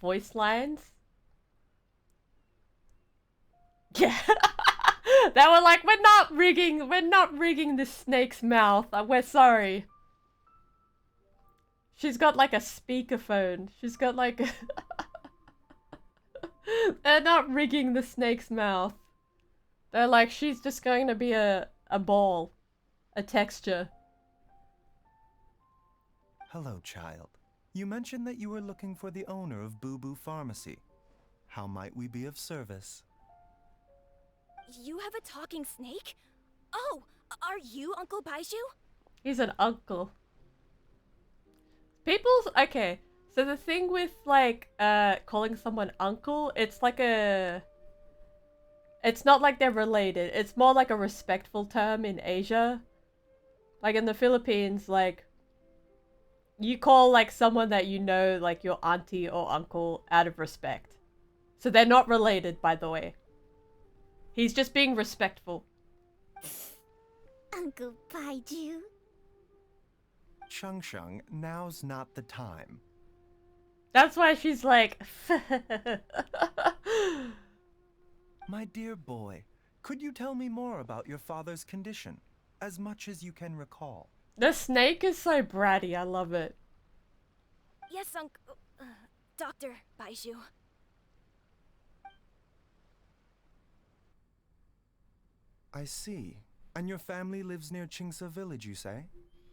voice lines. Yeah. They were like, we're not rigging the snake's mouth. We're sorry. She's got like a speakerphone. She's got like a They're not rigging the snake's mouth. They're like, she's just going to be a ball. A texture. Hello, child. You mentioned that you were looking for the owner of Boo Boo Pharmacy. How might we be of service? You have a talking snake? Oh, are you Uncle Baiju? He's an uncle. People's okay. So the thing with like calling someone uncle, it's like it's not like they're related. It's more like a respectful term in Asia. Like in the Philippines, like you call like someone that you know like your auntie or uncle out of respect. So they're not related, by the way. He's just being respectful. Uncle Baiju. Changsheng, now's not the time. That's why she's like... My dear boy, could you tell me more about your father's condition? As much as you can recall. The snake is so bratty, I love it. Yes, Uncle... Dr. Baiju. I see. And your family lives near Chingsa Village, you say?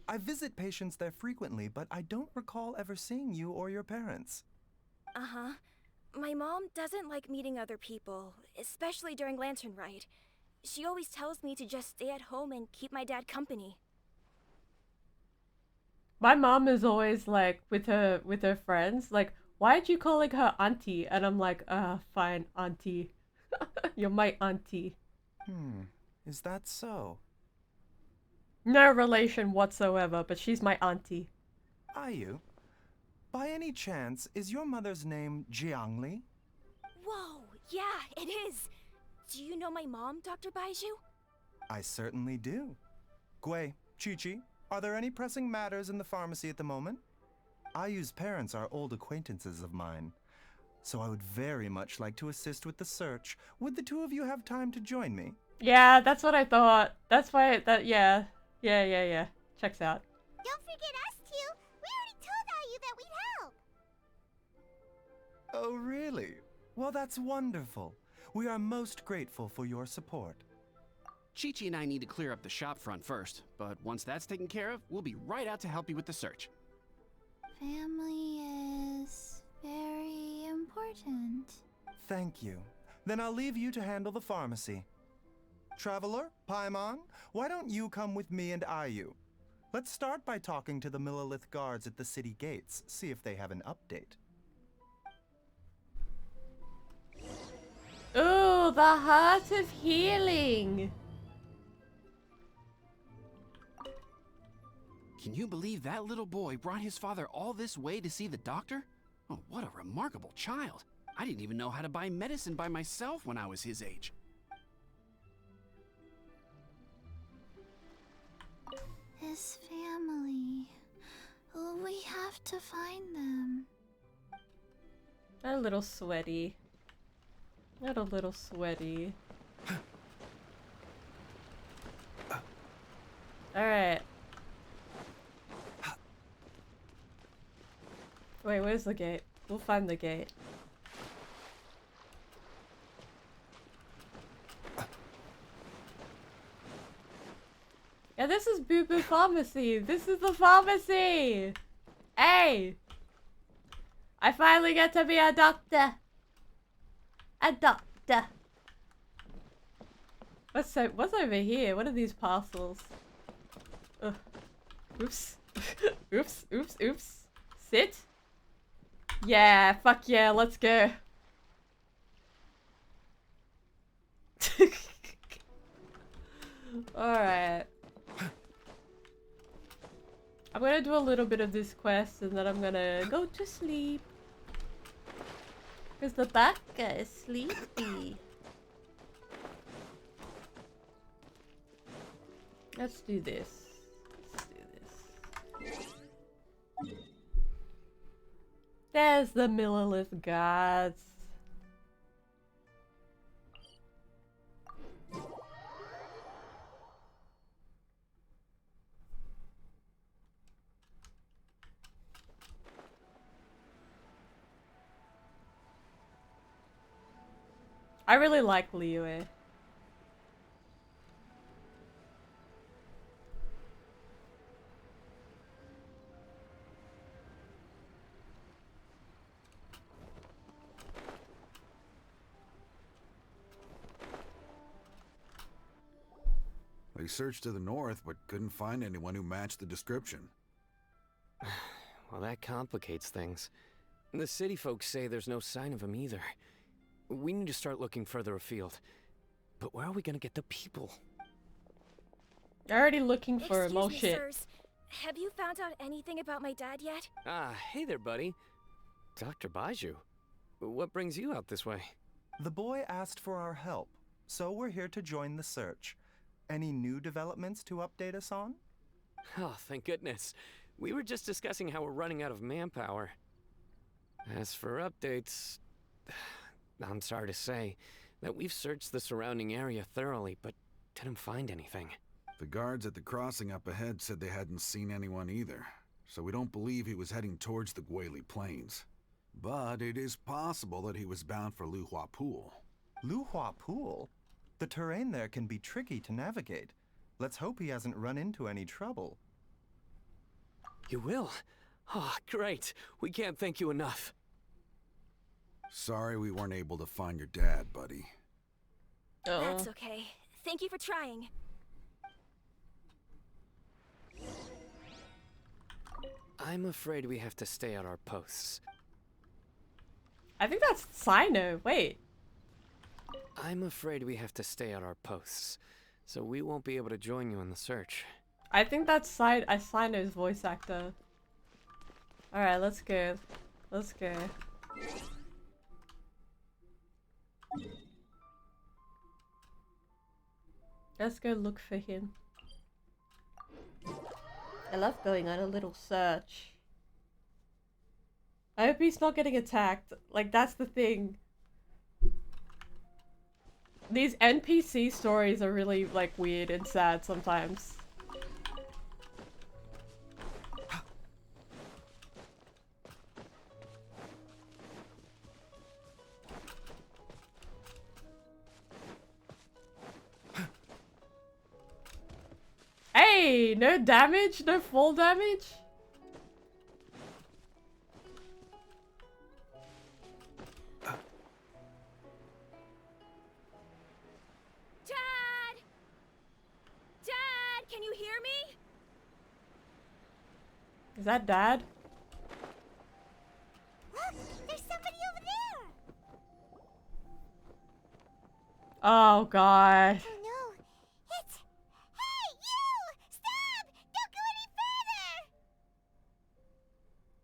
I visit patients there frequently, but I don't recall ever seeing you or your parents. Uh-huh. My mom doesn't like meeting other people, especially during Lantern Rite. She always tells me to just stay at home and keep my dad company. My mom is always like, with her friends, like, why'd you calling her auntie? And I'm like, fine, auntie. You're my auntie. Is that so? No relation whatsoever, but she's my auntie. Are you? By any chance, is your mother's name Jiangli? Whoa, yeah, it is. Do you know my mom, Dr. Baiju? I certainly do. Gui, Chi-Chi, are there any pressing matters in the pharmacy at the moment? Ayu's parents are old acquaintances of mine, so I would very much like to assist with the search. Would the two of you have time to join me? Yeah, that's what I thought. That's why yeah. Checks out. Don't forget us two. We already told Ayu that we'd help. Oh, really? Well, that's wonderful. We are most grateful for your support. Chi-Chi and I need to clear up the shop front first, but once that's taken care of, we'll be right out to help you with the search. Family is very important. Thank you. Then I'll leave you to handle the pharmacy. Traveler, Paimon, why don't you come with me and Ayu? Let's start by talking to the Millelith guards at the city gates, see if they have an update. Ooh, the Heart of Healing! Can you believe that little boy brought his father all this way to see the doctor? Oh, what a remarkable child. I didn't even know how to buy medicine by myself when I was his age. His family. to find them. A little sweaty. Not a little sweaty. Alright. Wait, where's the gate? We'll find the gate. Yeah, this is Boo Boo Pharmacy. This is the pharmacy. Hey! I finally get to be a doctor. A doctor. What's over here? What are these parcels? Ugh. Oops. Oops, oops, oops. Sit. Yeah, fuck yeah, let's go. Alright. I'm gonna do a little bit of this quest and then I'm gonna go to sleep. Because the baka is sleepy. Let's do this. Let's do this. There's the Millilith gods. I really like Liyue. They searched to the north, but couldn't find anyone who matched the description. Well, that complicates things. The city folks say there's no sign of him either. We need to start looking further afield. But where are we gonna get the people? They're already looking for Excuse more me, shit. sirs. Have you found out anything about my dad yet? Ah, hey there, buddy. Dr. Baiju. What brings you out this way? The boy asked for our help, so we're here to join the search. Any new developments to update us on? Oh, thank goodness. We were just discussing how we're running out of manpower. As for updates, I'm sorry to say that we've searched the surrounding area thoroughly, but didn't find anything. The guards at the crossing up ahead said they hadn't seen anyone either, so we don't believe he was heading towards the Guili Plains. But it is possible that he was bound for Luhua Pool. Luhua Pool? The terrain there can be tricky to navigate. Let's hope he hasn't run into any trouble. You will? Oh, great. We can't thank you enough. Sorry we weren't able to find your dad, buddy. That's okay. Thank you for trying. I'm afraid we have to stay at our posts. I think that's Sino. Wait. I'm afraid we have to stay at our posts, so we won't be able to join you in the search. I think that's Sino's voice actor. Alright, let's go. Let's go. Let's go look for him. I love going on a little search. I hope he's not getting attacked. Like, that's the thing. These NPC stories are really, like, weird and sad sometimes. Hey, no damage? No fall damage? Dad! Dad, can you hear me? Is that Dad? Look, there's somebody over there. Oh god. Oh no, it's... Hey, you! Stop! Don't go any further!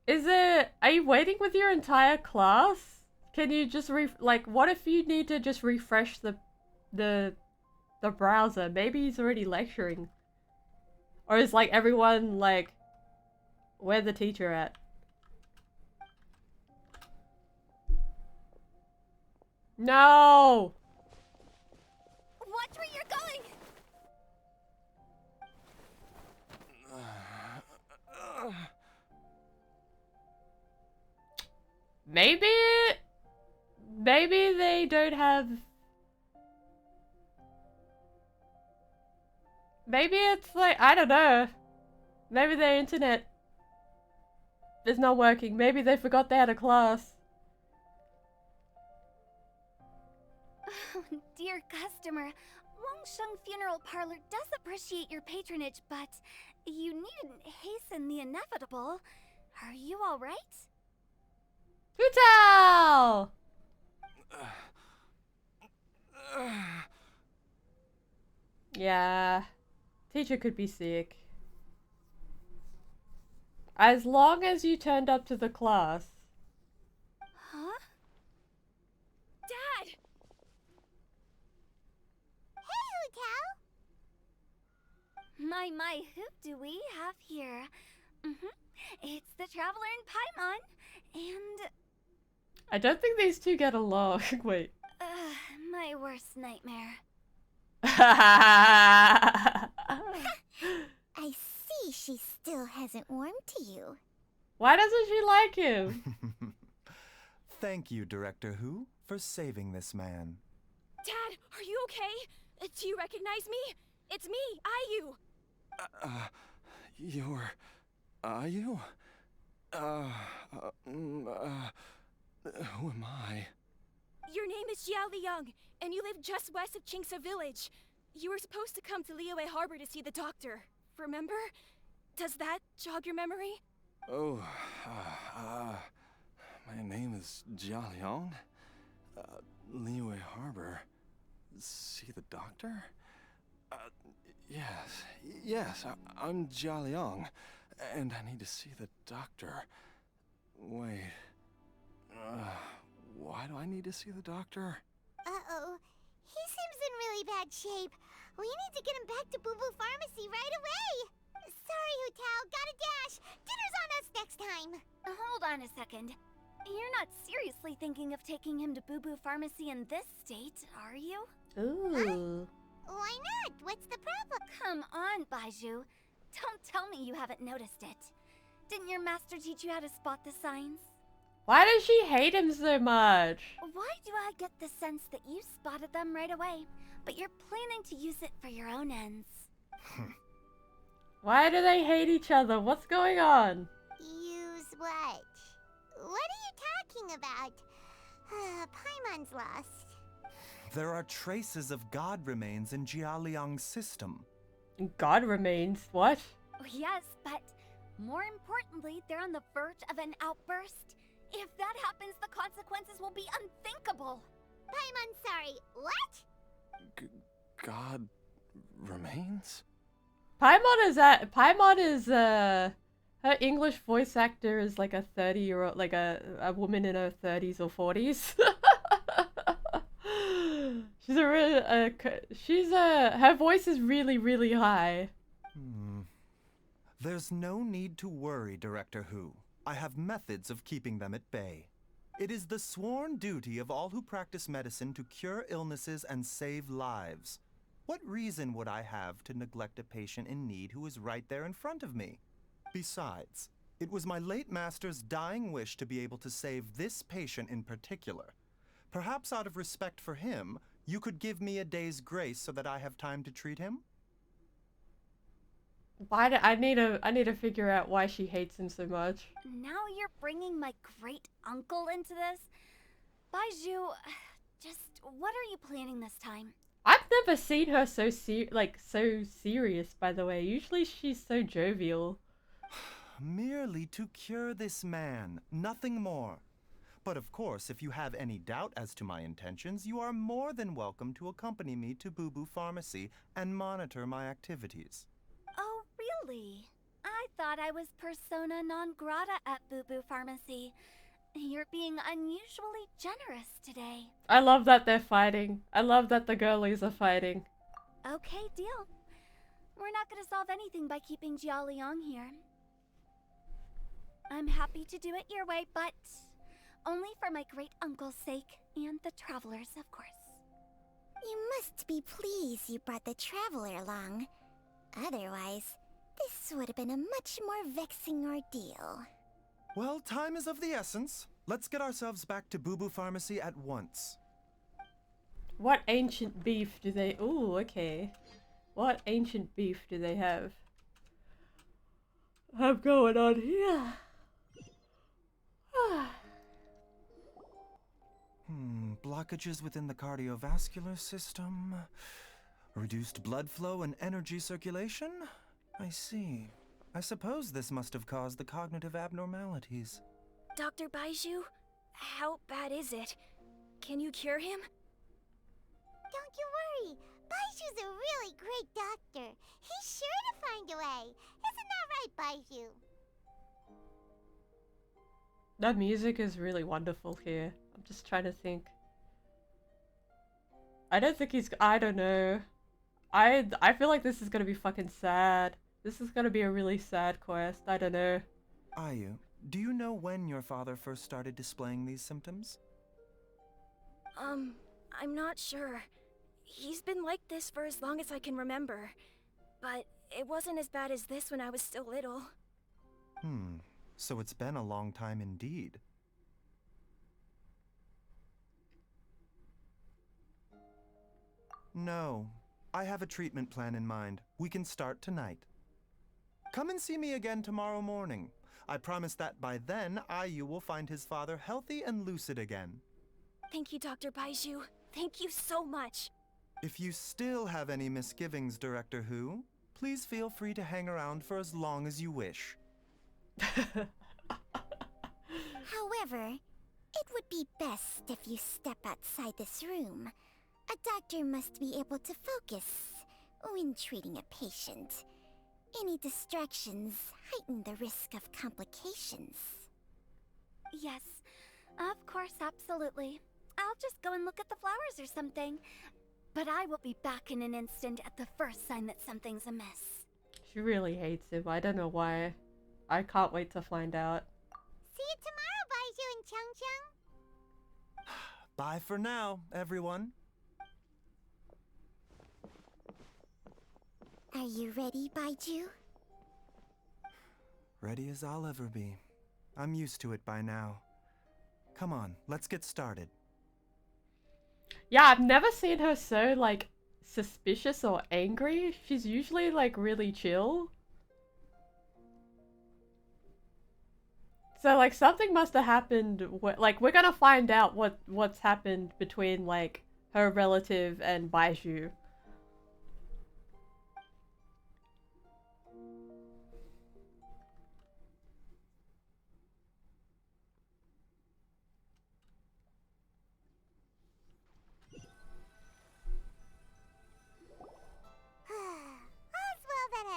Is it... Are you waiting with your entire class? Can you just like, what if you need to just refresh the browser? Maybe he's already lecturing. Or is, like, everyone, like... Where's the teacher at? No! Watch where you're going! Maybe they don't have... Maybe it's like, I don't know. Maybe their internet is not working. Maybe they forgot they had a class. Oh, dear customer, Wangsheng Funeral Parlor does appreciate your patronage, but you needn't hasten the inevitable. Are you alright? Hu Tao! Yeah. Teacher could be sick. As long as you turned up to the class. Huh? Dad! Hey, Hu Tao! My, who do we have here? It's the Traveler in Paimon, and... I don't think these two get along. Wait. my worst nightmare. I see she still hasn't warmed to you. Why doesn't she like him? Thank you, Director Hu, for saving this man. Dad, are you okay? Do you recognize me? It's me, Ayu. You're... Ayu? Who am I? Your name is Jia Liang, and you live just west of Qingse Village. You were supposed to come to Liyue Harbor to see the doctor. Remember? Does that jog your memory? Oh, my name is Jia Liang. Liyue Harbor. See the doctor? Yes, I'm Jia Liang, and I need to see the doctor. Wait, why do I need to see the doctor? Uh-oh. He seems in really bad shape. We need to get him back to Boo Boo Pharmacy right away. Sorry, Hu Tao. Gotta dash. Dinner's on us next time. Hold on a second. You're not seriously thinking of taking him to Boo Boo Pharmacy in this state, are you? Ooh. Why not? What's the problem? Come on, Baizhu. Don't tell me you haven't noticed it. Didn't your master teach you how to spot the signs? Why does she hate him so much? Why do I get the sense that you spotted them right away, but you're planning to use it for your own ends? Why do they hate each other? What's going on? Use what? What are you talking about? Paimon's lost. There are traces of god remains in Jia Liang's system. God remains? What? Yes, but more importantly, they're on the verge of an outburst. If that happens, the consequences will be unthinkable. Paimon, sorry. What? God remains? Paimon is her English voice actor is like a 30-year-old, like a woman in her 30s or 40s. Her voice is really, really high. There's no need to worry, Director Hu. I have methods of keeping them at bay. It is the sworn duty of all who practice medicine to cure illnesses and save lives. What reason would I have to neglect a patient in need who is right there in front of me? Besides, it was my late master's dying wish to be able to save this patient in particular. Perhaps out of respect for him, you could give me a day's grace so that I have time to treat him? I need to figure out why she hates him so much. Now you're bringing my great uncle into this? Baizhu, just what are you planning this time? I've never seen her so serious, by the way. Usually she's so jovial. Merely to cure this man, nothing more. But of course, if you have any doubt as to my intentions, you are more than welcome to accompany me to Boo Boo Pharmacy and monitor my activities. Oh, really? I thought I was persona non grata at Boo Boo Pharmacy. You're being unusually generous today. I love that they're fighting. I love that the girlies are fighting. Okay, deal. We're not gonna solve anything by keeping Jia Liang here. I'm happy to do it your way, but only for my great uncle's sake. And the travelers, of course. You must be pleased you brought the traveler along. Otherwise, this would have been a much more vexing ordeal. Well, time is of the essence. Let's get ourselves back to Boo Boo Pharmacy at once. What ancient beef do they... Ooh, okay. What ancient beef do they have going on here? Blockages within the cardiovascular system, reduced blood flow and energy circulation? I see. I suppose this must have caused the cognitive abnormalities. Dr. Baiju, how bad is it? Can you cure him? Don't you worry. Baiju's a really great doctor. He's sure to find a way. Isn't that right, Baiju? That music is really wonderful here. I'm just trying to think. I don't think he's... I don't know. I feel like this is gonna be fucking sad. This is gonna be a really sad quest. I don't know. Ayu, do you know when your father first started displaying these symptoms? I'm not sure. He's been like this for as long as I can remember. But it wasn't as bad as this when I was still little. So it's been a long time indeed. No, I have a treatment plan in mind. We can start tonight. Come and see me again tomorrow morning. I promise that by then, Ayu will find his father healthy and lucid again. Thank you, Dr. Baiju. Thank you so much. If you still have any misgivings, Director Who, please feel free to hang around for as long as you wish. However, it would be best if you step outside this room. A doctor must be able to focus when treating a patient. Any distractions heighten the risk of complications. Yes, of course, absolutely. I'll just go and look at the flowers or something. But I will be back in an instant at the first sign that something's amiss. She really hates him. I don't know why. I can't wait to find out. See you tomorrow, Baiju and Chung Chung. Bye for now, everyone. Are you ready, Baiju? Ready as I'll ever be. I'm used to it by now. Come on, let's get started. Yeah, I've never seen her so, like, suspicious or angry. She's usually, like, really chill. So, like, something must have happened. Like, we're gonna find out what's happened between, like, her relative and Baiju.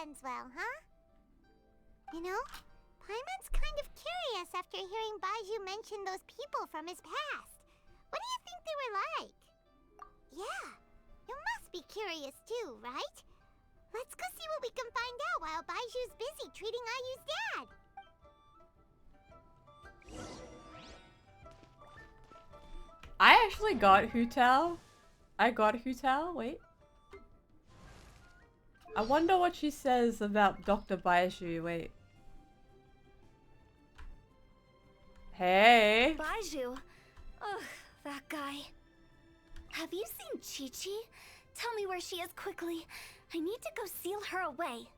Ends well, huh? You know, Paimon's kind of curious after hearing Baiju mention those people from his past. What do you think they were like? Yeah, you must be curious too, right? Let's go see what we can find out while Baiju's busy treating Ayu's dad. I actually got Hu Tao. I got Hu Tao, wait. I wonder what she says about Dr. Baiju. Wait. Hey. Baiju. Ugh, that guy. Have you seen Chi-Chi? Tell me where she is quickly. I need to go seal her away.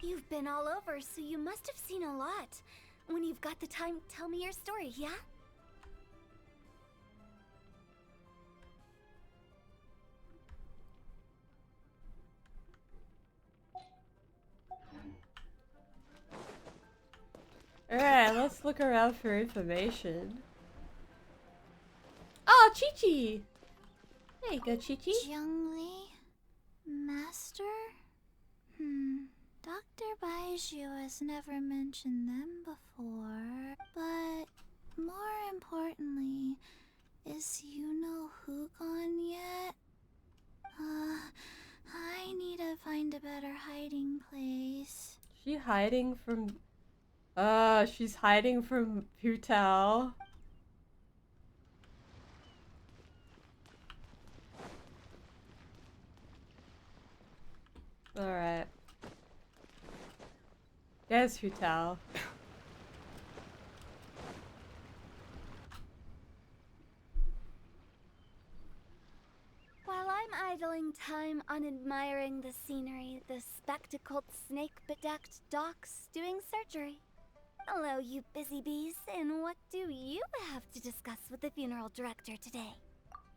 You've been all over, so you must have seen a lot. When you've got the time, tell me your story, yeah? Alright, let's look around for information. Oh, Chi-Chi! There you go, Chi-Chi. Zhongli? Master? Dr. Baiju has never mentioned them before. But more importantly, is you know who gone yet? I need to find a better hiding place. She hiding from... she's hiding from Putal. Alright. There's Putal. While I'm idling time on admiring the scenery, the spectacled snake-bedecked docks doing surgery. Hello, you busy bees, and what do you have to discuss with the funeral director today?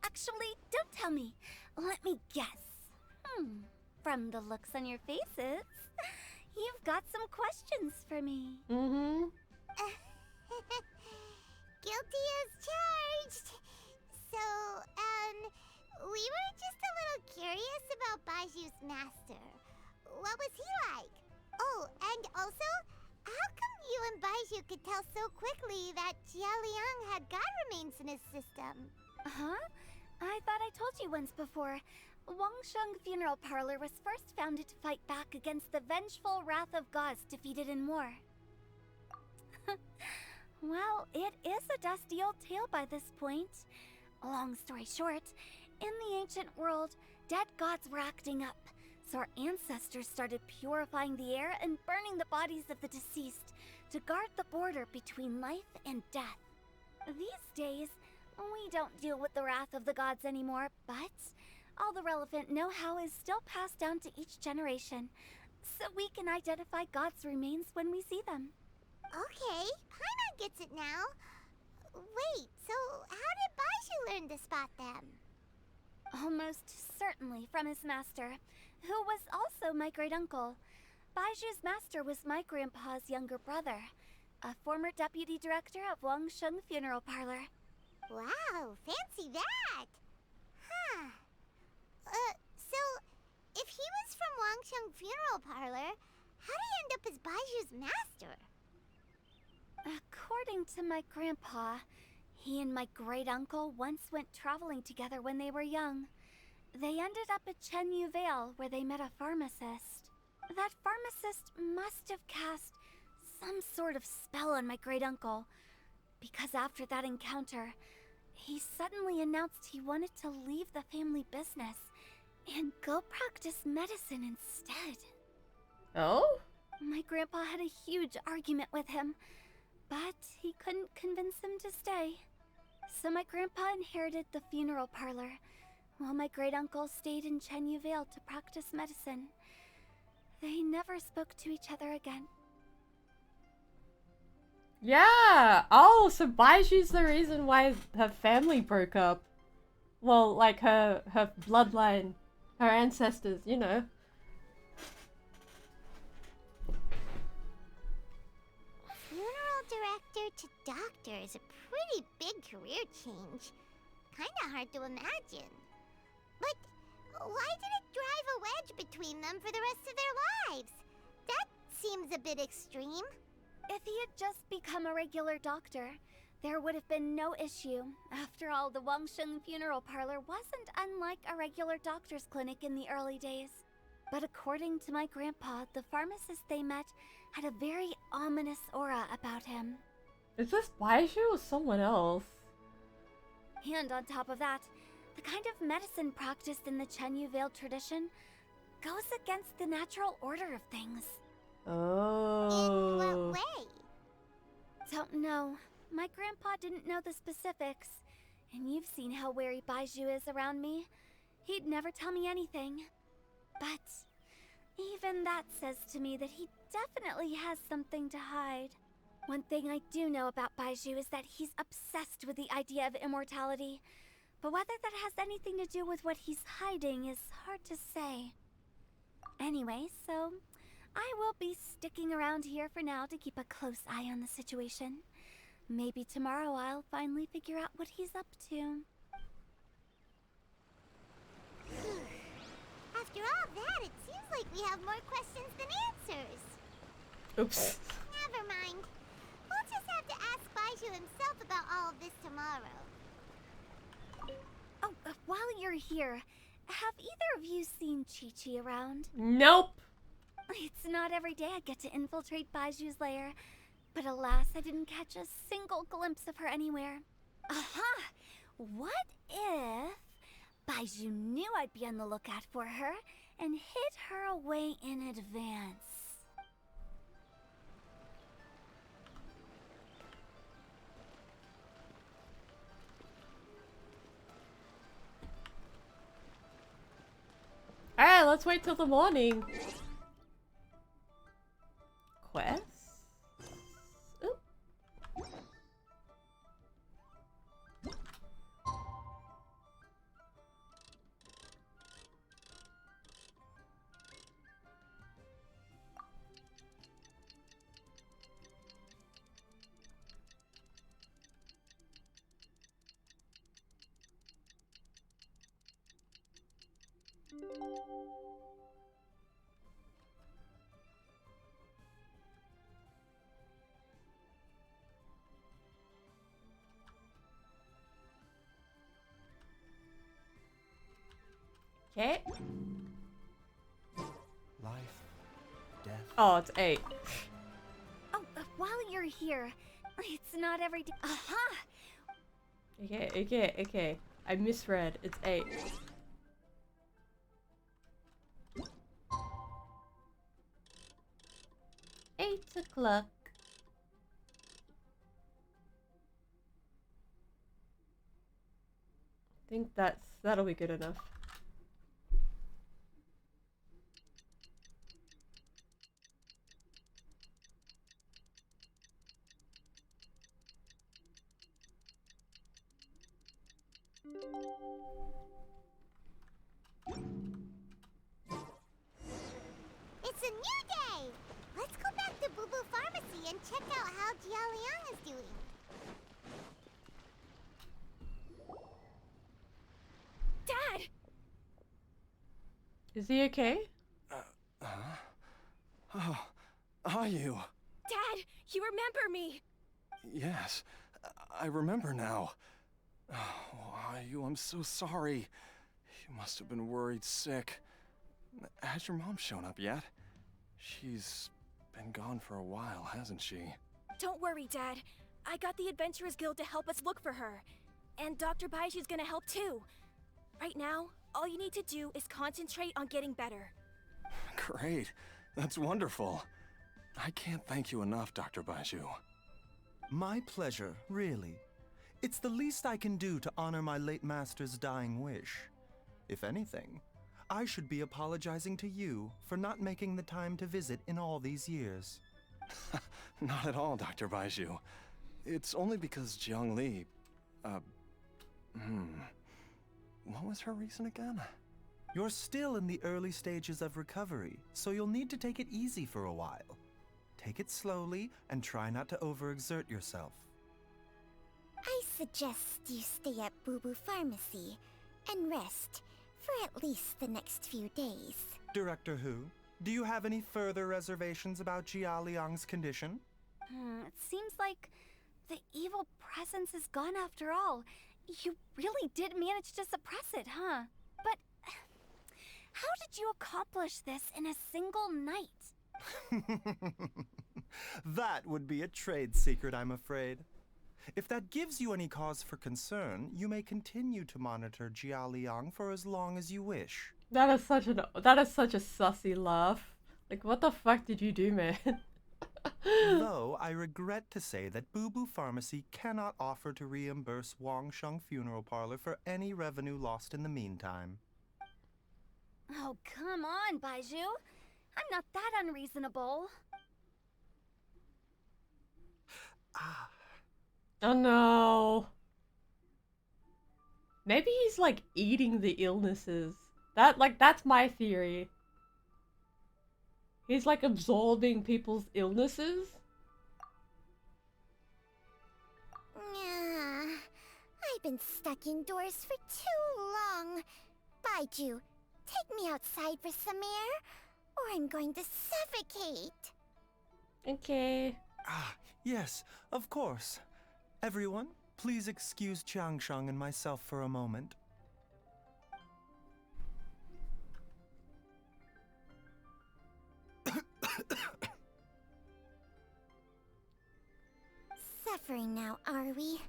Actually, don't tell me. Let me guess. From the looks on your faces, you've got some questions for me. Mm-hmm. Guilty as charged. So, we were just a little curious about Baiju's master. What was he like? Oh, and also, how come you and Baiju could tell so quickly that Jialiang had god remains in his system? Huh? I thought I told you once before. Wangsheng Funeral Parlor was first founded to fight back against the vengeful wrath of gods defeated in war. Well, it is a dusty old tale by this point. Long story short, in the ancient world, dead gods were acting up, so our ancestors started purifying the air and burning the bodies of the deceased to guard the border between life and death. These days, we don't deal with the wrath of the gods anymore, but all the relevant know-how is still passed down to each generation, so we can identify gods' remains when we see them. Okay, Paimon gets it now. Wait, so how did Baiju learn to spot them? Almost certainly from his master, who was also my great-uncle. Baiju's master was my grandpa's younger brother, a former deputy director of Wangsheng Funeral Parlor. Wow, fancy that! Huh. So, if he was from Wangsheng Funeral Parlor, how did he end up as Baiju's master? According to my grandpa, he and my great-uncle once went traveling together when they were young. They ended up at Chenyu Vale, where they met a pharmacist. That pharmacist must have cast some sort of spell on my great-uncle, because after that encounter, he suddenly announced he wanted to leave the family business and go practice medicine instead. Oh? My grandpa had a huge argument with him, but he couldn't convince him to stay. So my grandpa inherited the funeral parlor, while my great-uncle stayed in Chenyu Vale to practice medicine. They never spoke to each other again. Yeah! Oh, so Baiju's the reason why her family broke up. Well, like her bloodline, her ancestors, you know. Funeral director to doctor is a pretty big career change. Kinda hard to imagine. But why did it drive a wedge between them for the rest of their lives? That seems a bit extreme. If he had just become a regular doctor, there would have been no issue. After all, the Wangsheng Funeral Parlor wasn't unlike a regular doctor's clinic in the early days. But according to my grandpa, the pharmacist they met had a very ominous aura about him. Is this Baiju or someone else? And on top of that, the kind of medicine practiced in the Chenyu Vale tradition goes against the natural order of things. Oh. In what way? Don't know. My grandpa didn't know the specifics. And you've seen how wary Baiju is around me. He'd never tell me anything. But even that says to me that he definitely has something to hide. One thing I do know about Baiju is that he's obsessed with the idea of immortality. But whether that has anything to do with what he's hiding is hard to say. Anyway, so I will be sticking around here for now to keep a close eye on the situation. Maybe tomorrow I'll finally figure out what he's up to. After all that, it seems like we have more questions than answers. Oops. Never mind. We'll just have to ask Baiju himself about all of this tomorrow. Oh, while you're here, have either of you seen Chi-Chi around? Nope. It's not every day I get to infiltrate Baiju's lair, but alas, I didn't catch a single glimpse of her anywhere. Aha! What if Baiju knew I'd be on the lookout for her and hid her away in advance? Alright, let's wait till the morning. Quest? Oop. Okay. Life, death. Oh, it's 8. Oh, while you're here, it's not every day. Aha! Okay. I misread. It's 8. $8. I think that'll be good enough. It's a new day! Let's go back to Boo Boo Pharmacy and check out how Jia Liang is doing. Dad! Is he okay? Oh, are you? Dad, you remember me! Yes, I remember now. Oh, are you? I'm so sorry. You must have been worried sick. Has your mom shown up yet? She's been gone for a while, hasn't she? Don't worry, Dad. I got the Adventurers Guild to help us look for her. And Dr. Baiju's gonna help too. Right now, all you need to do is concentrate on getting better. Great. That's wonderful. I can't thank you enough, Dr. Baiju. My pleasure, really. It's the least I can do to honor my late master's dying wish. If anything, I should be apologizing to you for not making the time to visit in all these years. Not at all, Dr. Baiju. It's only because Jiang Li... What was her reason again? You're still in the early stages of recovery, so you'll need to take it easy for a while. Take it slowly and try not to overexert yourself. I suggest you stay at Boo Boo Pharmacy and rest for at least the next few days. Director Hu, do you have any further reservations about Jia Liang's condition? It seems like the evil presence is gone after all. You really did manage to suppress it, huh? But how did you accomplish this in a single night? That would be a trade secret, I'm afraid. If that gives you any cause for concern, you may continue to monitor Jia Liang for as long as you wish. That is such a sussy laugh. Like, what the fuck did you do, man? Though I regret to say that Boo Boo Pharmacy cannot offer to reimburse Wang Sheng Funeral Parlor for any revenue lost in the meantime. Oh, come on, Baiju. I'm not that unreasonable. Oh no. Maybe he's like eating the illnesses. That's my theory. He's like absorbing people's illnesses. I've been stuck indoors for too long. Baiju, take me outside for some air, or I'm going to suffocate. Okay. Yes, of course. Everyone, please excuse Qiangsheng and myself for a moment. now, are we?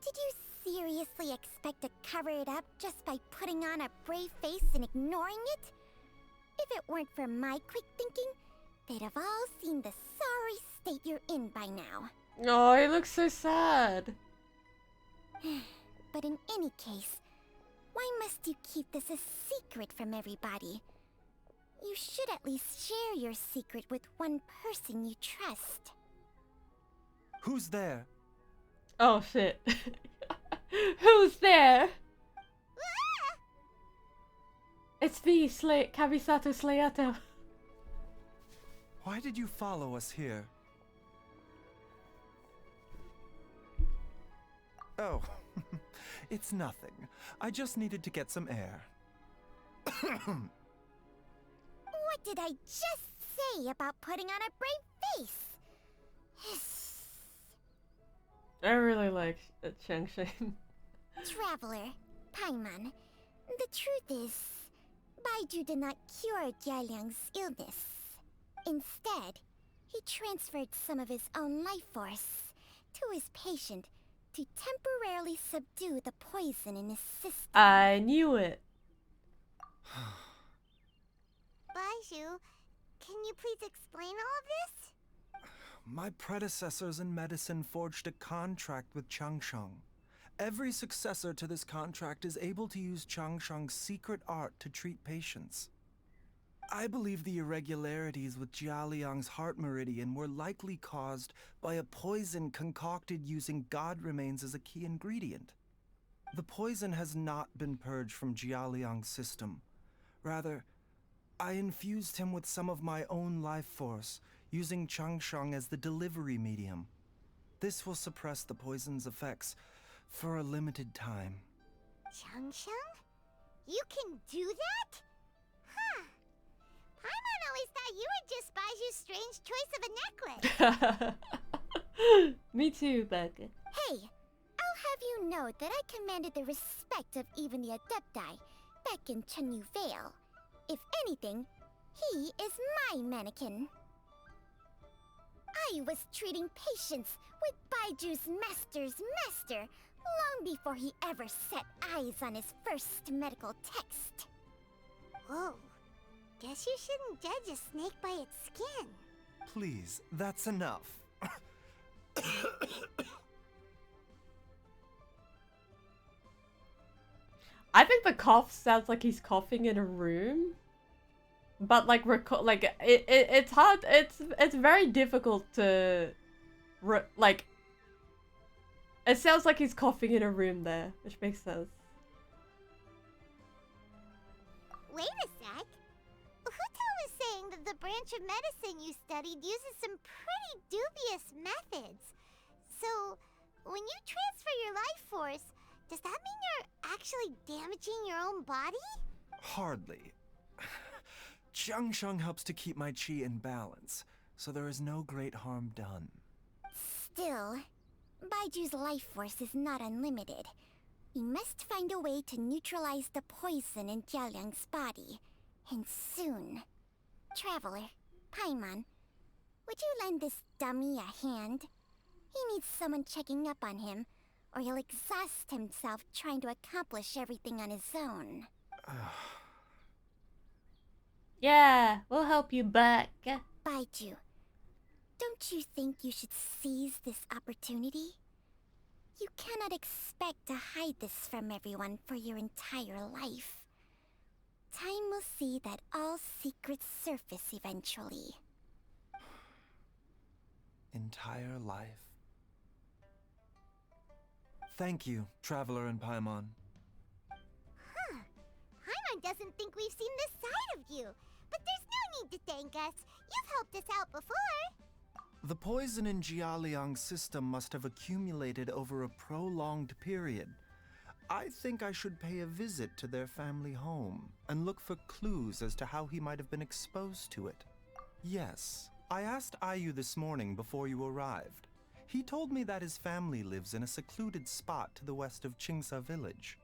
Did you seriously expect to cover it up just by putting on a brave face and ignoring it? If it weren't for my quick thinking, they'd have all seen the sorry state you're in by now. Oh, he looks so sad. But in any case, why must you keep this a secret from everybody? You should at least share your secret with one person you trust. Who's there? Oh shit. Who's there? It's me, Kabisato Slayato. Why did you follow us here? Oh, it's nothing. I just needed to get some air. What did I just say about putting on a brave face? I really like Changshin. Traveler, Paimon, the truth is, Baiju did not cure Jialiang's illness. Instead, he transferred some of his own life force to his patient to temporarily subdue the poison in his system. I knew it. Baiju, can you please explain all of this? My predecessors in medicine forged a contract with Changsheng. Every successor to this contract is able to use Changsheng's secret art to treat patients. I believe the irregularities with Jialiang's heart meridian were likely caused by a poison concocted using god remains as a key ingredient. The poison has not been purged from Jialiang's system. Rather, I infused him with some of my own life force, using Changsheng as the delivery medium. This will suppress the poison's effects for a limited time. Changsheng? You can do that? Huh. Paimon always thought you were just Baiju's strange choice of a necklace. Me too, Becca. Hey, I'll have you know that I commanded the respect of even the Adepti back in Chenyu Vale. If anything, he is my mannequin. I was treating patients with Baiju's master's master long before he ever set eyes on his first medical text. Whoa. Guess you shouldn't judge a snake by its skin. Please, that's enough. I think the cough sounds like he's coughing in a room. But like it's hard, it's very difficult to it sounds like he's coughing in a room there, which makes sense. Wait a sec. Huto was saying that the branch of medicine you studied uses some pretty dubious methods. So, when you transfer your life force, does that mean you're actually damaging your own body? Hardly. Changsheng helps to keep my chi in balance, so there is no great harm done. Still, Baiju's life force is not unlimited. We must find a way to neutralize the poison in Jialiang's body, and soon. Traveler, Paimon, would you lend this dummy a hand? He needs someone checking up on him, or he'll exhaust himself trying to accomplish everything on his own. Yeah, we'll help you back. Baiju, don't you think you should seize this opportunity? You cannot expect to hide this from everyone for your entire life. Time will see that all secrets surface eventually. Entire life. Thank you, Traveler and Paimon. Huh. Paimon doesn't think we've seen this side of you. But there's no need to thank us. You've helped us out before. The poison in Jialiang's system must have accumulated over a prolonged period. I think I should pay a visit to their family home and look for clues as to how he might have been exposed to it. Yes, I asked Ayu this morning before you arrived. He told me that his family lives in a secluded spot to the west of Qingsa village.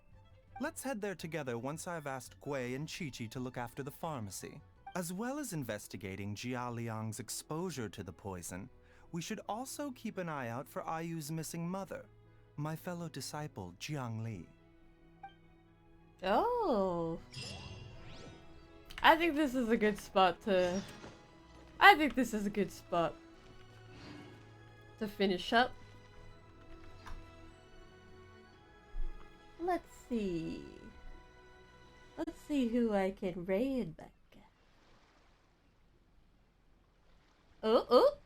Let's head there together once I've asked Gui and Qiqi to look after the pharmacy. As well as investigating Jialiang's exposure to the poison, We should also keep an eye out for Ayu's missing mother, my fellow disciple Jiang Li. Oh. I think this is a good spot to... I think this is a good spot to finish up. Let's see. Let's see who I can raid back. Oh, oh.